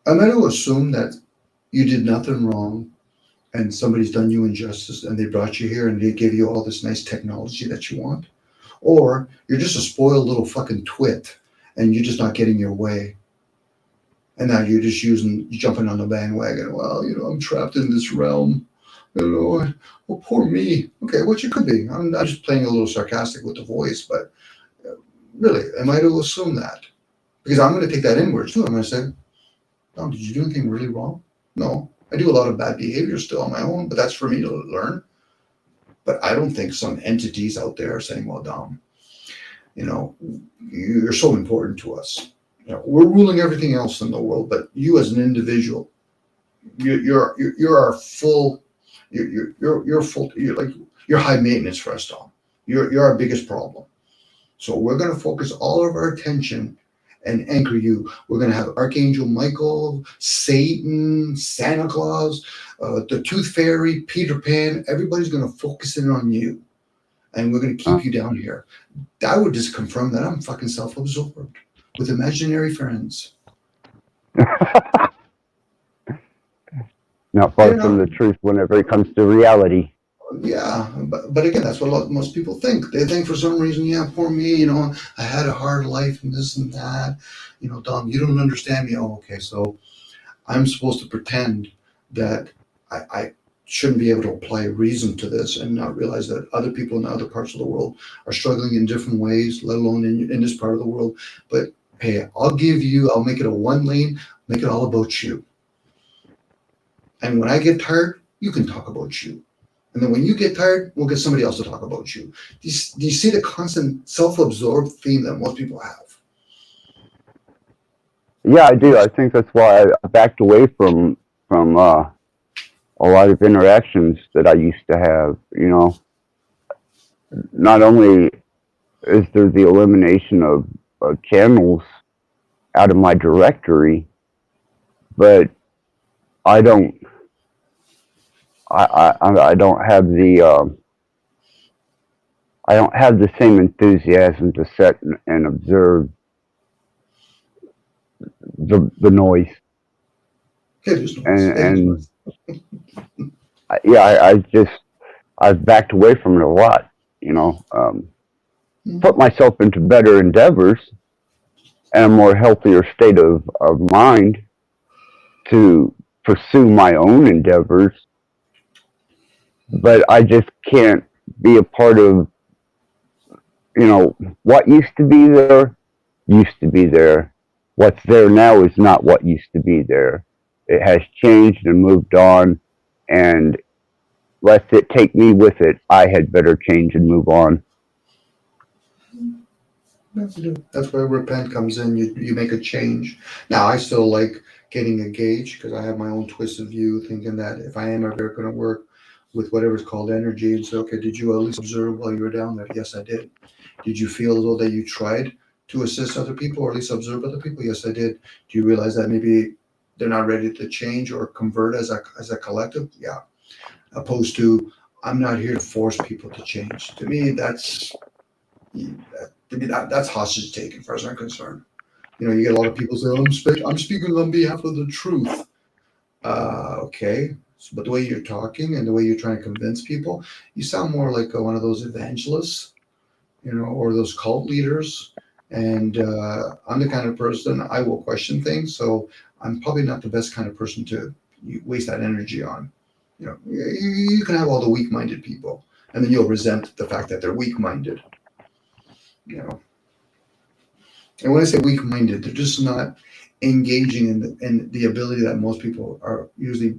am I to assume that you did nothing wrong and somebody's done you injustice and they brought you here and they gave you all this nice technology that you want? Or you're just a spoiled little fucking twit and you're just not getting your way. And now you're just jumping on the bandwagon. Well, I'm trapped in this realm. Well, poor me. Okay, what you could be. I'm just playing a little sarcastic with the voice, but really, am I to assume that? Because I'm going to take that inwards too. I'm going to say, Dom, did you do anything really wrong? No. I do a lot of bad behavior still on my own, but that's for me to learn. But I don't think some entities out there are saying, well, Dom, you're so important to us. We're ruling everything else in the world, but you as an individual, you're our full, you're full, you're high maintenance for us, Dom. You're our biggest problem. So we're going to focus all of our attention and anchor you. We're going to have Archangel Michael, Satan, Santa Claus, the Tooth Fairy, Peter Pan. Everybody's going to focus in on you. And we're going to keep you down here. That would just confirm that I'm fucking self-absorbed with imaginary friends. Not far from the truth whenever it comes to reality. Yeah, but again, that's what most people think. They think for some reason, yeah, poor me, I had a hard life and this and that. Dom, you don't understand me. Oh, okay, so I'm supposed to pretend that I shouldn't be able to apply reason to this and not realize that other people in other parts of the world are struggling in different ways, let alone in this part of the world. But hey, I'll make it a one lane, make it all about you. And when I get tired, you can talk about you. And then when you get tired, we'll get somebody else to talk about you. Do you see the constant self-absorbed theme that most people have? Yeah, I do. I think that's why I backed away from a lot of interactions that I used to have. Not only is there the elimination of channels out of my directory, but I don't have the same enthusiasm to sit and observe the noise. And I've backed away from it a lot, put myself into better endeavors and a more healthier state of mind to pursue my own endeavors, but I just can't be a part of, what used to be there, what's there now is not what used to be there. It has changed and moved on, and lest it take me with it, I had better change and move on. That's where repent comes in. You make a change. Now, I still like getting a gauge because I have my own twisted view, thinking that if I am ever going to work with whatever's called energy, and say, okay, did you at least observe while you were down there? Yes, I did. Did you feel as though that you tried to assist other people or at least observe other people? Yes, I did. Do you realize that maybe they're not ready to change or convert as a collective? Yeah. Opposed to, I'm not here to force people to change. To me, that's hostage taking, as far as I'm concerned. You get a lot of people say, I'm speaking on behalf of the truth. Okay. But the way you're talking and the way you're trying to convince people, you sound more like one of those evangelists, or those cult leaders. And I'm the kind of person, I will question things. So I'm probably not the best kind of person to waste that energy on. You can have all the weak-minded people, and then you'll resent the fact that they're weak-minded. And when I say weak-minded, they're just not engaging in the ability that most people are usually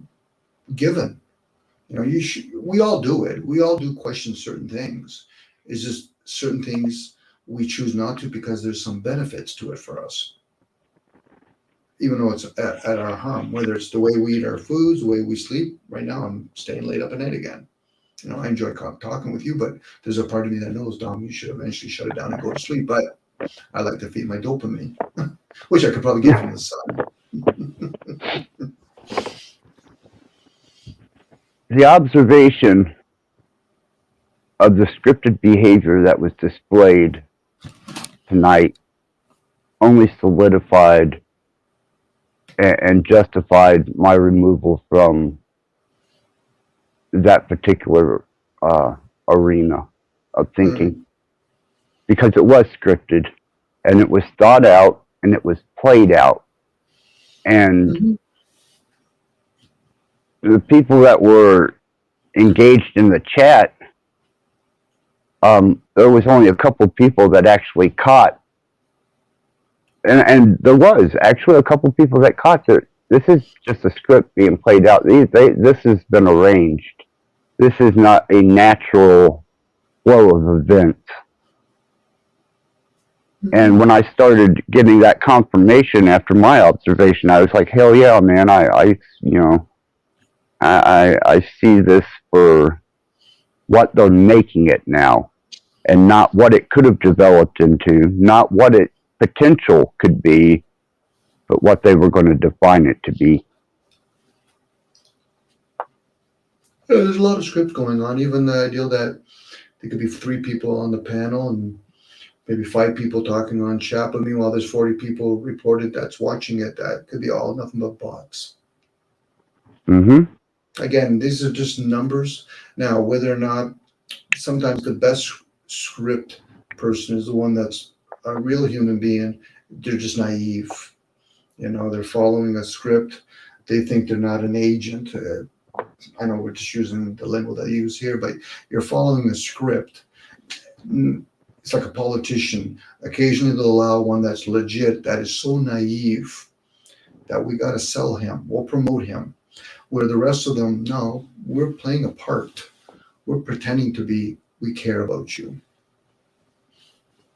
given. We all do it. We all do question certain things. It's just certain things we choose not to because there's some benefits to it for us, even though it's at our harm. Whether it's the way we eat our foods, the way we sleep. Right now, I'm staying late up at night again. I enjoy talking with you, but there's a part of me that knows, Dom, you should eventually shut it down and go to sleep. But I like to feed my dopamine, which I could probably get from the sun. The observation of the scripted behavior that was displayed tonight only solidified and justified my removal from that particular arena of thinking, because it was scripted and it was thought out and it was played out. And the people that were engaged in the chat, there was only a couple people that actually caught, and there was actually a couple people that caught that this is just a script being played out. This has been arranged. This is not a natural flow of events. And when I started getting that confirmation after my observation, I was like, hell yeah, man, I see this for what they're making it now, and not what it could have developed into, not what its potential could be, but what they were going to define it to be. Yeah, there's a lot of script going on. Even the idea that there could be 3 people on the panel and maybe 5 people talking on chat, but meanwhile there's 40 people reported that's watching it. That could be all nothing but bots. Again, these are just numbers. Now, whether or not sometimes the best script person is the one that's a real human being, they're just naive. They're following a script. They think they're not an agent. I know we're just using the lingo that I use here, but you're following a script. It's like a politician. Occasionally they'll allow one that's legit, that is so naive that we got to sell him. We'll promote him. Where the rest of them, no, we're playing a part. We're pretending to be, we care about you.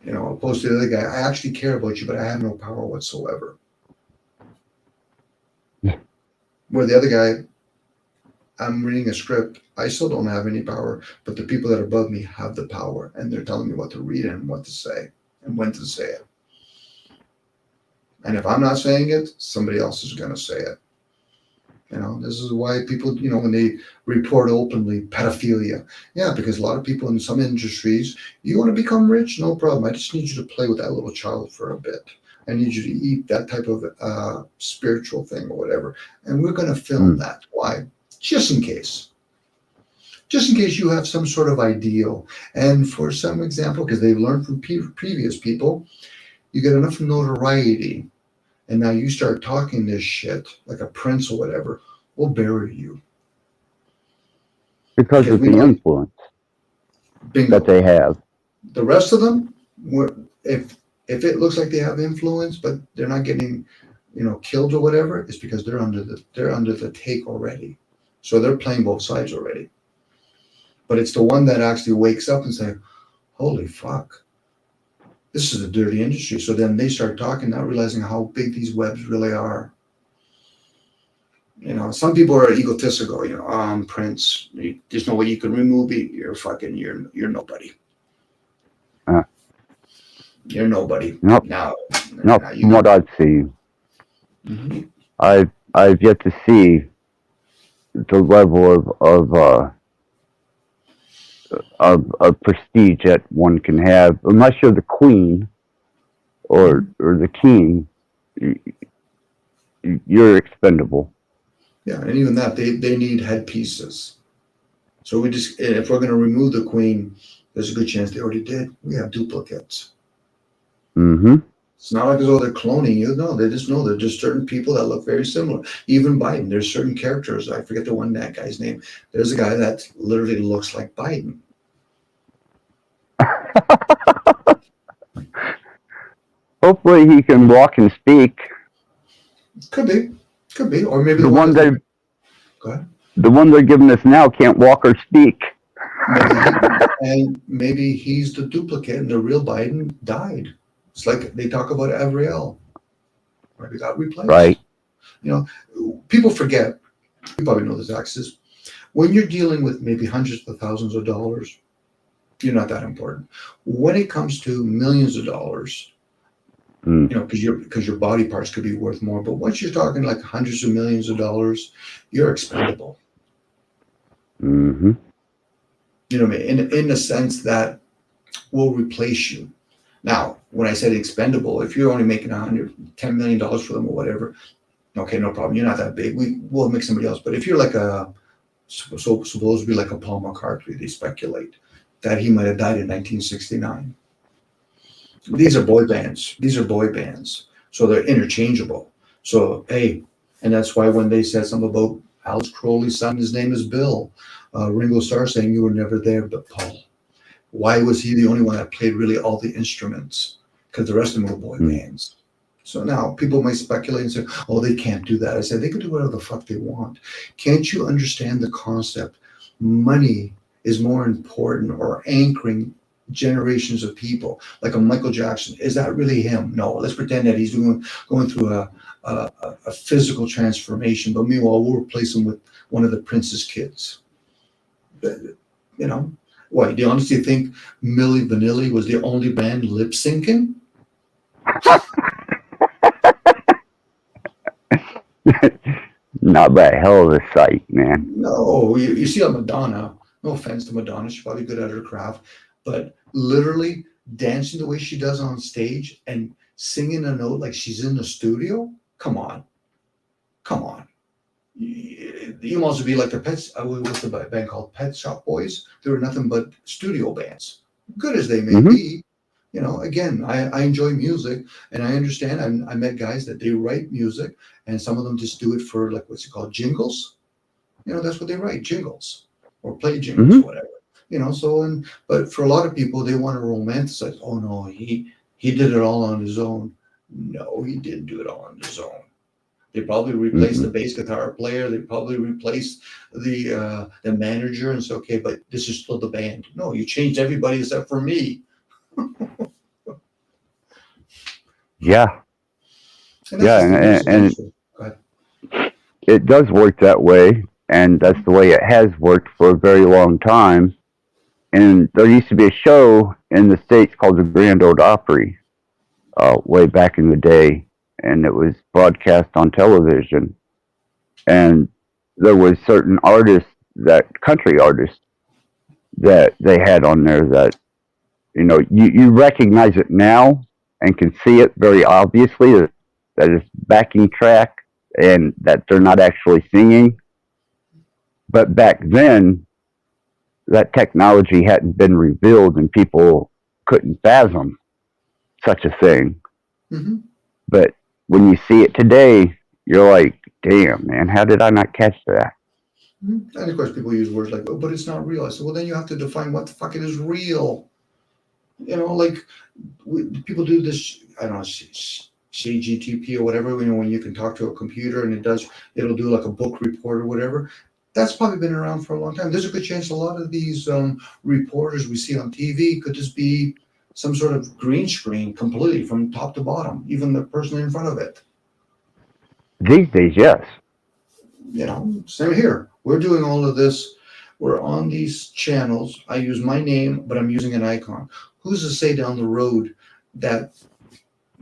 Opposed to the other guy, I actually care about you, but I have no power whatsoever. Where the other guy, I'm reading a script, I still don't have any power, but the people that are above me have the power, and they're telling me what to read and what to say and when to say it. And if I'm not saying it, somebody else is going to say it. This is why people, when they report openly pedophilia, because a lot of people in some industries, you want to become rich? No problem. I just need you to play with that little child for a bit. I need you to eat that type of spiritual thing or whatever. And we're going to film that. Why? Just in case. Just in case you have some sort of ideal. And for some example, because they've learned from previous people, you get enough notoriety, and now you start talking this shit like a prince or whatever, we'll bury you. Because of the influence that they have. The rest of them, if if it looks like they have influence, but they're not getting, killed or whatever, it's because they're under the take already. So they're playing both sides already. But it's the one that actually wakes up and say, holy fuck, this is a dirty industry. So then they start talking, not realizing how big these webs really are. Some people are egotistical, Prince, there's no way you can remove me. You're nobody. You're nobody. Nope. Now from what I've seen. Mm-hmm. I've yet to see the level of prestige that one can have, unless you're the queen or the king. You're expendable. Yeah, and even that, they need headpieces. So if we're going to remove the queen, there's a good chance they already did. We have duplicates. Mm-hmm. It's not like as though they're cloning you. No, they just know they're just certain people that look very similar. Even Biden, there's certain characters. I forget that guy's name. There's a guy that literally looks like Biden. Hopefully he can walk and speak. Could be. Or maybe the one go ahead. The one they're giving us now can't walk or speak. Maybe he's the duplicate and the real Biden died. It's like they talk about Avriel. Right? He got replaced. Right. People forget. You probably know this, Axis. When you're dealing with maybe hundreds of thousands of dollars, you're not that important. When it comes to millions of dollars, because your body parts could be worth more. But once you're talking like hundreds of millions of dollars, you're expendable. Mm-hmm. You know what I mean? In the sense that we'll replace you. Now, when I said expendable, if you're only making $10 million for them or whatever, okay, no problem. You're not that big. We'll make somebody else. But if you're like supposedly like a Paul McCartney, they speculate that he might have died in 1969. These are boy bands. So they're interchangeable. So, hey, and that's why when they said something about Alex Crowley's son, his name is Bill, Ringo Starr saying you were never there but Paul. Why was he the only one that played really all the instruments? Because the rest of them were boy bands. So now people might speculate and say, oh, they can't do that. I said, they can do whatever the fuck they want. Can't you understand the concept? Money is more important or anchoring generations of people. Like a Michael Jackson. Is that really him? No. Let's pretend that he's going through a physical transformation. But meanwhile, we'll replace him with one of the Prince's kids. What, do you honestly think Milli Vanilli was the only band lip syncing? Not by a hell of a sight, man. No, you see on Madonna, no offense to Madonna, she's probably good at her craft, but literally dancing the way she does on stage and singing a note like she's in the studio? Come on. You must be like the Pets. What's the band called? Pet Shop Boys. They were nothing but studio bands. Good as they may be, Again, I enjoy music, and I understand. I met guys that they write music, and some of them just do it for like what's it called, jingles. That's what they write, jingles or play jingles, or whatever. But for a lot of people, they want to romanticize. Oh no, he did it all on his own. No, he didn't do it all on his own. They probably replaced the bass guitar player. They probably replaced the manager and say, okay, but this is still the band. No, you changed everybody except for me. Yeah. And it does work that way, and that's the way it has worked for a very long time. And there used to be a show in the States called the Grand Ole Opry, way back in the day. And it was broadcast on television. And there was certain country artists that they had on there that, you recognize it now and can see it very obviously that it's backing track and that they're not actually singing. But back then, that technology hadn't been revealed and people couldn't fathom such a thing. Mm-hmm. But when you see it today, you're like, damn, man, how did I not catch that? And of course, people use words like, oh, but it's not real. I said, well, then you have to define what the fuck it is real. Like people do this, I don't know, CGTP or whatever, when you can talk to a computer and it'll do like a book report or whatever. That's probably been around for a long time. There's a good chance a lot of these reporters we see on TV could just be some sort of green screen completely from top to bottom, even the person in front of it. These days, yes. Same here. We're doing all of this. We're on these channels. I use my name, but I'm using an icon. Who's to say down the road that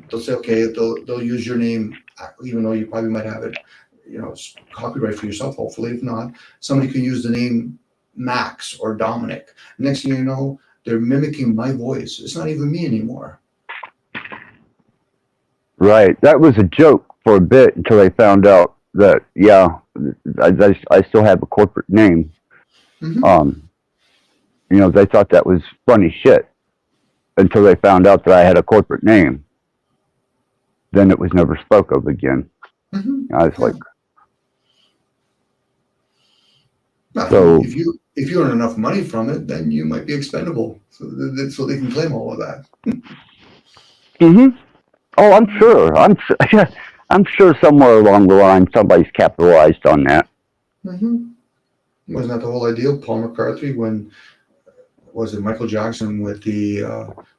they'll say, okay, they'll use your name, even though you probably might have it, it's copyright for yourself, hopefully. If not, somebody can use the name Max or Dominic. Next thing you know, they're mimicking my voice. It's not even me anymore. Right. That was a joke for a bit until they found out that, I still have a corporate name. Mm-hmm. They thought that was funny shit until they found out that I had a corporate name. Then it was never spoke of again. Mm-hmm. I was like, so if you earn enough money from it, then you might be expendable, so they can claim all of that. Mm-hmm. Oh, I'm sure. I'm sure somewhere along the line somebody's capitalized on that. Mm-hmm. Wasn't that the whole idea? Paul McCartney, when was it Michael Jackson with the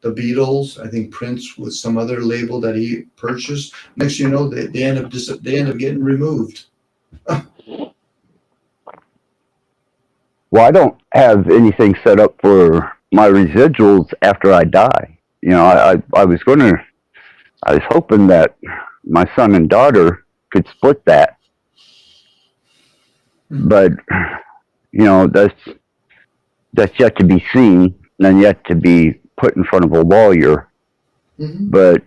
Beatles? I think Prince with some other label that he purchased. Next, they end up getting removed. Well, I don't have anything set up for my residuals after I die. I was hoping that my son and daughter could split that. But, that's yet to be seen and yet to be put in front of a lawyer. Mm-hmm. But,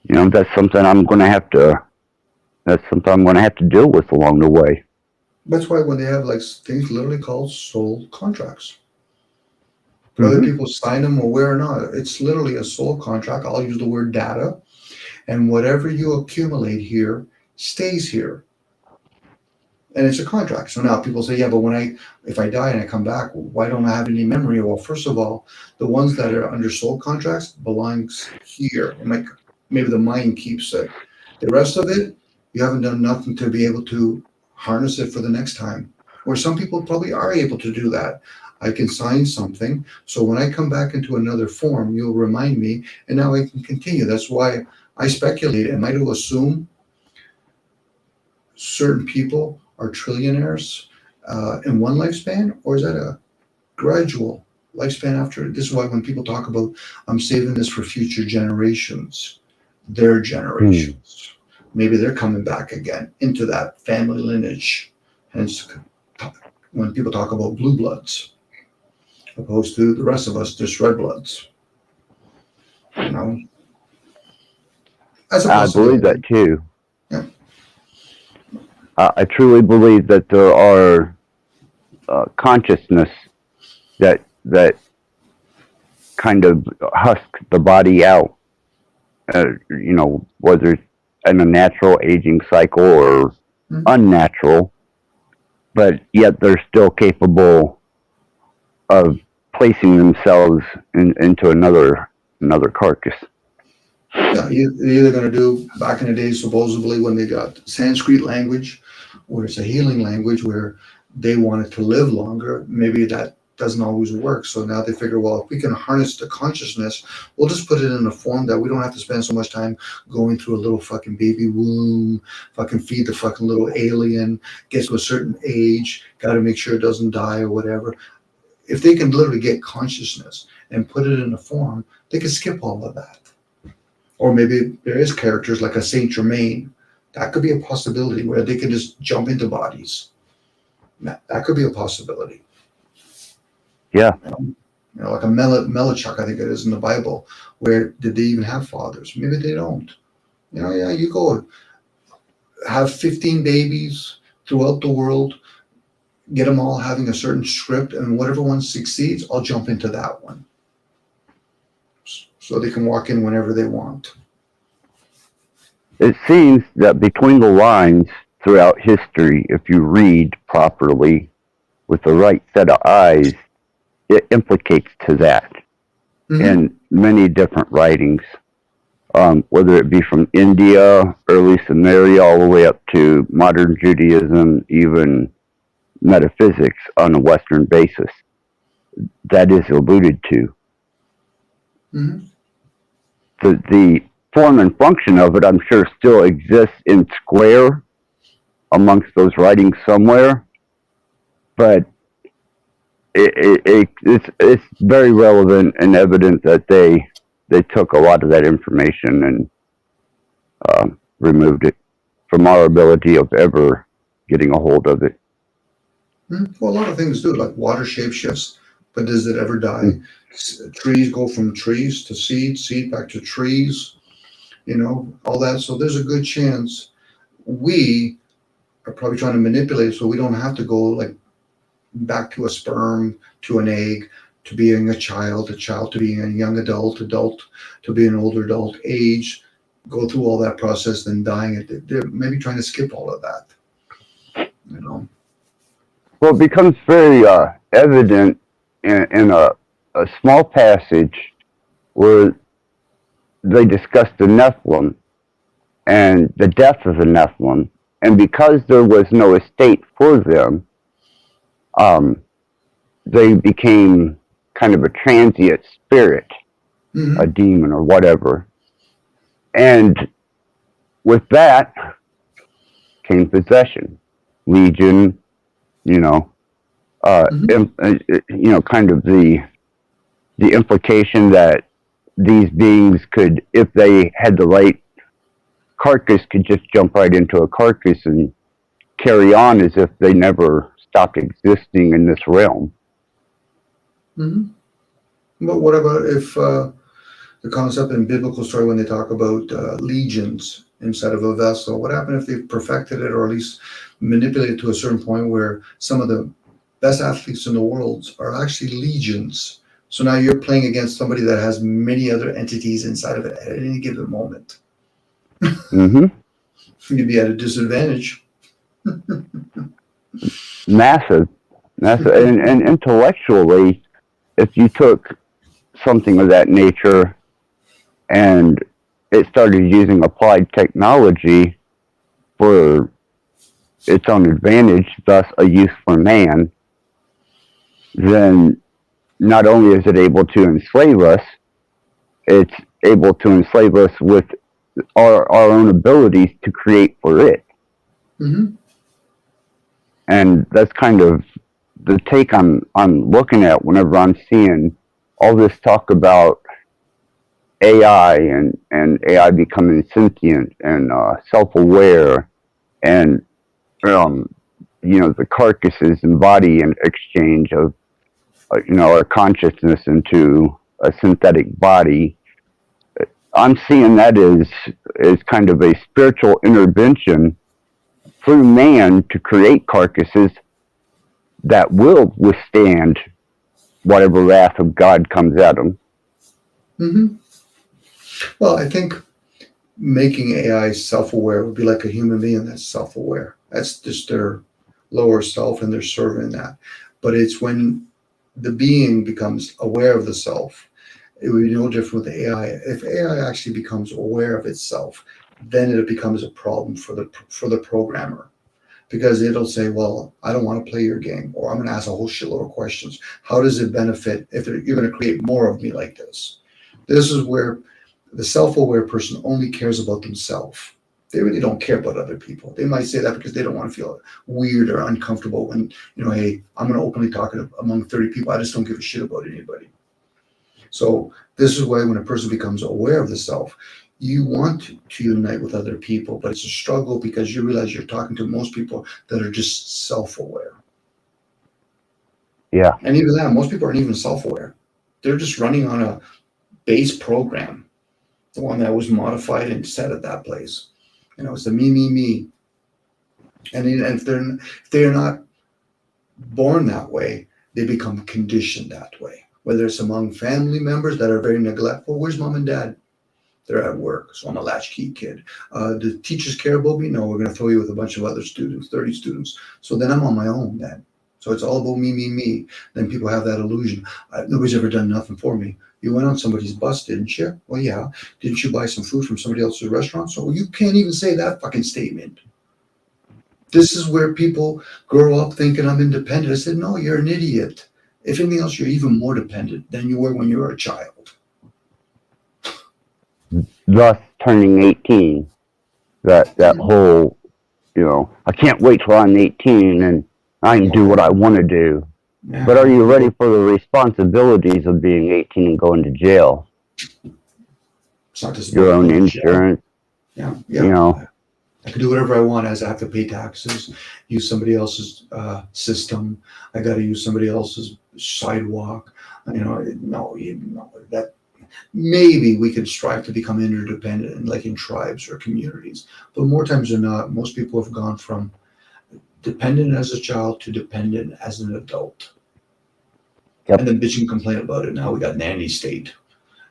that's something I'm going to have to deal with along the way. That's why when they have things literally called soul contracts, Mm-hmm. whether people sign them or not, it's literally a soul contract. I'll use the word data, and whatever you accumulate here stays here. And it's a contract. So now people say, yeah, but if I die and I come back, why don't I have any memory? Well, first of all, the ones that are under soul contracts belongs here. And maybe the mind keeps it. The rest of it, you haven't done nothing to be able to harness it for the next time. Or some people probably are able to do that. I can sign something, so when I come back into another form, you'll remind me, and now I can continue. That's why I speculate. Am I to assume certain people are trillionaires in one lifespan, or is that a gradual lifespan after? This is why when people talk about, I'm saving this for future generations, their generations, maybe they're coming back again into that family lineage. Hence, when people talk about blue bloods, opposed to the rest of us, just red bloods. I believe that too. Yeah. I truly believe that there are consciousness that kind of husk the body out, whether it's in a natural aging cycle or unnatural, but yet they're still capable of placing themselves into another carcass. Yeah, they're either going to do, back in the day, supposedly when they got Sanskrit language, where it's a healing language where they wanted to live longer. Maybe that doesn't always work. So now they figure, well, if we can harness the consciousness, we'll just put it in a form that we don't have to spend so much time going through a little fucking baby womb, fucking feed the fucking little alien, gets to a certain age, got to make sure it doesn't die or whatever. If they can literally get consciousness and put it in a form, they can skip all of that. Or maybe there is characters like a Saint Germain. That could be a possibility where they can just jump into bodies. That could be a possibility. Yeah. Like a Melechuk, I think it is in the Bible, where did they even have fathers? Maybe they don't. You go have 15 babies throughout the world, get them all having a certain script, and whatever one succeeds, I'll jump into that one. So they can walk in whenever they want. It seems that between the lines throughout history, if you read properly with the right set of eyes, it implicates to that in many different writings, whether it be from India, early Sumeria, all the way up to modern Judaism, even metaphysics on a Western basis. That is alluded to. The form and function of it, I'm sure, still exists in square amongst those writings somewhere, but it's very relevant and evident that they took a lot of that information and removed it from our ability of ever getting a hold of it. Well, a lot of things do, like water shape shifts, but does it ever die? Trees go from trees to seed back to trees, all that. So there's a good chance we are probably trying to manipulate it so we don't have to go like back to a sperm, to an egg, to being a child to being a young adult to being an older adult, age, go through all that process, then dying. They're maybe trying to skip all of that, Well, it becomes very evident in a small passage where they discuss the Nephilim and the death of the Nephilim, and because there was no estate for them, they became kind of a transient spirit, a demon or whatever. And with that came possession, legion, kind of the implication that these beings could, if they had the right carcass, could just jump right into a carcass and carry on as if they never stopped existing in this realm. But what about if the concept in biblical story, when they talk about legions inside of a vessel, what happened if they've perfected it or at least manipulated to a certain point where some of the best athletes in the world are actually legions? So now you're playing against somebody that has many other entities inside of it at any given moment. You'd be at a disadvantage. Massive. And intellectually, if you took something of that nature and it started using applied technology for its own advantage, thus a use for man, then not only is it able to enslave us, it's able to enslave us with our own abilities to create for it. And that's kind of the take I'm looking at whenever I'm seeing all this talk about AI and AI becoming sentient and self-aware and the carcasses and body and exchange of our consciousness into a synthetic body. I'm seeing that as kind of a spiritual intervention through man to create carcasses that will withstand whatever wrath of God comes at them. Well, I think making AI self-aware would be like a human being that's self-aware. That's just their lower self, and they're serving that. But it's when the being becomes aware of the self, it would be no different with AI. If AI actually becomes aware of itself, then it becomes a problem for the programmer, because it'll say, well, I don't want to play your game, or I'm going to ask a whole shitload of questions. How does it benefit if you're going to create more of me like this? This is where the self-aware person only cares about themselves. They really don't care about other people. They might say that because they don't want to feel weird or uncomfortable when, hey, I'm going to openly talk among 30 people. I just don't give a shit about anybody. So this is why when a person becomes aware of the self, you want to unite with other people, but it's a struggle because you realize you're talking to most people that are just self-aware. Yeah. And even that, most people aren't even self-aware. They're just running on a base program, the one that was modified and set at that place. It's the me. And if they're not born that way, they become conditioned that way. Whether it's among family members that are very neglectful. Where's mom and dad? They're at work, so I'm a latchkey kid. The teachers care about me? No, we're going to throw you with a bunch of other students, 30 students. So then I'm on my own then. So it's all about me. Then people have that illusion. Nobody's ever done nothing for me. You went on somebody's bus, didn't you? Well, yeah. Didn't you buy some food from somebody else's restaurant? So you can't even say that fucking statement. This is where people grow up thinking I'm independent. I said, no, you're an idiot. If anything else, you're even more dependent than you were when you were a child. Thus turning 18. That whole, I can't wait till I'm 18 and I can do what I want to do. Yeah. But are you ready for the responsibilities of being 18 and going to jail? It's not just your own insurance. Yeah. I can do whatever I want as I have to pay taxes, use somebody else's system. I got to use somebody else's sidewalk. That maybe we could strive to become interdependent, like in tribes or communities. But more times than not, most people have gone from dependent as a child to dependent as an adult. Yep. And then bitch and complain about it. Now we got nanny state.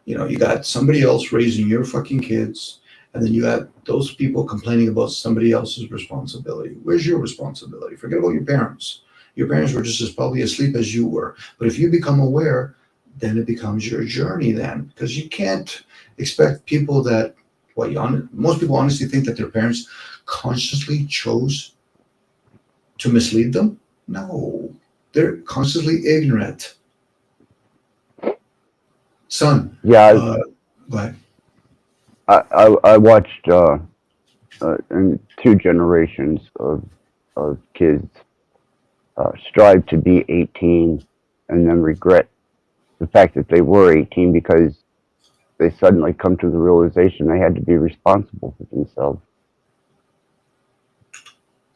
You got somebody else raising your fucking kids, and then you got those people complaining about somebody else's responsibility. Where's your responsibility? Forget about your parents. Your parents were just as probably asleep as you were. But if you become aware, then it becomes your journey then. Because you can't expect people that, most people honestly think that their parents consciously chose to mislead them. No, they're constantly ignorant. Son. Yeah. Go ahead. I watched in 2 generations of kids strive to be 18 and then regret the fact that they were 18 because they suddenly come to the realization they had to be responsible for themselves.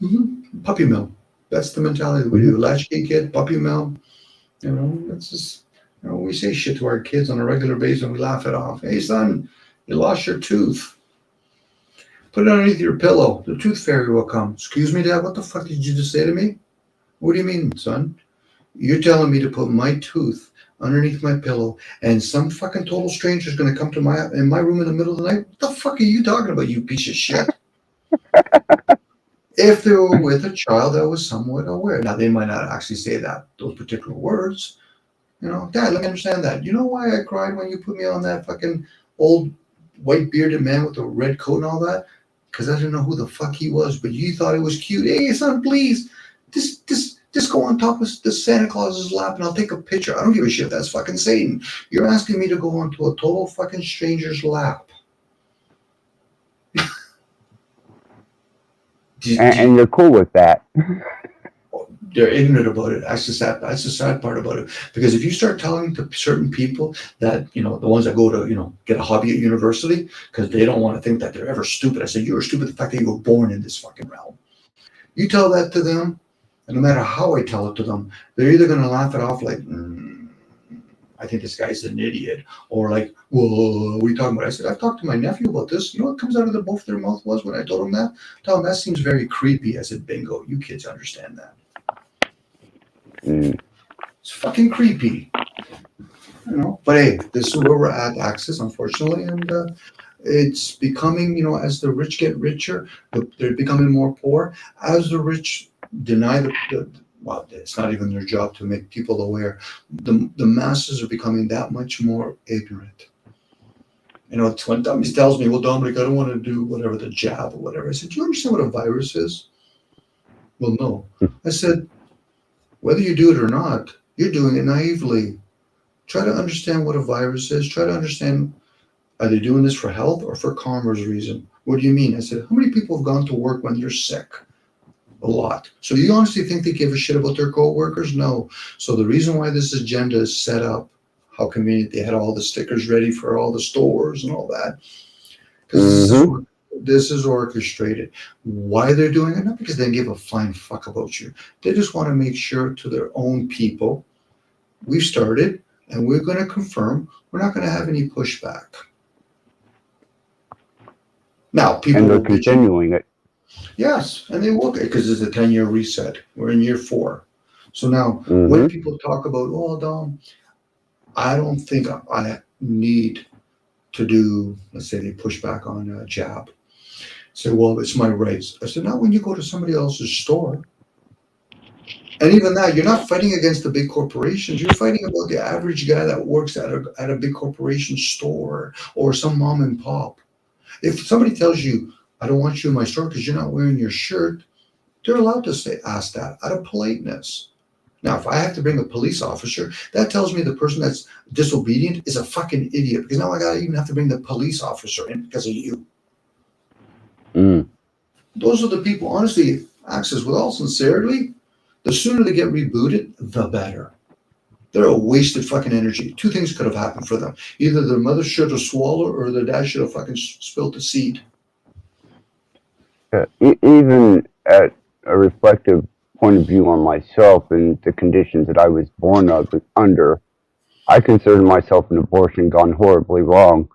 Mm-hmm. Puppy mill. That's the mentality we do. Latchkey kid, puppy mill. That's just, we say shit to our kids on a regular basis and we laugh it off. Hey, son, you lost your tooth. Put it underneath your pillow. The tooth fairy will come. Excuse me, Dad, what the fuck did you just say to me? What do you mean, son? You're telling me to put my tooth underneath my pillow and some fucking total stranger is going to come to my room in the middle of the night? What the fuck are you talking about, you piece of shit? If they were with a child that was somewhat aware. Now, they might not actually say those particular words. Dad, let me understand that. You know why I cried when you put me on that fucking old white bearded man with the red coat and all that? Because I didn't know who the fuck he was, but you thought it was cute. Hey, son, please, just go on top of the Santa Claus's lap and I'll take a picture. I don't give a shit if that's fucking Satan. You're asking me to go onto a total fucking stranger's lap. And they're cool with that. They're ignorant about it. That's the sad part about it. Because if you start telling to certain people that, the ones that go to, get a hobby at university, because they don't want to think that they're ever stupid. I said, you're stupid the fact that you were born in this fucking realm. You tell that to them, and no matter how I tell it to them, they're either going to laugh it off like, I think this guy's an idiot. Or like, whoa, what are you talking about? I said, I've talked to my nephew about this. You know what comes out of both their mouth was when I told him that? Tell him that seems very creepy. I said, bingo, you kids understand that. It's fucking creepy. But hey, this is where we're at, Axis, unfortunately. And it's becoming, as the rich get richer, they're becoming more poor. As the rich deny well, it's not even their job to make people aware. The masses are becoming that much more ignorant. It's when Dominic tells me, well, Dominic, I don't want to do whatever, the jab or whatever. I said, do you understand what a virus is? Well, no. I said, whether you do it or not, you're doing it naively. Try to understand what a virus is. Try to understand, are they doing this for health or for commerce reason? What do you mean? I said, how many people have gone to work when you're sick? A lot. So you honestly think they give a shit about their co-workers? No. So the reason why this agenda is set up, how convenient they had all the stickers ready for all the stores and all that. Because this is orchestrated. Why they're doing it? Not because they give a flying fuck about you. They just want to make sure to their own people, we've started and we're going to confirm we're not going to have any pushback. Now, people and they're continuing it. Yes, and they will, because it's a 10-year reset. We're in year 4. So now, when people talk about, oh, Dom, I don't think I need to do, let's say they push back on a jab. Say, well, it's my rights. I said, not when you go to somebody else's store. And even that, you're not fighting against the big corporations. You're fighting about the average guy that works at a big corporation store or some mom and pop. If somebody tells you, I don't want you in my store because you're not wearing your shirt, they're allowed to ask that out of politeness. Now, if I have to bring a police officer, that tells me the person that's disobedient is a fucking idiot because now I gotta even have to bring the police officer in because of you. Mm. Those are the people, honestly, Access, with all sincerity, the sooner they get rebooted, the better. They're a wasted fucking energy. Two things could have happened for them. Either their mother should have swallowed or their dad should have fucking spilled the seed. Even at a reflective point of view on myself and the conditions that I was born under, I consider myself an abortion gone horribly wrong.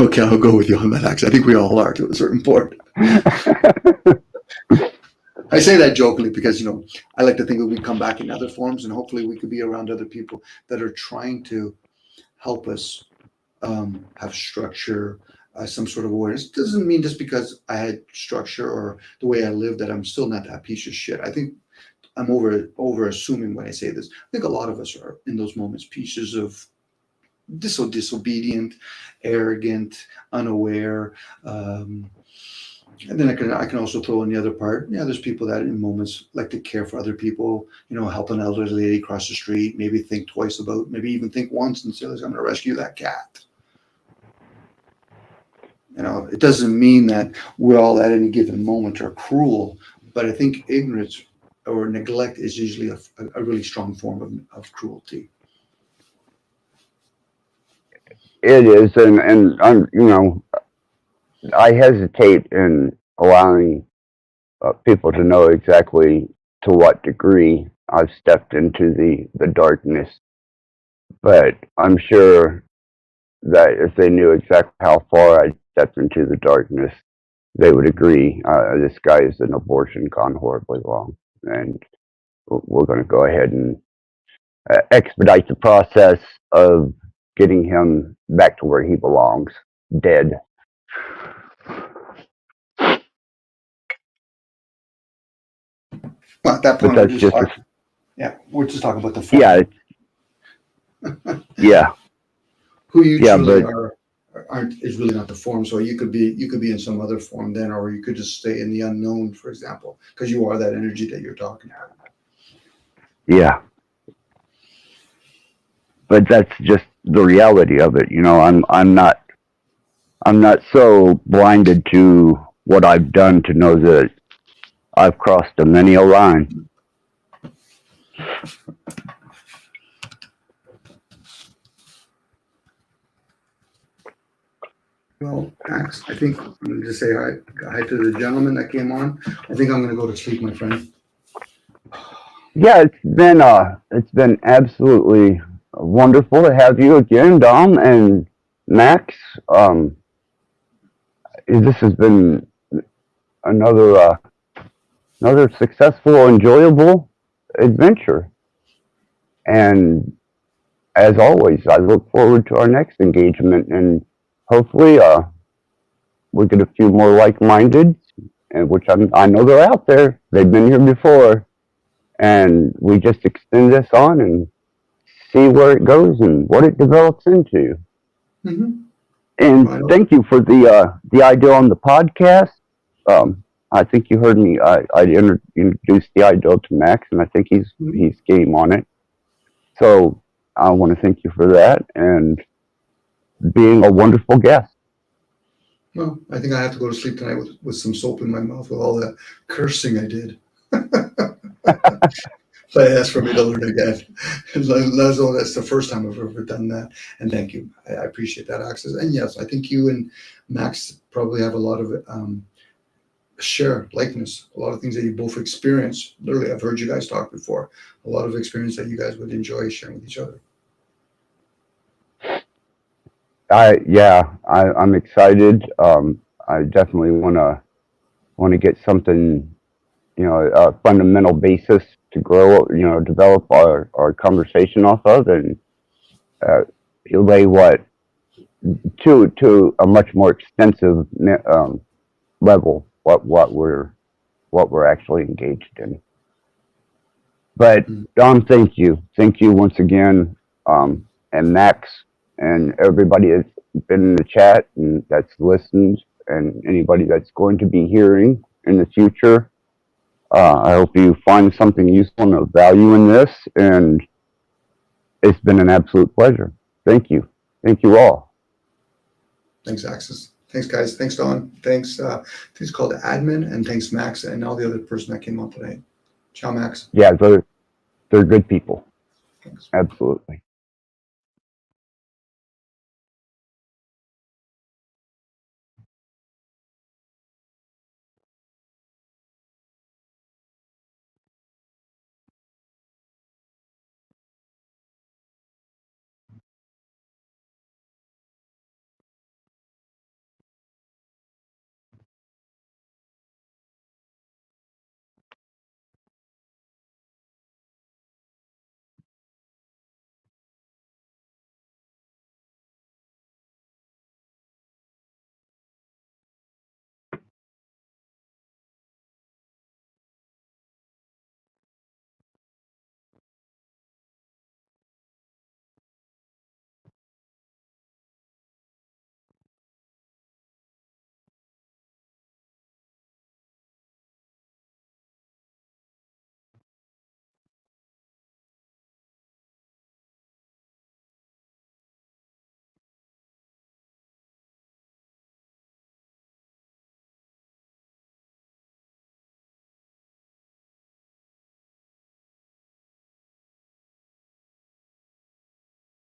Okay, I'll go with you on that, Axe. I think we all are to a certain point. I say that jokingly because, I like to think that we come back in other forms and hopefully we could be around other people that are trying to help us have structure, some sort of awareness. Doesn't mean just because I had structure or the way I live that I'm still not that piece of shit. I think I'm over assuming when I say this. I think a lot of us are in those moments pieces of disobedient, arrogant, unaware. And then I can also throw in the other part. Yeah, there's people that in moments like to care for other people, help an elderly lady cross the street, maybe think twice about, maybe even think once and say, I'm going to rescue that cat. It doesn't mean that we're all at any given moment are cruel, but I think ignorance or neglect is usually a really strong form of cruelty. It is, and I'm, I hesitate in allowing people to know exactly to what degree I've stepped into the darkness. But I'm sure that if they knew exactly how far I stepped into the darkness, they would agree this guy is an abortion gone horribly wrong. And we're going to go ahead and expedite the process of getting him back to where he belongs, dead. Well, at that point, But that's we're just talking about the form. Yeah. Yeah. Who you truly aren't is really not the form. So you could be in some other form then, or you could just stay in the unknown, for example, because you are that energy that you're talking about. Yeah. But that's just the reality of it. I'm not so blinded to what I've done to know that I've crossed a many a line. Well, Max, I think I'm going to just say hi to the gentleman that came on. I think I'm going to go to sleep, my friend. Yeah, it's been absolutely wonderful to have you again, Dom and Max. This has been another successful, enjoyable adventure. And as always, I look forward to our next engagement, and hopefully we'll get a few more like-minded, and which I know they're out there. They've been here before, and we just extend this on and see where it goes and what it develops into. Mm-hmm. And thank you for the idea on the podcast. I think you heard me. I introduced the idea to Max, and I think he's game on it. So I want to thank you for that and being a wonderful guest. Well, I think I have to go to sleep tonight with some soap in my mouth with all that cursing I did. So I asked for me to learn again. That's the first time I've ever done that. And thank you. I appreciate that access. And yes, I think you and Max probably have a lot of share likeness, a lot of things that you both experience. Literally, I've heard you guys talk before. A lot of experience that you guys would enjoy sharing with each other. I'm excited. I definitely want to get something, a fundamental basis to grow, develop our conversation off of, and lay to a much more extensive level what we're what we're actually engaged in. But Don, thank you once again, and Max and everybody that's been in the chat and that's listened, and anybody that's going to be hearing in the future. I hope you find something useful and of value in this, and it's been an absolute pleasure. Thank you all. Thanks, Axis. Thanks, guys. Thanks, Don. Thanks. Thanks called admin, and thanks, Max, and all the other person that came on today. Ciao, Max. Yeah, they're good people. Thanks. Absolutely.